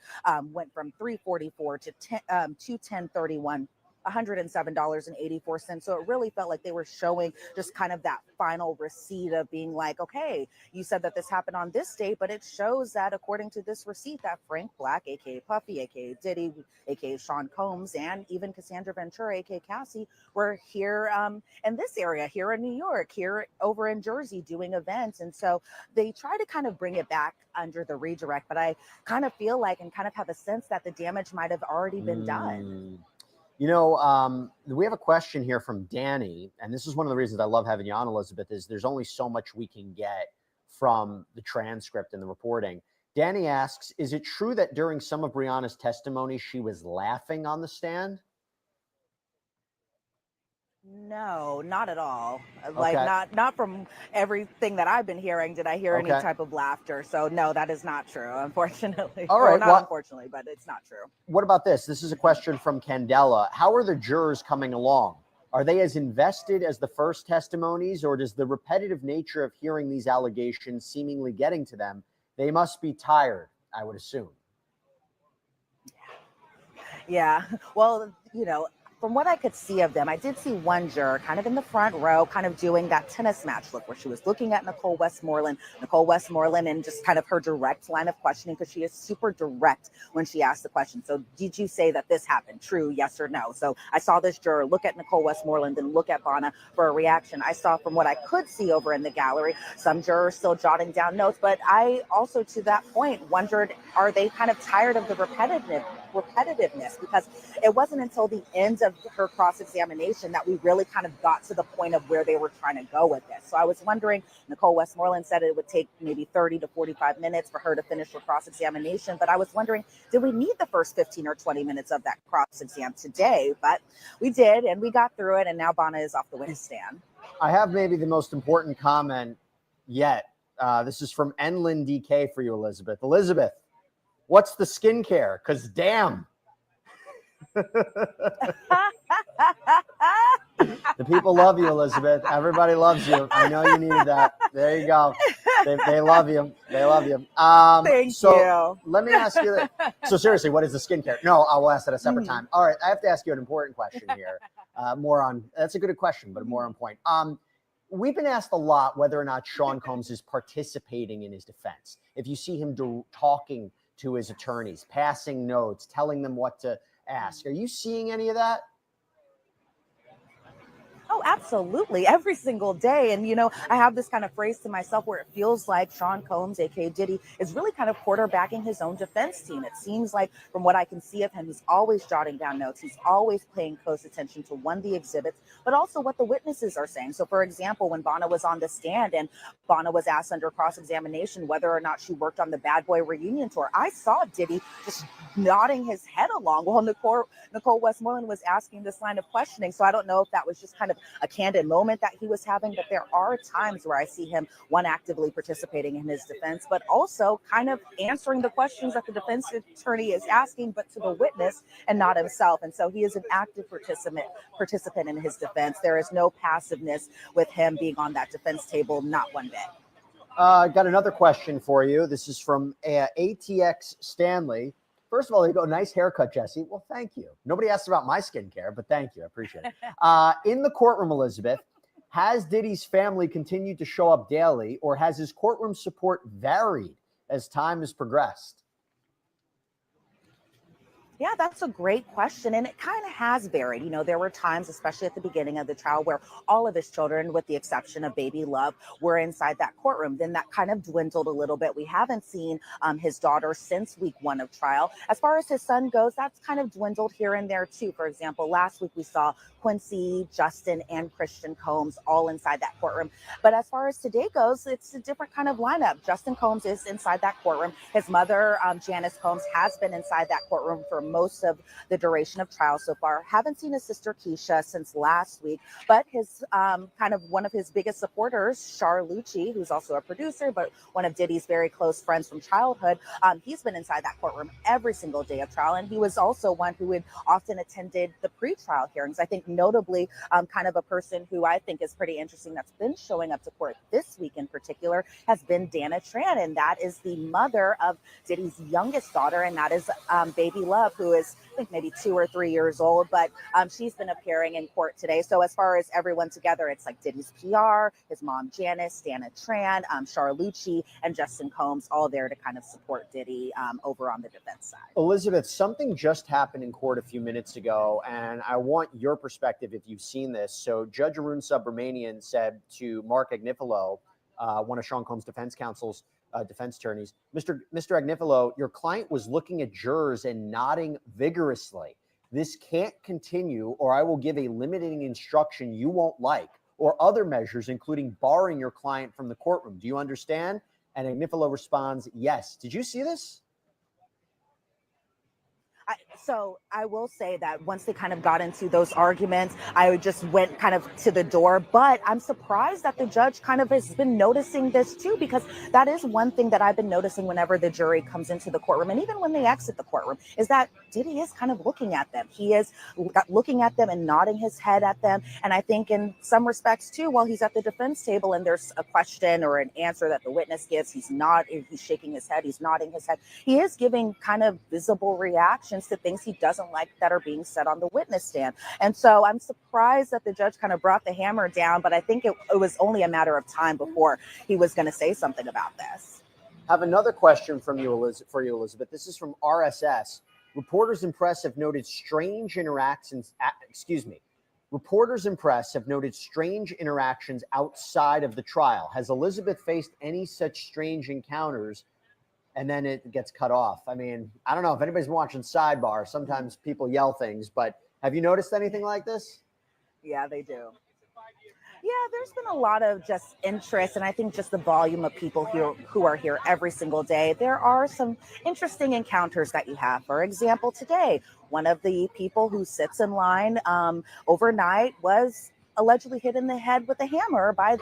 went from $344 to $1031. $107.84. So it really felt like they were showing just kind of that final receipt of being like, okay, you said that this happened on this date, but it shows that according to this receipt that Frank Black, aka Puffy, aka Diddy, aka Sean Combs, and even Cassandra Ventura, aka Cassie, were here in this area, here in New York, here over in Jersey doing events. And so they try to kind of bring it back under the redirect, but I kind of feel like and kind of have a sense that the damage might have already been done. You know, we have a question here from Danny, and this is one of the reasons I love having you on, Elizabeth, is there's only so much we can get from the transcript and the reporting. Danny asks, is it true that during some of Bryana's testimony, she was laughing on the stand? No, not at all. Okay. Like not from everything that I've been hearing did I hear any type of laughter. So no, that is not true, unfortunately. All right. Or not unfortunately, but it's not true. What about this? This is a question from Candela. How are the jurors coming along? Are they as invested as the first testimonies, or does the repetitive nature of hearing these allegations seemingly getting to them? They must be tired, I would assume. Yeah. Well, you know, from what I could see of them, I did see one juror kind of in the front row, kind of doing that tennis match look where she was looking at Nicole Westmoreland, and just kind of her direct line of questioning, because she is super direct when she asks the question. So did you say that this happened? True, yes or no? So I saw this juror look at Nicole Westmoreland and look at Bana for a reaction. I saw, from what I could see over in the gallery, some jurors still jotting down notes. But I also, to that point, wondered, are they kind of tired of the repetitiveness? Because it wasn't until the end of her cross-examination that we really kind of got to the point of where they were trying to go with this. So I was wondering, Nicole Westmoreland said it would take maybe 30 to 45 minutes for her to finish her cross-examination. But I was wondering, did we need the first 15 or 20 minutes of that cross-exam today? But we did, and we got through it, and now Bana is off the witness stand. I have maybe the most important comment yet. This is from Enlin DK for you, Elizabeth. Elizabeth, what's the skincare? Because damn. The people love you, Elizabeth. Everybody loves you. I know you needed that. There you go. They love you. They love you. Thank So you. let me ask you that. So seriously, what is the skincare? No, I will ask that a separate time. All right, I have to ask you an important question here. That's a good question, but more on point. We've been asked a lot whether or not Sean Combs is participating in his defense. If you see him talking to his attorneys, passing notes, telling them what to ask, are you seeing any of that? Oh, absolutely. Every single day. And, you know, I have this kind of phrase to myself where it feels like Sean Combs, aka Diddy, is really kind of quarterbacking his own defense team. It seems like from what I can see of him, he's always jotting down notes. He's always paying close attention to the exhibits, but also what the witnesses are saying. So, for example, when Bryana was on the stand and Bryana was asked under cross-examination whether or not she worked on the Bad Boy reunion tour, I saw Diddy just nodding his head along while Nicole Westmoreland was asking this line of questioning. So I don't know if that was just kind of a candid moment that he was having, but there are times where I see him, one, actively participating in his defense, but also kind of answering the questions that the defense attorney is asking, but to the witness and not himself. And so he is an active participant in his defense. There is no passiveness with him being on that defense table, not one bit. Got another question for you. This is from ATX Stanley. First of all, you go, nice haircut, Jesse. Well, thank you. Nobody asked about my skincare, but thank you. I appreciate it. In the courtroom, Elizabeth, has Diddy's family continued to show up daily, or has his courtroom support varied as time has progressed? Yeah, that's a great question. And it kind of has varied. You know, there were times, especially at the beginning of the trial, where all of his children, with the exception of baby Love, were inside that courtroom. Then that kind of dwindled a little bit. We haven't seen his daughter since week 1 of trial. As far as his son goes, that's kind of dwindled here and there too. For example, last week we saw Quincy, Justin, and Christian Combs all inside that courtroom. But as far as today goes, it's a different kind of lineup. Justin Combs is inside that courtroom. His mother, Janice Combs, has been inside that courtroom for most of the duration of trial so far. Haven't seen his sister Keisha since last week, but his kind of one of his biggest supporters, Char Lucci, who's also a producer, but one of Diddy's very close friends from childhood, he's been inside that courtroom every single day of trial. And he was also one who had often attended the pre-trial hearings. I think notably kind of a person who I think is pretty interesting that's been showing up to court this week in particular has been Dana Tran. And that is the mother of Diddy's youngest daughter. And that is baby Love, who is, I think, maybe 2 or 3 years old, but she's been appearing in court today. So as far as everyone together, it's like Diddy's PR, his mom, Janice, Dana Tran, Char Lucci, and Justin Combs, all there to kind of support Diddy over on the defense side. Elizabeth, something just happened in court a few minutes ago, and I want your perspective if you've seen this. So Judge Arun Subramanian said to Mark Agnifilo, one of Sean Combs' defense counsel's defense attorneys, Mr. Agnifilo, your client was looking at jurors and nodding vigorously. This can't continue, or I will give a limiting instruction you won't like, or other measures, including barring your client from the courtroom. Do you understand? And Agnifilo responds, yes. Did you see this? So I will say that once they kind of got into those arguments, I just went kind of to the door. But I'm surprised that the judge kind of has been noticing this too, because that is one thing that I've been noticing whenever the jury comes into the courtroom, and even when they exit the courtroom, is that Diddy is kind of looking at them. He is looking at them and nodding his head at them. And I think in some respects too, while he's at the defense table and there's a question or an answer that the witness gives, he's shaking his head, he's nodding his head. He is giving kind of visible reactions to things he doesn't like that are being said on the witness stand. And so I'm surprised that the judge kind of brought the hammer down, but I think it was only a matter of time before he was going to say something about this. I have another question from you, Elizabeth. This is from RSS. Reporters and press have noted strange interactions. Reporters and press have noted strange interactions outside of the trial. Has Elizabeth faced any such strange encounters? And then it gets cut off. I mean, I don't know if anybody's been watching Sidebar. Sometimes people yell things, but have you noticed anything like this? Yeah, they do. Yeah, there's been a lot of just interest, and I think just the volume of people here who are here every single day. There are some interesting encounters that you have. For example, today, one of the people who sits in line overnight was allegedly hit in the head with a hammer by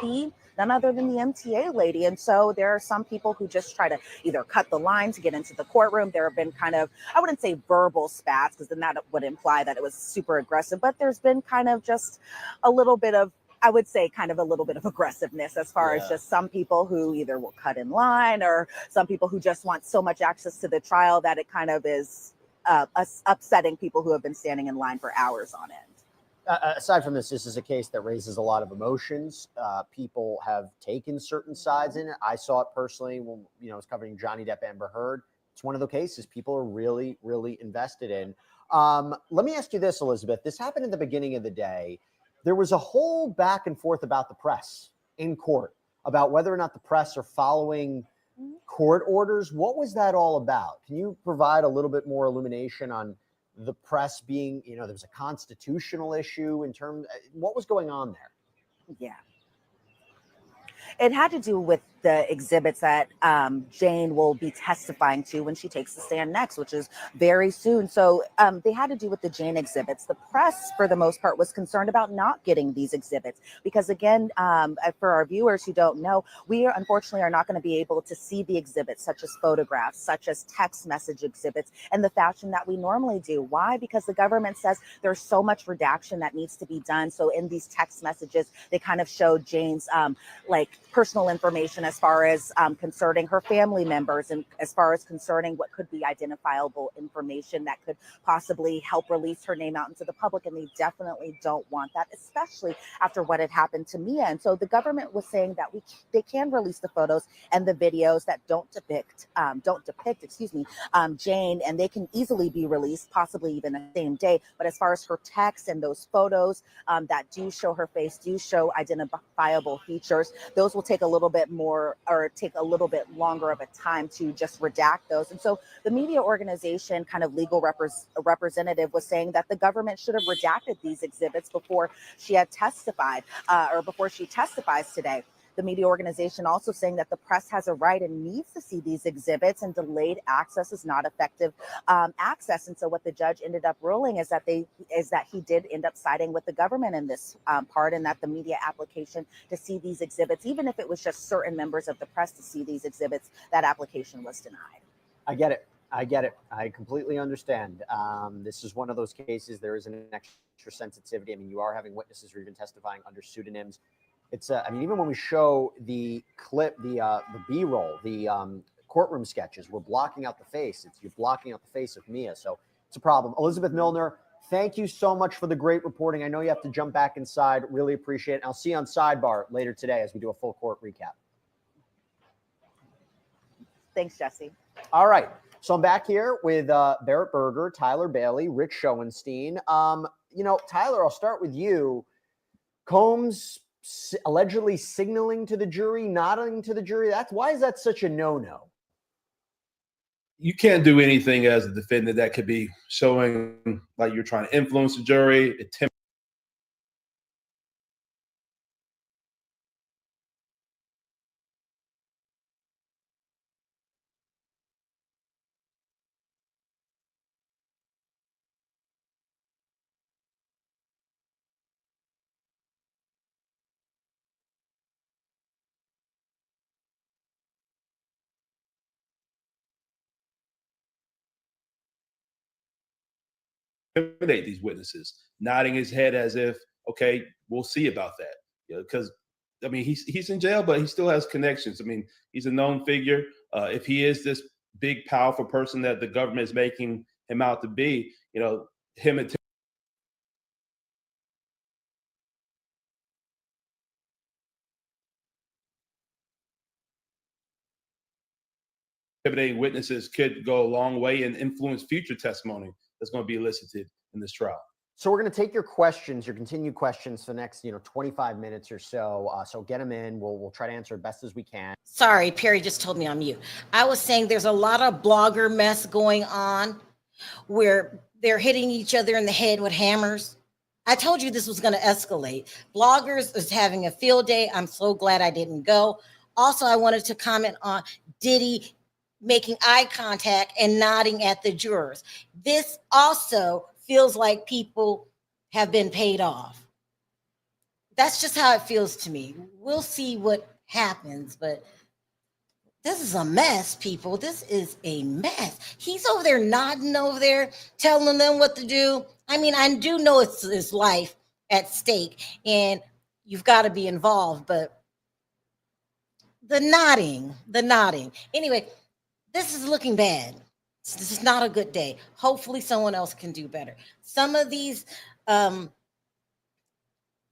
none other than the MTA lady. And so there are some people who just try to either cut the line to get into the courtroom. There have been kind of, I wouldn't say verbal spats, because then that would imply that it was super aggressive, but there's been kind of just a little bit of, I would say, kind of a little bit of aggressiveness as far as just some people who either will cut in line, or some people who just want so much access to the trial that it kind of is upsetting people who have been standing in line for hours on end. Aside from this is a case that raises a lot of emotions. People have taken certain sides in it. I saw it personally when I was covering Johnny Depp, Amber Heard. It's one of the cases people are really, really invested in. Let me ask you this, Elizabeth. This happened in the beginning of the day. There was a whole back and forth about the press in court, about whether or not the press are following court orders. What was that all about? Can you provide a little bit more illumination on the press being, there was a constitutional issue in terms, what was going on there? Yeah. It had to do with the exhibits that Jane will be testifying to when she takes the stand next, which is very soon. So they had to do with the Jane exhibits. The press, for the most part, was concerned about not getting these exhibits because, again, for our viewers who don't know, we unfortunately are not going to be able to see the exhibits, such as photographs, such as text message exhibits, in the fashion that we normally do. Why? Because the government says there's so much redaction that needs to be done. So in these text messages, they kind of show Jane's personal information as far as concerning her family members, and as far as concerning what could be identifiable information that could possibly help release her name out into the public. And they definitely don't want that, especially after what had happened to Mia. And so the government was saying that they can release the photos and the videos that don't depict Jane, and they can easily be released, possibly even the same day. But as far as her text and those photos that do show her face, do show identifiable features, those will take a little bit more, or take a little bit longer of a time to just redact those. And so the media organization, kind of legal representative, was saying that the government should have redacted these exhibits before she had testified, or before she testifies today. The media organization also saying that the press has a right and needs to see these exhibits, and delayed access is not effective access. And so what the judge ended up ruling is that he did end up siding with the government in this part, and that the media application to see these exhibits, even if it was just certain members of the press to see these exhibits, that application was denied. I get it. I completely understand. This is one of those cases. There is an extra sensitivity. I mean, you are having witnesses who are even testifying under pseudonyms. It's even when we show the clip, the B-roll, the courtroom sketches, we're blocking out the face. You're blocking out the face of Mia. So it's a problem. Elizabeth Milner, thank you so much for the great reporting. I know you have to jump back inside. Really appreciate it. I'll see you on Sidebar later today as we do a full court recap. Thanks, Jesse. All right. So I'm back here with Barrett Berger, Tyler Bailey, Rich Schoenstein. Tyler, I'll start with you. Combs allegedly signaling to the jury, nodding to the jury. Why is that such a no-no? You can't do anything as a defendant that could be showing like you're trying to influence the jury, intimidate these witnesses, nodding his head as if, okay, we'll see about that. Because he's in jail, but he still has connections. I mean, he's a known figure. If he is this big, powerful person that the government is making him out to be, him intimidating witnesses could go a long way and influence future testimony that's going to be elicited in this trial. So we're going to take your questions, your continued questions for the next, 25 minutes or so. So get them in. We'll try to answer as best as we can. Sorry, Perry just told me on mute. I was saying there's a lot of blogger mess going on where they're hitting each other in the head with hammers. I told you this was going to escalate. Bloggers is having a field day. I'm so glad I didn't go. Also, I wanted to comment on Diddy making eye contact and nodding at the jurors. This also feels like people have been paid off. That's just how it feels to me. We'll see what happens, but this is a mess, people. This is a mess. He's over there nodding over there, telling them what to do. I mean, I do know it's his life at stake and you've got to be involved, but the nodding. Anyway, this is looking bad. This is not a good day. Hopefully someone else can do better. Some of these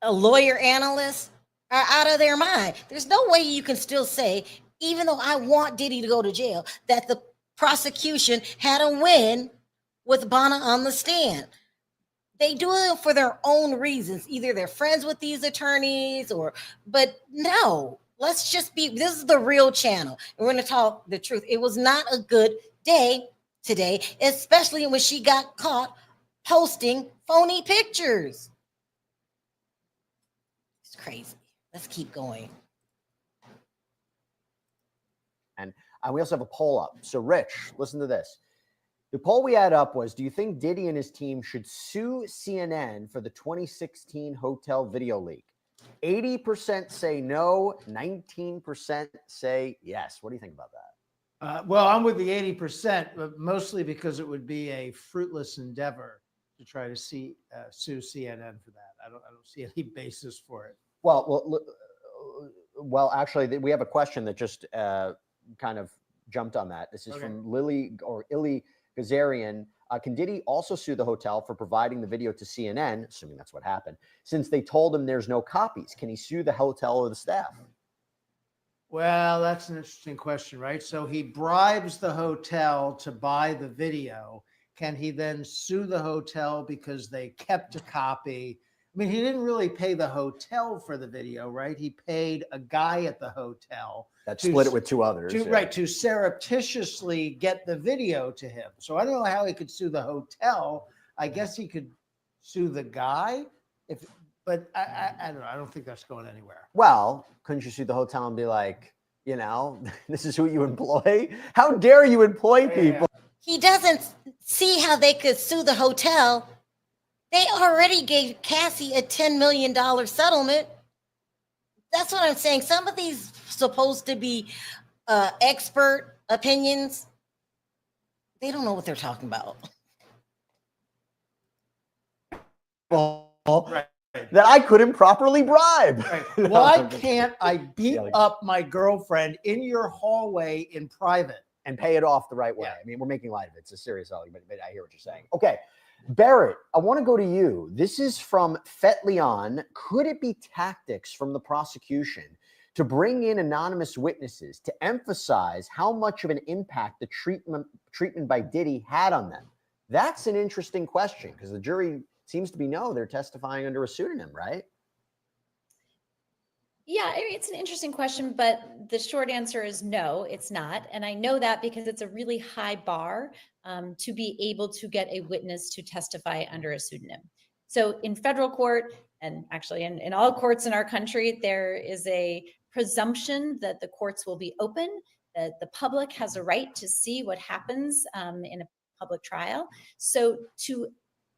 lawyer analysts are out of their mind. There's no way you can still say, even though I want Diddy to go to jail, that the prosecution had a win with Bryana on the stand. They do it for their own reasons. Either they're friends with these attorneys but no, let's just this is the real channel. And we're going to talk the truth. It was not a good day today, especially when she got caught posting phony pictures. It's crazy. Let's keep going. And we also have a poll up. So, Rich, listen to this. The poll we had up was, do you think Diddy and his team should sue CNN for the 2016 hotel video leak? 80% say no, 19% say yes. What do you think about that? Well, I'm with the 80%, but mostly because it would be a fruitless endeavor to try to sue CNN for that. I don't see any basis for it. Well, actually, we have a question that just kind of jumped on that. This is from Illy Gazarian. Can Diddy also sue the hotel for providing the video to CNN, assuming that's what happened, since they told him there's no copies? Can he sue the hotel or the staff? Well, that's an interesting question, right? So he bribes the hotel to buy the video. Can he then sue the hotel because they kept a copy? I mean, he didn't really pay the hotel for the video, right? He paid a guy at the hotel that split it with two others. To surreptitiously get the video to him. So I don't know how he could sue the hotel. I guess he could sue the guy, but I don't know. I don't think that's going anywhere. Well, couldn't you sue the hotel and be like, this is who you employ? How dare you employ people? He doesn't see how they could sue the hotel. They already gave Cassie a $10 million settlement. That's what I'm saying. Some of these supposed to be expert opinions, they don't know what they're talking about. Well, that I couldn't properly bribe. Right. Why can't I beat up my girlfriend in your hallway in private? And pay it off the right way. I mean, we're making light of it. It's a serious argument, but I hear what you're saying. Okay. Barrett, I want to go to you. This is from Fet Leon. Could it be tactics from the prosecution to bring in anonymous witnesses to emphasize how much of an impact the treatment by Diddy had on them? That's an interesting question because the jury seems to be they're testifying under a pseudonym, right? Yeah, I mean, it's an interesting question, but the short answer is no, it's not. And I know that because it's a really high bar to be able to get a witness to testify under a pseudonym. So in federal court, and actually in all courts in our country, there is a presumption that the courts will be open, that the public has a right to see what happens in a public trial. So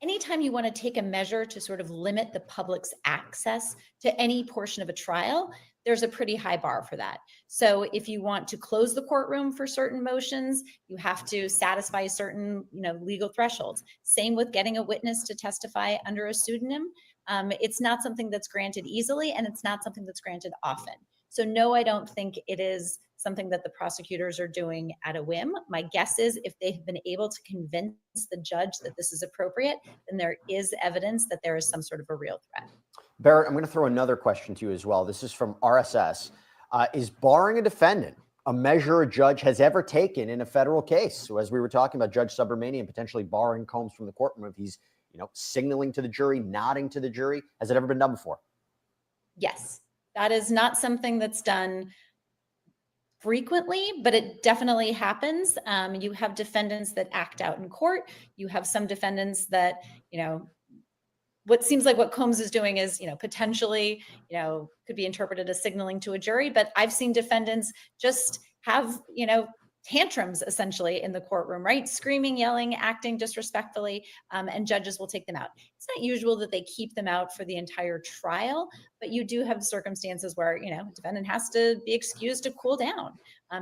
anytime you want to take a measure to sort of limit the public's access to any portion of a trial, there's a pretty high bar for that. So if you want to close the courtroom for certain motions, you have to satisfy certain, legal thresholds. Same with getting a witness to testify under a pseudonym. It's not something that's granted easily, and it's not something that's granted often. So no, I don't think it is something that the prosecutors are doing at a whim. My guess is if they've been able to convince the judge that this is appropriate, then there is evidence that there is some sort of a real threat. Barrett, I'm going to throw another question to you as well. This is from RSS. Is barring a defendant a measure a judge has ever taken in a federal case? So as we were talking about Judge Subramanian potentially barring Combs from the courtroom if he's, signaling to the jury, nodding to the jury, has it ever been done before? Yes, that is not something that's done frequently, but it definitely happens. You have defendants that act out in court. You have some defendants that, what seems like what Combs is doing is, potentially, could be interpreted as signaling to a jury. But I've seen defendants just have, tantrums essentially in the courtroom, right? Screaming, yelling, acting disrespectfully, and judges will take them out. It's not usual that they keep them out for the entire trial, but you do have circumstances where, a defendant has to be excused to cool down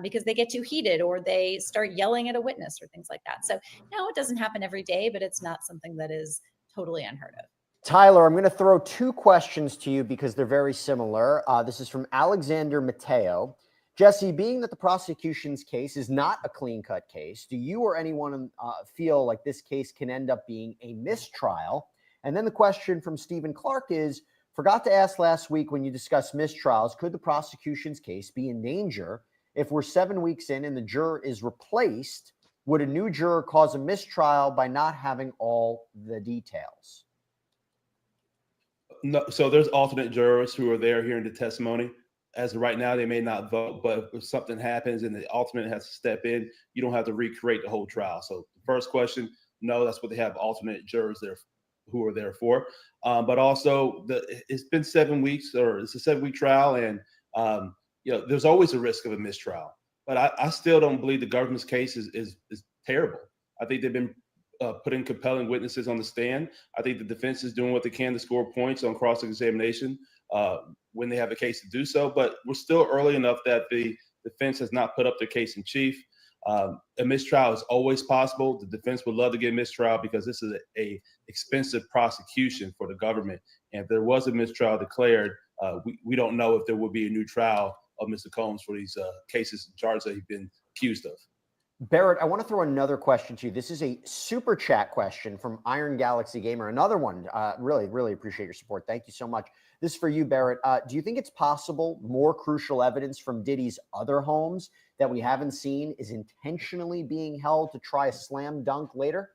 because they get too heated or they start yelling at a witness or things like that. So no, it doesn't happen every day, but it's not something that is totally unheard of. Tyler, I'm going to throw two questions to you because they're very similar. This is from Alexander Mateo. Jesse, being that the prosecution's case is not a clean-cut case, do you or anyone feel like this case can end up being a mistrial? And then the question from Stephen Clark is, forgot to ask last week when you discussed mistrials, could the prosecution's case be in danger if we're 7 weeks in and the juror is replaced? Would a new juror cause a mistrial by not having all the details? No, so there's alternate jurors who are there hearing the testimony. As of right now, they may not vote, but if something happens and the alternate has to step in, you don't have to recreate the whole trial. So the first question, no, that's what they have alternate jurors there who are there for. But also, it's been 7 weeks, or it's a 7-week trial, and there's always a risk of a mistrial. But I still don't believe the government's case is terrible. I think they've been putting compelling witnesses on the stand. I think the defense is doing what they can to score points on cross-examination when they have a case to do so. But we're still early enough that the defense has not put up their case in chief. A mistrial is always possible. The defense would love to get a mistrial because this is a expensive prosecution for the government. And if there was a mistrial declared, we don't know if there would be a new trial of Mr. Combs for these cases and charges that he's been accused of. Barrett, I want to throw another question to you. This is a super chat question from Iron Galaxy Gamer. Another one. Really, really appreciate your support. Thank you so much. This is for you, Barrett. Do you think it's possible more crucial evidence from Diddy's other homes that we haven't seen is intentionally being held to try a slam dunk later?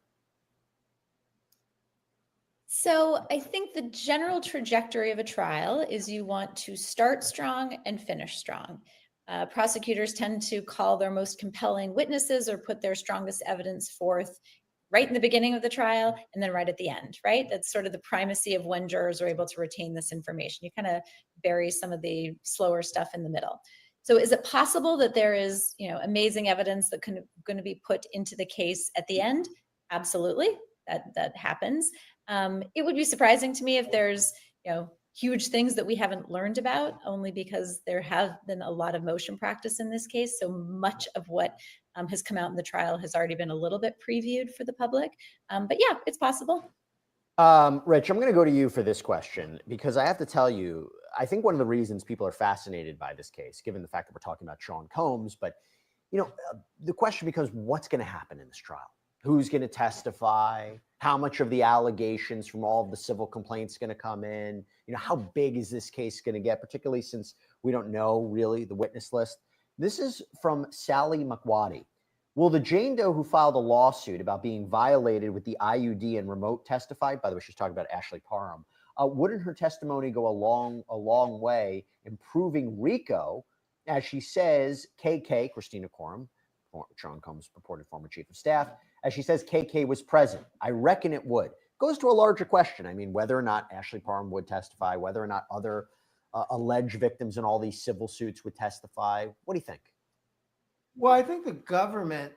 So I think the general trajectory of a trial is you want to start strong and finish strong. Prosecutors tend to call their most compelling witnesses or put their strongest evidence forth right in the beginning of the trial and then right at the end, right? That's sort of the primacy of when jurors are able to retain this information. You kind of bury some of the slower stuff in the middle. So is it possible that there is, amazing evidence that going to be put into the case at the end? Absolutely, that happens. It would be surprising to me if there's, huge things that we haven't learned about, only because there have been a lot of motion practice in this case. So much of what has come out in the trial has already been a little bit previewed for the public. But yeah, it's possible. Rich, I'm going to go to you for this question because I have to tell you, I think one of the reasons people are fascinated by this case, given the fact that we're talking about Sean Combs, but the question becomes, what's going to happen in this trial? Who's going to testify? How much of the allegations from all of the civil complaints going to come in? How big is this case going to get, particularly since we don't know really the witness list? This is from Sally McWatty. Will the Jane Doe who filed a lawsuit about being violated with the IUD and remote testify? By the way, she's talking about Ashley Parham. Wouldn't her testimony go a long way in proving RICO, as she says, KK, Christina Coram, Sean Combs' purported former chief of staff, as she says, KK was present. I reckon it would. Goes to a larger question. I mean, whether or not Ashley Parham would testify, whether or not other alleged victims in all these civil suits would testify. What do you think? Well, I think the government,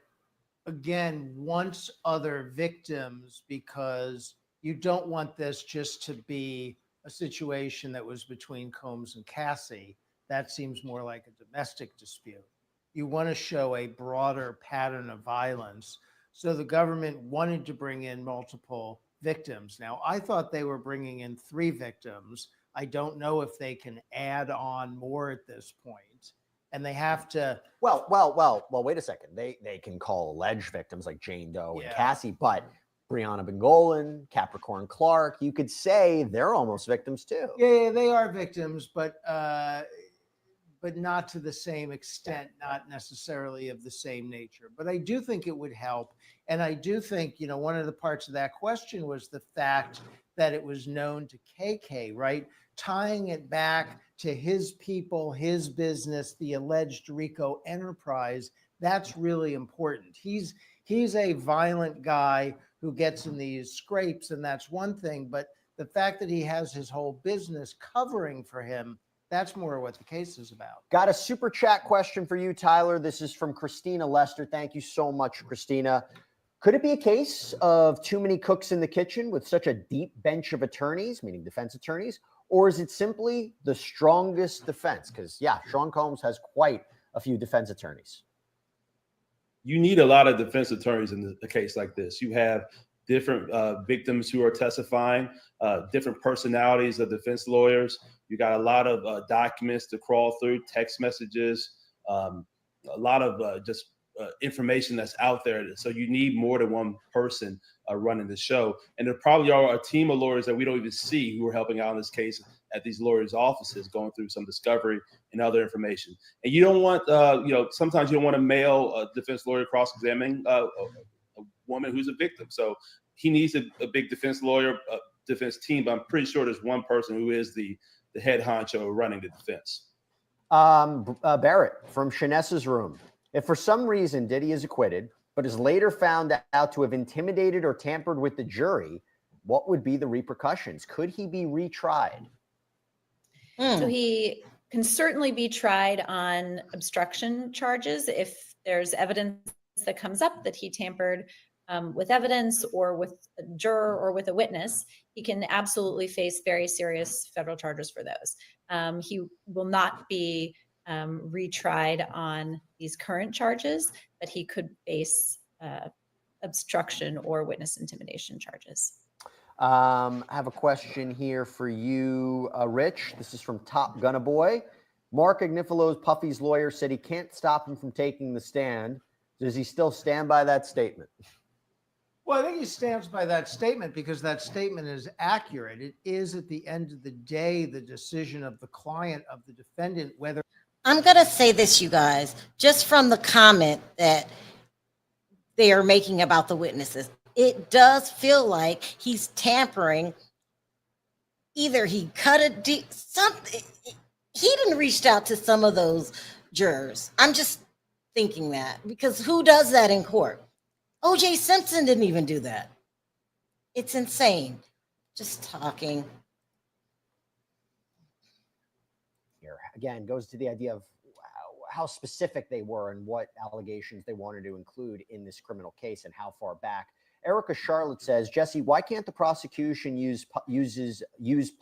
again, wants other victims because you don't want this just to be a situation that was between Combs and Cassie. That seems more like a domestic dispute. You want to show a broader pattern of violence. So the government wanted to bring in multiple victims. Now, I thought they were bringing in 3 victims. I don't know if they can add on more at this point. And they have to. Well, wait a second. They can call alleged victims like Jane Doe and Cassie, but Bryana Bongolan, Capricorn Clark, you could say they're almost victims too. Yeah, they are victims, but not to the same extent, not necessarily of the same nature. But I do think it would help. And I do think, one of the parts of that question was the fact that it was known to KK, right? Tying it back to his people, his business, the alleged RICO enterprise, that's really important. He's a violent guy who gets in these scrapes, and that's one thing. But the fact that he has his whole business covering for him, That's more what the case is about. Got a super chat question for you, Tyler. This is from Christina Lester. Thank you so much, Christina. Could it be a case of too many cooks in the kitchen with such a deep bench of attorneys, meaning defense attorneys, or is it simply the strongest defense? Because, yeah, Sean Combs has quite a few defense attorneys. You need a lot of defense attorneys in a case like this. You have different victims who are testifying, different personalities of defense lawyers. You got a lot of documents to crawl through, text messages, a lot of just information that's out there. So you need more than one person running the show. And there probably are a team of lawyers that we don't even see who are helping out in this case at these lawyers' offices, going through some discovery and other information. And you don't want, sometimes you don't want a male defense lawyer cross-examining a woman who's a victim. So he needs a big defense lawyer, defense team, but I'm pretty sure there's one person who is the head honcho running the defense. Barrett from Shanessa's room. If for some reason Diddy is acquitted, but is later found out to have intimidated or tampered with the jury, what would be the repercussions? Could he be retried? So he can certainly be tried on obstruction charges if there's evidence that comes up that he tampered with evidence or with a juror or with a witness. He can absolutely face very serious federal charges for those. He will not be retried on these current charges, but he could face obstruction or witness intimidation charges. I have a question here for you, Rich. This is from Top Gunna Boy. Mark Agnifalo's Puffy's lawyer said he can't stop him from taking the stand. Does he still stand by that statement? Well, I think he stands by that statement because that statement is accurate. It is, at the end of the day, the decision of the client, of the defendant, whether. I'm going to say this, you guys, just from the comment that they are making about the witnesses. It does feel like he's tampering. Either he cut a deal, something. He didn't reach out to some of those jurors. I'm just thinking that, because who does that in court? O.J. Simpson didn't even do that. It's insane. Just talking. Here again goes to the idea of how specific they were and what allegations they wanted to include in this criminal case and how far back. Erica Charlotte says, Jesse, why can't the prosecution use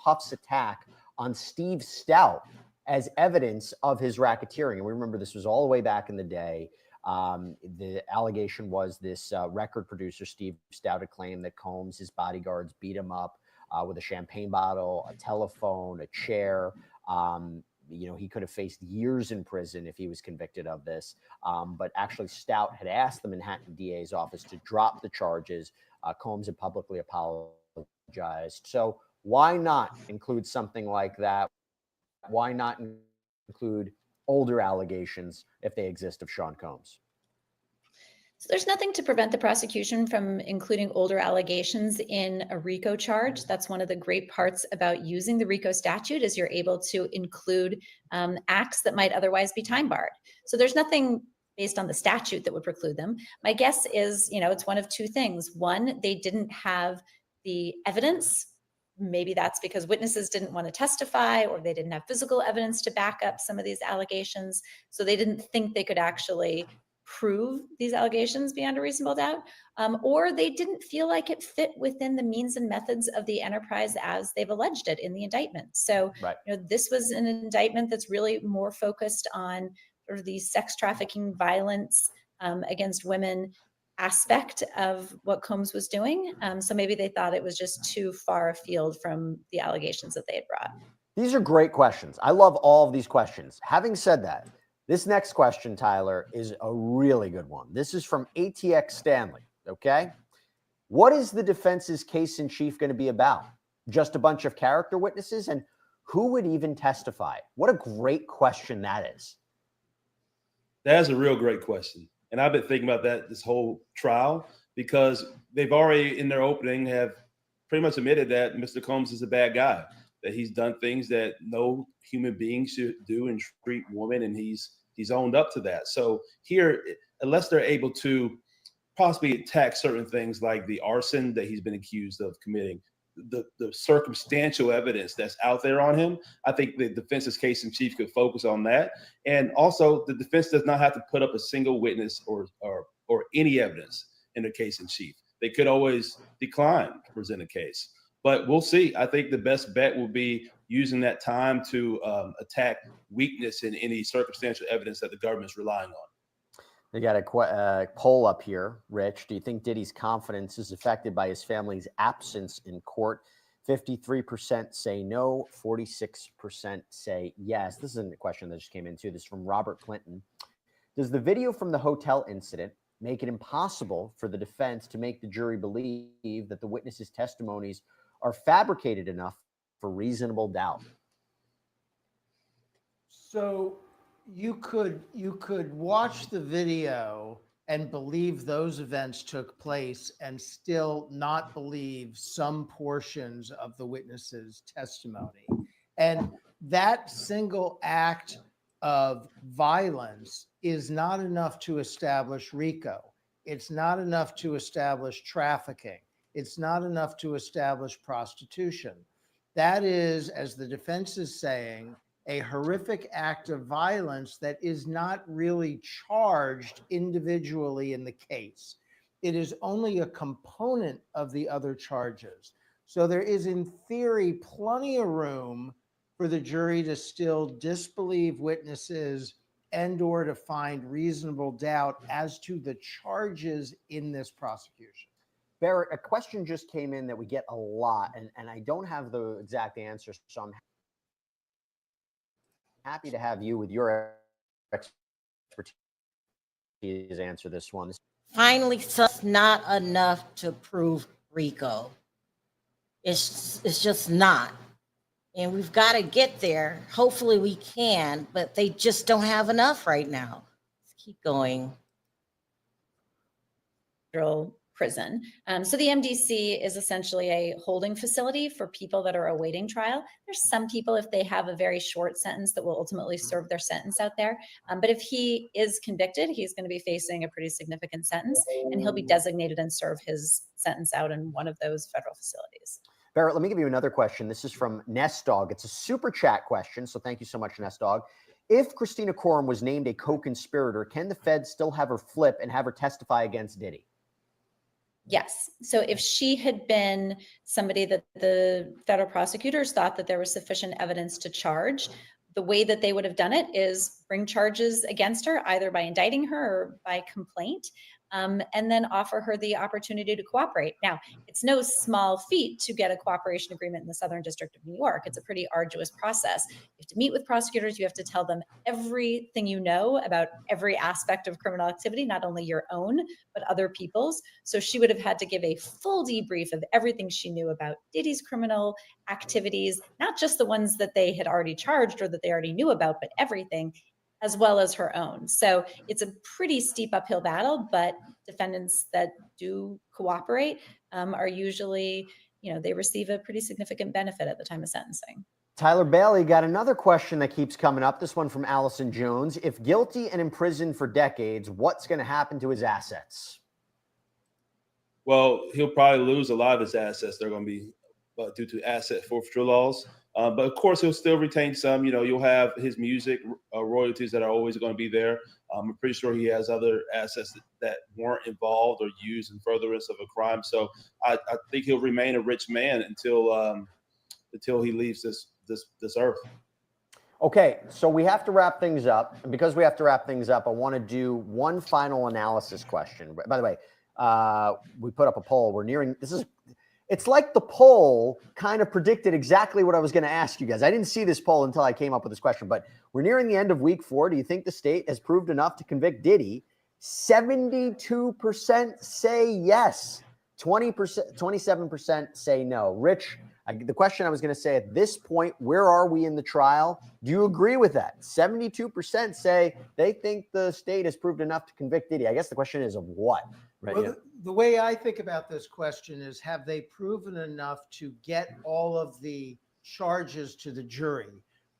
Puff's attack on Steve Stout as evidence of his racketeering? And we remember this was all the way back in the day. The allegation was this record producer, Steve Stout, had claimed that Combs, his bodyguards, beat him up with a champagne bottle, a telephone, a chair. He could have faced years in prison if he was convicted of this. But actually, Stout had asked the Manhattan DA's office to drop the charges. Combs had publicly apologized. So why not include something like that? Why not include older allegations if they exist of Sean Combs? So there's nothing to prevent the prosecution from including older allegations in a RICO charge. That's one of the great parts about using the RICO statute, is you're able to include acts that might otherwise be time barred. So there's nothing based on the statute that would preclude them. My guess is, it's one of two things. One, they didn't have the evidence. Maybe that's because witnesses didn't want to testify, or they didn't have physical evidence to back up some of these allegations. So they didn't think they could actually prove these allegations beyond a reasonable doubt, or they didn't feel like it fit within the means and methods of the enterprise as they've alleged it in the indictment. So, right. This was an indictment that's really more focused on sort of the sex trafficking, violence against women aspect of what Combs was doing. So maybe they thought it was just too far afield from the allegations that they had brought. These are great questions. I love all of these questions. Having said that, this next question, Tyler, is a really good one. This is from ATX Stanley, okay? What is the defense's case in chief going to be about? Just a bunch of character witnesses? And who would even testify? What a great question that is. That's a real great question. And I've been thinking about that this whole trial, because they've already, in their opening, have pretty much admitted that Mr. Combs is a bad guy, that he's done things that no human being should do and treat women, and he's owned up to that. So here, unless they're able to possibly attack certain things like the arson that he's been accused of committing, the circumstantial evidence that's out there on him. I think the defense's case in chief could focus on that. And also the defense does not have to put up a single witness or any evidence in the case in chief. They could always decline to present a case, but we'll see. I think the best bet will be using that time to attack weakness in any circumstantial evidence that the government's relying on. They got a poll up here, Rich. Do you think Diddy's confidence is affected by his family's absence in court? 53% say no, 46% say yes. This isn't a question that just came in too. This is from Robert Clinton. Does the video from the hotel incident make it impossible for the defense to make the jury believe that the witnesses' testimonies are fabricated enough for reasonable doubt? So you could watch the video and believe those events took place and still not believe some portions of the witness's testimony. And that single act of violence is not enough to establish RICO. It's not enough to establish trafficking. It's not enough to establish prostitution. That is, as the defense is saying, a horrific act of violence that is not really charged individually in the case. It is only a component of the other charges. So there is, in theory, plenty of room for the jury to still disbelieve witnesses and or to find reasonable doubt as to the charges in this prosecution. Barrett, a question just came in that we get a lot, and I don't have the exact answer, so I'm happy to have you with your expertise answer this one. Finally, it's not enough to prove RICO. It's just not. And we've got to get there. Hopefully we can, but they just don't have enough right now. Let's keep going. Prison. So the MDC is essentially a holding facility for people that are awaiting trial. There's some people, if they have a very short sentence, that will ultimately serve their sentence out there. But if he is convicted, he's going to be facing a pretty significant sentence, and he'll be designated and serve his sentence out in one of those federal facilities. Barrett, let me give you another question. This is from Nest Dog. It's a super chat question, so thank you so much, Nest Dog. If Christina Coram was named a co-conspirator, can the Fed still have her flip and have her testify against Diddy? Yes. So if she had been somebody that the federal prosecutors thought that there was sufficient evidence to charge, the way that they would have done it is bring charges against her, either by indicting her or by complaint, and then offer her the opportunity to cooperate. Now, it's no small feat to get a cooperation agreement in the Southern District of New York. It's a pretty arduous process. You have to meet with prosecutors. You have to tell them everything you know about every aspect of criminal activity, not only your own, but other people's. So she would have had to give a full debrief of everything she knew about Diddy's criminal activities, not just the ones that they had already charged or that they already knew about, but everything, as well as her own. So it's a pretty steep uphill battle, but defendants that do cooperate are usually, they receive a pretty significant benefit at the time of sentencing. Tyler Bailey got another question that keeps coming up. This one from Allison Jones. If guilty and imprisoned for decades, what's going to happen to his assets? Well, he'll probably lose a lot of his assets. They're going to be due to asset forfeiture laws. But of course, he'll still retain some. You'll have his music royalties that are always going to be there. I'm pretty sure he has other assets that weren't involved or used in furtherance of a crime. So I think he'll remain a rich man until he leaves this earth. Okay, so we have to wrap things up. And because we have to wrap things up, I want to do one final analysis question. By the way, we put up a poll. We're nearing, it's like the poll kind of predicted exactly what I was going to ask you guys. I didn't see this poll until I came up with this question, but we're nearing the end of week 4. Do you think the state has proved enough to convict Diddy? 72% say yes. 27% say no. Rich, the question I was going to say at this point, where are we in the trial? Do you agree with that? 72% say they think the state has proved enough to convict Diddy. I guess the question is of what? Right? Well, the way I think about this question is, have they proven enough to get all of the charges to the jury?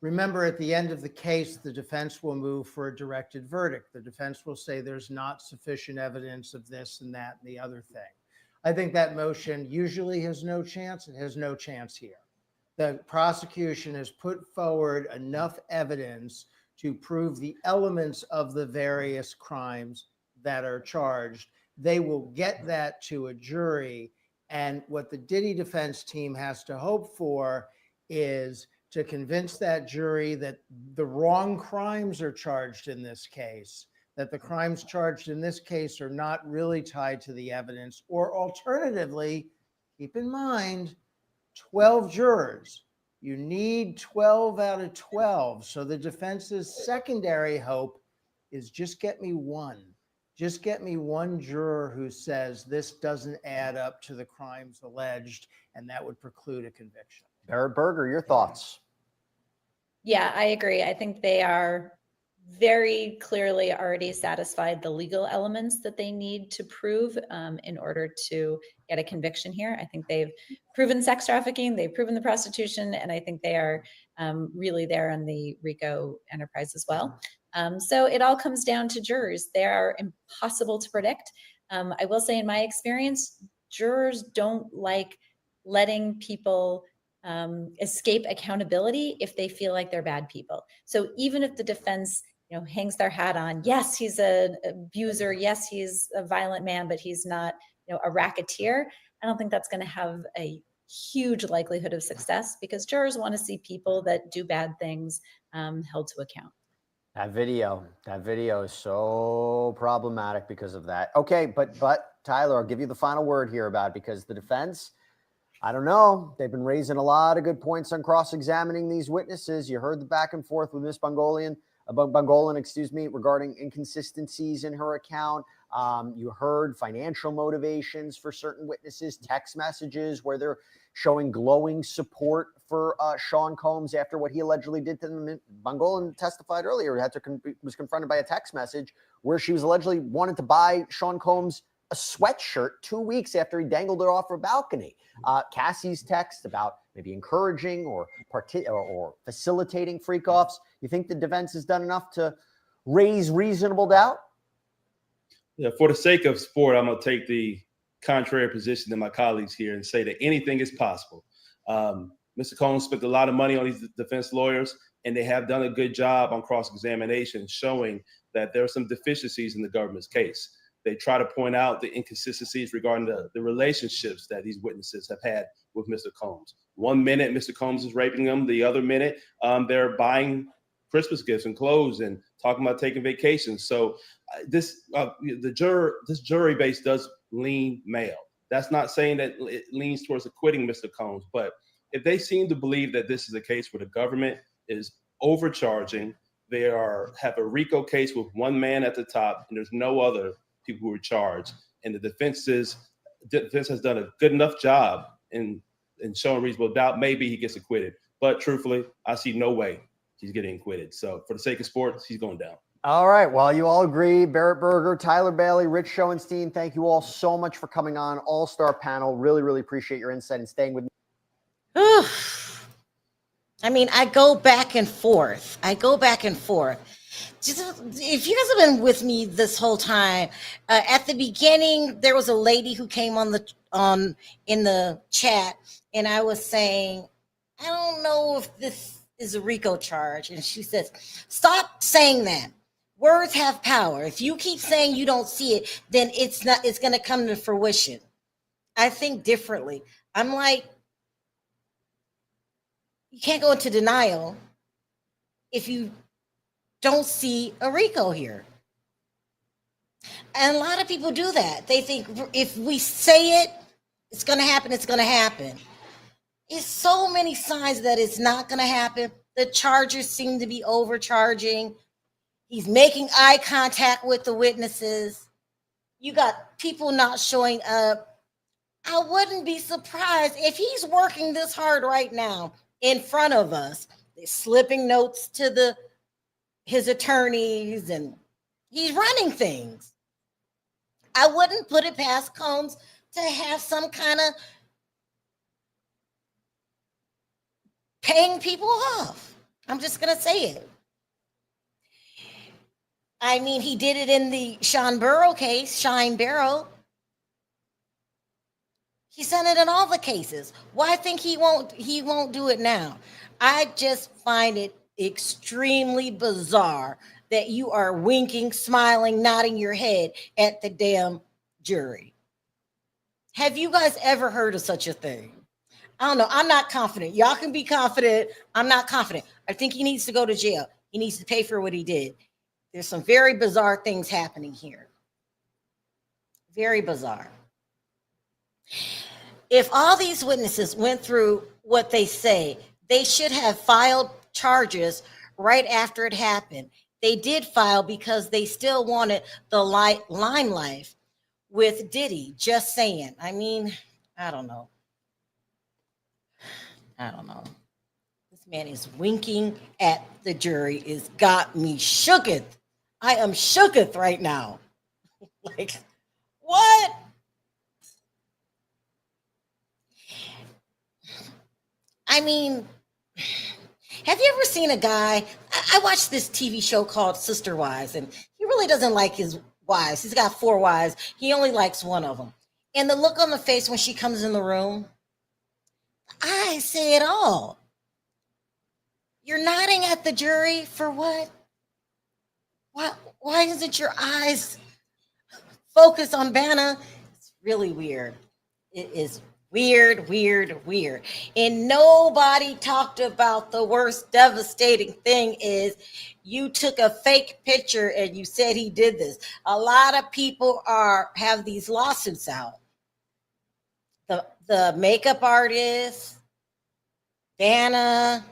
Remember, at the end of the case, the defense will move for a directed verdict. The defense will say there's not sufficient evidence of this and that and the other thing. I think that motion usually has no chance. It has no chance here. The prosecution has put forward enough evidence to prove the elements of the various crimes that are charged. They will get that to a jury. And what the Diddy defense team has to hope for is to convince that jury that the wrong crimes are charged in this case, that the crimes charged in this case are not really tied to the evidence, or alternatively, keep in mind, 12 jurors. You need 12 out of 12. So the defense's secondary hope is just get me one. Just get me one juror who says this doesn't add up to the crimes alleged, and that would preclude a conviction. Barrett Berger, your thoughts? Yeah, I agree. I think they are very clearly already satisfied the legal elements that they need to prove in order to get a conviction here. I think they've proven sex trafficking, they've proven the prostitution, and I think they are really there on the RICO enterprise as well. So it all comes down to jurors. They are impossible to predict. I will say in my experience, jurors don't like letting people escape accountability if they feel like they're bad people. So even if the defense hangs their hat on, yes, he's an abuser, yes, he's a violent man, but he's not, a racketeer, I don't think that's going to have a huge likelihood of success, because jurors want to see people that do bad things held to account. That video is so problematic because of that. Okay, but Tyler, I'll give you the final word here about it, because the defense, I don't know, they've been raising a lot of good points on cross-examining these witnesses. You heard the back and forth with Miss Bongolan, regarding inconsistencies in her account. You heard financial motivations for certain witnesses, text messages where they're showing glowing support for Sean Combs after what he allegedly did to them. Bongolan testified earlier, was confronted by a text message where she was allegedly wanted to buy Sean Combs a sweatshirt 2 weeks after he dangled it off her balcony. Cassie's text about maybe encouraging or facilitating freak-offs. You think the defense has done enough to raise reasonable doubt? Yeah, for the sake of sport, I'm going to take the contrary position than my colleagues here and say that anything is possible. Mr. Combs spent a lot of money on these defense lawyers, and they have done a good job on cross-examination showing that there are some deficiencies in the government's case. They try to point out the inconsistencies regarding the relationships that these witnesses have had with Mr. Combs. 1 minute, Mr. Combs is raping them. The other minute, they're buying Christmas gifts and clothes and talking about taking vacations. So this jury base does lean male. That's not saying that it leans towards acquitting Mr. Combs, but if they seem to believe that this is a case where the government is overcharging, they have a RICO case with one man at the top, and there's no other people who are charged, and the defense has done a good enough job in showing reasonable doubt, maybe he gets acquitted. But truthfully, I see no way he's getting acquitted. So for the sake of sports, he's going down. All right. Well, you all agree. Barrett Berger, Tyler Bailey, Rich Schoenstein, thank you all so much for coming on. All-star panel. Really, really appreciate your insight and staying with me. I mean, I go back and forth. Just, if you guys have been with me this whole time, at the beginning, there was a lady who came in the chat, and I was saying, I don't know if this is a RICO charge. And she says, stop saying that. Words have power. If you keep saying you don't see it, then it's going to come to fruition. I think differently. I'm like, you can't go into denial if you don't see a RICO here. And a lot of people do that. They think if we say it, it's going to happen. It's going to happen. It's so many signs that it's not going to happen. The chargers seem to be overcharging. He's making eye contact with the witnesses. You got people not showing up. I wouldn't be surprised if he's working this hard right now in front of us. They're slipping notes to his attorneys, and he's running things. I wouldn't put it past Combs to have some kind of paying people off. I'm just going to say it. I mean, he did it in the Shine Barrow case. He's done it in all the cases. Why think he won't do it now? I just find it extremely bizarre that you are winking, smiling, nodding your head at the damn jury. Have you guys ever heard of such a thing? I don't know. I'm not confident. Y'all can be confident. I'm not confident. I think he needs to go to jail. He needs to pay for what he did. There's some very bizarre things happening here. Very bizarre. If all these witnesses went through what they say, they should have filed charges right after it happened. They did file because they still wanted the limelight with Diddy. Just saying. I mean, I don't know. This man is winking at the jury. It's got me shooketh. I am shooketh right now. Like, what? I mean, have you ever seen a guy? I watched this TV show called Sister Wives, and he really doesn't like his wives. He's got 4 wives. He only likes one of them. And the look on the face when she comes in the room, I say it all. You're nodding at the jury for what? Why isn't your eyes focused on Vanna? It's really weird. It is weird. And nobody talked about the worst devastating thing is you took a fake picture and you said he did this. A lot of people have these lawsuits out. The makeup artist, Vanna,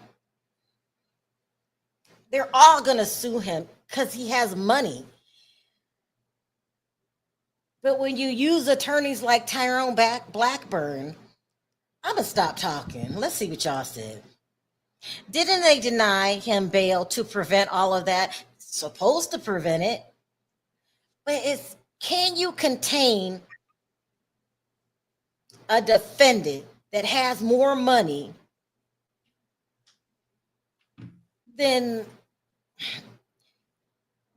they're all gonna sue him because he has money. But when you use attorneys like Tyrone Blackburn, I'm gonna stop talking. Let's see what y'all said. Didn't they deny him bail to prevent all of that? Supposed to prevent it. But can you contain a defendant that has more money than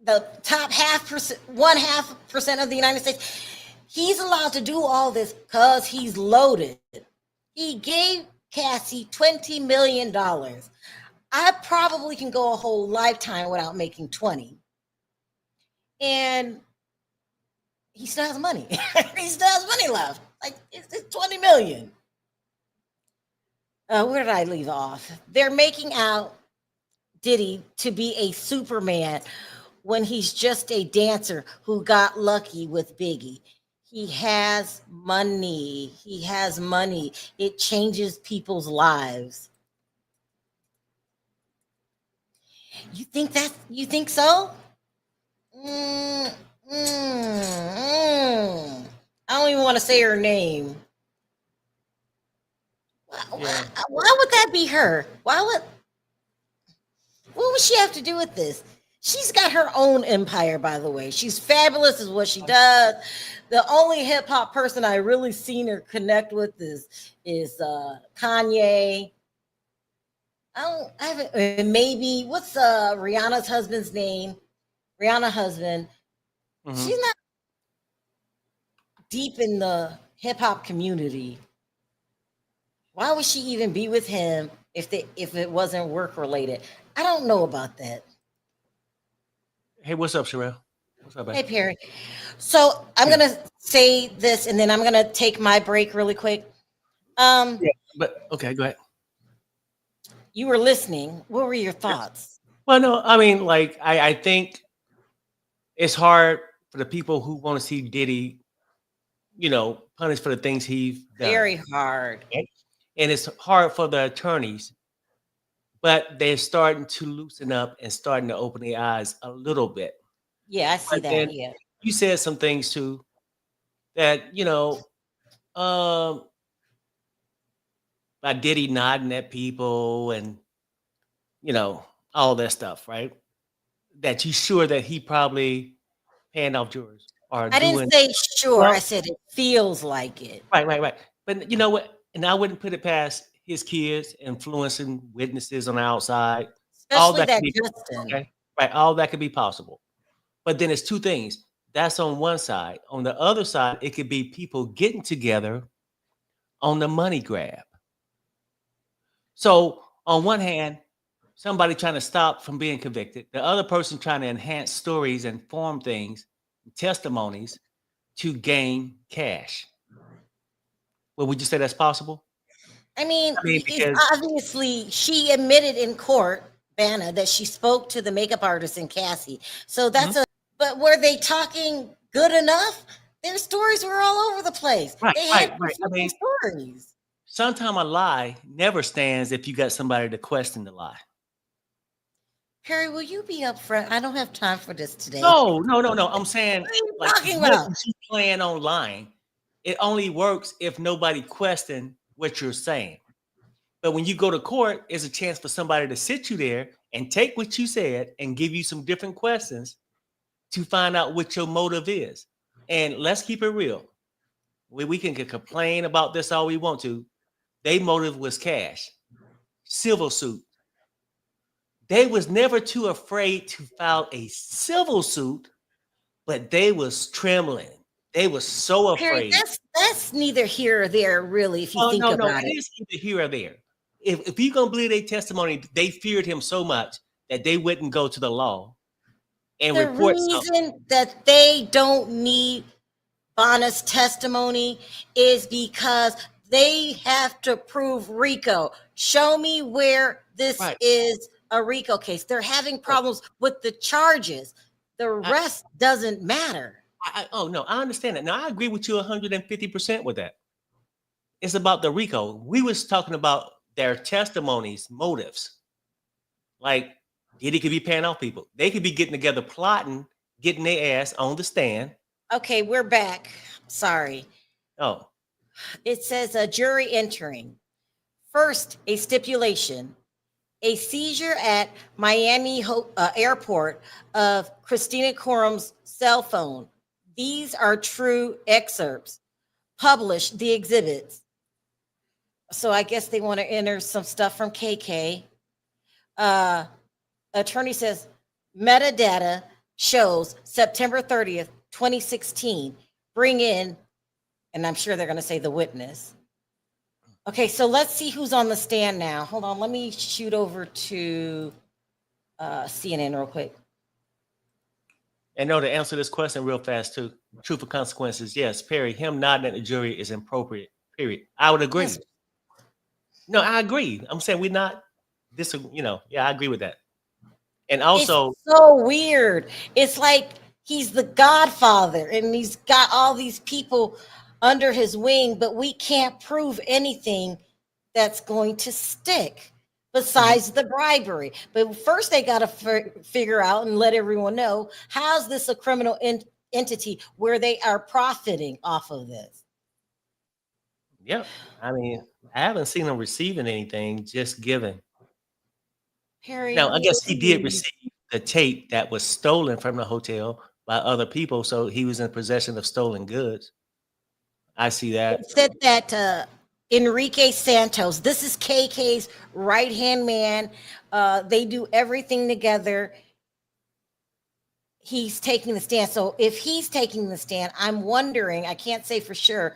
the top 1/2% of the United States? He's allowed to do all this because he's loaded. He gave Cassie $20 million. I probably can go a whole lifetime without making 20. And he still has money. He still has money left. Like, it's 20 million. Where did I leave off? They're making out Diddy to be a Superman when he's just a dancer who got lucky with Biggie. He has money. It changes people's lives. You think so? I don't even want to say her name. Why would that be her? What would she have to do with this? She's got her own empire, by the way. She's fabulous is what she does. The only hip hop person I really seen her connect with is Kanye. I haven't, maybe what's Rihanna's husband's name? Rihanna's husband. Mm-hmm. She's not deep in the hip hop community. Why would she even be with him if it wasn't work related? I don't know about that. Hey, what's up, Sherelle? What's up, babe? Hey, Perry. So I'm gonna say this, and then I'm gonna take my break really quick. But okay, go ahead. You were listening. What were your thoughts? Well, no, I mean, like, I think it's hard for the people who want to see Diddy, punished for the things he's done. Very hard. Okay? And it's hard for the attorneys, but they're starting to loosen up and starting to open their eyes a little bit. Yeah, I see that. Yeah. You said some things too that, by Diddy nodding at people and, all that stuff, right? That you sure that he probably paying off jurors. I didn't say sure. Well, I said it feels like it. Right. But you know what? And I wouldn't put it past his kids influencing witnesses on the outside. Especially all that Justin. Okay? Right. All that could be possible. But then it's two things. That's on one side. On the other side, it could be people getting together on the money grab. So on one hand, somebody trying to stop from being convicted, the other person trying to enhance stories and form things, testimonies to gain cash. Well, would you say that's possible? I mean, it's Because obviously she admitted in court, Vanna, that she spoke to the makeup artist and Cassie. So that's but were they talking good enough? Their stories were all over the place. right, They right, had right. I mean, stories. sometimes a lie never stands if you got somebody to question the lie. Perry, will you be up front? I don't have time for this today. No. I'm saying, What are you like, talking what about? is you playing online? It only works if nobody question what you're saying. But when you go to court, it's a chance for somebody to sit you there and take what you said and give you some different questions to find out what your motive is. And let's keep it real. We can complain about this all we want to. Their motive was cash, civil suit. They was never too afraid to file a civil suit, but they was trembling. They was so Perry, afraid. that's neither here or there, really, if you Oh, think no, about it it. is either here or there. If you're gonna believe their testimony, they feared him so much that they wouldn't go to the law and The report something. reason that they don't need Bonna's testimony is because they have to prove RICO. Show me where this Right. is a RICO case. They're having problems with the charges. The rest doesn't matter. Oh no, I understand that. Now I agree with you 150% with that. It's about the RICO. We was talking about their testimonies, motives. Like Diddy could be paying off people. They could be getting together, plotting, getting their ass on the stand. Okay, we're back. Sorry. Oh, It says a jury entering. First, a stipulation. A seizure at Miami airport of Christina Corum's cell phone. These are true excerpts. Publish the exhibits. So I guess they want to enter some stuff from KK. Attorney says metadata shows September 30th, 2016. Bring in, and I'm sure they're going to say the witness. Okay, so let's see who's on the stand now. Hold on, let me shoot over to CNN real quick. and no, to answer this question real fast too. Truth or consequences? Yes, Perry. Him nodding at the jury is appropriate. Period. I would agree. Yes. No, I agree. I'm saying we're not this. Yeah, I agree with that. And also, It's so weird. It's like he's the godfather and he's got all these people under his wing, but we can't prove anything that's going to stick besides the bribery. But first they got to figure out and let everyone know, how's this a criminal entity where they are profiting off of this? yeah, I mean, I haven't seen him receiving anything, just giving. Perry, Now, I guess he did receive the tape that was stolen from the hotel by other people, so he was in possession of stolen goods. I see that. It said that Enrique Santos, this is KK's right-hand man. They do everything together. He's taking the stand. So if he's taking the stand, I'm wondering, I can't say for sure,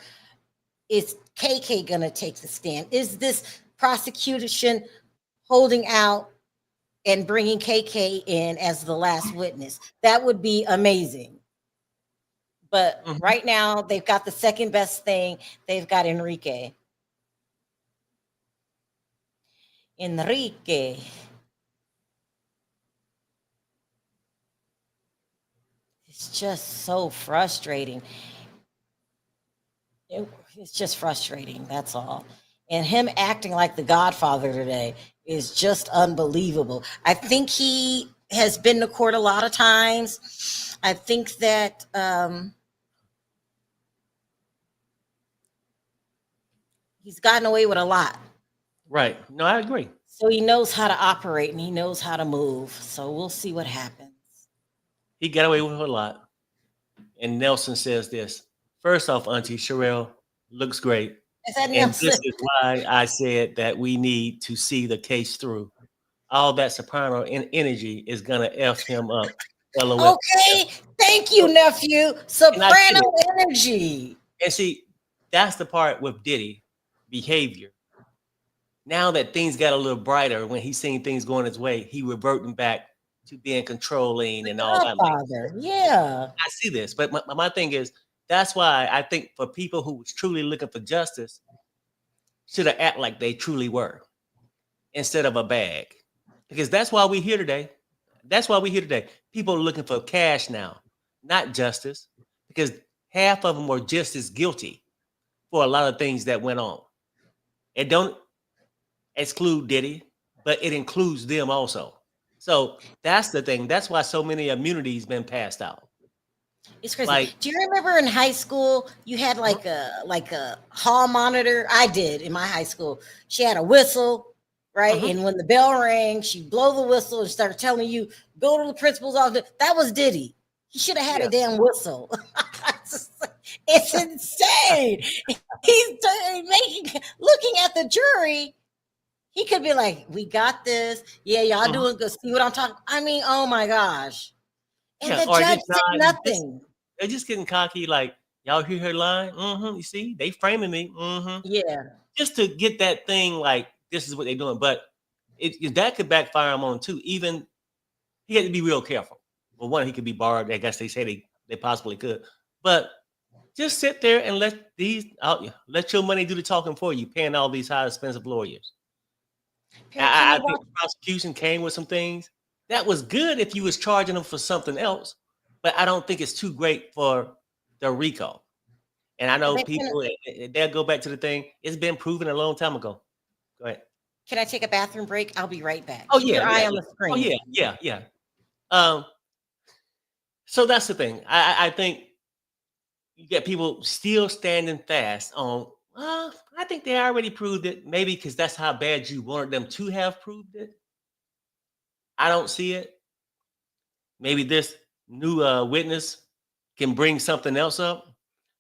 is KK going to take the stand? Is this prosecution holding out and bringing KK in as the last witness? That would be amazing. But right now, they've got the second best thing. They've got Enrique. Enrique. It's just so frustrating. It's just frustrating. That's all. And him acting like the Godfather today is just unbelievable. I think he has been to court a lot of times. I think that he's gotten away with a lot. Right. No, I agree. So he knows how to operate and he knows how to move. So we'll see what happens. He got away with a lot. And Nelson says this. First off, Auntie Sherelle looks great. Is that And Nelson? this is why I said that we need to see the case through. All that soprano energy is gonna F him up. LOL. Okay, thank you, nephew. Soprano energy. And see, that's the part with Diddy behavior. Now that things got a little brighter, when he's seeing things going his way, he reverting back to being controlling and all that. Like, Godfather. Yeah. I see this, but my thing is, that's why I think for people who was truly looking for justice, should have act like they truly were, instead of a bag. Because that's why we're here today. That's why we're here today. People are looking for cash now, not justice, because half of them were just as guilty for a lot of things that went on. It don't exclude Diddy, but it includes them also. So that's the thing. That's why so many immunities been passed out. It's crazy. Like, do you remember in high school you had like a hall monitor? I did in my high school. She had a whistle, right? And when the bell rang, she'd blow the whistle and start telling you, go to the principal's office. That was Diddy. He should have had a damn whistle. It's insane. He's looking at the jury. He could be like, we got this. Yeah, y'all doing good. See what I'm talking? I mean, oh my gosh. And the judge said nothing. They're just getting cocky, like, y'all hear her line? You see, they framing me. Yeah. Just to get that thing, like, this is what they're doing. But that could backfire him on too. Even he had to be real careful. Well, one, he could be barred. I guess they say they possibly could. But just sit there and let your money do the talking for you, paying all these high expensive lawyers. I think the prosecution came with some things that was good if you was charging them for something else, but I don't think it's too great for the RICO. And I know people, they'll go back to the thing. It's been proven a long time ago. Go ahead. Can I take a bathroom break? I'll be right back. Oh, Keep your eye on the screen. Oh, yeah. So that's the thing. I think you get people still standing fast on, I think they already proved it. Maybe because that's how bad you wanted them to have proved it. I don't see it. Maybe this new witness can bring something else up,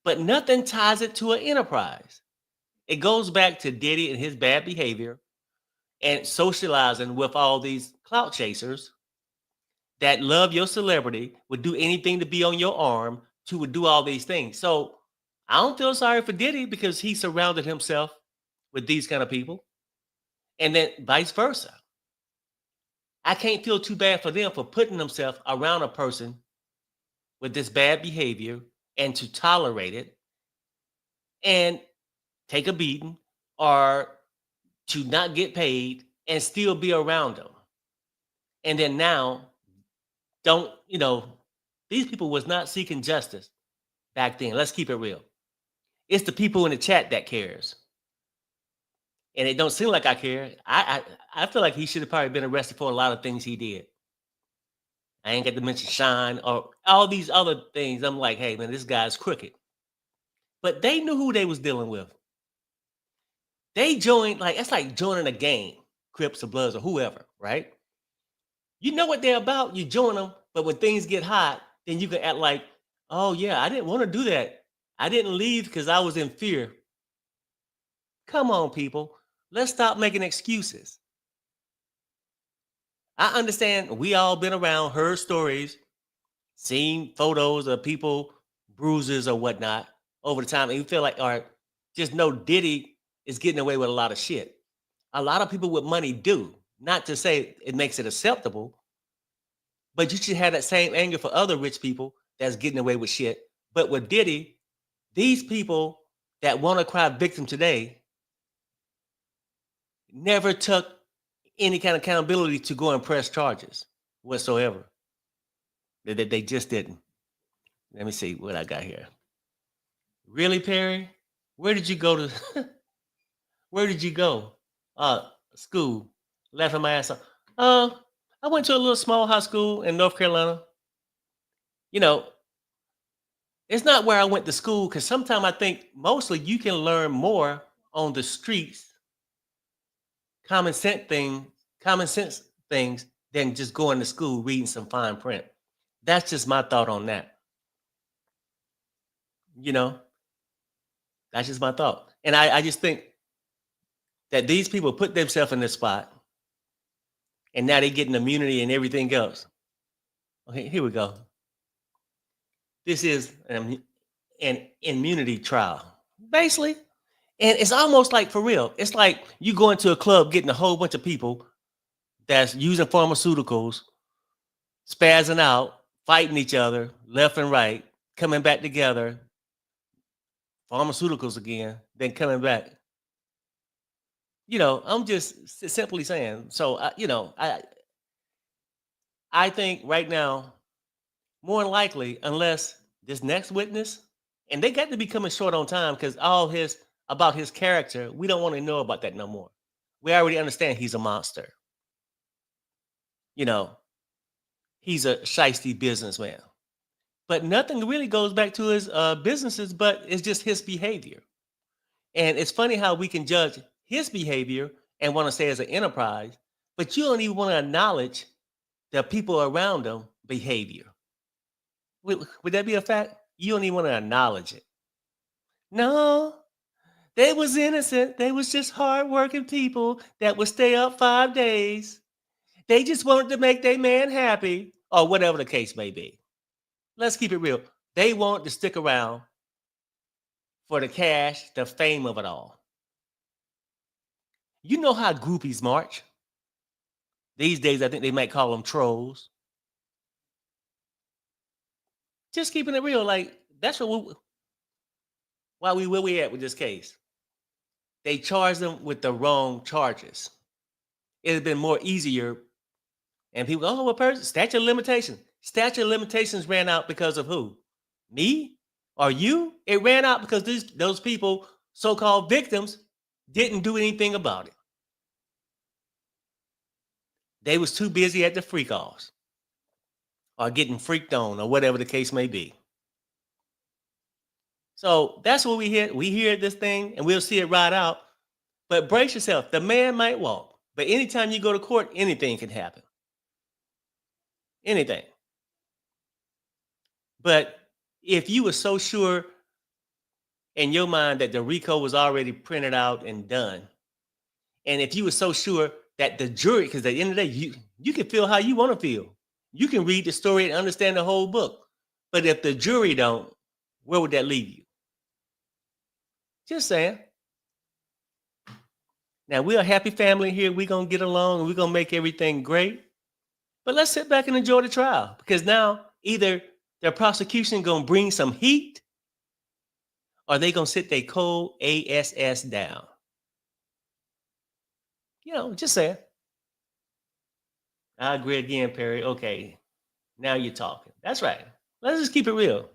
but nothing ties it to an enterprise. It goes back to Diddy and his bad behavior and socializing with all these clout chasers that love your celebrity, would do anything to be on your arm, would do all these things. So I don't feel sorry for Diddy because he surrounded himself with these kind of people, and then vice versa. I can't feel too bad for them for putting themselves around a person with this bad behavior and to tolerate it and take a beating or to not get paid and still be around them. And then now, these people was not seeking justice back then. Let's keep it real. It's the people in the chat that cares. And it don't seem like I care. I feel like he should have probably been arrested for a lot of things he did. I ain't got to mention Shine or all these other things. I'm like, hey, man, this guy's crooked. But they knew who they was dealing with. They joined, it's like joining a gang, Crips or Bloods or whoever, right? You know what they're about, you join them, but when things get hot, then you can act like, oh yeah, I didn't want to do that. I didn't leave because I was in fear. Come on, people. Let's stop making excuses. I understand we all been around, heard stories, seen photos of people, bruises or whatnot over the time. And you feel like, all right, just know Diddy is getting away with a lot of shit. A lot of people with money do. Not to say it makes it acceptable, but you should have that same anger for other rich people that's getting away with shit. But with Diddy, these people that want to cry victim today never took any kind of accountability to go and press charges whatsoever. They just didn't. Let me see what I got here. Really, Perry? Where did you go to? Where did you go? School. Laughing my ass off. I went to a little small high school in North Carolina. It's not where I went to school because sometimes I think mostly you can learn more on the streets, common sense things than just going to school reading some fine print. That's just my thought on that. That's just my thought. And I just think that these people put themselves in this spot and now they're getting immunity and everything else. Okay, here we go. This is an immunity trial. Basically, And it's almost like, for real, it's like you go into a club getting a whole bunch of people that's using pharmaceuticals, spazzing out, fighting each other left and right, coming back together, pharmaceuticals again, then coming back. I'm just simply saying. So, I think right now, more than likely, unless this next witness, and they got to be coming short on time because about his character, we don't want to know about that no more. We already understand he's a monster. He's a shiesty businessman. But nothing really goes back to his businesses, but it's just his behavior. And it's funny how we can judge his behavior and want to say as an enterprise, but you don't even want to acknowledge the people around him behavior. Would that be a fact? You don't even want to acknowledge it. No, they was innocent. They was just hardworking people that would stay up 5 days. They just wanted to make their man happy, or whatever the case may be. Let's keep it real. They wanted to stick around for the cash, the fame of it all. You know how groupies march? These days, I think they might call them trolls. Just keeping it real, like that's where we at with this case. They charged them with the wrong charges. It had been more easier, and people, oh, what person? Statute of limitations. Statute of limitations ran out because of who? Me or you? It ran out because those people, so-called victims, didn't do anything about it. They was too busy at the freak-offs or getting freaked on or whatever the case may be. So that's what we hear. We hear this thing and we'll see it ride out. But brace yourself. The man might walk. But anytime you go to court, anything can happen. Anything. But if you were so sure in your mind that the RICO was already printed out and done, and if you were so sure that the jury, because at the end of the day, you can feel how you want to feel. You can read the story and understand the whole book. But if the jury don't, where would that leave you? Just saying. Now, we're a happy family here. We're going to get along and we're going to make everything great. But let's sit back and enjoy the trial, because now either the prosecution going to bring some heat or they going to sit their cold ass down. Just saying. I agree again, Perry. Okay, now you're talking. That's right. Let's just keep it real.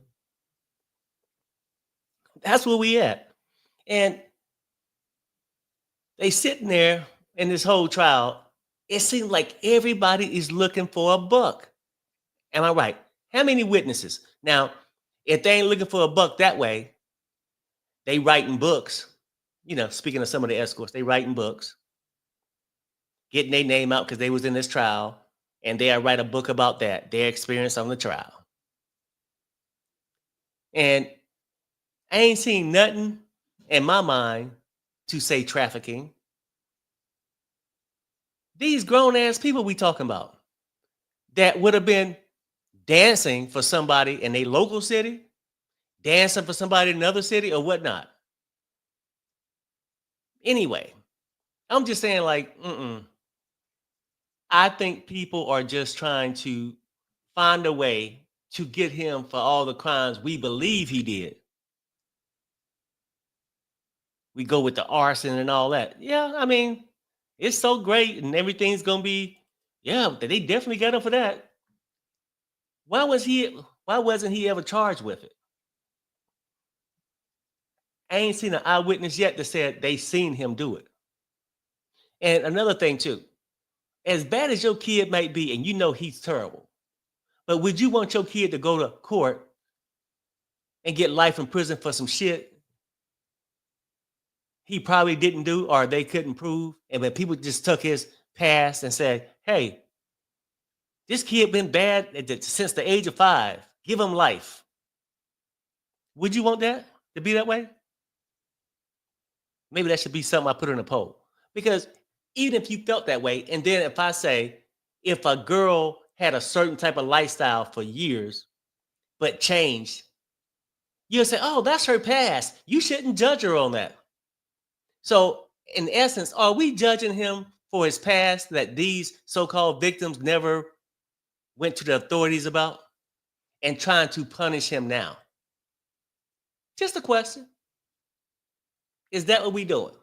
That's where we at. And they sitting there in this whole trial. It seems like everybody is looking for a buck. Am I right? How many witnesses? Now, if they ain't looking for a buck that way, they writing books. Speaking of some of the escorts, they writing books, getting their name out because they was in this trial, and they'll write a book about that, their experience on the trial. And I ain't seen nothing in my mind to say trafficking. These grown-ass people we talking about that would have been dancing for somebody in a local city, dancing for somebody in another city or whatnot. Anyway, I'm just saying, like, I think people are just trying to find a way to get him for all the crimes we believe he did. We go with the arson and all that. Yeah, I mean, it's so great and everything's going to be, yeah, they definitely got him for that. Why wasn't he ever charged with it? I ain't seen an eyewitness yet that said they seen him do it. And another thing too, as bad as your kid might be, and he's terrible, but would you want your kid to go to court and get life in prison for some shit he probably didn't do or they couldn't prove? And when people just took his past and said, hey, this kid been bad since the age of 5. Give him life. Would you want that to be that way? Maybe that should be something I put in a poll. Because even if you felt that way, and then if I say, if a girl had a certain type of lifestyle for years, but changed, you'll say, oh, that's her past. You shouldn't judge her on that. So, in essence, are we judging him for his past that these so-called victims never went to the authorities about and trying to punish him now? Just a question. Is that what we doing?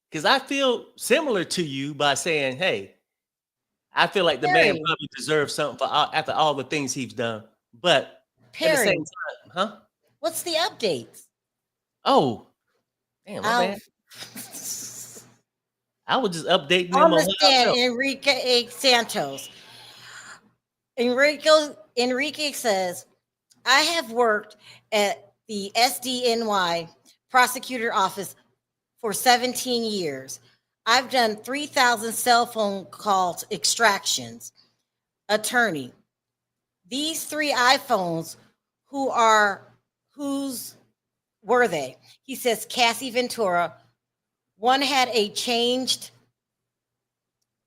Because I feel similar to you by saying, hey, I feel like the man Perry, probably deserves something for after all the things he's done. But at the Perry, same time, huh? what's the updates? Oh, damn, my I'll bad. I was just updating them on what I understand felt. Enrique Santos. Enrique says, I have worked at the SDNY prosecutor office for 17 years. I've done 3,000 cell phone calls extractions. Attorney, these 3 iPhones, whose were they? He says Cassie Ventura. One had a changed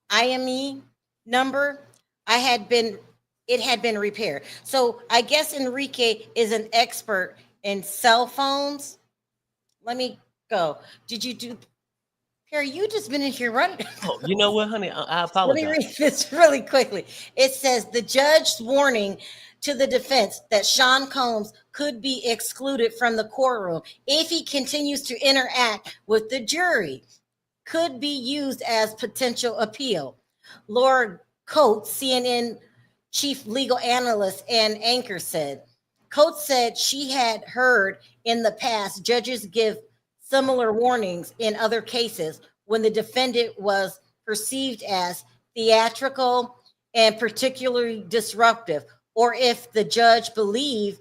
IME number. It had been repaired. So I guess Enrique is an expert in cell phones. Let me go. Did you do, Perry? You just been in here running. Oh, you know what, honey? I Let me apologize. read this really quickly. It says the judge's warning to the defense that Sean Combs could be excluded from the courtroom if he continues to interact with the jury could be used as potential appeal. Laura Coates, CNN chief legal analyst and anchor, said. Coates said she had heard in the past judges give similar warnings in other cases when the defendant was perceived as theatrical and particularly disruptive, or if the judge believed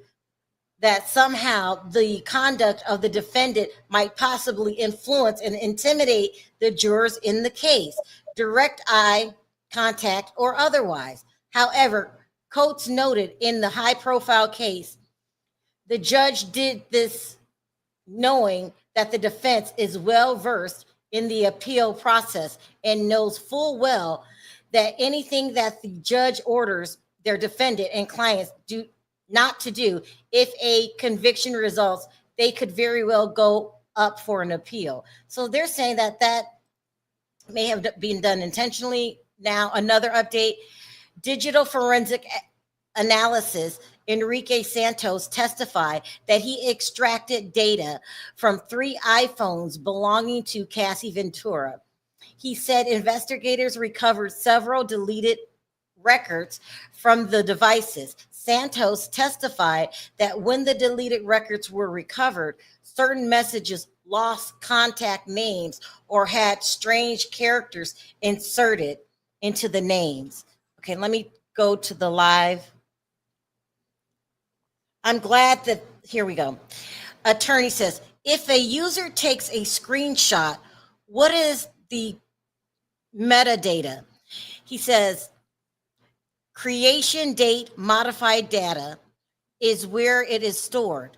that somehow the conduct of the defendant might possibly influence and intimidate the jurors in the case, direct eye contact or otherwise. However, Coates noted in the high profile case, the judge did this knowing that the defense is well versed in the appeal process and knows full well that anything that the judge orders their defendant and clients do not to do, if a conviction results, they could very well go up for an appeal. So they're saying that that may have been done intentionally. Now, another update, digital forensic analysis, Enrique Santos testified that he extracted data from 3 iPhones belonging to Cassie Ventura. He said investigators recovered several deleted records from the devices. Santos testified that when the deleted records were recovered, certain messages lost contact names or had strange characters inserted into the names. Okay, let me go to the live. I'm glad that, here we go. Attorney says, if a user takes a screenshot, what is the metadata? He says, creation date modified data is where it is stored.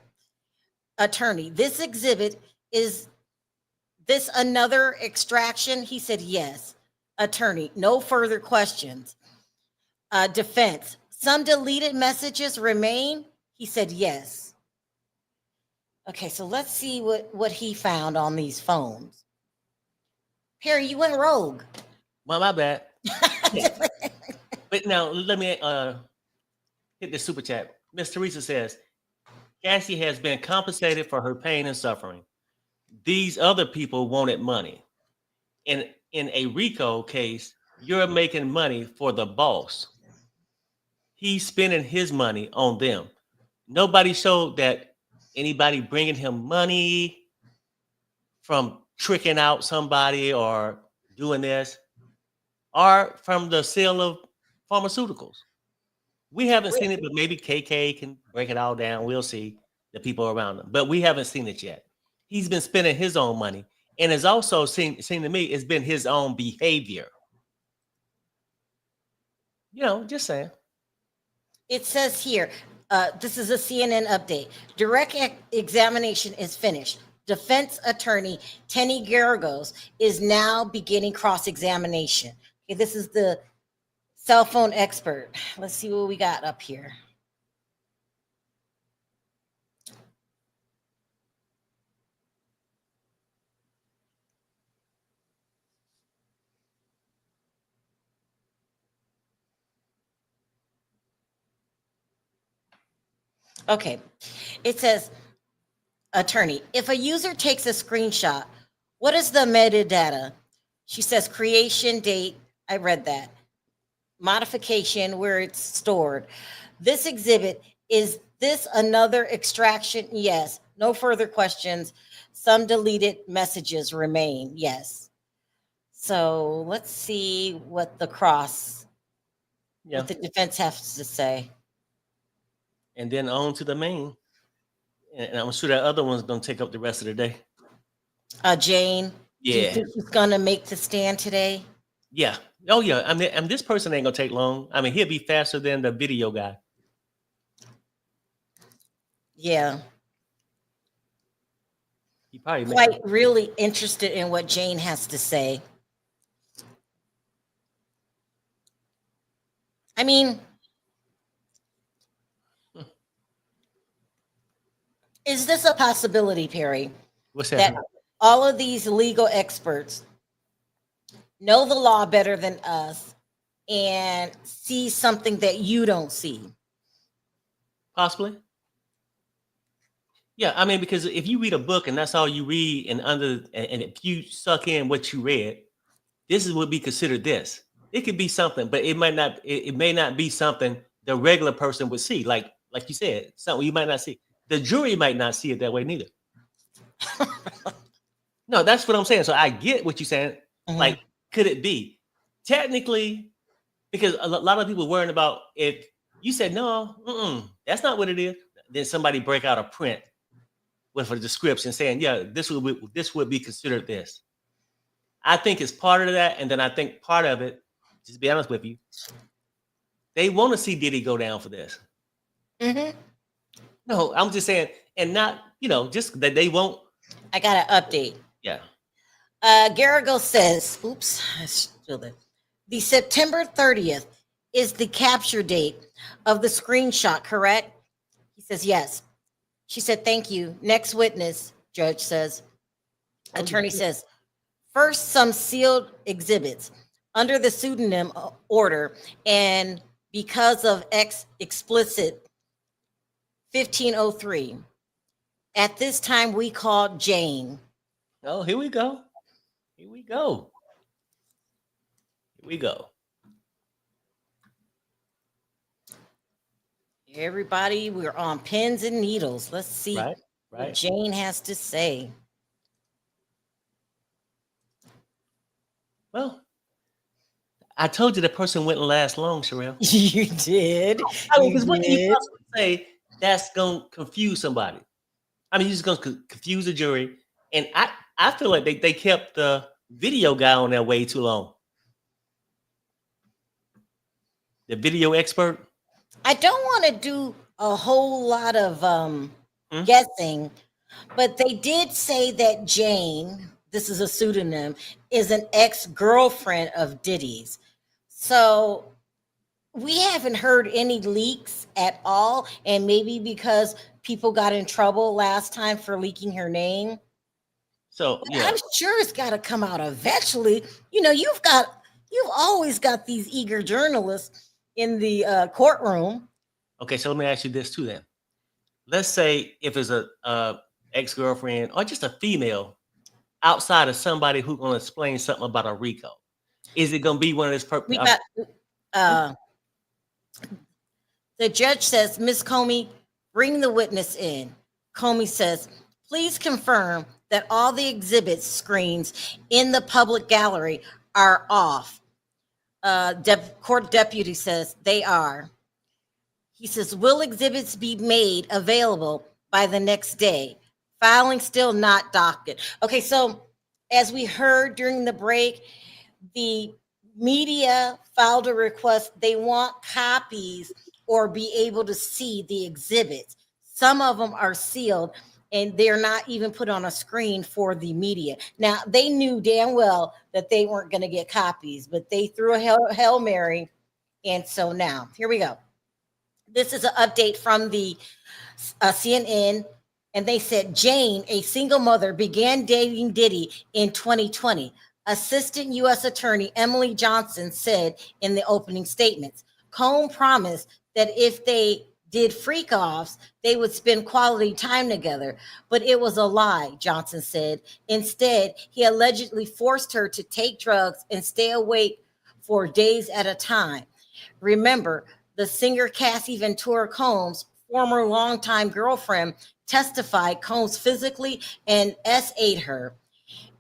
Attorney, this exhibit, is this another extraction? He said, yes. Attorney, no further questions. Defense, some deleted messages remain? He said, yes. Okay, so let's see what he found on these phones. Perry, you went rogue. Well, my bad. But now let me hit the super chat. Miss Teresa says, Cassie has been compensated for her pain and suffering. These other people wanted money. In a RICO case, you're making money for the boss. He's spending his money on them. Nobody showed that anybody bringing him money from tricking out somebody or doing this, or from the sale of pharmaceuticals. We haven't seen it, but maybe KK can break it all down. We'll see the people around him, but we haven't seen it yet. He's been spending his own money, and it's also seemed to me it's been his own behavior. You know, just saying. It says here, this is a CNN update. Direct examination is finished. Defense attorney Tenny Garagos is now beginning cross-examination. Okay, this is the cell phone expert. Let's see what we got up here. Okay. It says, attorney, if a user takes a screenshot, what is the metadata? She says creation date. I read that. Modification, where it's stored. This exhibit, is this another extraction? Yes. No further questions. Some deleted messages remain. Yes. So let's see what the Yeah. what the defense has to say. And then on to the main. And I'm sure that other one's gonna take up the rest of the day. Jane, do you Yeah. think she's gonna make the stand today? Yeah. Oh yeah. I mean, and this person ain't gonna take long. I mean, he'll be faster than the video guy. Yeah. He probably Quite really interested in what Jane has to say. I mean, is this a possibility, Perry, what's that that? all of these legal experts know the law better than us and see something that you don't see? Possibly. Yeah, I mean, because if you read a book and that's all you read, and if you suck in what you read, this is would be considered this. It could be something, but it might not. It may not be something the regular person would see. Like you said, something you might not see. The jury might not see it that way neither. No, that's what I'm saying. So I get what you're saying. Mhm. Like, could it be technically? Because a lot of people worrying about if you said no, that's not what it is. Then somebody break out a print with a description saying, yeah, this would be considered this. I think it's part of that, and then I think part of it, just to be honest with you, they want to see Diddy go down for this. Mhm. No, I'm just saying, and not, just that they won't. I got an update. Yeah. Garrigo says, oops, I spilled it. The September 30th is the capture date of the screenshot, correct? He says, yes. She said, thank you. Next witness, judge says. Attorney says, first, some sealed exhibits under the pseudonym order, and because of X explicit 1503. At this time, we called Jane. Oh, here we go. Here we go. Here we go. Everybody, we're on pins and needles. Let's see Right. what Jane has to say. Well, I told you the person wouldn't last long, Sherelle. You did. I mean, because what can you possibly say that's gonna confuse somebody? I mean, you're just gonna confuse the jury, and I feel like they kept the video guy on there way too long. The video expert. I don't want to do a whole lot of guessing, but they did say that Jane, this is a pseudonym, is an ex-girlfriend of Diddy's. So we haven't heard any leaks at all, and maybe because people got in trouble last time for leaking her name. So But yeah, I'm sure it's got to come out eventually. You've always got these eager journalists in the courtroom. okay. So let me ask you this too. Then, let's say if it's a ex-girlfriend or just a female outside of somebody who's gonna explain something about a RICO, is it gonna be one of this? We got the judge says, Miss Comey, bring the witness in. Comey says, please confirm that all the exhibit screens in the public gallery are off. Court deputy says they are. He says, will exhibits be made available by the next day? Filing still not docket. Okay, so as we heard during the break, the media filed a request. They want copies or be able to see the exhibits. Some of them are sealed and they're not even put on a screen for the media. Now, they knew damn well that they weren't going to get copies, but they threw a Hail Mary. And so now, here we go. This is an update from the CNN. And they said, Jane, a single mother, began dating Diddy in 2020. Assistant U.S. Attorney Emily Johnson said in the opening statements. Comey promised that if they did freak offs, they would spend quality time together. But it was a lie, Johnson said. Instead, he allegedly forced her to take drugs and stay awake for days at a time. Remember, the singer Cassie Ventura Combs, former longtime girlfriend, testified Combs physically and SA'd her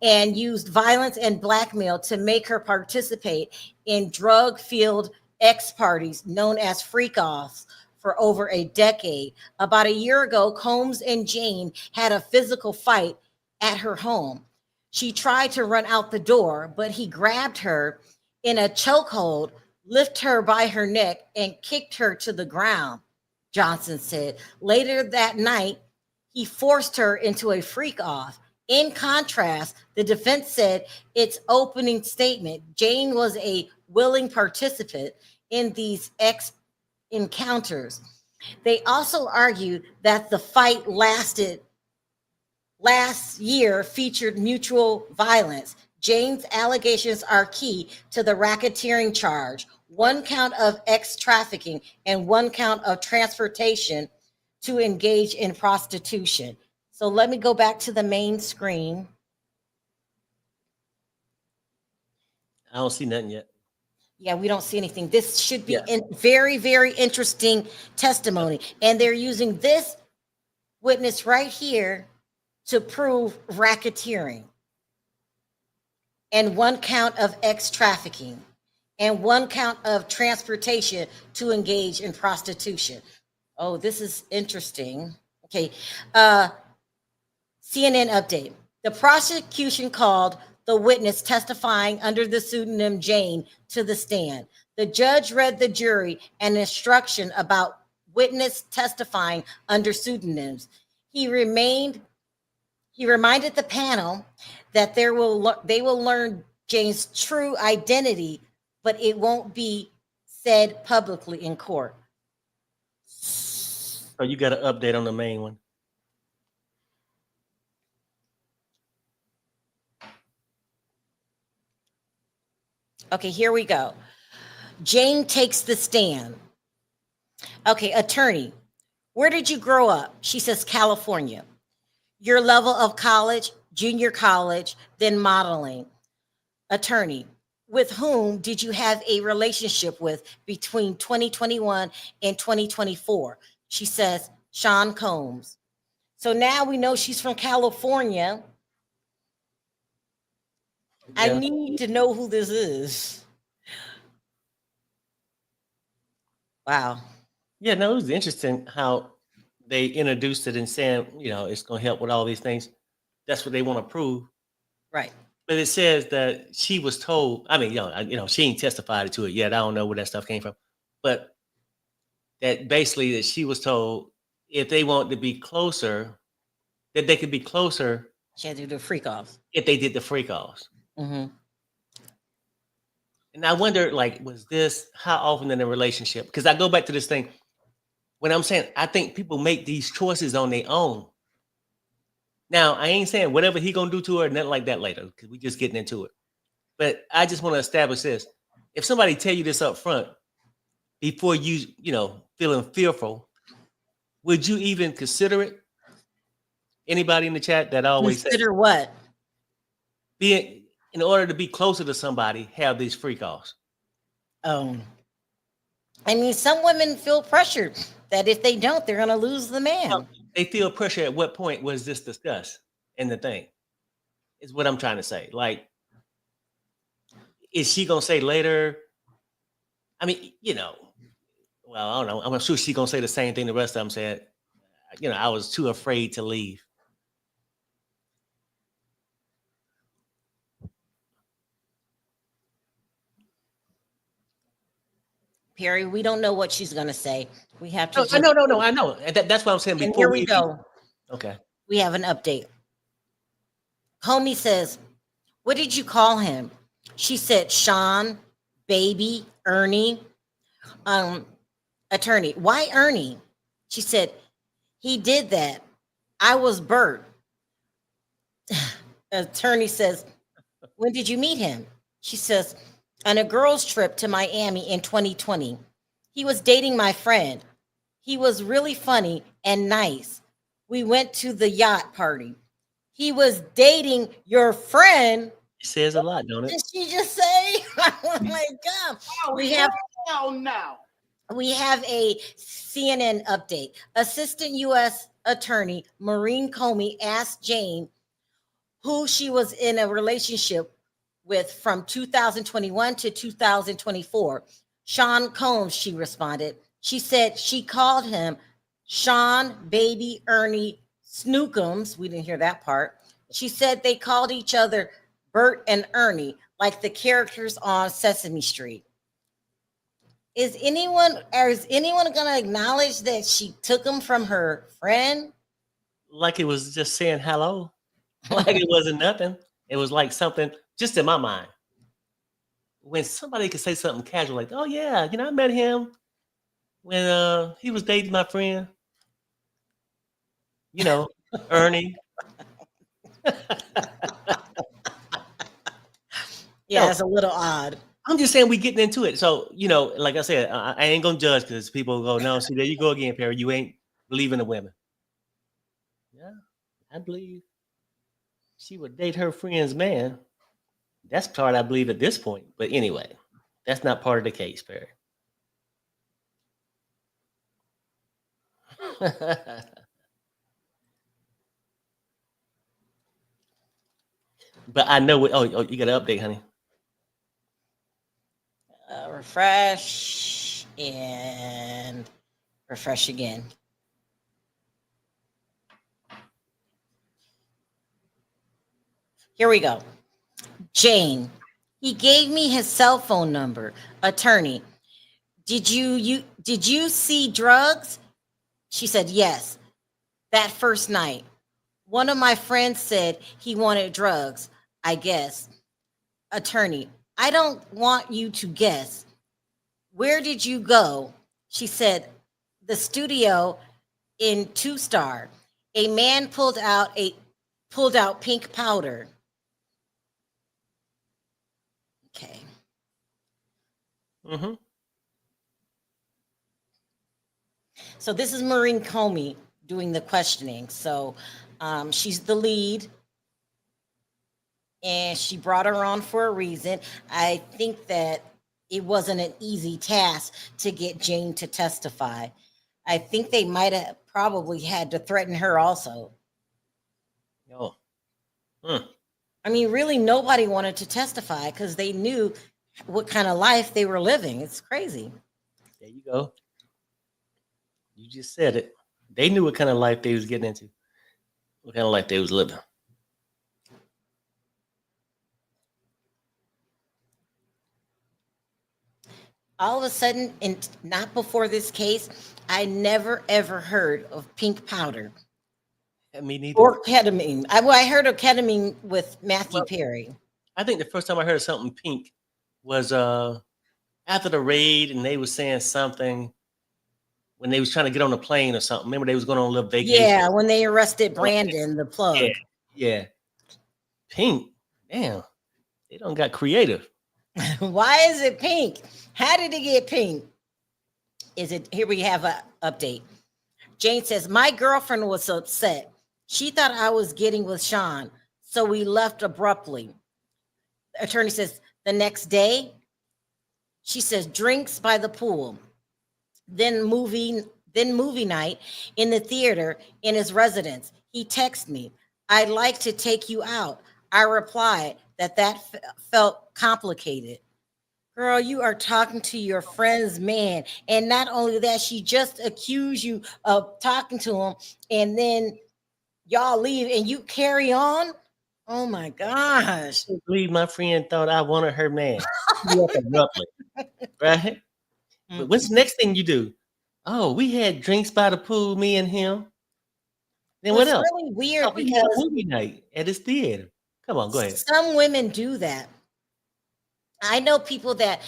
and used violence and blackmail to make her participate in drug-filled X-parties known as freak-offs for over a decade. About a year ago, Combs and Jane had a physical fight at her home. She tried to run out the door, but he grabbed her in a chokehold, lifted her by her neck, and kicked her to the ground, Johnson said. Later that night, he forced her into a freak-off. In contrast, the defense said its opening statement, Jane was a willing participant in these encounters. They also argued that the fight last year featured mutual violence. Jane's allegations are key to the racketeering charge, one count of trafficking and one count of transportation to engage in prostitution. So let me go back to the main screen. I don't see nothing yet. Yeah, we don't see anything. This should be Yeah. very, very interesting testimony. And they're using this witness right here to prove racketeering. And one count of trafficking. And one count of transportation to engage in prostitution. Oh, this is interesting. Okay. CNN update. The prosecution called the witness testifying under the pseudonym Jane to the stand. The judge read the jury an instruction about witness testifying under pseudonyms. He reminded the panel that they will learn Jane's true identity, but it won't be said publicly in court. So you got an update on the main one. Okay, here we go. Jane takes the stand. Okay, attorney, where did you grow up? She says, California. Your level of college, junior college, then modeling. Attorney, with whom did you have a relationship with between 2021 and 2024? She says, Sean Combs. So now we know she's from California. I Yeah. need to know who this is. Wow. Yeah, no, it was interesting how they introduced it and saying, it's going to help with all these things. That's what they want to prove. Right. But it says that she was told, she ain't testified to it yet. I don't know where that stuff came from. But that basically that she was told if they want to be closer, that they could be closer. She had to do the freak offs. If they did the freak offs. Mm-hmm. And I wonder, was this how often in a relationship? Because I go back to this thing. When I'm saying, I think people make these choices on their own. Now, I ain't saying whatever he gonna do to her, nothing like that later, because we just getting into it. But I just want to establish this. If somebody tell you this up front, before you, feeling fearful, would you even consider it? Anybody in the chat that always Consider what? Being in order to be closer to somebody, have these freak offs. I mean, some women feel pressured that if they don't, they're gonna lose the man. They feel pressure. At what point was this discussed in the thing? Is what I'm trying to say. Is she gonna say later? I mean, well, I don't know. I'm sure she's gonna say the same thing the rest of them said. I was too afraid to leave. Perry, we don't know what she's gonna say. We have to. No, I know. That's what I'm saying. And Before here we go. Okay. We have an update. Homie says, what did you call him? She said, Sean, baby, Ernie. Attorney, why Ernie? She said, he did that. I was Bert. Attorney says, when did you meet him? She says, on a girls' trip to Miami in 2020. He was dating my friend. He was really funny and nice. We went to the yacht party. He was dating your friend. It says a lot, don't it? Did she just say? Oh my God. We have a CNN update. Assistant U.S. Attorney Maureen Comey asked Jane who she was in a relationship with from 2021 to 2024. Sean Combs, she responded. She said she called him Sean Baby Ernie Snookums. We didn't hear that part. She said they called each other Bert and Ernie, like the characters on Sesame Street. Is anyone gonna acknowledge that she took him from her friend? Like it was just saying hello. Like it wasn't nothing. It was like something just in my mind. When somebody could say something casual like, "Oh yeah, I met him when he was dating my friend, Ernie." Yeah, No. it's a little odd. I'm just saying we getting into it. So, like I said, I ain't gonna judge because people go, no, see, there you go again, Perry. You ain't believing the women. Yeah, I believe she would date her friend's man. That's part I believe at this point. But anyway, that's not part of the case, Perry. But I know what. Oh, you got an update, honey. Refresh and refresh again. Here we go. Jane, he gave me his cell phone number. Attorney, did you see drugs? She said yes. That first night, one of my friends said he wanted drugs, I guess. Attorney, I don't want you to guess. Where did you go? She said, the studio in 2-Star. A man pulled out pink powder. Okay. Mm-hmm. So this is Maureen Comey doing the questioning. So she's the lead. And she brought her on for a reason. I think that it wasn't an easy task to get Jane to testify. I think they might have probably had to threaten her also. Oh. I mean, really, nobody wanted to testify because they knew what kind of life they were living. It's crazy. There you go. You just said it. They knew what kind of life they was getting into. What kind of life they was living. All of a sudden, and not before this case, I never ever heard of pink powder. Me neither. Or ketamine. I heard of ketamine with Matthew Perry. I think the first time I heard of something pink was after the raid, and they were saying something when they was trying to get on a plane or something. Remember, they was going on a little vacation. Yeah, when they arrested Brandon, the plug. Yeah. Pink. Damn. They don't got creative. Why is it pink? How did it get pink? Here we have an update. Jane says, my girlfriend was upset. She thought I was getting with Sean, so we left abruptly. The attorney says, the next day, she says, drinks by the pool, then movie night in the theater in his residence. He texted me, I'd like to take you out. I replied that felt complicated. Girl, you are talking to your friend's man. And not only that, she just accused you of talking to him, and then y'all leave and you carry on. Oh my gosh. I believe my friend thought I wanted her man. She left abruptly. Right? But what's the next thing you do? Oh, we had drinks by the pool, me and him. Then what else? It's really weird We had a because movie night at his theater. Come on, go ahead. some women do that. I know people that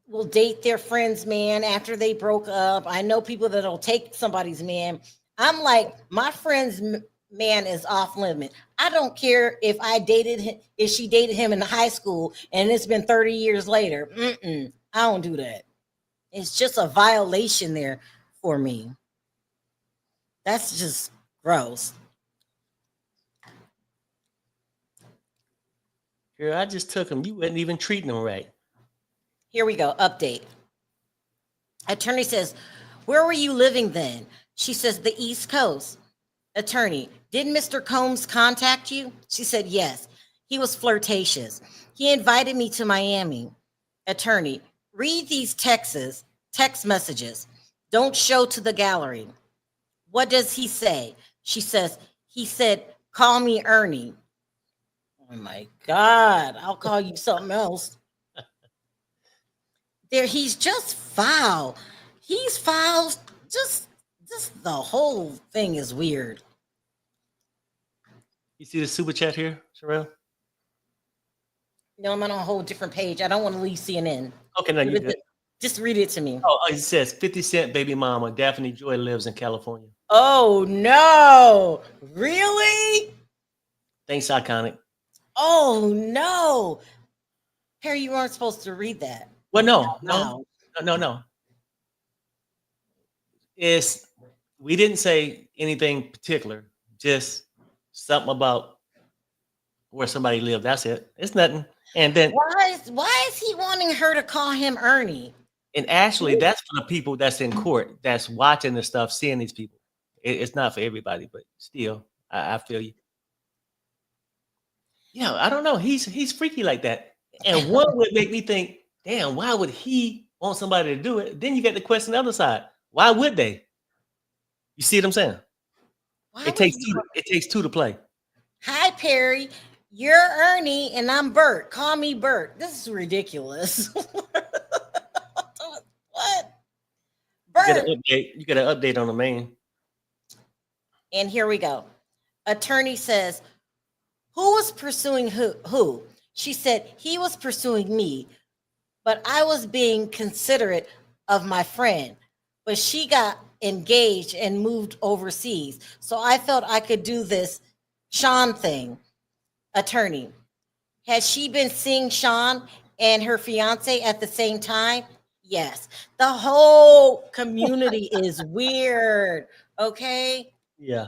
will date their friend's man after they broke up. I know people that'll take somebody's man. I'm like, my friend's man is off limit. I don't care if she dated him in high school and it's been 30 years later. I don't do that. It's just a violation there for me. That's just gross. Girl, I just took him. You wasn't even treating him right. Here we go. Update. Attorney says, where were you living then? She says, the East Coast. Attorney, did Mr. Combs contact you? She said, yes. He was flirtatious. He invited me to Miami. Attorney, read these text messages. Don't show to the gallery. What does he say? She says, he said, call me Ernie. Oh my God, I'll call you something else. There, he's just foul. He's foul. Just the whole thing is weird. You see the super chat here, Sherelle? No, I'm on a whole different page. I don't want to leave CNN. Okay, no, you good. Just read it to me. Oh, it says 50 Cent baby mama, Daphne Joy, lives in California. Oh no, really? Thanks, Iconic. Oh no. Harry, you weren't supposed to read that. Well, no. We didn't say anything particular, just something about where somebody lived. That's it. It's nothing. And then Why is he wanting her to call him Ernie? and actually that's for the people that's in court, that's watching the stuff, seeing these people. It's not for everybody, but still, I feel you. Yeah, I don't know. He's freaky like that. And one would make me think, damn, why would he want somebody to do it? Then you get the question the other side. Why would they? You see what I'm saying? It takes two to play. Hi, Perry. You're Ernie and I'm Bert. Call me Bert. This is ridiculous. What? Bert. You get an update on the main. And here we go. Attorney says, who was pursuing who? She said, he was pursuing me, but I was being considerate of my friend. But she got engaged and moved overseas. So I felt I could do this Sean thing. Attorney, has she been seeing Sean and her fiance at the same time? Yes. The whole community is weird. Okay. Yeah.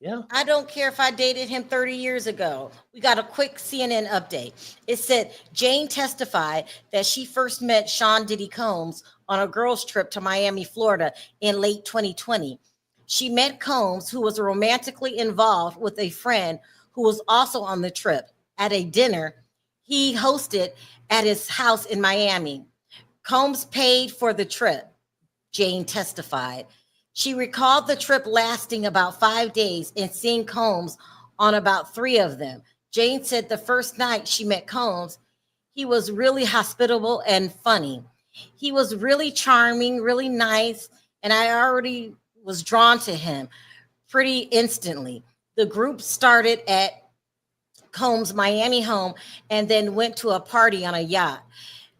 Yeah. I don't care if I dated him 30 years ago. We got a quick CNN update. It said Jane testified that she first met Sean Diddy Combs on a girls' trip to Miami, Florida in late 2020. She met Combs, who was romantically involved with a friend who was also on the trip, at a dinner he hosted at his house in Miami. Combs paid for the trip, Jane testified. She recalled the trip lasting about 5 days and seeing Combs on about 3 of them. Jane said the first night she met Combs, he was really hospitable and funny. He was really charming, really nice, and I already was drawn to him pretty instantly. The group started at Combs' Miami home and then went to a party on a yacht.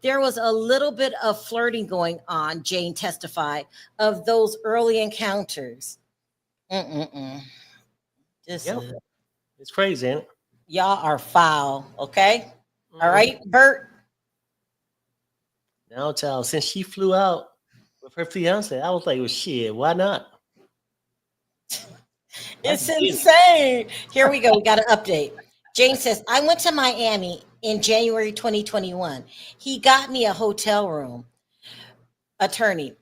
There was a little bit of flirting going on, Jane testified, of those early encounters. It's crazy, ain't it? Y'all are foul, okay? All right, Bert? Now, child, since she flew out with her fiance, I was like, well, shit, why not? It's insane. Here we go. We got an update. Jane says, I went to Miami in January 2021. He got me a hotel room. Attorney,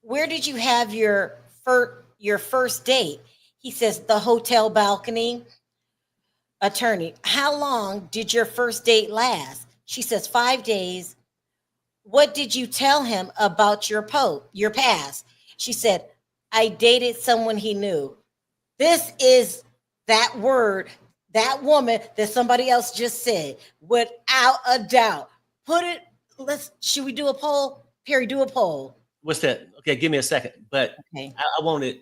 where did you have your first date? He says, the hotel balcony. Attorney, how long did your first date last? She says, 5 days. What did you tell him about your past? She said, I dated someone he knew. This is that word, that woman that somebody else just said, without a doubt. Should we do a poll? Perry, do a poll. What's that? Okay, give me a second. But okay. I wanted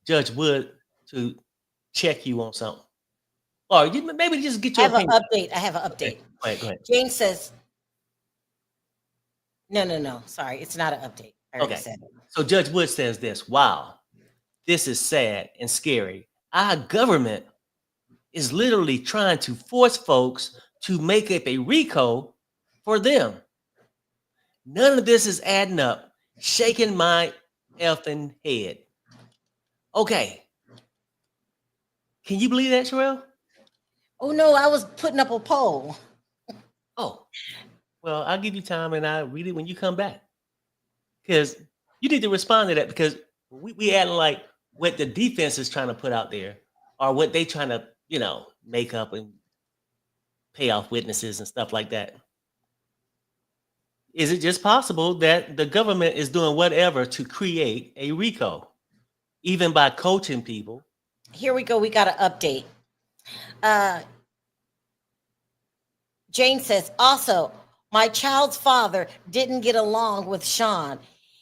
Judge Wood to check you on something. Or you maybe just get your opinion. I have an update. Okay. Go ahead. Jane says, no. Sorry, it's not an update. I already said it. So Judge Wood says this. Wow, this is sad and scary. Our government is literally trying to force folks to make up a RICO for them. None of this is adding up. Shaking my effing head. Okay. Can you believe that, Sherelle? Oh no, I was putting up a poll. Oh, well, I'll give you time and I'll read it when you come back. Because you need to respond to that because we adding like what the defense is trying to put out there or what they trying to, make up and pay off witnesses and stuff like that. Is it just possible that the government is doing whatever to create a RICO, even by coaching people? Here we go. We got an update. Jane says, also, my child's father didn't get along with Sean.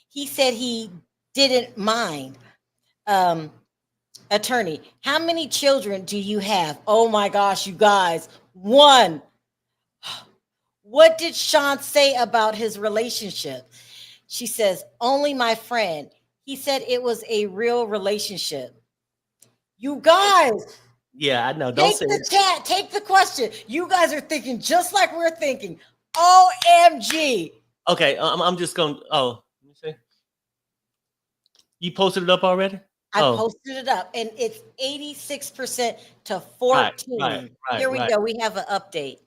He said he didn't mind. Attorney, how many children do you have? Oh my gosh, you guys, 1. What did Sean say about his relationship? She says, only my friend. He said it was a real relationship. You guys, Yeah, I know. Don't take say the chat, take the question. You guys are thinking just like we're thinking. OMG. Okay, I'm just going to, let me see. You posted it up already? I posted it up and it's 86% to 14. Right, Here we right. go. We have an update.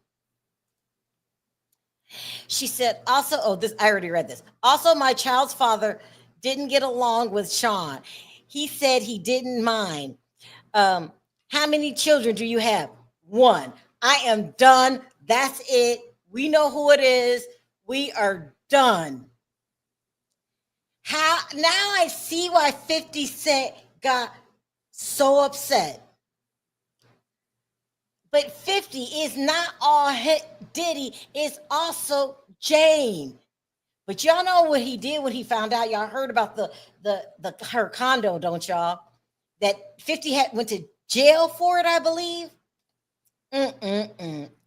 She said, also, this I already read this. Also, my child's father didn't get along with Sean. He said he didn't mind. How many children do you have? 1. I am done. That's it. We know who it is. We are done. How now I see why 50 Cent got so upset. But 50 is not all Diddy, it's also Jane. But y'all know what he did when he found out. Y'all heard about her condo, don't y'all? That 50 went to jail for it, I believe.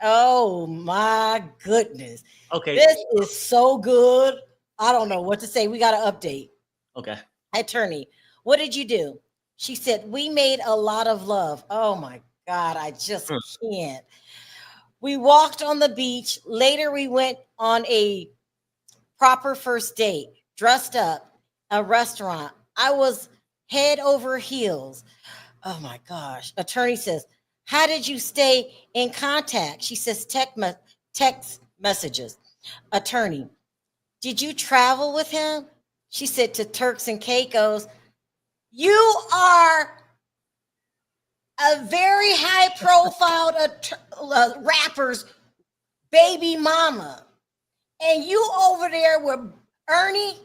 Oh my goodness. Okay. This is so good. I don't know what to say. We got an update. Okay. Attorney, what did you do? She said, we made a lot of love. Oh my God, I just can't. We walked on the beach. Later, we went on a proper first date, dressed up, a restaurant. I was head over heels. Oh my gosh. Attorney says, how did you stay in contact? She says, text messages. Attorney, did you travel with him? She said, to Turks and Caicos. You are a very high profile rapper's baby mama. And you over there with Ernie?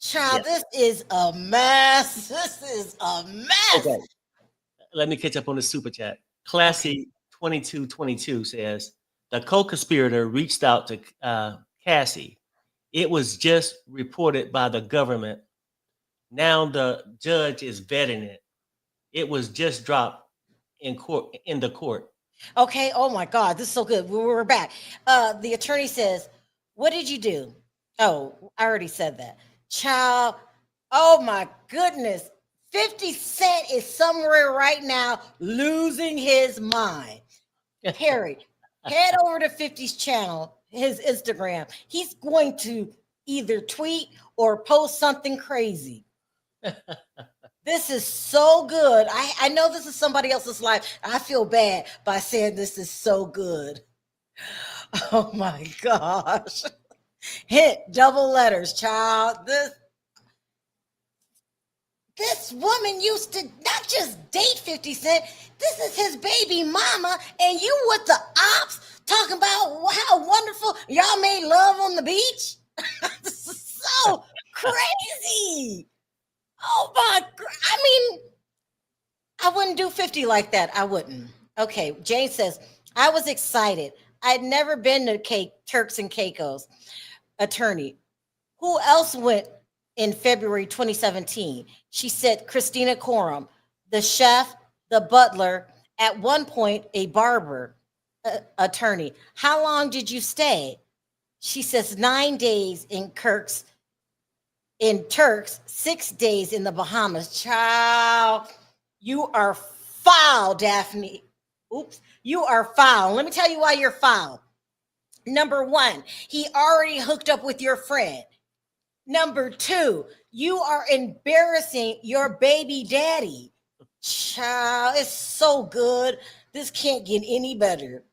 Child, This is a mess. This is a mess. Okay. Let me catch up on the super chat. Classy 2222 says, the co-conspirator reached out to Cassie. It was just reported by the government. Now the judge is vetting it. It was just dropped in the court. Okay. Oh my God, this is so good. We're back. The attorney says, what did you do? Oh, I already said that. Child, oh my goodness. 50 Cent is somewhere right now losing his mind. Harry, head over to 50's channel, his Instagram. He's going to either tweet or post something crazy. This is so good. I know this is somebody else's life. I feel bad by saying this is so good. Oh my gosh. Hit double letters, child. This woman used to not just date 50 Cent. This is his baby mama. And you with the ops talking about how wonderful y'all made love on the beach? This is so crazy. Oh my, I mean, I wouldn't do 50 like that. I wouldn't. Okay, Jane says, I was excited. I'd never been to Turks and Caicos. Attorney, who else went in February 2017? She said, Christina Coram, the chef, the butler, at one point, a barber. Attorney, how long did you stay? She says 9 days in Turks, 6 days in the Bahamas. Child, you are foul, Daphne. Oops, you are foul. Let me tell you why you're foul. Number 1, he already hooked up with your friend. Number 2, you are embarrassing your baby daddy. Child, it's so good. This can't get any better.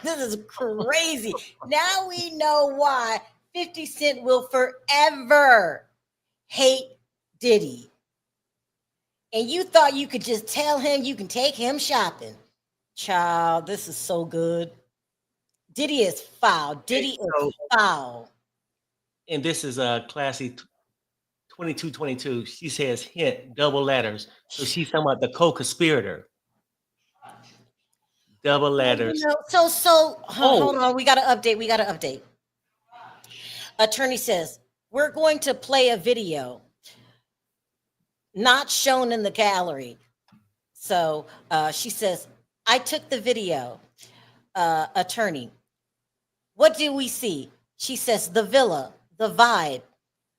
This is crazy. Now we know why 50 Cent will forever hate Diddy. And you thought you could just tell him you can take him shopping. Child, this is so good. Diddy is foul. Diddy is foul. And this is a classy 2222. She says hint, double letters. So she's talking about the co-conspirator. Double letters. Hold on. We got to update. Attorney says, we're going to play a video not shown in the gallery. So she says, I took the video. Attorney, what do we see? She says, the villa, the vibe.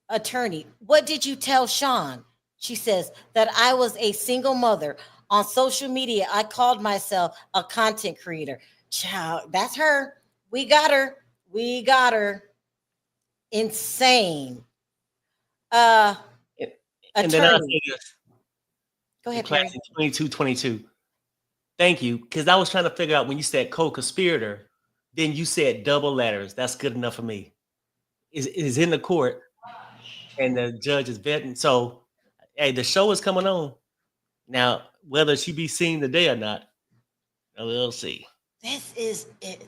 Attorney, what did you tell Sean? She says that I was a single mother. On social media, I called myself a content creator. Child, that's her. We got her. Insane. And then I'll Attorney. say this. Go ahead, Class Perry. 2222. Thank you. Because I was trying to figure out when you said co-conspirator, then you said double letters. That's good enough for me. Is in the court and the judge is vetting. So, hey, the show is coming on. Now, whether she be seen today or not, we'll see. This is it.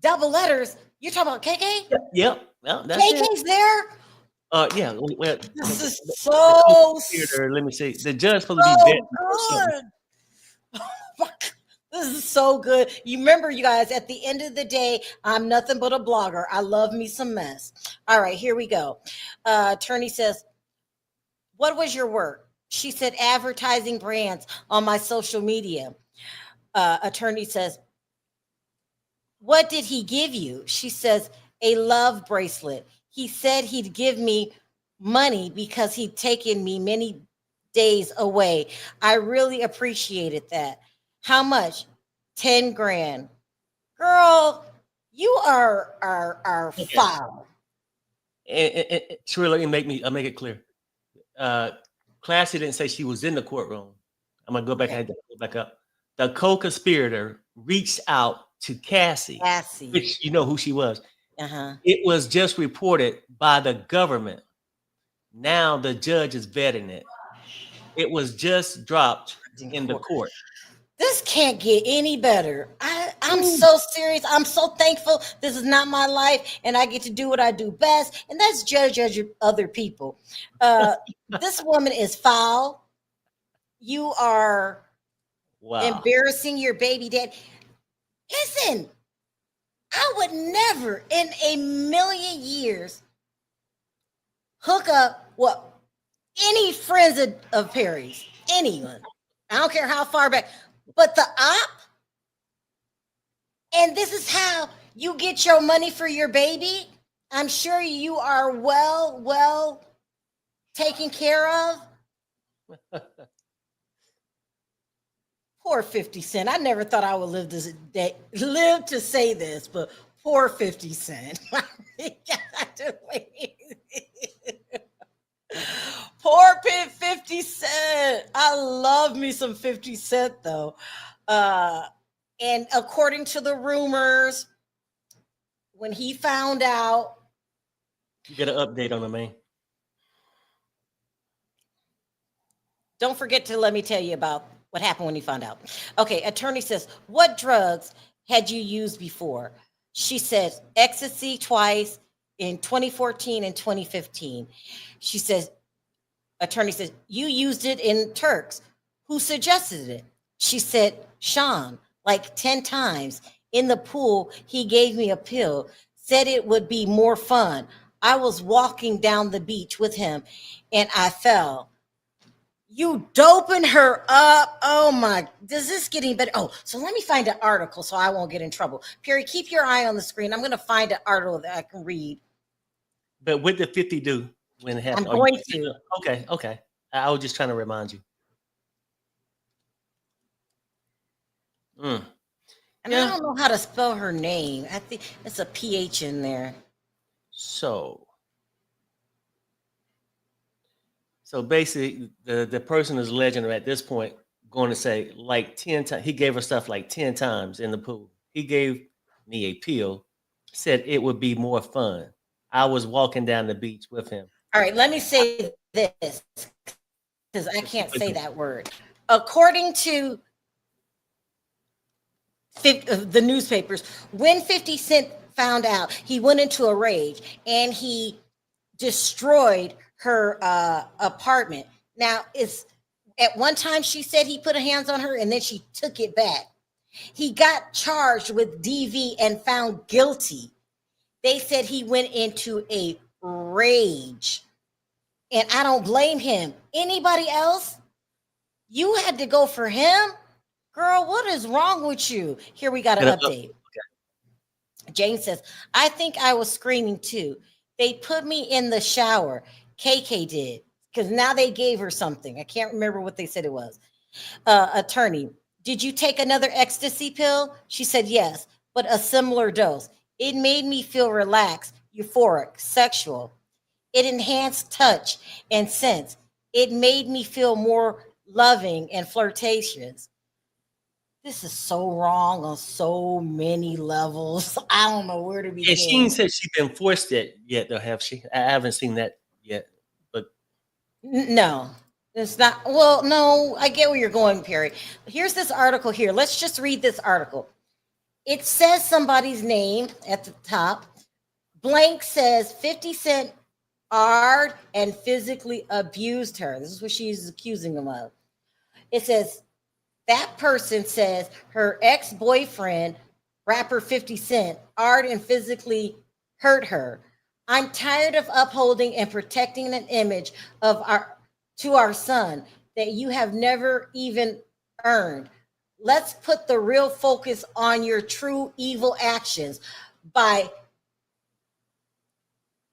Double letters. You're talking about KK? Yep. Well, that's KK's it. there? Yeah. Well, This is so let me see. The judge supposed to be vetting. good. This is so good. You remember, you guys, at the end of the day, I'm nothing but a blogger. I love me some mess. All right, here we go. Attorney says, what was your work? She said, advertising brands on my social media. Attorney says, what did he give you? She says, a love bracelet. He said he'd give me money because he'd taken me many days away. I really appreciated that. How much? 10 grand. Girl, you are foul. And Shirley, I'll make it clear. Classy didn't say she was in the courtroom. I'm gonna go back. I had to go back up. The co-conspirator reached out to Cassie, which you know who she was. It was just reported by the government. Now the judge is vetting it. It was just dropped in the court. This can't get any better. I'm so serious. I'm so thankful. This is not my life, and I get to do what I do best, and that's judge other people. This woman is foul. You are embarrassing your baby dad. Listen, I would never in a million years hook up any friends of Perry's, anyone. I don't care how far back. But the op, and this is how you get your money for your baby. I'm sure you are well taken care of. Poor 50 Cent. I never thought I would live to say this, but poor 50 Cent. Poor 50 Cent. I love me some 50 Cent though. And according to the rumors, when he found out, you get an update on the man. Don't forget to let me tell you about what happened when he found out. Okay, attorney says, what drugs had you used before? She says ecstasy twice in 2014 and 2015. She says, attorney says, you used it in Turks. Who suggested it? She said, Sean, like 10 times. In the pool, he gave me a pill, said it would be more fun. I was walking down the beach with him and I fell. You doping her up. Oh my, does this get any better? Oh, so let me find an article so I won't get in trouble. Perry, keep your eye on the screen. I'm going to find an article that I can read. But what did 50 do when it happened? I'm going to. Okay. I was just trying to remind you. And I don't know how to spell her name. I think it's a PH in there. So So basically, the person is legend at this point going to say like 10 times. He gave her stuff like 10 times in the pool. He gave me a pill, said it would be more fun. I was walking down the beach with him. All right, let me say this because I can't say that word. According to the newspapers, when 50 Cent found out, he went into a rage and he destroyed her apartment. Now, it's at one time she said he put hands on her and then she took it back. He got charged with DV and found guilty. They said he went into a rage. And I don't blame him. Anybody else? You had to go for him? Girl, what is wrong with you? Here we got an update. Jane says, I think I was screaming too. They put me in the shower. KK did. Because now they gave her something. I can't remember what they said it was. Attorney, did you take another ecstasy pill? She said yes, but a similar dose. It made me feel relaxed, euphoric, sexual. It enhanced touch and sense. It made me feel more loving and flirtatious. This is so wrong on so many levels. I don't know where to begin. Yeah, she ain't said she's been forced it yet, though, have she? I haven't seen that yet. But no, it's not. Well, no, I get where you're going, Perry. Here's this article here. Let's just read this article. It says somebody's name at the top. Blank says 50 Cent hard and physically abused her. This is what she's accusing him of. It says that person says her ex-boyfriend, rapper 50 Cent, hard and physically hurt her. I'm tired of upholding and protecting an image of our son that you have never even earned. Let's put the real focus on your true evil actions by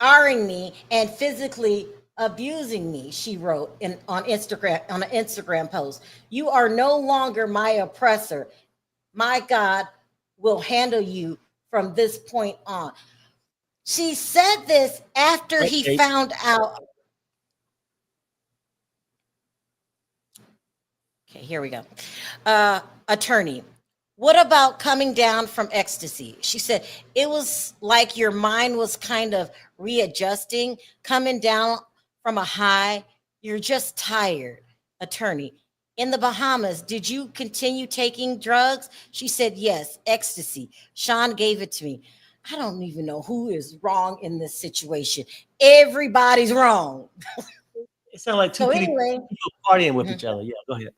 R-ing me and physically abusing me, she wrote on Instagram, on an Instagram post. You are no longer my oppressor. My God will handle you from this point on. She said this after he found out. Okay, here we go. Attorney, what about coming down from ecstasy? She said, it was like your mind was kind of readjusting, coming down from a high. You're just tired. Attorney, in the Bahamas, did you continue taking drugs? She said, yes, ecstasy. Sean gave it to me. I don't even know who is wrong in this situation. Everybody's wrong. it sounds like two people partying with each other. Yeah, go ahead.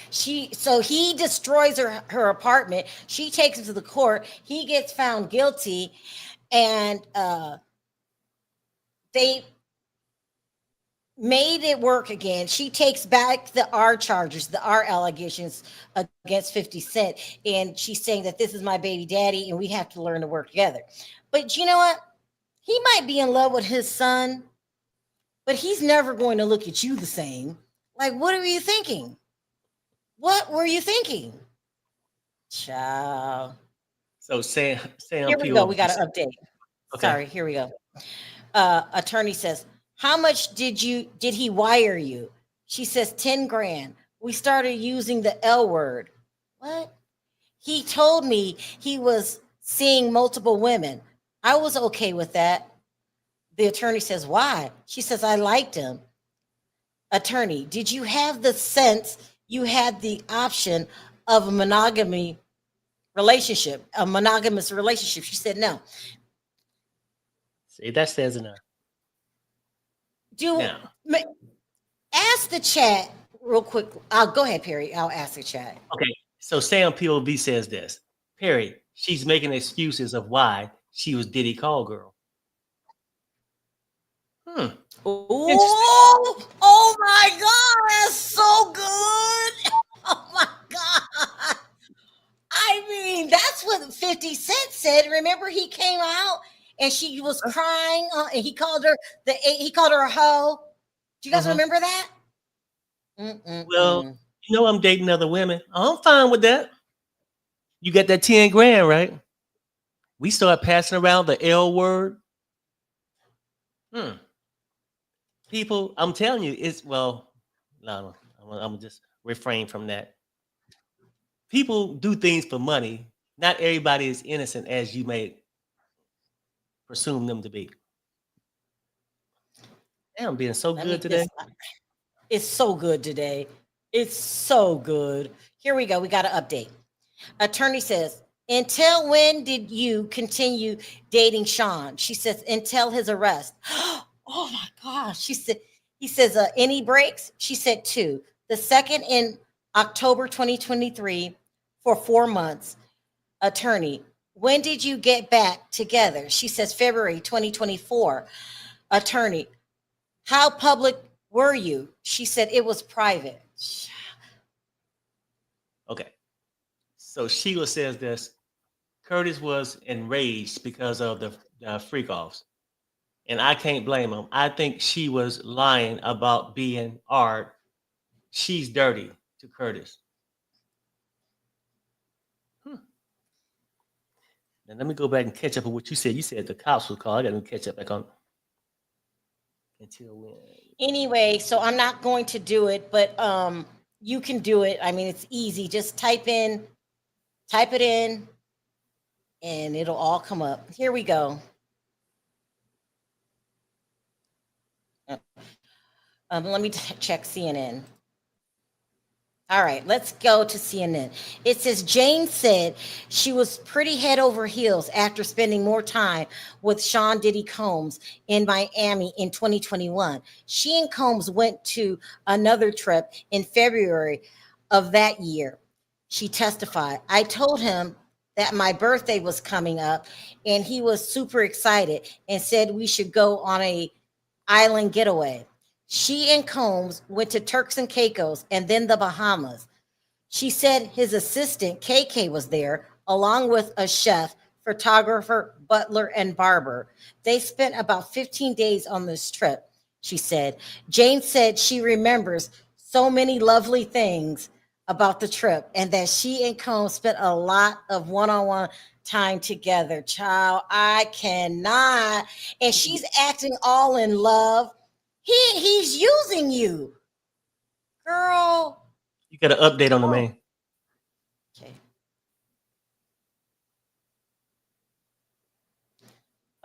So he destroys her apartment. She takes him to the court. He gets found guilty, and they made it work again. She takes back the R charges, the R allegations against 50 Cent, and she's saying that this is my baby daddy, and we have to learn to work together. But you know what? He might be in love with his son, but he's never going to look at you the same. Like, what were you thinking? What were you thinking? Child. So Sam here we go. We got an update. Okay. Sorry, here we go. Attorney says, how much did he wire you? She says 10 grand. We started using the L word. What? He told me he was seeing multiple women. I was okay with that. The attorney says, why? She says, I liked him. Attorney, did you have the sense you had the option of a monogamous relationship? She said no. See, that says enough. Ask the chat real quick. I'll go ahead, Perry. I'll ask the chat. Okay. So Sam POV says this. Perry, she's making excuses of why she was Diddy call girl. Oh my God, that's so good. Oh my God. I mean, that's what 50 Cent said. Remember, he came out and she was crying, and he called her a hoe. Do you guys remember that? Well, you know I'm dating other women. I'm fine with that. You got that 10 grand, right? We start passing around the L word. People, I'm telling you, it's no, I'm just refrain from that. People do things for money. Not everybody is innocent as you may presume them to be. Damn, I'm being so Let me good today. It's so good today. It's so good. Here we go. We got an update. Attorney says, until when did you continue dating Sean? She says, until his arrest. Oh my gosh. He says, any breaks? She said 2. The second in October 2023 for 4 months. Attorney, when did you get back together? She says, February 2024. Attorney, how public were you? She said, it was private. Okay. So Sheila says this. Curtis was enraged because of the freak offs. And I can't blame him. I think she was lying about being art. She's dirty to Curtis. Now let me go back and catch up on what you said. You said the cops would call. I got to catch up back on until when. Anyway, so I'm not going to do it, but you can do it. I mean, it's easy. Just type it in, and it'll all come up. Here we go. Let me check CNN. All right, let's go to CNN. It says Jane said she was pretty head over heels after spending more time with Sean Diddy Combs in Miami in 2021. She and Combs went to another trip in February of that year. She testified, I told him that my birthday was coming up and he was super excited and said we should go on a island getaway. She and Combs went to Turks and Caicos and then the Bahamas. She said his assistant, KK, was there, along with a chef, photographer, butler, and barber. They spent about 15 days on this trip, she said. Jane said she remembers so many lovely things about the trip and that she and Combs spent a lot of one-on-one time together. Child, I cannot. And she's acting all in love. He's using you, girl. You got an update on the man. Okay.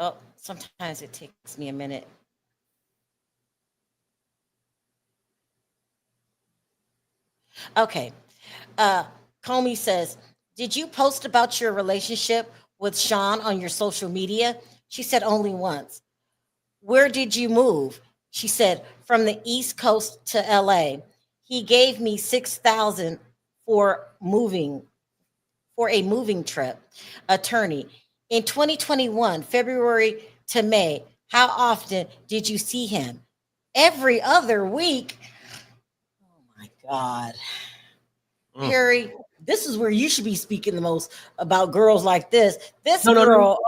Oh, sometimes it takes me a minute. Okay. Comey says, did you post about your relationship with Sean on your social media? She said, only once. Where did you move? She said, from the East Coast to LA. He gave me $6,000 for a moving trip. Attorney, in 2021, February to May, how often did you see him? Every other week. Oh my God. Harry, this is where you should be speaking the most about girls like this. This girl.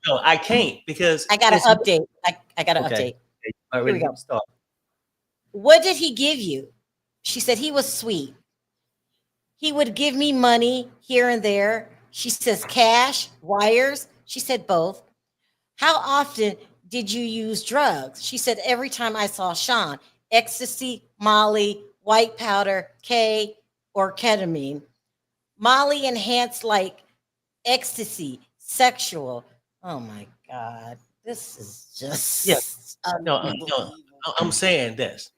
No, I can't because I got an update. I got an update. All right, Here we go. Start. What did he give you? She said he was sweet. He would give me money here and there. She says cash, wires. She said both. How often did you use drugs? She said every time I saw Sean, ecstasy, Molly, white powder, K, or ketamine. Molly enhanced like ecstasy, sexual. Oh my God. This is just No, I'm saying this.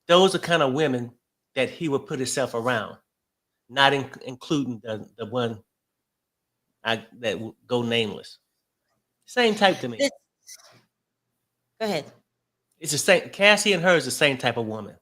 Those are kind of women that he would put himself around, not including the one that would go nameless. Same type to me. Go ahead. It's the same. Cassie and her is the same type of woman.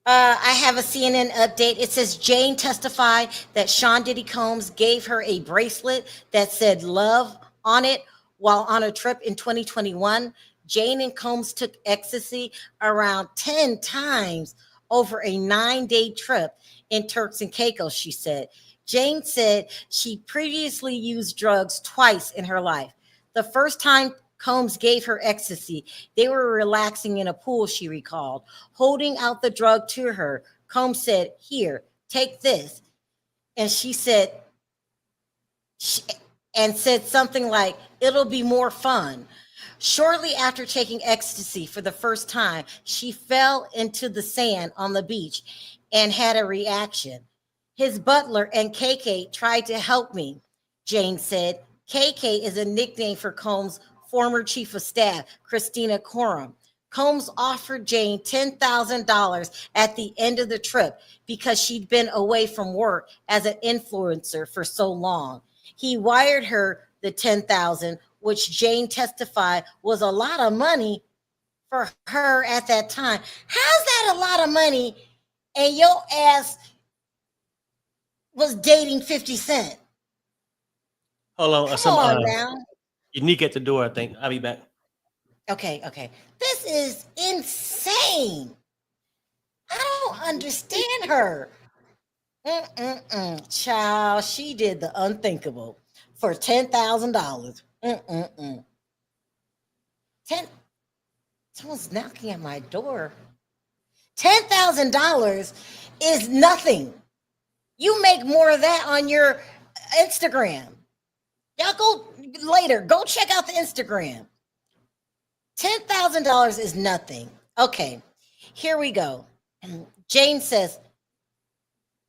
I have a CNN update. It says Jane testified that Sean Diddy Combs gave her a bracelet that said love on it while on a trip in 2021. Jane and Combs took ecstasy around 10 times over a 9-day trip in Turks and Caicos, she said. Jane said she previously used drugs twice in her life. The first time Combs gave her ecstasy, they were relaxing in a pool, she recalled. Holding out the drug to her, Combs said, here, take this. And she said, said something like, it'll be more fun. Shortly after taking ecstasy for the first time, she fell into the sand on the beach and had a reaction. His butler and KK tried to help me, Jane said. KK is a nickname for Combs' former chief of staff, Christina Coram. Combs offered Jane $10,000 at the end of the trip because she'd been away from work as an influencer for so long. He wired her the $10,000, which Jane testified was a lot of money for her at that time. How's that a lot of money? And your ass was dating 50 Cent. Hold on. Come on now. Unique at the door, I think. I'll be back. Okay. This is insane. I don't understand her. Child, she did the unthinkable for $10,000. 10. Someone's knocking at my door. $10,000 is nothing. You make more of that on your Instagram. Y'all go later. Go check out the Instagram. $10,000 is nothing. Okay, here we go. Jane says,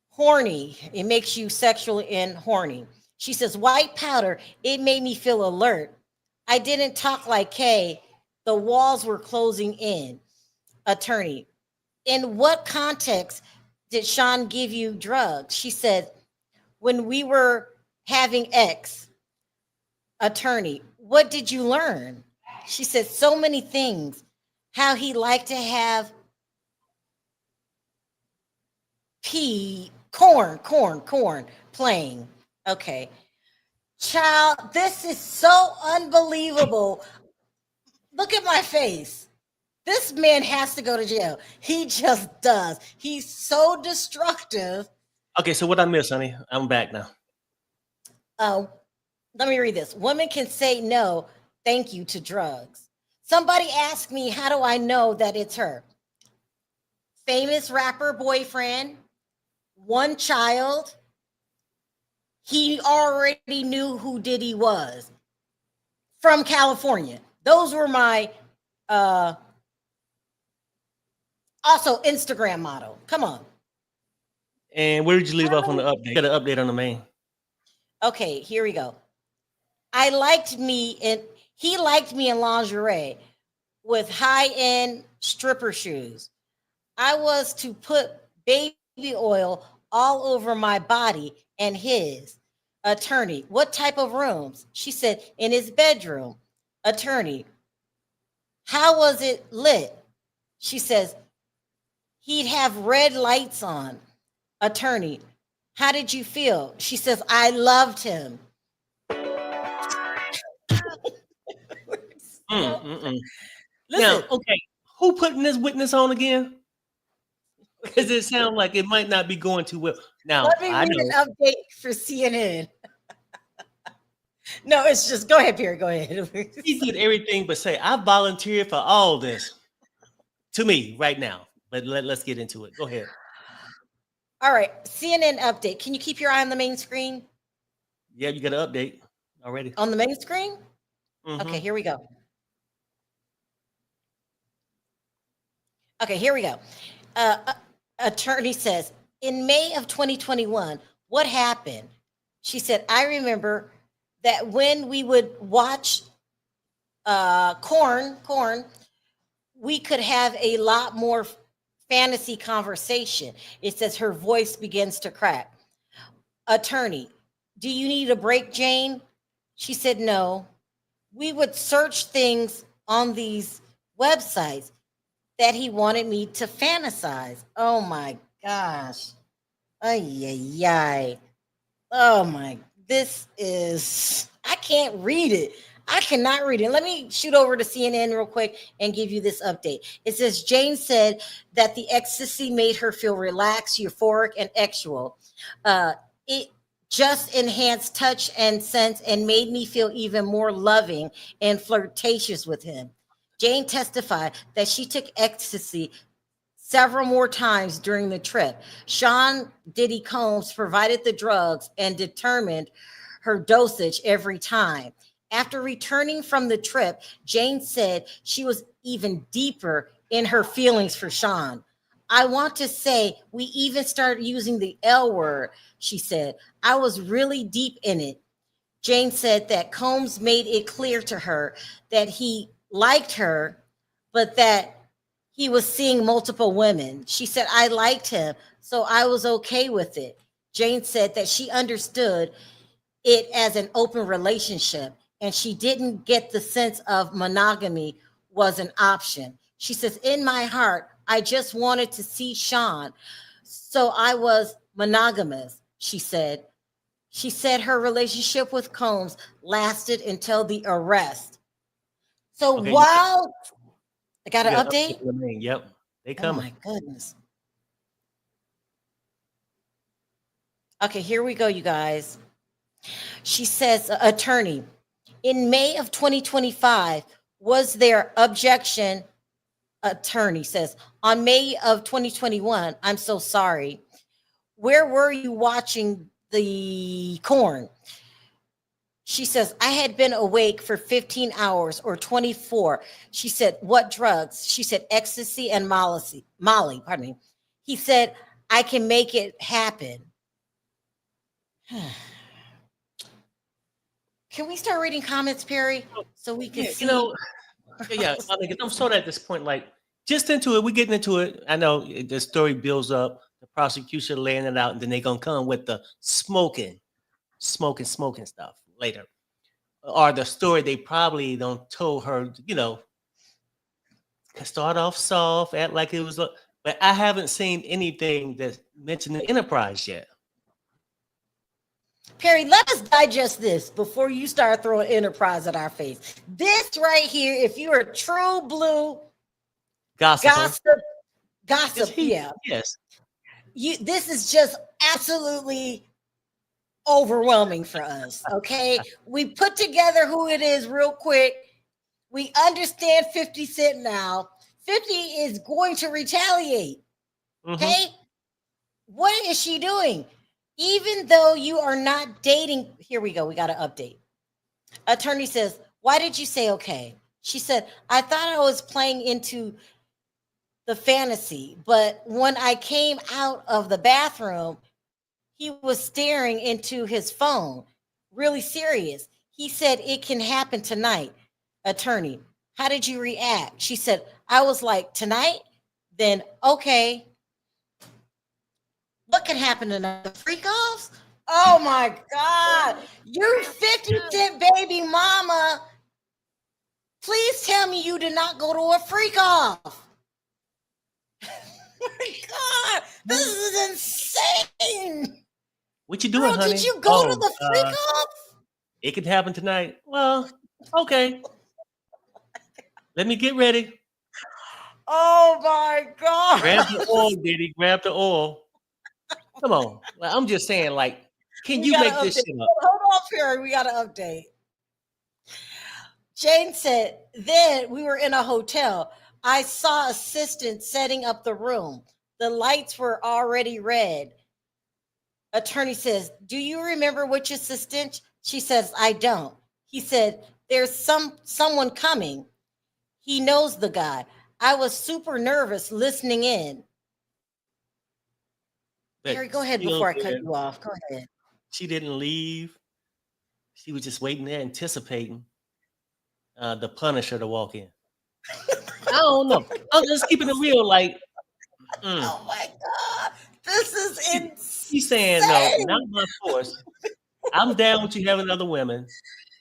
horny. It makes you sexual and horny. She says, white powder. It made me feel alert. I didn't talk like Kay. The walls were closing in. Attorney, in what context did Sean give you drugs? She said, when we were having X. Attorney, what did you learn? She said, so many things. How he liked to have corn playing. Okay. Child, this is so unbelievable. Look at my face. This man has to go to jail. He just does. He's so destructive. Okay, so what I missed, honey? I'm back now. Let me read this. Women can say no, thank you to drugs. Somebody asked me, how do I know that it's her? Famous rapper boyfriend, one child. He already knew who Diddy was from California. Those were my also Instagram model. Come on. And where did you leave off on the update? Got an update on the main. Okay, here we go. He liked me in lingerie with high-end stripper shoes. I was to put baby oil all over my body and his. Attorney, what type of rooms? She said, in his bedroom. Attorney, how was it lit? She says, he'd have red lights on. Attorney, how did you feel? She says, I loved him. Now, okay, who putting this witness on again? Because it sounds like it might not be going too well. Now, let me read an update for CNN. No, it's just, go ahead, Pierre, go ahead. He did everything but say, I volunteered for all this to me right now. But let's get into it. Go ahead. All right, CNN update. Can you keep your eye on the main screen? Yeah, you got an update already. On the main screen? Mm-hmm. Okay, here we go. Okay, here we go. Attorney says, in May of 2021, what happened? She said, I remember that when we would watch corn, we could have a lot more fantasy conversation. It says her voice begins to crack. Attorney, do you need a break, Jane? She said, no. We would search things on these websites that he wanted me to fantasize. Oh my gosh. Ay. Oh my, this is, I can't read it. I cannot read it. Let me shoot over to CNN real quick and give you this update. It says, Jane said that the ecstasy made her feel relaxed, euphoric, and sexual. It just enhanced touch and sense and made me feel even more loving and flirtatious with him. Jane testified that she took ecstasy several more times during the trip. Sean Diddy Combs provided the drugs and determined her dosage every time. After returning from the trip, Jane said she was even deeper in her feelings for Sean. I want to say we even started using the L word, she said. I was really deep in it. Jane said that Combs made it clear to her that he liked her, but that he was seeing multiple women. She said, I liked him, so I was okay with it. Jane said that she understood it as an open relationship and she didn't get the sense of monogamy was an option. She says, in my heart, I just wanted to see Sean, so I was monogamous, she said. She said her relationship with Combs lasted until the arrest. So Okay, while I got you an got update. Yep, they Oh coming. my goodness. Okay, here we go, you guys. She says, attorney, in May of 2025, was there objection? Attorney says, on May of 2021, I'm so sorry. Where were you watching the corn? She says, I had been awake for 15 hours or 24. She said, what drugs? She said, ecstasy and Molly, pardon me. He said, I can make it happen. Can we start reading comments, Perry, so we can Yeah, see? yeah. I mean, I'm sort of at this point, like, just into it. We're getting into it. I know the story builds up. The prosecution laying it out, and then they're gonna come with the smoking stuff later, or the story they probably don't told her. Start off soft, act like it was. But I haven't seen anything that's mentioned the Enterprise yet. Perry, let us digest this before you start throwing Enterprise at our face. This right here, if you're a true blue Gossip. gossip, yeah. Yes. This is just absolutely overwhelming for us. Okay. We put together who it is real quick. We understand 50 Cent now. 50 is going to retaliate. Okay. Mm-hmm. What is she doing? Even though you are not dating, here we go. We got an update. Attorney says, why did you say okay? She said, I thought I was playing into the fantasy, but when I came out of the bathroom, he was staring into his phone, really serious. He said, it can happen tonight. Attorney, how did you react? She said, I was like, tonight? Then, okay. What can happen tonight? The freak offs? Oh my God. You 50 Cent baby mama. Please tell me you did not go to a freak off. Oh my God. This is insane. What you doing, Girl, honey? did you go to the freak off? It could happen tonight. Well, okay. Let me get ready. Oh my God. Grab the oil, Diddy. Grab the oil. Come on. I'm just saying, like, can you make this shit up? Hold on, Perry. We got an update. Jane said, then we were in a hotel. I saw assistant setting up the room. The lights were already red. Attorney says, do you remember which assistant? She says, I don't. He said, there's someone coming. He knows the guy. I was super nervous listening in. Perry, go ahead before I cut you off. Go ahead. She didn't leave. She was just waiting there, anticipating the Punisher to walk in. I don't know. I'm just keeping it real. Like, oh my God, this is insane. She's saying, no, not by force. I'm down with you having other women.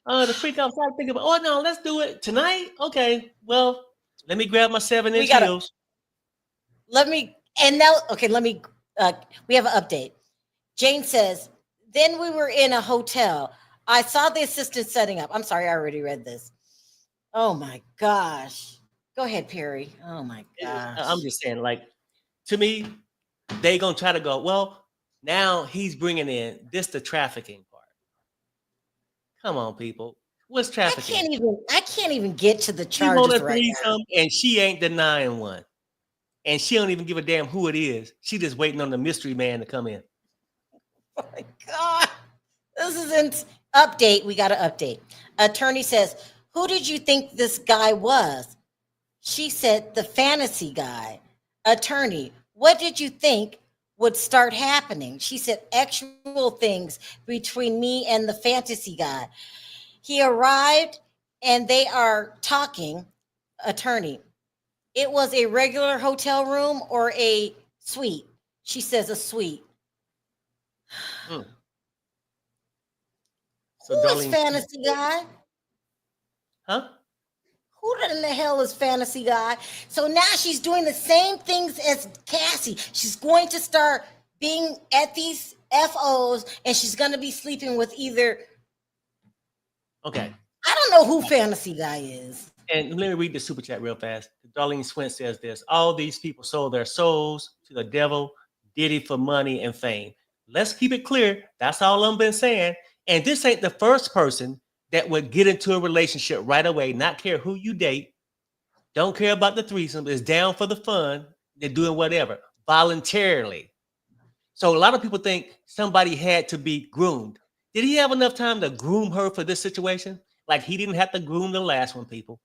The freak out. I think about, oh no, let's do it tonight. Okay, well, let me grab my 7-inch heels. Let me we have an update. Jane says, then we were in a hotel. I saw the assistant setting up. I'm sorry, I already read this. Oh my gosh. Go ahead, Perry. Oh my gosh. I'm just saying, like, to me, they gonna try to go, well, now he's bringing in the trafficking part. Come on, people. What's trafficking? I can't even get to the charges right now. And she ain't denying one. And she don't even give a damn who it is. She just waiting on the mystery man to come in. Oh my God. This isn't Update. We got to update. Attorney says, who did you think this guy was? She said, the fantasy guy. Attorney, what did you think would start happening? She said, actual things between me and the fantasy guy. He arrived and they are talking. Attorney, it was a regular hotel room or a suite? She says, a suite. Mm. Who is fantasy guy? Huh? Who in the hell is fantasy guy? So now she's doing the same things as Cassie. She's going to start being at these FOs and she's going to be sleeping with either. Okay. I don't know who fantasy guy is. And let me read the super chat real fast. Darlene Swint says this: all these people sold their souls to the devil, Diddy, for money and fame. Let's keep it clear. That's all I've been saying. And this ain't the first person that would get into a relationship right away, not care who you date, don't care about the threesome, is down for the fun, they're doing whatever, voluntarily. So a lot of people think somebody had to be groomed. Did he have enough time to groom her for this situation? Like he didn't have to groom the last one, people.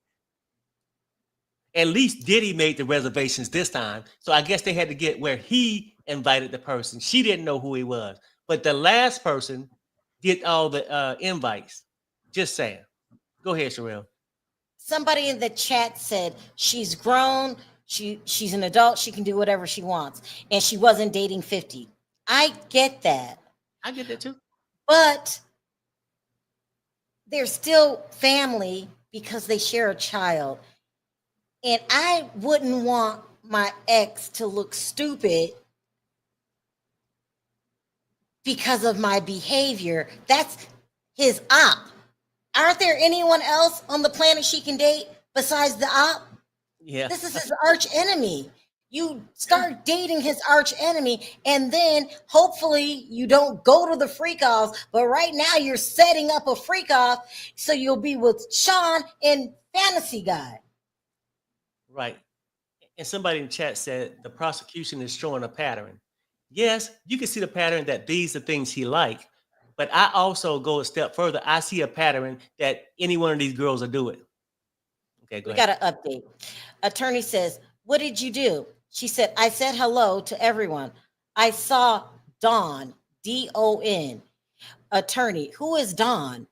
At least Diddy made the reservations this time. So I guess they had to get where he invited the person. She didn't know who he was. But the last person did all the invites. Just saying. Go ahead, Sherelle. Somebody in the chat said she's grown. She's an adult. She can do whatever she wants. And she wasn't dating 50. I get that. I get that too. But they're still family because they share a child. And I wouldn't want my ex to look stupid because of my behavior. That's his op. Aren't there anyone else on the planet she can date besides the op? Yeah. This is his arch enemy. You start dating his arch enemy, and then hopefully you don't go to the freak offs. But right now you're setting up a freak off so you'll be with Sean and Fantasy Guy. Right. And somebody in chat said the prosecution is showing a pattern. Yes, you can see the pattern that these are things he liked, but I also go a step further. I see a pattern that any one of these girls are doing. Okay, go We ahead. got an update. Attorney says, what did you do? She said, I said hello to everyone. I saw Dawn, D-O-N. Attorney, who is Dawn?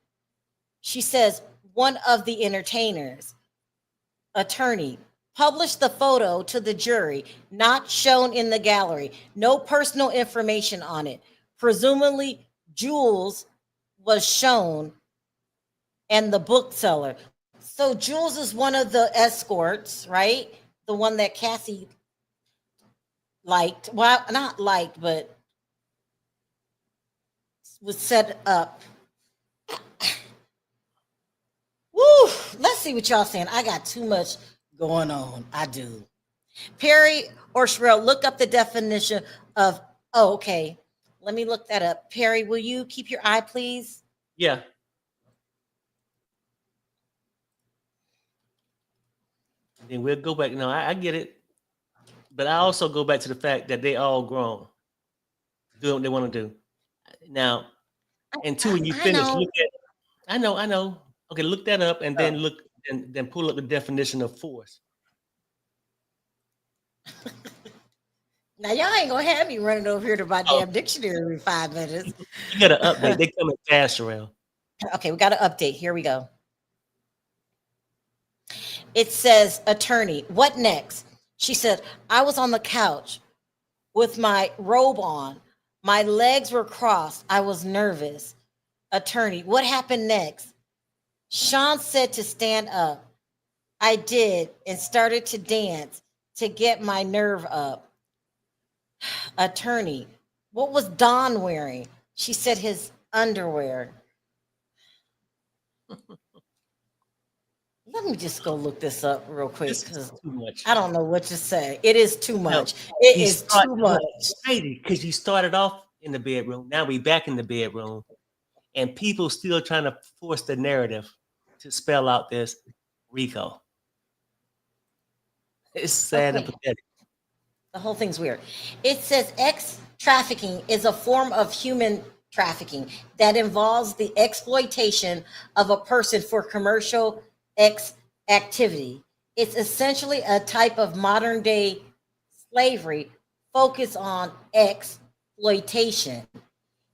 She says, one of the entertainers. Attorney, publish the photo to the jury, not shown in the gallery. No personal information on it. Presumably, Jules was shown and the bookseller. So Jules is one of the escorts, right? The one that Cassie liked. Well, not liked, but was set up. Woo! Let's see what y'all saying. I got too much going on. I do. Perry or Sherelle, look up the definition of, oh, okay. Let me look that up. Perry, will you keep your eye, please? Yeah. Then we'll go back. No, I get it. But I also go back to the fact that they all grown. Do what they want to do. Now, and two, when you finish, look at, I know. Okay, look that up and then look and then pull up the definition of force. Now, y'all ain't going to have me running over here to my damn dictionary every 5 minutes. You got to update. They coming fast, Sherelle. Okay, we got to update. Here we go. It says, attorney, what next? She said, I was on the couch with my robe on. My legs were crossed. I was nervous. Attorney, what happened next? Sean said to stand up. I did and started to dance to get my nerve up. Attorney, what was Don wearing? She said his underwear. Let me just go look this up real quick because Too much. I don't know what to say. It is too much. It is too much. Because you started off in the bedroom. Now we back in the bedroom. And people still trying to force the narrative to spell out this Rico. It's sad and pathetic. The whole thing's weird. It says X trafficking is a form of human trafficking that involves the exploitation of a person for commercial activity. It's essentially a type of modern day slavery focused on exploitation.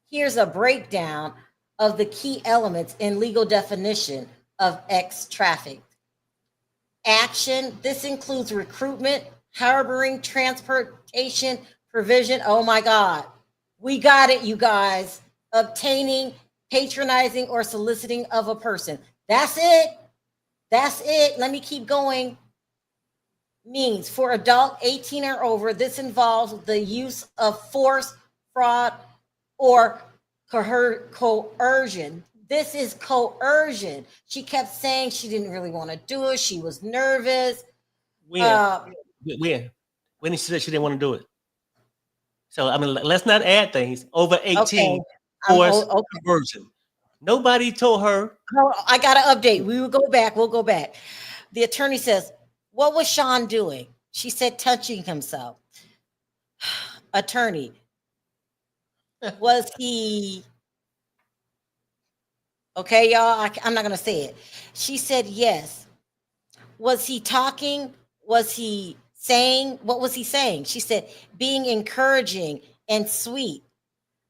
Here's a breakdown of the key elements in legal definition of ex traffic. Action, this includes recruitment, harboring, transportation, provision. Oh my God. We got it, you guys. Obtaining, patronizing, or soliciting of a person. That's it. That's it. Let me keep going. Means for adult 18 or over, this involves the use of force, fraud, or coercion. This is coercion. She kept saying she didn't really want to do it. She was nervous. When she said she didn't want to do it. So I mean, let's not add things. Over 18, Okay. force, Okay. conversion. Nobody told her. I got to update. We will go back. We'll go back. The attorney says, what was Sean doing? She said, touching himself. Attorney, was he... Okay, y'all, I'm not going to say it. She said, yes. Was he talking? Was he saying? What was he saying? She said, being encouraging and sweet.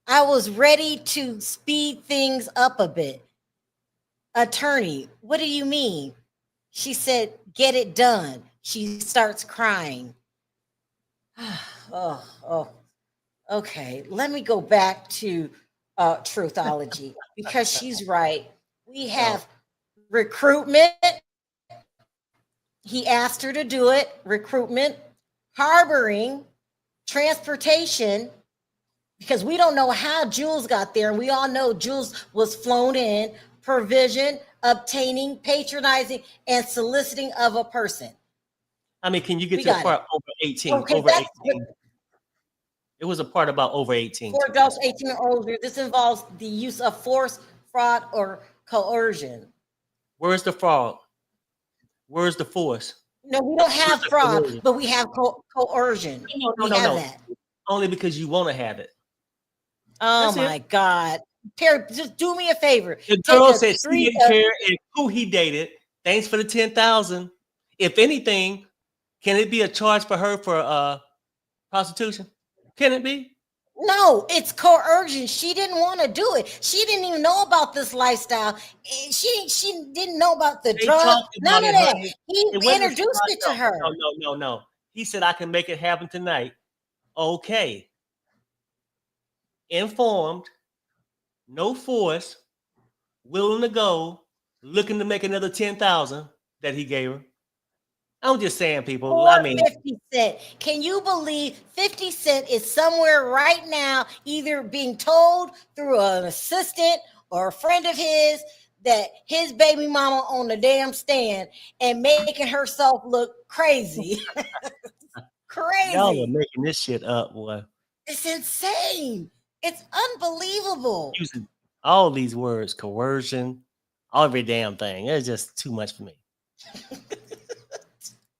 I was ready to speed things up a bit. Attorney, what do you mean? She said, get it done. She starts crying. Oh, okay. Let me go back to Truthology because she's right. We have recruitment. He asked her to do it. Recruitment, harboring, transportation, because we don't know how Jules got there. And we all know Jules was flown in. Provision, obtaining, patronizing, and soliciting of a person. I mean, can you get to the part over 18? Okay, over 18. It was a part about over 18. For adults 18 or older, this involves the use of force, fraud, or coercion. Where's the fraud? Where's the force? No, we don't have fraud, but we have coercion. No. That. Only because you want to have it. Oh my God. Perry, just do me a favor. The girl said she didn't care who he dated. Thanks for the 10,000. If anything, can it be a charge for her for prostitution? Can it be? No, it's coercion. She didn't want to do it. She didn't even know about this lifestyle. She didn't know about the drugs. None of that. He introduced it to her. No. He said, I can make it happen tonight. Okay. Informed, no force, willing to go, looking to make another 10,000 that he gave her. I'm just saying, people. I mean, 50 Cent. Can you believe 50 Cent is somewhere right now, either being told through an assistant or a friend of his that his baby mama on the damn stand and making herself look crazy. Crazy. Y'all are making this shit up, boy. It's insane. It's unbelievable. Using all these words, coercion, every damn thing. It's just too much for me.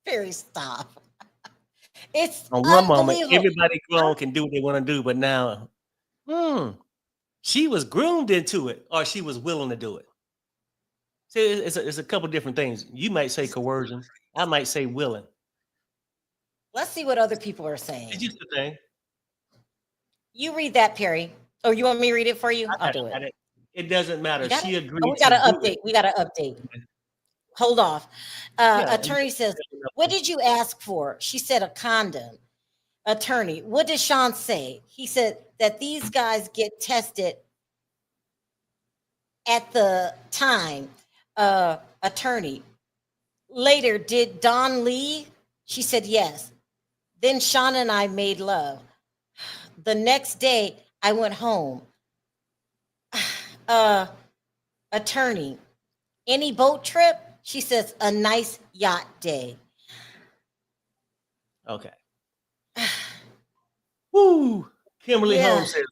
Perry, stop. It's on one moment, everybody grown can do what they want to do, but now, she was groomed into it, or she was willing to do it. See, it's a couple different things. You might say coercion. I might say willing. Let's see what other people are saying. It's just the thing. You read that, Perry. Oh, you want me to read it for you? I'll do it. It doesn't matter. She agreed. We got to update. We got to update. Hold off. Attorney says, what did you ask for? She said a condom. Attorney, what did Sean say? He said that these guys get tested at the time. Attorney, later, did Don leave? She said yes. Then Sean and I made love. The next day, I went home. Attorney, any boat trip? She says, a nice yacht day. Okay. Woo. Kimberly Holmes says,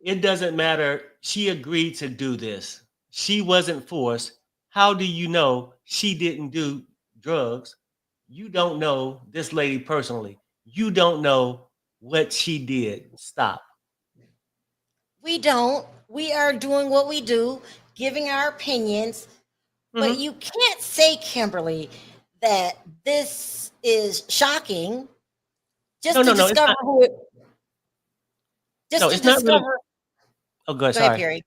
it doesn't matter. She agreed to do this. She wasn't forced. How do you know she didn't do drugs? You don't know this lady personally. You don't know what she did. Stop. We don't. We are doing what we do, giving our opinions. But Mhm. you can't say, Kimberly, that this is shocking just No, to no, no. It's discover not. who it, No, just to it's not really. discover. Oh, good. Go ahead, Sorry. Perry.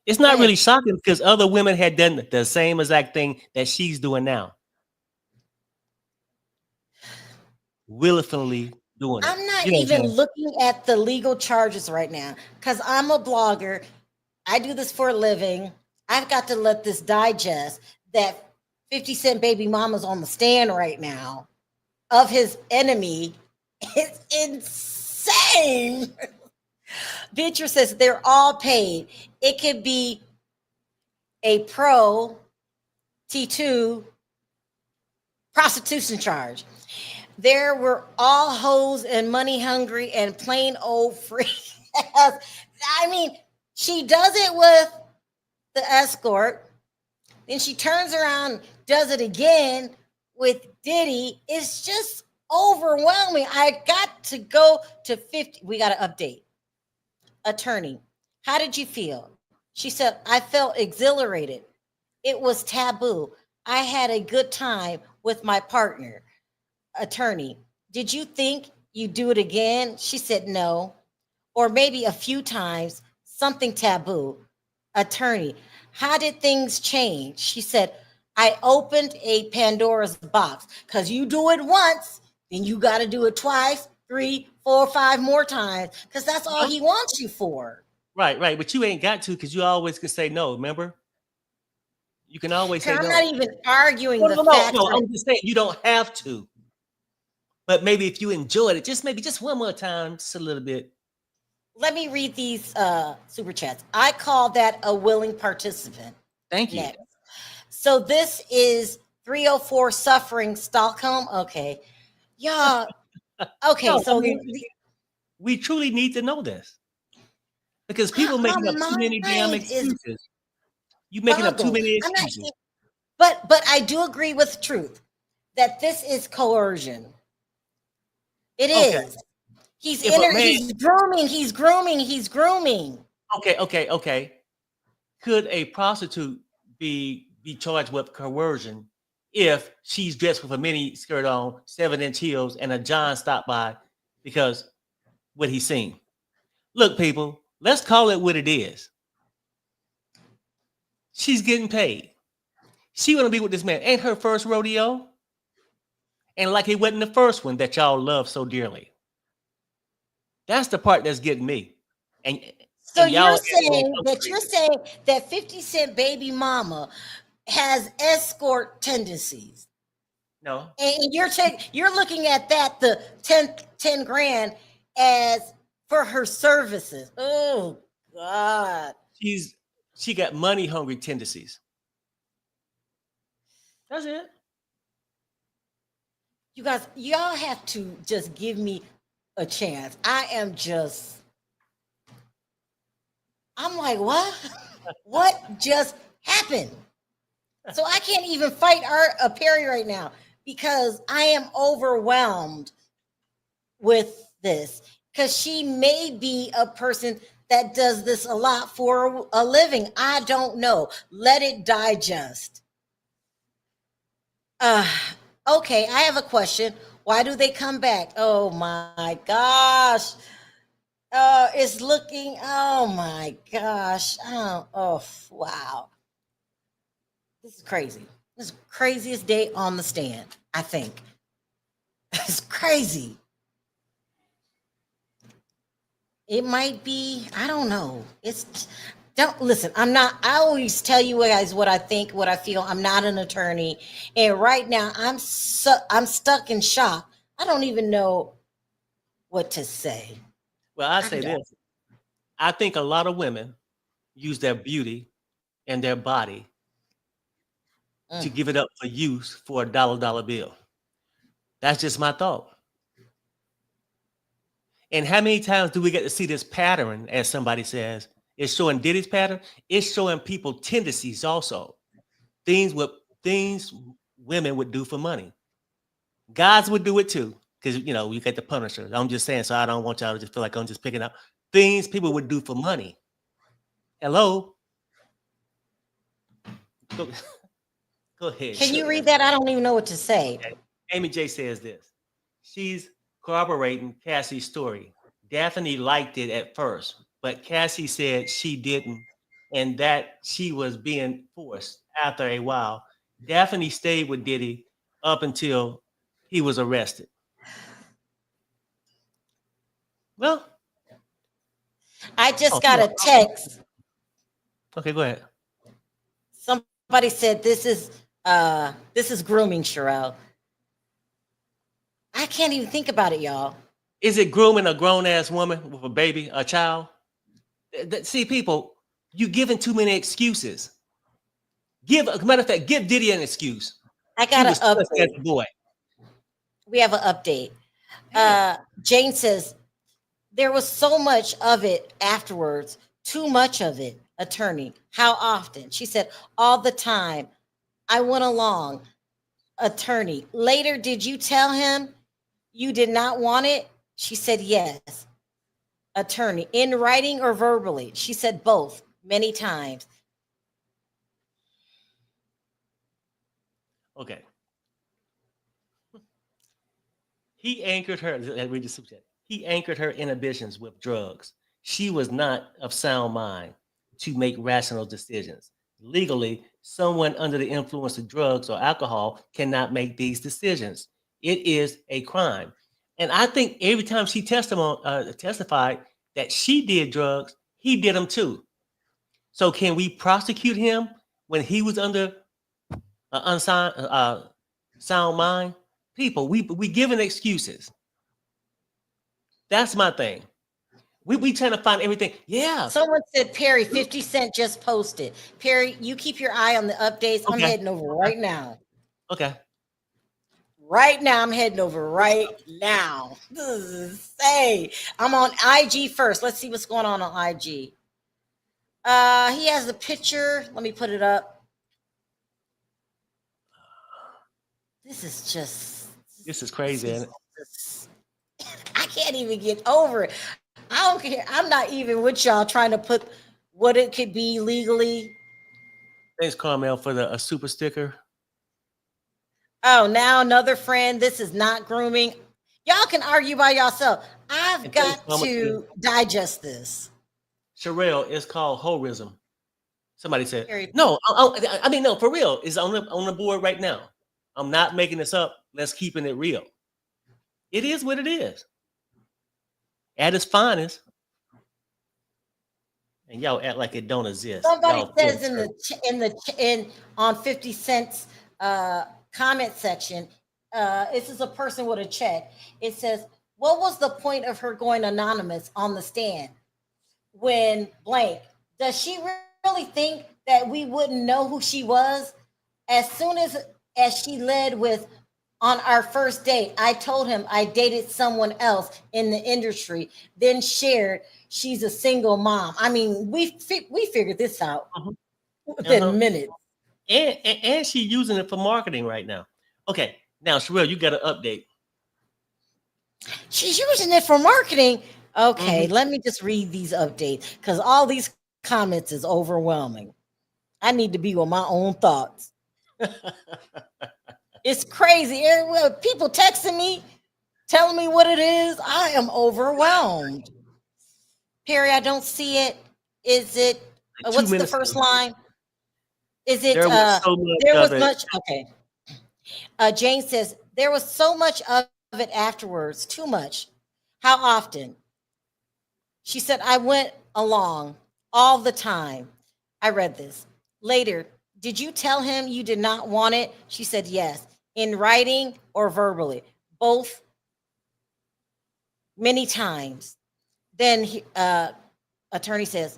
It's Go not ahead. really shocking because other women had done the same exact thing that she's doing now, willfully doing it. I'm not You know what I'm even saying? looking at the legal charges right now because I'm a blogger. I do this for a living. I've got to let this digest that 50 Cent baby mama's on the stand right now of his enemy. It's insane. Beatrice says they're all paid. It could be a pro T2 prostitution charge. There were all hoes and money hungry and plain old free. I mean, she does it with the escort. Then she turns around, does it again with Diddy. It's just overwhelming. I got to go to 50. We got to update. Attorney, how did you feel? She said, I felt exhilarated. It was taboo. I had a good time with my partner. Attorney, did you think you'd do it again? She said, no. Or maybe a few times, something taboo. Attorney, how did things change? She said, I opened a Pandora's box because you do it once, then you got to do it twice, 3, 4, 5 more times because that's all he wants you for. Right, right. But you ain't got to because you always can say no. Remember, you can always say I'm no. not even arguing No, the no, no, fact no. that I'm just saying you don't have to. But maybe if you enjoyed it, just maybe just one more time, just a little bit. let me read these super chats. I call that a willing participant. Thank you. Next. So this is 304 suffering Stockholm. Okay. Y'all. Okay. No, So I mean, we truly need to know this because people making up my too many damn mind is excuses. You making up too boggled. many I'm not, excuses. but I do agree with truth that this is coercion. It Okay. is. He's If a man, he's grooming. okay. Could a prostitute be charged with coercion if she's dressed with a mini skirt on, 7-inch heels, and a John stopped by because what he's seen? Look, people, let's call it what it is. She's getting paid. She want to be with this man. Ain't her first rodeo? And like it wasn't the first one that y'all love so dearly. That's the part that's getting me. And So y'all you're saying that 50 Cent baby mama has escort tendencies. No. And you're looking at that the 10 grand as for her services. Oh God. She got money hungry tendencies. That's it. You guys, y'all have to just give me a chance. I'm like, what? What just happened? So I can't even fight Perry right now because I am overwhelmed with this. Because she may be a person that does this a lot for a living. I don't know. Let it digest. Okay, I have a question. Why do they come back? Oh my gosh. It's looking, oh my gosh. Oh, wow. This is crazy. This is the craziest day on the stand, I think. It's crazy. It might be, I don't know. Don't listen. I always tell you guys what I think, what I feel. I'm not an attorney. And right now I'm stuck in shock. I don't even know what to say. Well, I say this. I think a lot of women use their beauty and their body to give it up for use for a dollar bill. That's just my thought. And how many times do we get to see this pattern, as somebody says? It's showing Diddy's pattern. It's showing people tendencies also. Things women would do for money. Guys would do it too. Because you get the Punisher. I'm just saying, so I don't want y'all to just feel like I'm just picking up things people would do for money. Hello. Go, go ahead. Can you read that? I don't even know what to say. Okay. Amy J says this. She's corroborating Cassie's story. Daphne liked it at first, but Cassie said she didn't and that she was being forced after a while. Daphne stayed with Diddy up until he was arrested. Well, I just oh, got a text. okay, go ahead. Somebody said this is grooming, Sherelle. I can't even think about it, y'all. Is it grooming a grown-ass woman with a baby, a child? See, people, you giving too many excuses. Matter of fact, give Diddy an excuse. I got an update. Boy. We have an update. Jane says, there was so much of it afterwards, too much of it, attorney. How often? She said, all the time. I went along, attorney. Later, did you tell him you did not want it? She said, yes. Attorney, in writing or verbally? She said both, many times. Okay. He anchored her. Let me just subject. He anchored her inhibitions with drugs. She was not of sound mind to make rational decisions. Legally, someone under the influence of drugs or alcohol cannot make these decisions. It is a crime. And I think every time she testified that she did drugs, he did them too. So can we prosecute him when he was under sound mind? People, we giving excuses. That's my thing. We trying to find everything. Yeah. Someone said, Perry, 50 Cent just posted. Perry, you keep your eye on the updates. I'm heading over right now. Okay. Right now, I'm heading over right now. Say, I'm on IG first. Let's see what's going on IG. He has a picture. Let me put it up. This is crazy, isn't it? I can't even get over it. I don't care. I'm not even with y'all trying to put what it could be legally. Thanks, Carmel, for the super sticker. Oh, now another friend. This is not grooming. Y'all can argue by yourself. I've got to digest this. Sherelle, it's called horism. Somebody said, no, I mean, no, for real. It's on the board right now. I'm not making this up. Let's keeping it real. It is what it is. At its finest. And y'all act like it don't exist. Somebody y'all says on 50 Cent's comment section, this is a person with a check. It says, what was the point of her going anonymous on the stand when blank? Does she really think that we wouldn't know who she was? As soon as she led with, on our first date, I told him I dated someone else in the industry, then shared she's a single mom. I mean, we figured this out within minutes. And she's using it for marketing right now. Okay, now Sherelle, you got an update. She's using it for marketing. Okay, let me just read these updates because all these comments is overwhelming. I need to be with my own thoughts. It's crazy. People texting me, telling me what it is. I am overwhelmed. Perry, I don't see it. Is it? What's the first line? Is it? There was much. Okay. Jane says there was so much of it afterwards. Too much. How often? She said I went along all the time. I read this later. Did you tell him you did not want it? She said yes. In writing or verbally? Both. Many times. Then attorney says,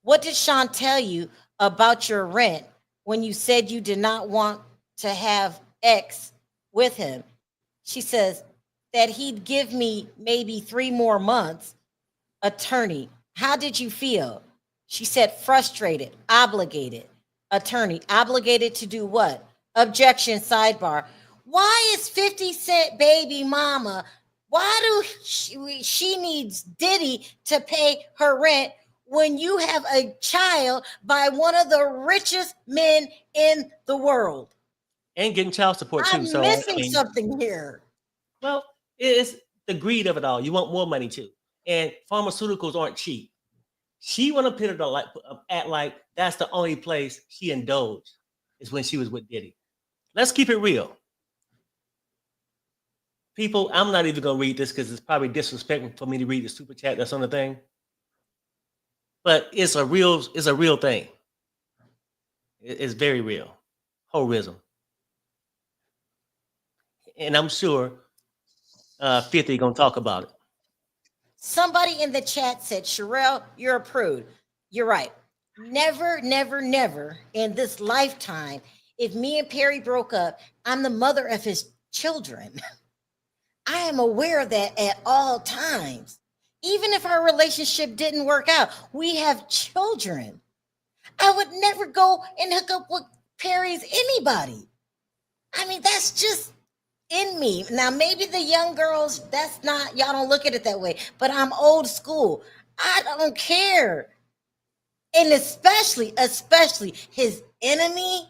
what did Sean tell you about your rent when you said you did not want to have X with him? She says that he'd give me maybe 3 more months. Attorney, how did you feel? She said frustrated, obligated. Attorney, obligated to do what? Objection, sidebar. Why is 50 Cent baby mama? Why do she needs Diddy to pay her rent when you have a child by one of the richest men in the world? And getting child support too. I'm So missing something here. well, it's the greed of it all. You want more money too. And pharmaceuticals aren't cheap. She want to put it on like act like that's the only place she indulged is when she was with Diddy. Let's keep it real. People, I'm not even gonna read this because it's probably disrespectful for me to read the super chat that's on the thing. But it's a real thing. It's very real. Horism. And I'm sure 50 gonna talk about it. Somebody in the chat said, Sherelle, you're a prude. You're right. Never, never, never in this lifetime, if me and Perry broke up, I'm the mother of his children. I am aware of that at all times. Even if our relationship didn't work out, we have children. I would never go and hook up with Perry's anybody. I mean, that's just in me. Now, maybe the young girls, that's not, y'all don't look at it that way, but I'm old school. I don't care. And especially his enemy.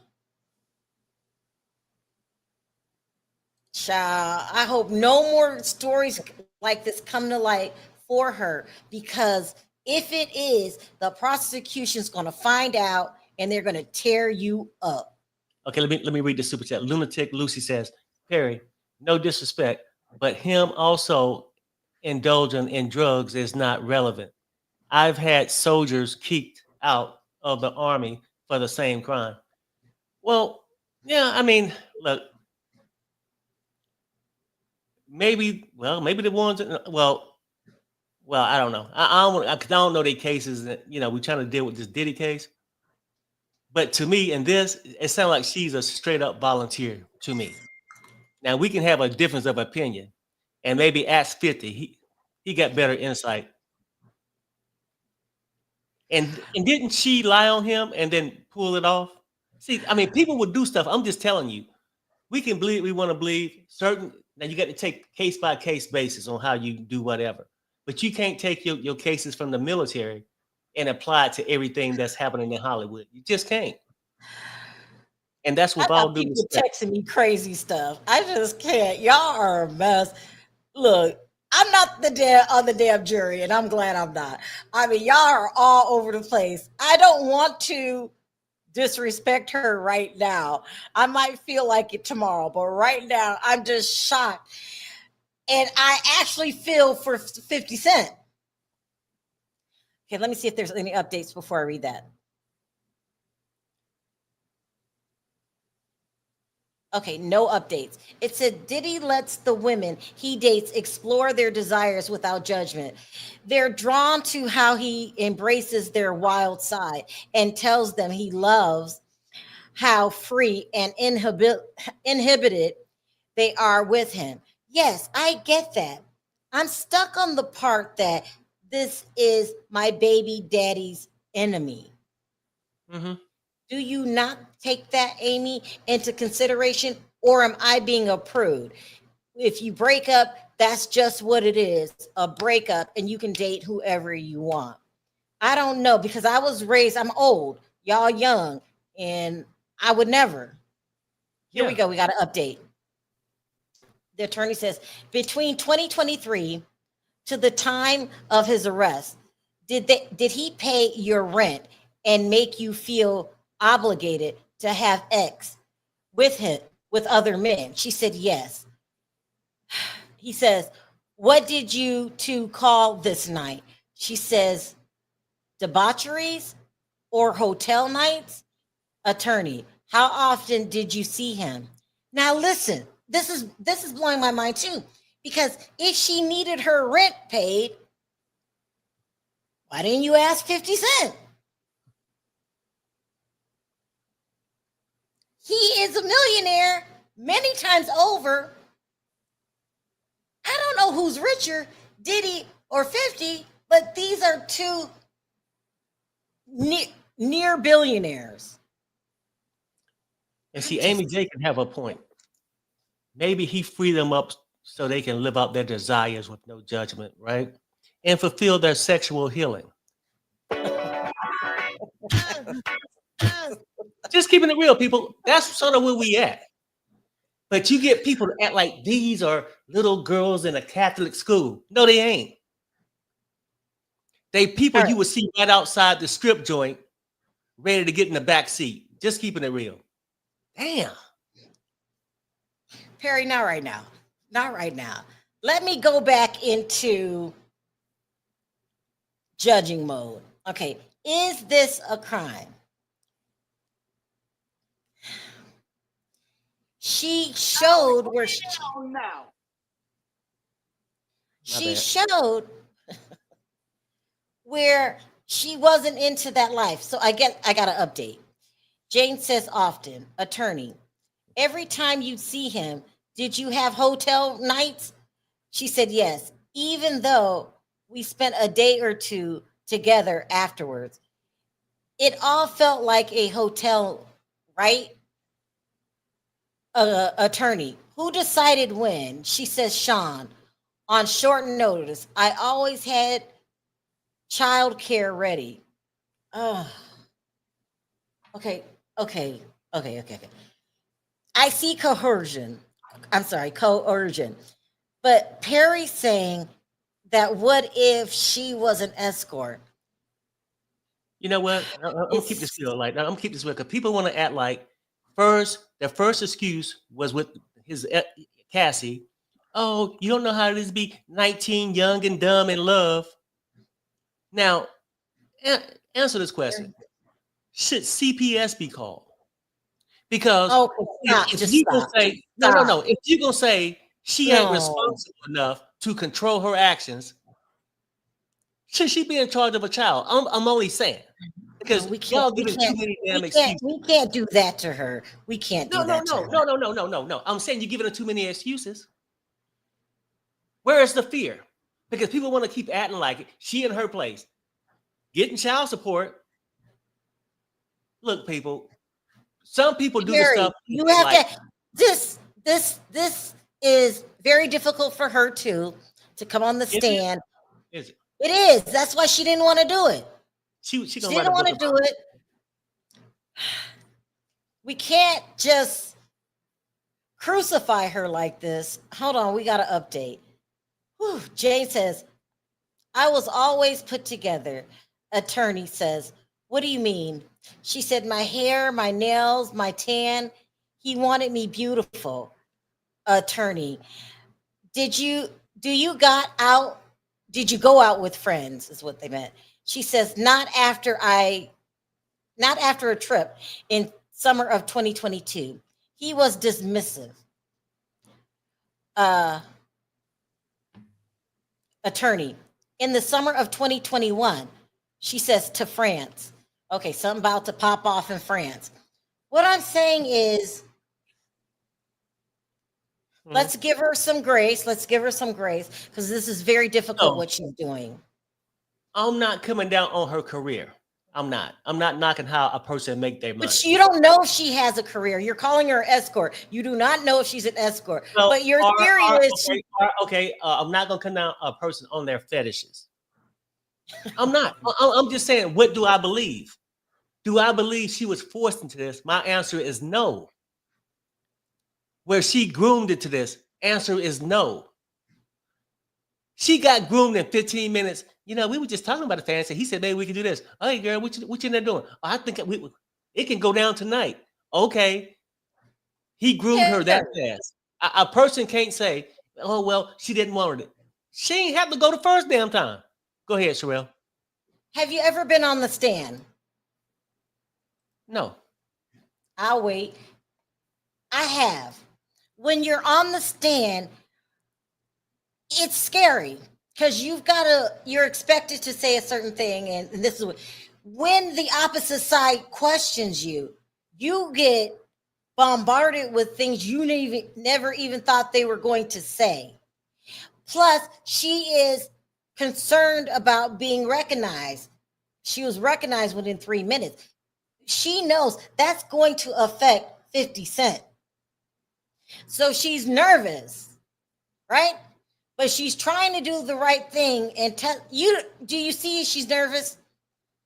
Child, I hope no more stories like this come to light for her, because if it is, the prosecution's going to find out and they're going to tear you up. Okay, let me read the super chat. Lunatic Lucy says, Perry, no disrespect, but him also indulging in drugs is not relevant. I've had soldiers kicked out of the army for the same crime. Well, yeah, I mean, look, maybe the ones, I don't know. I don't know their cases. That, we're trying to deal with this Diddy case. But to me, in this, it sounds like she's a straight up volunteer to me. Now we can have a difference of opinion, and maybe ask 50. He got better insight. And didn't she lie on him and then pull it off? See, I mean, people would do stuff. I'm just telling you, we can believe we want to believe certain. Now you got to take case by case basis on how you do whatever, but you can't take your cases from the military and apply it to everything that's happening in Hollywood. You just can't. And that's with all due People respect. texting me crazy stuff. I just can't. Y'all are a mess. Look, I'm not on the damn jury, and I'm glad I'm not. I mean, y'all are all over the place. I don't want to disrespect her right now. I might feel like it tomorrow, but right now I'm just shocked. And I actually feel for 50 Cent. Okay, let me see if there's any updates before I read that. Okay, no updates. It said Diddy lets the women he dates explore their desires without judgment. They're drawn to how he embraces their wild side and tells them he loves how free and inhibited they are with him. Yes, I get that. I'm stuck on the part that this is my baby daddy's enemy. Mm-hmm. Do you not take that, Amy, into consideration, or am I being a prude? If you break up, that's just what it is, a breakup, and you can date whoever you want. I don't know, because I was raised, I'm old, y'all young, and I would never. Here we go, we got an update. The attorney says, between 2023 to the time of his arrest, did he pay your rent and make you feel obligated to have sex with him, with other men? She said yes. He says, what did you two call this night? She says, debaucheries or hotel nights? Attorney, how often did you see him? Now listen, this is blowing my mind too, because if she needed her rent paid, why didn't you ask 50 Cent? He is a millionaire many times over. I don't know who's richer, Diddy or 50, but these are two near billionaires. And see, Amy J can have a point. Maybe he freed them up so they can live out their desires with no judgment, right? And fulfill their sexual healing. Just keeping it real, people. That's sort of where we at. But you get people to act like these are little girls in a Catholic school. No, they ain't. They people All right. you would see right outside the strip joint, ready to get in the back seat. Just keeping it real. Damn. Perry, not right now. Not right now. Let me go back into judging mode. Okay, is this a crime? She showed where she bad. showed where she wasn't into that life. So I got an update. Jane says often, attorney, every time you see him, did you have hotel nights? She said yes, even though we spent a day or two together afterwards. It all felt like a hotel, right? Attorney, who decided when? She says Sean, on short notice. I always had childcare ready. Oh, okay. I see coercion. I'm sorry, coercion. But Perry's saying that what if she was an escort? You know what? I'm gonna keep this real. Like I'm gonna keep this real because people want to act like their first excuse was with his Cassie. Oh, you don't know how it is to be 19, young and dumb in love. Now, answer this question: should CPS be called? Because if you gonna say no, if you gonna say she ain't responsible enough to control her actions, should she be in charge of a child? I'm only saying because y'all giving too many damn excuses. We can't do that to her. We can't do that to her. No. I'm saying you're giving her too many excuses. Where is the fear? Because people want to keep acting like she in her place, getting child support. Look, people. Some people do the stuff. You have like, to. This is very difficult for her to come on the stand. Is it? It is. That's why she didn't want to do it. She didn't want to do it. We can't just crucify her like this. Hold on, we got to update. Whew. Jane says, I was always put together. Attorney says, what do you mean? She said, my hair, my nails, my tan. He wanted me beautiful. Attorney, did you go out with friends is what they meant. She says, not after a trip in summer of 2022. He was dismissive. Attorney, in the summer of 2021, she says to France. Okay, something about to pop off in France. What I'm saying is, let's give her some grace. Let's give her some grace because this is very difficult what she's doing. I'm not coming down on her career. I'm not knocking how a person make their money. But you don't know if she has a career. You're calling her an escort. You do not know if she's an escort. Well, but your theory is I'm not gonna come down a person on their fetishes. I'm not. I'm just saying, what do I believe? Do I believe she was forced into this? My answer is no. Where she groomed into this? Answer is no. She got groomed in 15 minutes. You know, we were just talking about the fantasy. He said, maybe we can do this. Hey, girl, what you in there doing? Oh, I think it can go down tonight. Okay. He groomed her that fast. A person can't say, oh, well, she didn't want it. She ain't have to go the first damn time. Go ahead, Sherelle. Have you ever been on the stand? No. I'll wait. I have. When you're on the stand, it's scary because you're expected to say a certain thing. And this is when the opposite side questions you, you get bombarded with things you never even thought they were going to say. Plus, she is concerned about being recognized. She was recognized within 3 minutes. She knows that's going to affect 50 Cent. So she's nervous, right? But she's trying to do the right thing and tell you. Do you see she's nervous?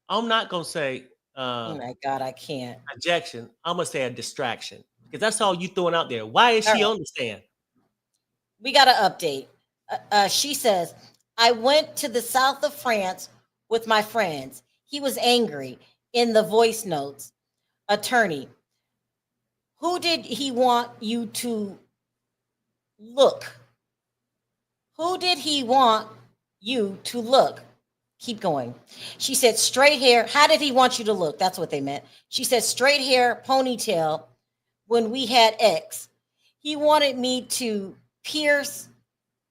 I'm not gonna say Oh my God, I can't. objection. I'm gonna say a distraction because that's all you throwing out there. Why is she All right. on the stand? We got to update. She says, I went to the south of France with my friends. He was angry in the voice notes. Attorney, who did he want you to look? Who did he want you to look? Keep going. She said, straight hair. How did he want you to look? That's what they meant. She said, straight hair, ponytail when we had X. He wanted me to pierce.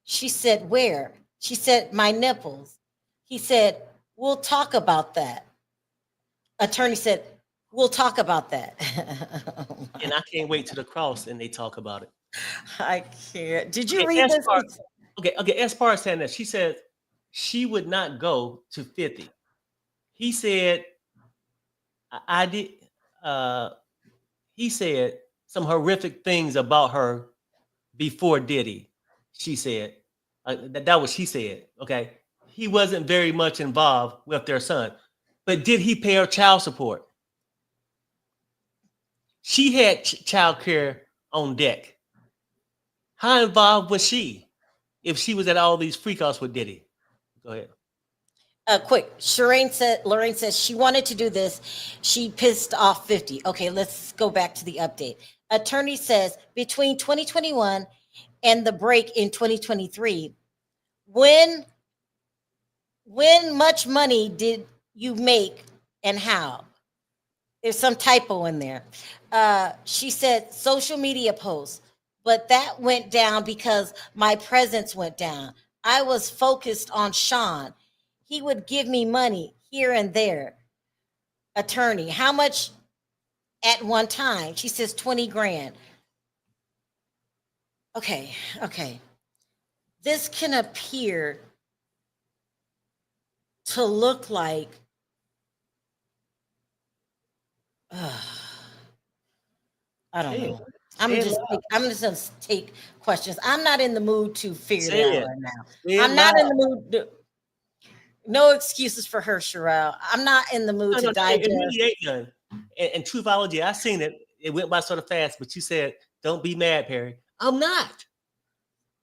She said, where? She said, my nipples. He said, we'll talk about that. Attorney said, we'll talk about that. And I can't wait to the cross and they talk about it. I can't. Did you Okay, read this? okay. As far as saying that, she said she would not go to 50. He said, I did. He said some horrific things about her before Diddy. She said that was she said. Okay, he wasn't very much involved with their son, but did he pay her child support? She had child care on deck. How involved was she if she was at all these freakouts with Diddy? Go ahead. Quick, Lorraine says she wanted to do this. She pissed off 50. Okay, let's go back to the update. Attorney says between 2021 and the break in 2023, when much money did you make and how? There's some typo in there. She said social media posts, but that went down because my presence went down. I was focused on Sean. He would give me money here and there. Attorney, how much at one time? She says 20 grand. Okay. This can appear to look like I don't know. I'm just gonna take questions. I'm not in the mood to figure it out right now. I'm not in the mood. No excuses for her, Sherelle. I'm not in the mood to digest. It really ain't none. And truthology, I seen it. It went by sort of fast, but you said, "Don't be mad, Perry." I'm not.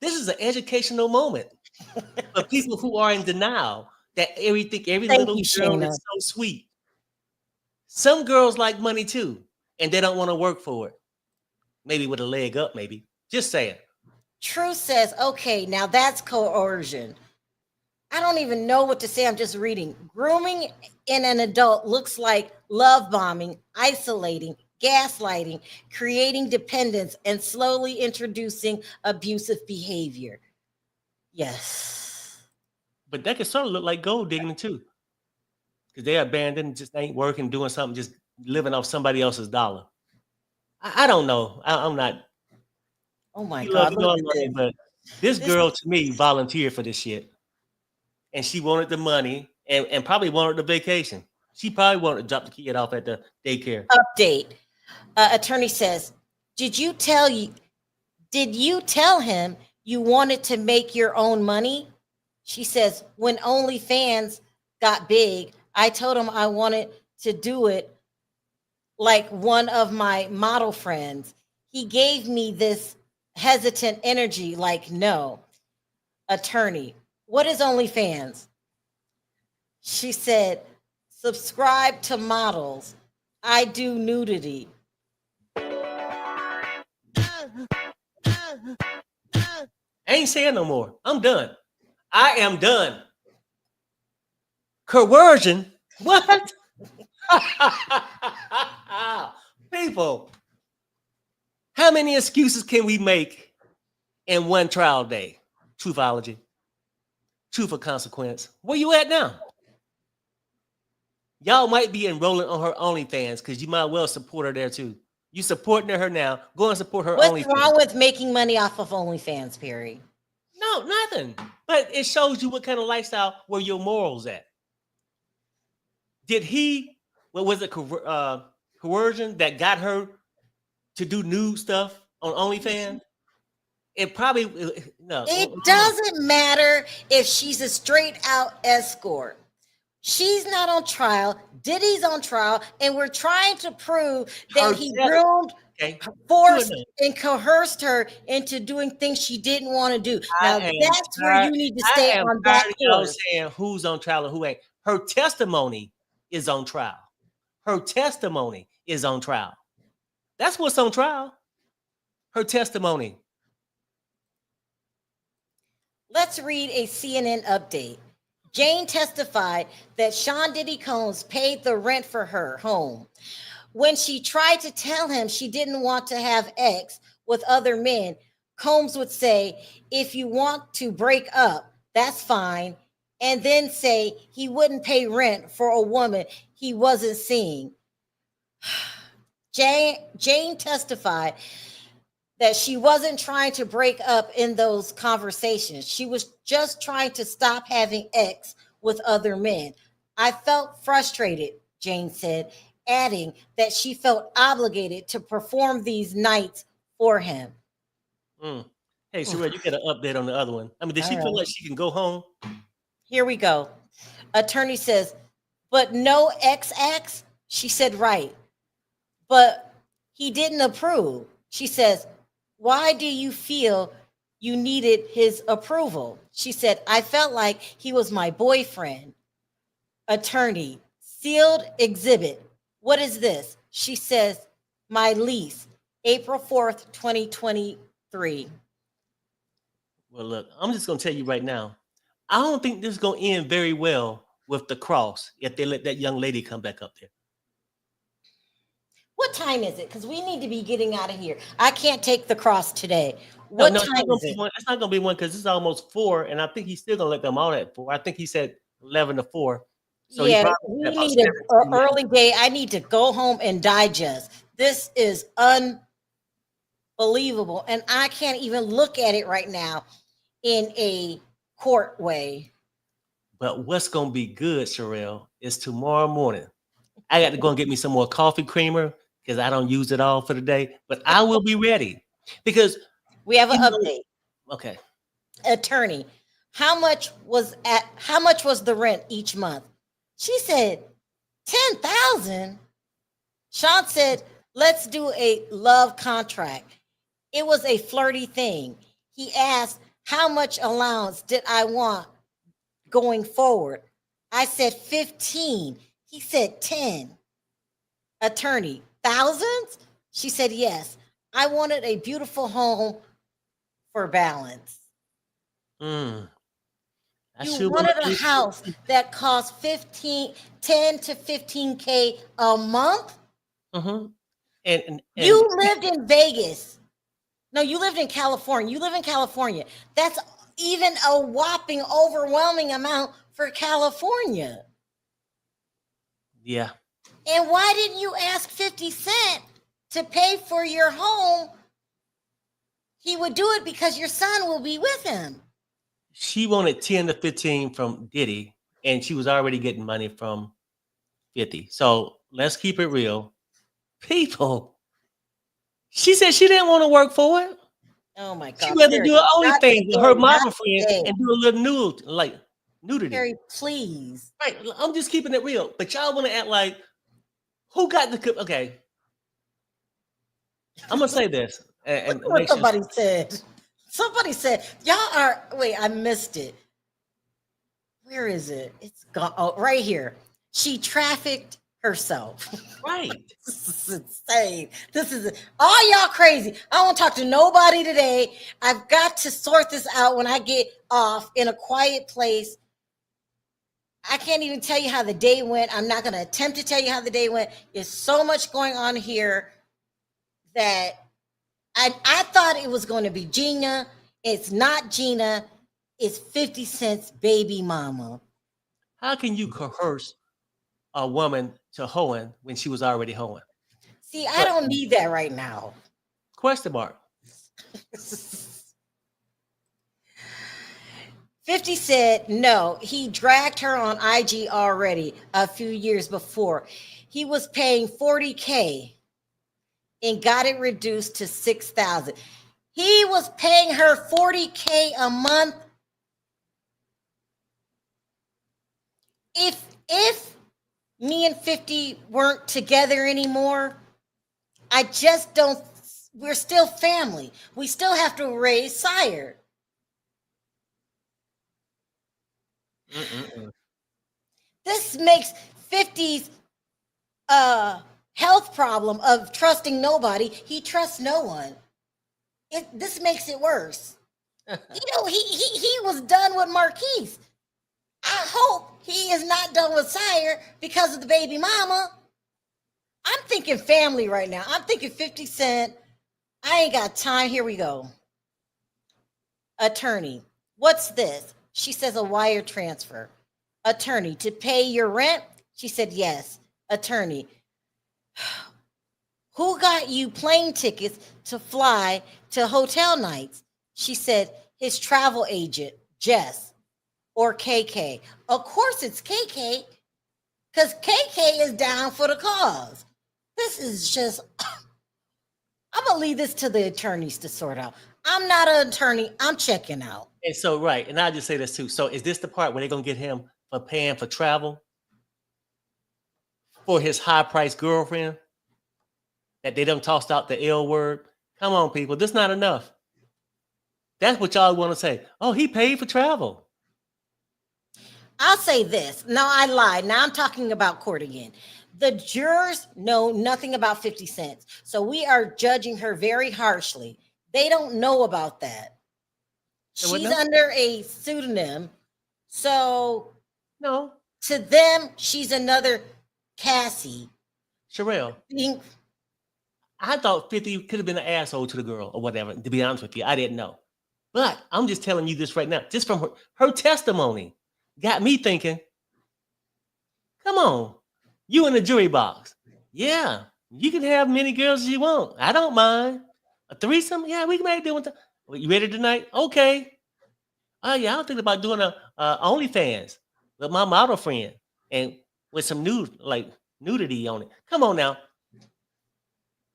This is an educational moment for people who are in denial that every little girl is so sweet. Some girls like money too, and they don't want to work for it. Maybe with a leg up, maybe. Just saying. Truth says, okay, now that's coercion. I don't even know what to say. I'm just reading. Grooming in an adult looks like love bombing, isolating, gaslighting, creating dependence, and slowly introducing abusive behavior. Yes. But that could sort of look like gold digging too. Because they abandoned, just ain't working, doing something, just living off somebody else's dollar. I don't know. I'm not. Oh my God. But this girl to me volunteered for this shit. And she wanted the money and probably wanted the vacation. She probably wanted to drop the kid off at the daycare. Update. Attorney says, did you tell him you wanted to make your own money? She says, when OnlyFans got big, I told him I wanted to do it like one of my model friends. He gave me this hesitant energy like, no. Attorney, what is OnlyFans? She said, subscribe to models. I do nudity. I ain't saying no more. I'm done. I am done. Coercion? What? People, how many excuses can we make in one trial day? Truthology. Truth or consequence. Where you at now? Y'all might be enrolling on her OnlyFans because you might well support her there too. You supporting her now. Go and support her OnlyFans. What's wrong with making money off of OnlyFans, Perry? No, nothing. But it shows you what kind of lifestyle were your morals at. Did he, what was it, coercion that got her to do nude stuff on OnlyFans? It probably, no. It doesn't matter if she's a straight out escort. She's not on trial. Diddy's on trial, and we're trying to prove that Her he test- groomed, Okay. forced, Good enough. and coerced her into doing things she didn't want to do. Now I am that's where you tired- need to I stay am on that tired of y'all course. saying who's on trial and who ain't. Her testimony is on trial. Her testimony is on trial. That's what's on trial. Her testimony. Let's read a CNN update. Jane testified that Sean Diddy Combs paid the rent for her home. When she tried to tell him she didn't want to have sex with other men, Combs would say, if you want to break up, that's fine. And then say he wouldn't pay rent for a woman he wasn't seeing. Jane testified that she wasn't trying to break up in those conversations. She was just trying to stop having sex with other men. I felt frustrated, Jane said, adding that she felt obligated to perform these nights for him. Hey, Sherelle, you get an update on the other one. I mean, did she feel like she can go home? Here we go. Attorney says, but no XX? She said, right. But he didn't approve. She says, why do you feel you needed his approval? She said, I felt like he was my boyfriend. Attorney, sealed exhibit. What is this? She says, my lease, April 4th, 2023. Well, look, I'm just going to tell you right now. I don't think this is going to end very well with the cross if they let that young lady come back up there. What time is it? Because we need to be getting out of here. I can't take the cross today. What time is it? It's not going to be one because it's almost 4, and I think he's still going to let them out at 4. I think he said 11 to 4. So yeah, we need an early day. I need to go home and digest. This is unbelievable, and I can't even look at it right now in a court way. But what's going to be good, Sherelle, is tomorrow morning. I got to go and get me some more coffee creamer because I don't use it all for the day. But I will be ready because we have an update. Okay. Attorney, how much was the rent each month? She said 10,000. Sean said, let's do a love contract. It was a flirty thing. He asked, how much allowance did I want going forward? I said 15. He said 10. Attorney, thousands? She said yes. I wanted a beautiful home for balance. You wanted a house that cost 10 to 15K a month? Mm-hmm. And you lived in Vegas. No, you lived in California. You live in California. That's even a whopping overwhelming amount for California. Yeah. And why didn't you ask 50 Cent to pay for your home? He would do it because your son will be with him. She wanted 10 to 15 from Diddy, and she was already getting money from 50. So let's keep it real. People, she said she didn't want to work for it. Oh my God. She rather do her only thing with her model friend and do a little nudity. Carrie, please. Right. I'm just keeping it real. But y'all want to act like who got the okay. I'm gonna say this. And what somebody said. Somebody said, y'all are wait, I missed it. Where is it? It's gone. Oh, right here. She trafficked herself. Right. This is insane. This is all y'all crazy. I don't want to talk to nobody today. I've got to sort this out when I get off in a quiet place. I can't even tell you how the day went. I'm not going to attempt to tell you how the day went. There's so much going on here that I thought it was going to be Gina. It's not Gina. It's 50 Cent's baby mama. How can you coerce a woman to hoeing when she was already hoeing? See, I don't need that right now. Question mark. 50 said no, he dragged her on IG already a few years before. He was paying 40K and got it reduced to 6,000. He was paying her 40K a month. If me and 50 weren't together anymore, I just don't, we're still family. We still have to raise Sire. This makes 50's health problem of trusting nobody. He trusts no one. This makes it worse. He was done with Marquise. I hope he is not done with Sire because of the baby mama. I'm thinking family right now. I'm thinking 50 Cent. I ain't got time. Here we go. Attorney, what's this? She says a wire transfer. Attorney, to pay your rent? She said yes. Attorney, who got you plane tickets to fly to hotel nights? She said his travel agent, Jess, or KK. Of course it's KK, because KK is down for the cause. This is just, I'm going to leave this to the attorneys to sort out. I'm not an attorney. I'm checking out. And so, right. And I'll just say this too. So is this the part where they're going to get him for paying for travel for his high-priced girlfriend that they done tossed out the L word? Come on, people. This is not enough. That's what y'all want to say. Oh, he paid for travel. I'll say this. No, I lied. Now I'm talking about court again. The jurors know nothing about 50 Cent. So we are judging her very harshly. They don't know about that. She's under a pseudonym. So no, to them, she's another Cassie. Sherelle, I thought 50 could have been an asshole to the girl or whatever. To be honest with you, I didn't know. But I'm just telling you this right now, just from her testimony, got me thinking, come on, you in the jury box. Yeah, you can have many girls as you want. I don't mind. A threesome? Yeah, we can make do one. You ready tonight? Okay. Oh, yeah, I'm thinking about doing a OnlyFans with my model friend and with some nudity on it. Come on now.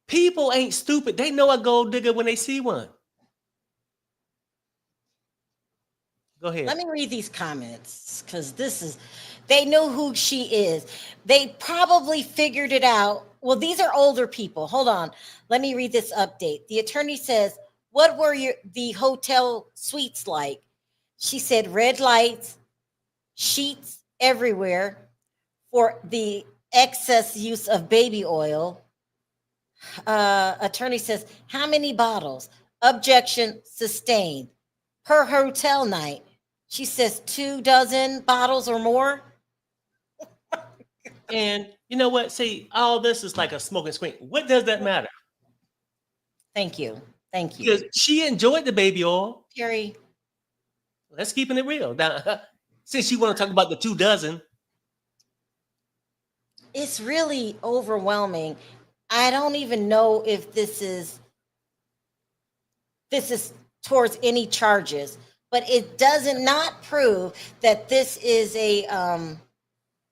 People ain't stupid. They know a gold digger when they see one. Go ahead. Let me read these comments because they know who she is. They probably figured it out. Well, these are older people. Hold on. Let me read this update. The attorney says, what were the hotel suites like? She said red lights, sheets everywhere for the excess use of baby oil. Attorney says, how many bottles? Objection sustained. Per hotel night, she says 24 bottles or more. And you know what? See, all this is like a smoking screen. What does that matter? Thank you. Thank you. Because she enjoyed the baby oil. Perry. Let's keeping it real. Now, since you want to talk about the 24. It's really overwhelming. I don't even know if this is towards any charges, but it does not prove that this is a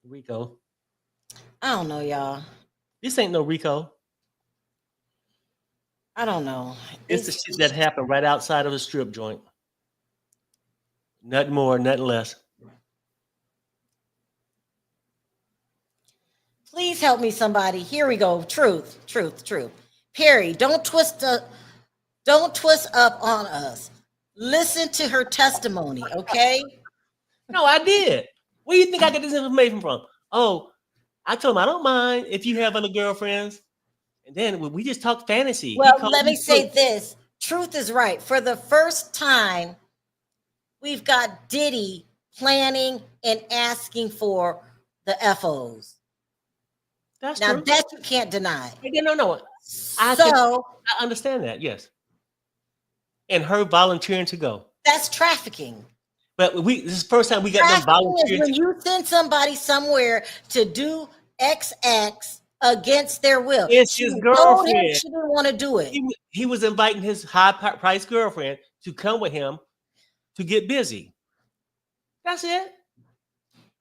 Rico. I don't know, y'all. This ain't no Rico. I don't know. It's the shit that happened right outside of a strip joint. Nothing more, nothing less. Please help me, somebody. Here we go. Truth. Perry, don't twist up on us. Listen to her testimony, okay? No, I did. Where do you think I get this information from? Oh, I told him I don't mind if you have other girlfriends. And then we just talked fantasy. Well, let me say this. Truth is right. For the first time, we've got Diddy planning and asking for the FOs. That's now true. that you can't deny. No. I understand that, yes. And her volunteering to go. That's trafficking. But this is the first time we got them volunteering. When you send somebody somewhere to do XX against their will. It's his girlfriend. She didn't want to do it. He was inviting his high-priced girlfriend to come with him to get busy. That's it.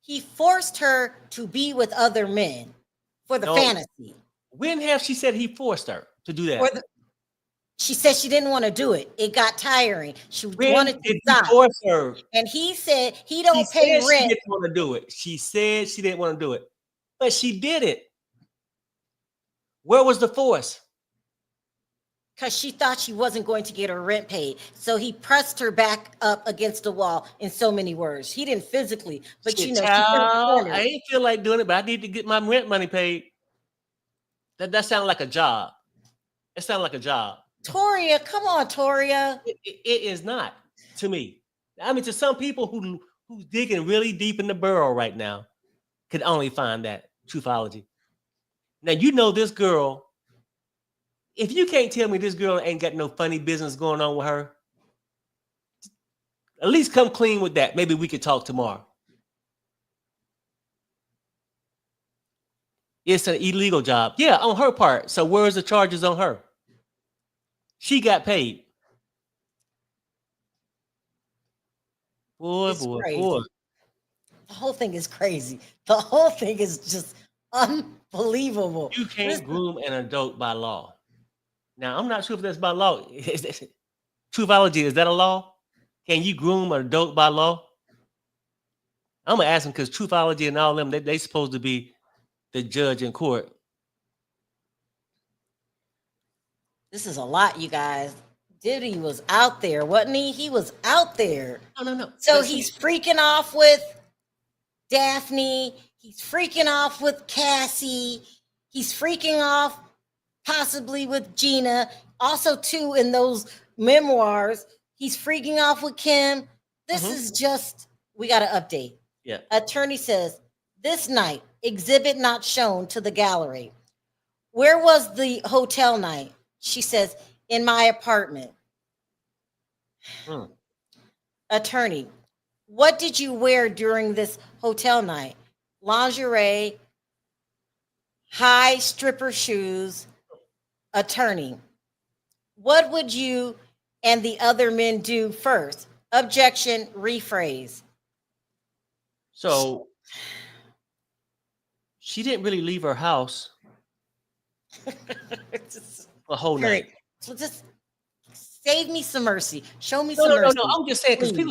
He forced her to be with other men for the fantasy. When have she said he forced her to do that? She said she didn't want to do it. It got tiring. She When wanted to did you stop. force her? And he said he She don't pay said she rent didn't want to do it. She said she didn't want to do it, but she did it. Where was the force? because she thought she wasn't going to get her rent paid. So he pressed her back up against the wall in so many words. He didn't physically, but Shit, you know, she child, felt cornered. I ain't feel like doing it, but I need to get my rent money paid. That sounds like a job. It sounds like a job. Toria, come on, Toria. It is not to me. I mean, to some people who's digging really deep in the burrow right now, could only find that truthology. Now you know this girl. If you can't tell me this girl ain't got no funny business going on with her, at least come clean with that. Maybe we could talk tomorrow. It's an illegal job. Yeah, on her part. So where's the charges on her? She got paid. Boy, It's boy, crazy. boy. The whole thing is crazy. The whole thing is just unbelievable. You can't groom an adult by law. Now, I'm not sure if that's by law. Truthology, is that a law? Can you groom an adult by law? I'm gonna ask them because Truthology and all them, they supposed to be the judge in court. This is a lot, you guys. Diddy was out there, wasn't he? He was out there. No. So he's freaking off with Daphne. He's freaking off with Cassie. He's freaking off possibly with Gina. Also, too, in those memoirs, he's freaking off with Kim. This is just, we got to update. Yeah. Attorney says, this night, exhibit not shown to the gallery. Where was the hotel night? She says, in my apartment. Attorney, what did you wear during this hotel night? Lingerie, high stripper shoes. Attorney, what would you and the other men do first? Objection, rephrase. So she didn't really leave her house a whole night. So just save me some mercy. Show me some mercy. No. I'm just saying because please.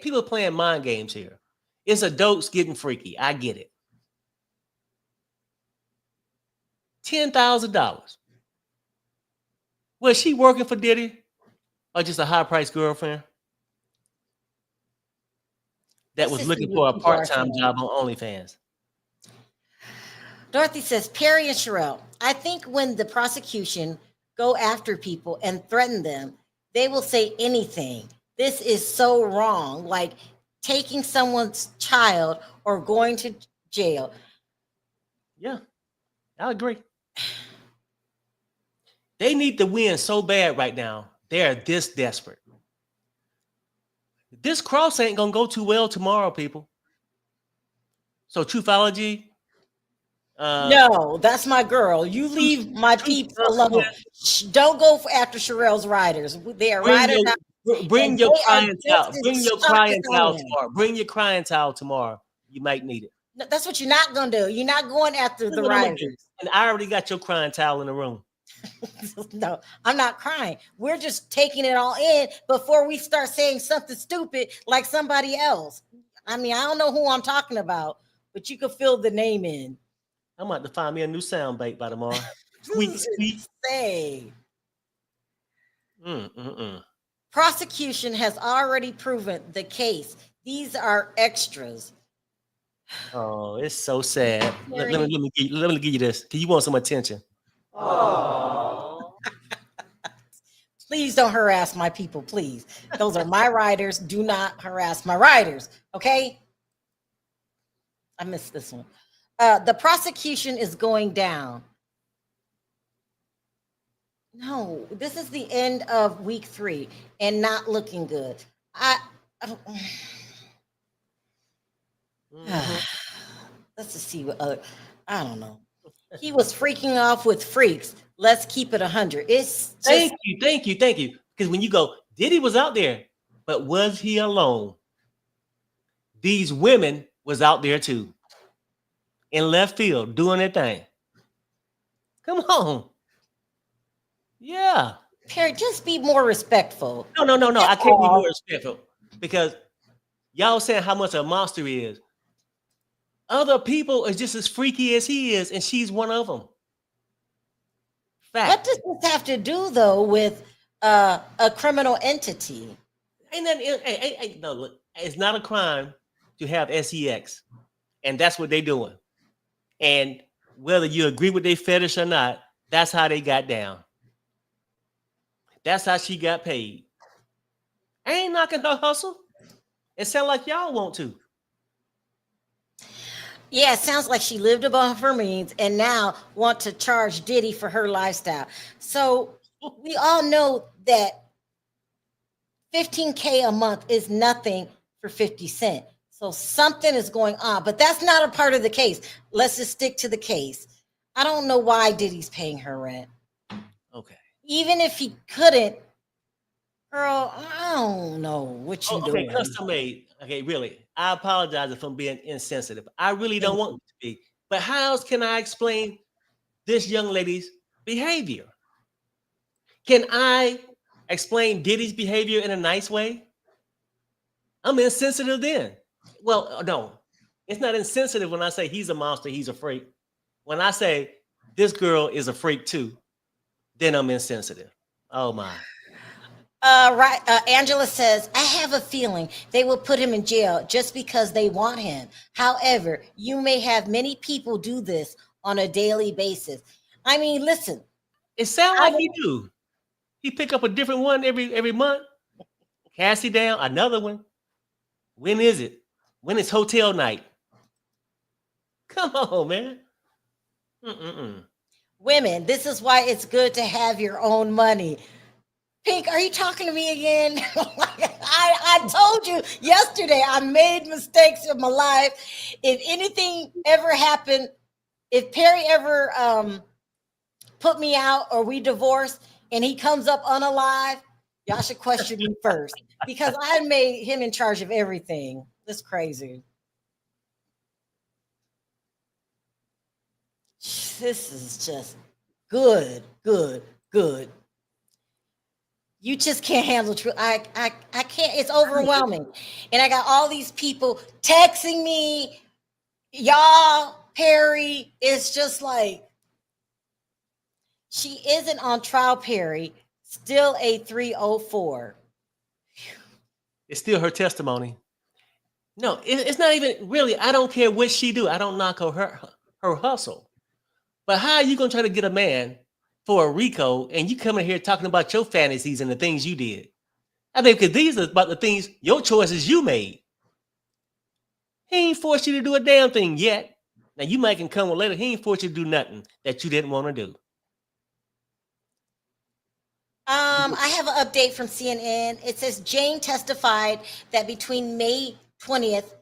people are playing mind games here. It's adults getting freaky. I get it. $10,000. Was she working for Diddy or just a high-priced girlfriend that This was is looking the for a people are part-time saying. job on OnlyFans? Dorothy says, Perry and Sherelle, I think when the prosecution go after people and threaten them, they will say anything. This is so wrong, like taking someone's child or going to jail. Yeah, I agree. They need to win so bad right now. They're this desperate. This cross ain't gonna go too well tomorrow, people. So Truthology. No, that's my girl. You leave my peeps alone. Don't go after Sherelle's riders. They are riders. Bring and your they are clientele. just as Bring your sharp as clientele iron. tomorrow. Bring your clientele tomorrow. You might need it. No, that's what you're not gonna do. You're not going after That's the what I'm gonna do. riders. And I already got your clientele in the room. No, I'm not crying. We're just taking it all in before we start saying something stupid like somebody else. I mean, I don't know who I'm talking about, but you can fill the name in. I'm about to find me a new sound bite by tomorrow. Squeak, squeak. Say. Prosecution has already proven the case. These are extras. Oh, it's so sad. Let me give you this. Cause you want some attention. Please don't harass my people, please. Those are my riders. Do not harass my riders, okay? I missed this one. The prosecution is going down. No, this is the end of week 3 and not looking good. I don't, let's just see what other, I don't know. He was freaking off with freaks. Let's keep it 100. It's just, Thank you. Because when you go, Diddy was out there, but was he alone? These women was out there too. In left field, doing their thing. Come on. Yeah. Perry, just be more respectful. No. I That's can't be all. more respectful because y'all saying how much a monster he is. Other people are just as freaky as he is, and she's one of them. What Fact. does this have to do though with a criminal entity? Ain't nothing. No, look, it's not a crime to have sex, and that's what they're doing. And whether you agree with their fetish or not, that's how they got down. That's how she got paid. I ain't knocking her hustle. It sounds like y'all want to. Yeah, it sounds like she lived above her means and now want to charge Diddy for her lifestyle. So we all know that 15K a month is nothing for 50 Cent. So something is going on, but that's not a part of the case. Let's just stick to the case. I don't know why Diddy's paying her rent. Okay. Even if he couldn't, girl, I don't know what you Okay, doing. custom made. Okay, really. I apologize if I'm being insensitive. I really don't want to be. But how else can I explain this young lady's behavior? Can I explain Diddy's behavior in a nice way? I'm insensitive then. Well, no, it's not insensitive when I say he's a monster, he's a freak. When I say this girl is a freak too, then I'm insensitive. Oh my. Right. Angela says, I have a feeling they will put him in jail just because they want him. However, you may have many people do this on a daily basis. I mean, listen. It sounds like he do. He pick up a different one every month. Cassie down, another one. When is it? When is hotel night? Come on, man. Mm-mm-mm. Women, this is why it's good to have your own money. Pink, are you talking to me again? I told you yesterday I made mistakes in my life. If anything ever happened, if Perry ever put me out or we divorced and he comes up unalive, y'all should question me first because I made him in charge of everything. That's crazy. This is just good. You just can't handle truth. I can't. It's overwhelming, and I got all these people texting me, y'all. Perry, it's just like she isn't on trial. Perry, still a 304. It's still her testimony. No, it's not even really. I don't care what she do. I don't knock her hustle. But how are you gonna try to get a man for a RICO and you come in here talking about your fantasies and the things you did? I mean, because these are about the things, your choices you made. He ain't forced you to do a damn thing yet. Now you might can come later. He ain't forced you to do nothing that you didn't want to do. I have an update from CNN. It says Jane testified that between May 20th,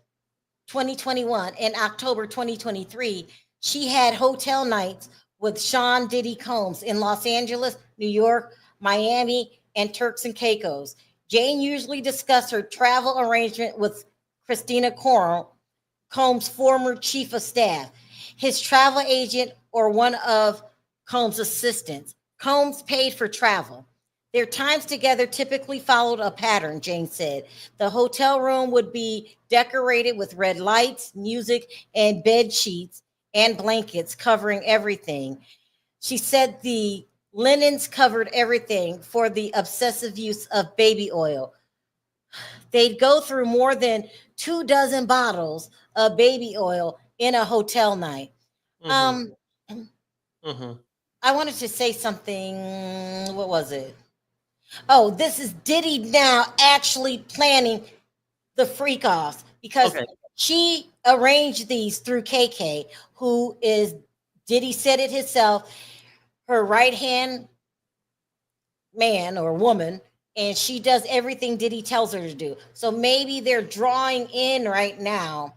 2021 and October 2023, she had hotel nights with Sean Diddy Combs in Los Angeles, New York, Miami, and Turks and Caicos. Jane usually discussed her travel arrangement with Christina Combs' former chief of staff, his travel agent, or one of Combs' assistants. Combs paid for travel. Their times together typically followed a pattern, Jane said. The hotel room would be decorated with red lights, music, and bed sheets and blankets covering everything. She said the linens covered everything for the obsessive use of baby oil. They'd go through more than 24 bottles of baby oil in a hotel night. I wanted to say something. What was it? Oh, this is Diddy now actually planning the freak offs because she arranged these through KK, who is, Diddy said it himself, her right hand man or woman, and she does everything Diddy tells her to do. So maybe they're drawing in right now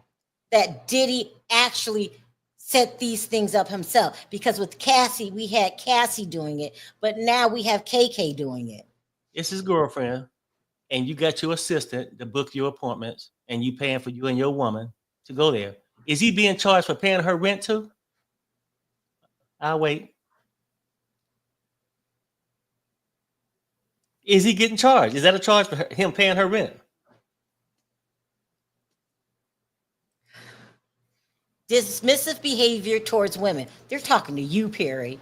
that Diddy actually set these things up himself, because with Cassie, we had Cassie doing it, but now we have KK doing it. It's his girlfriend, and you got your assistant to book your appointments, and you paying for you and your woman to go there. Is he being charged for paying her rent too? I'll wait. Is he getting charged? Is that a charge for him paying her rent? Dismissive behavior towards women. They're talking to you, Perry.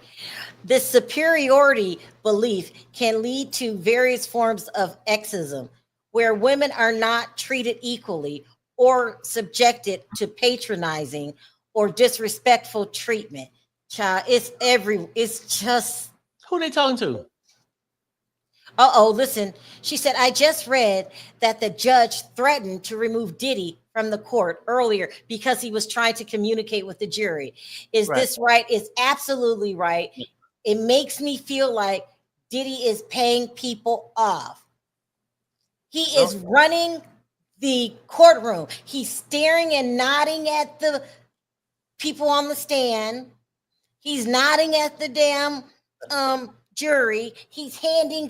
This superiority belief can lead to various forms of sexism, where women are not treated equally or subjected to patronizing or disrespectful treatment. Child, it's just. Who they talking to? Listen, she said, I just read that the judge threatened to remove Diddy from the court earlier because he was trying to communicate with the jury. Is Right. this right? It's absolutely right. It makes me feel like Diddy is paying people off. He is running the courtroom. He's staring and nodding at the people on the stand. He's nodding at the damn jury. He's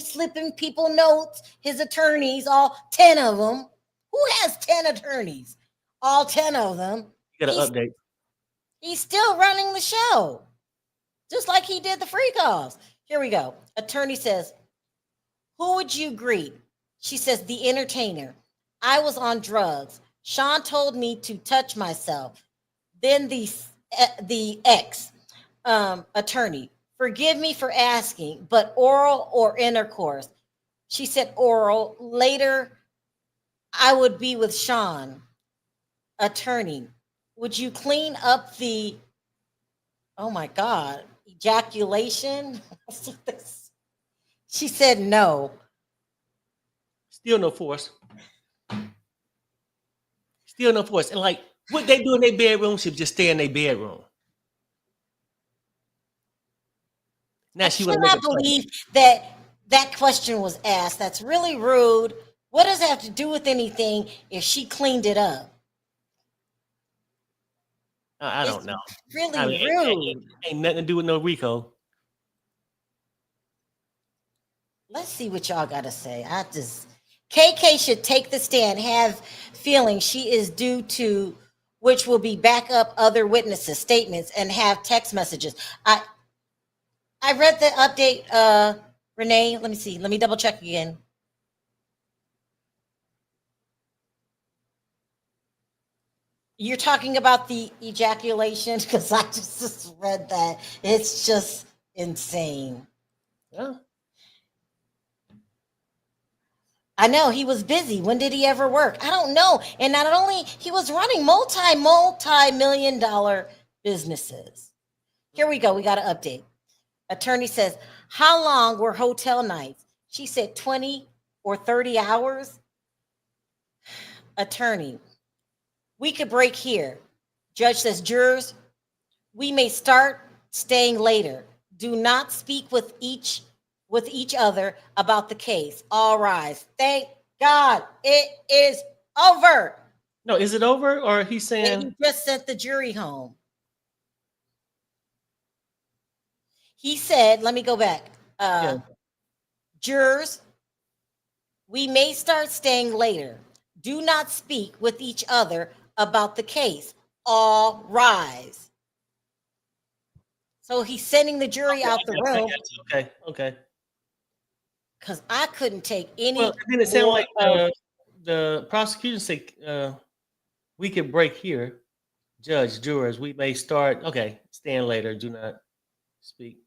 slipping people notes, his attorneys, all 10 of them. Who has 10 attorneys? All 10 of them. You got an update. He's still running the show, just like he did the free calls. Here we go. Attorney says, who would you greet? She says, the entertainer. I was on drugs. Sean told me to touch myself. Then the ex attorney. Forgive me for asking, but oral or intercourse? She said oral. Later, I would be with Sean. Attorney, would you clean up the, oh my God, ejaculation? She said no. Still no force. Still no force. And like, what they do in their bedroom should just stay in their bedroom. Now I she cannot believe that question was asked. That's really rude. What does it have to do with anything if she cleaned it up? I don't know. Really rude. Ain't nothing to do with no Rico. Let's see what y'all got to say. KK should take the stand, have feelings she is due to, which will be back up other witnesses' statements and have text messages. I read the update, Renee. Let me see. Let me double check again. You're talking about the ejaculation? Because I just read that. It's just insane. Yeah. I know he was busy. When did he ever work? I don't know. And not only he was running multi-million-dollar businesses. Here we go. We got an update. Attorney says, how long were hotel nights? She said 20 or 30 hours. Attorney, we could break here. Judge says, jurors, we may start staying later. Do not speak with each other about the case. All rise. Thank God it is over. No, is it over? Or he's saying he just sent the jury home. He said, let me go back. Jurors, we may start staying later. Do not speak with each other about the case. All rise. So he's sending the jury out the room. Okay. Because I couldn't take any. Well, then it sounded like the prosecution said we could break here. Judge, jurors, we may start. Okay, stand later. Do not speak.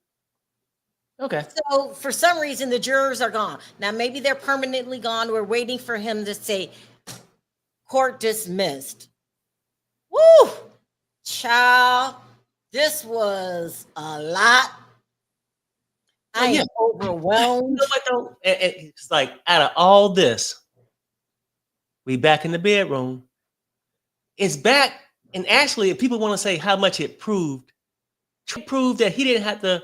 Okay. So for some reason, the jurors are gone. Now, maybe they're permanently gone. We're waiting for him to say, court dismissed. Woo! Child, this was a lot. I am overwhelmed. You know what, though? It's like, out of all this, we back in the bedroom. It's back. And actually, if people want to say how much it proved that he didn't have to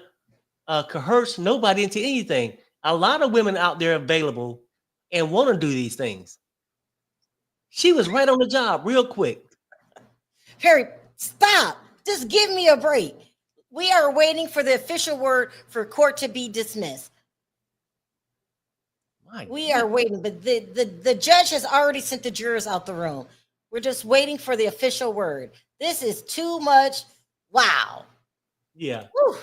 coerce nobody into anything. A lot of women out there available and want to do these things. She was right on the job real quick. Harry, stop. Just give me a break. We are waiting for the official word for court to be dismissed. We are waiting, but the judge has already sent the jurors out the room. We're just waiting for the official word. This is too much. Wow. Yeah. Whew.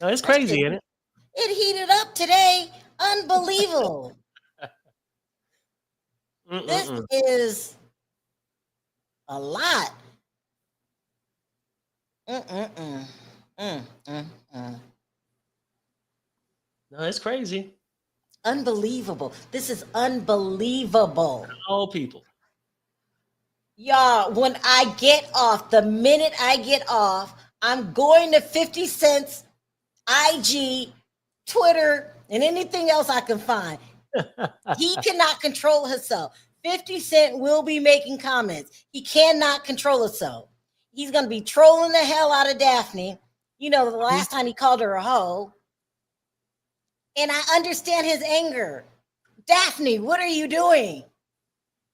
No, it's crazy, isn't it? It heated up today. Unbelievable. This Mm-mm-mm. is a lot. Mm-mm-mm. Mm-mm-mm. No, it's crazy. Unbelievable. This is unbelievable. All people. Y'all, when I get off, the minute I get off, I'm going to 50 Cent's IG, Twitter, and anything else I can find. He cannot control himself. 50 Cent will be making comments. He cannot control himself. He's going to be trolling the hell out of Daphne. You know, the last time he called her a hoe. And I understand his anger. Daphne, what are you doing?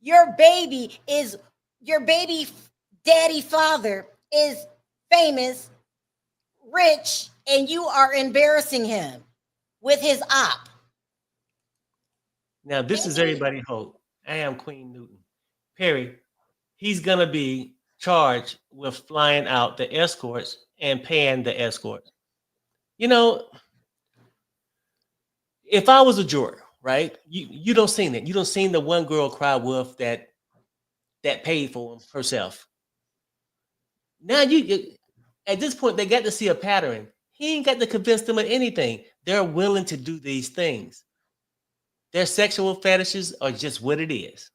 Your baby daddy father is famous, rich, and you are embarrassing him with his op. Now, this is everybody hope. I am Queen Newton. Perry, he's going to be charged with flying out the escorts and paying the escorts. You know, if I was a juror, right? You don't seen it. You don't seen the one girl cry wolf that paid for him herself. Now at this point they got to see a pattern. He ain't got to convince them of anything. They're willing to do these things. Their sexual fetishes are just what it is.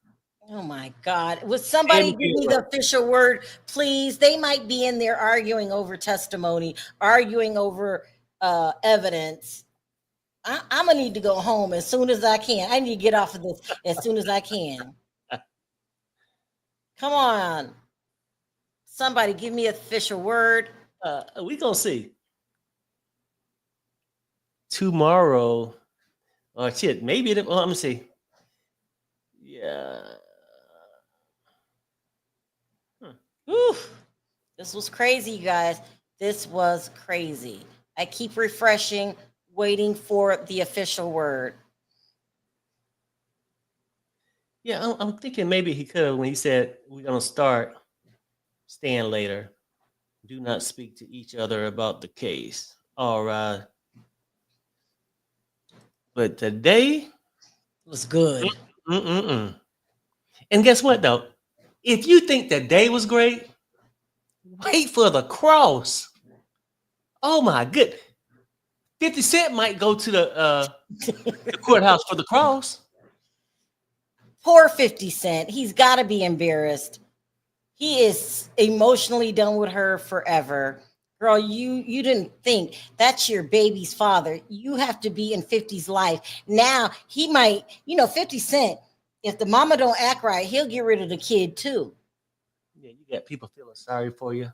Oh my God. Would somebody give me the official word, please? They might be in there arguing over testimony, arguing over evidence. I'm going to need to go home as soon as I can. I need to get off of this as soon as I can. Come on. Somebody give me an official word. We going to see. Tomorrow. Oh, shit. Maybe. Let me see. Yeah. Oof. This was crazy, you guys. This was crazy. I keep refreshing, waiting for the official word. Yeah, I'm thinking maybe he could have when he said we're going to start staying later. Do not speak to each other about the case. All right. But today was good. And guess what, though? If you think the day was great, wait for the cross. Oh my good. 50 Cent might go to the courthouse for the cross. Poor 50 Cent. He's got to be embarrassed. He is emotionally done with her forever. Girl, you didn't think that's your baby's father. You have to be in 50's life. Now he might, 50 Cent, if the mama don't act right, he'll get rid of the kid too. Yeah, you got people feeling sorry for you.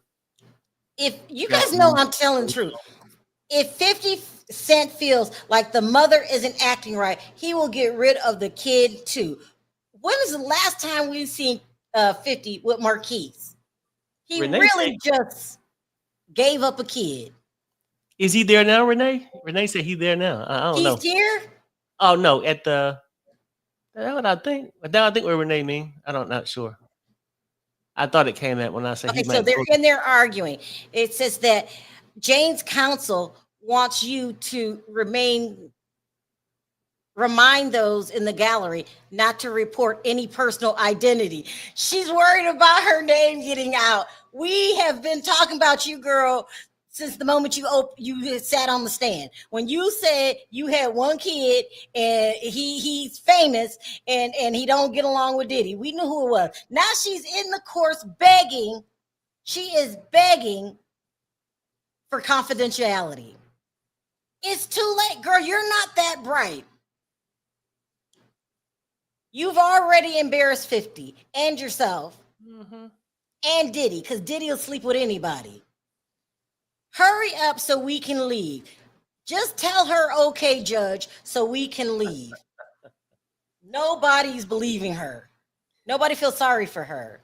If you guys know I'm telling the truth. If 50 Cent feels like the mother isn't acting right, he will get rid of the kid too. When was the last time we've seen 50 with Marquise? He really just gave up a kid. Is he there now, Renee? Renee said he's there now. I don't know. He's here? Oh no, at the that's what I think. I think what Renee mean. Not sure. I thought it came out when I said okay, so they're in there arguing. It says that Jane's counsel wants you to remind those in the gallery not to report any personal identity. She's worried about her name getting out. We have been talking about you, girl, since the moment you sat on the stand. When you said you had one kid and he's famous and he don't get along with Diddy, we knew who it was. Now she's in the courts begging. She is begging for confidentiality. It's too late, girl. You're not that bright. You've already embarrassed 50 and yourself and Diddy, because Diddy will sleep with anybody. Hurry up so we can leave. Just tell her, okay, judge, so we can leave. Nobody's believing her. Nobody feels sorry for her.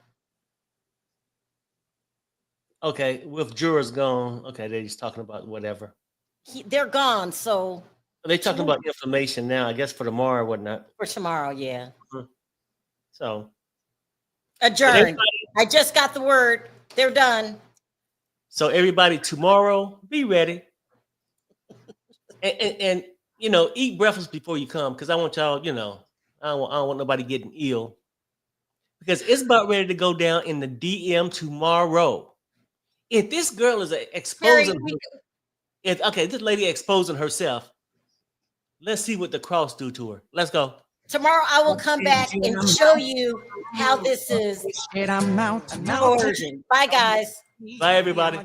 Okay, with jurors gone, okay, they're just talking about whatever. They're gone, so... They're talking about information now, I guess, for tomorrow or whatnot. For tomorrow, yeah. So... Adjourned. I just got the word. They're done. So everybody, tomorrow, be ready. And eat breakfast before you come, because I want y'all, I don't want nobody getting ill, because it's about ready to go down in the DM tomorrow. If this girl is exposing, this lady exposing herself, let's see what the cross do to her. Let's go. Tomorrow I will come back and show you how this is coercion. Bye, guys. Bye, everybody.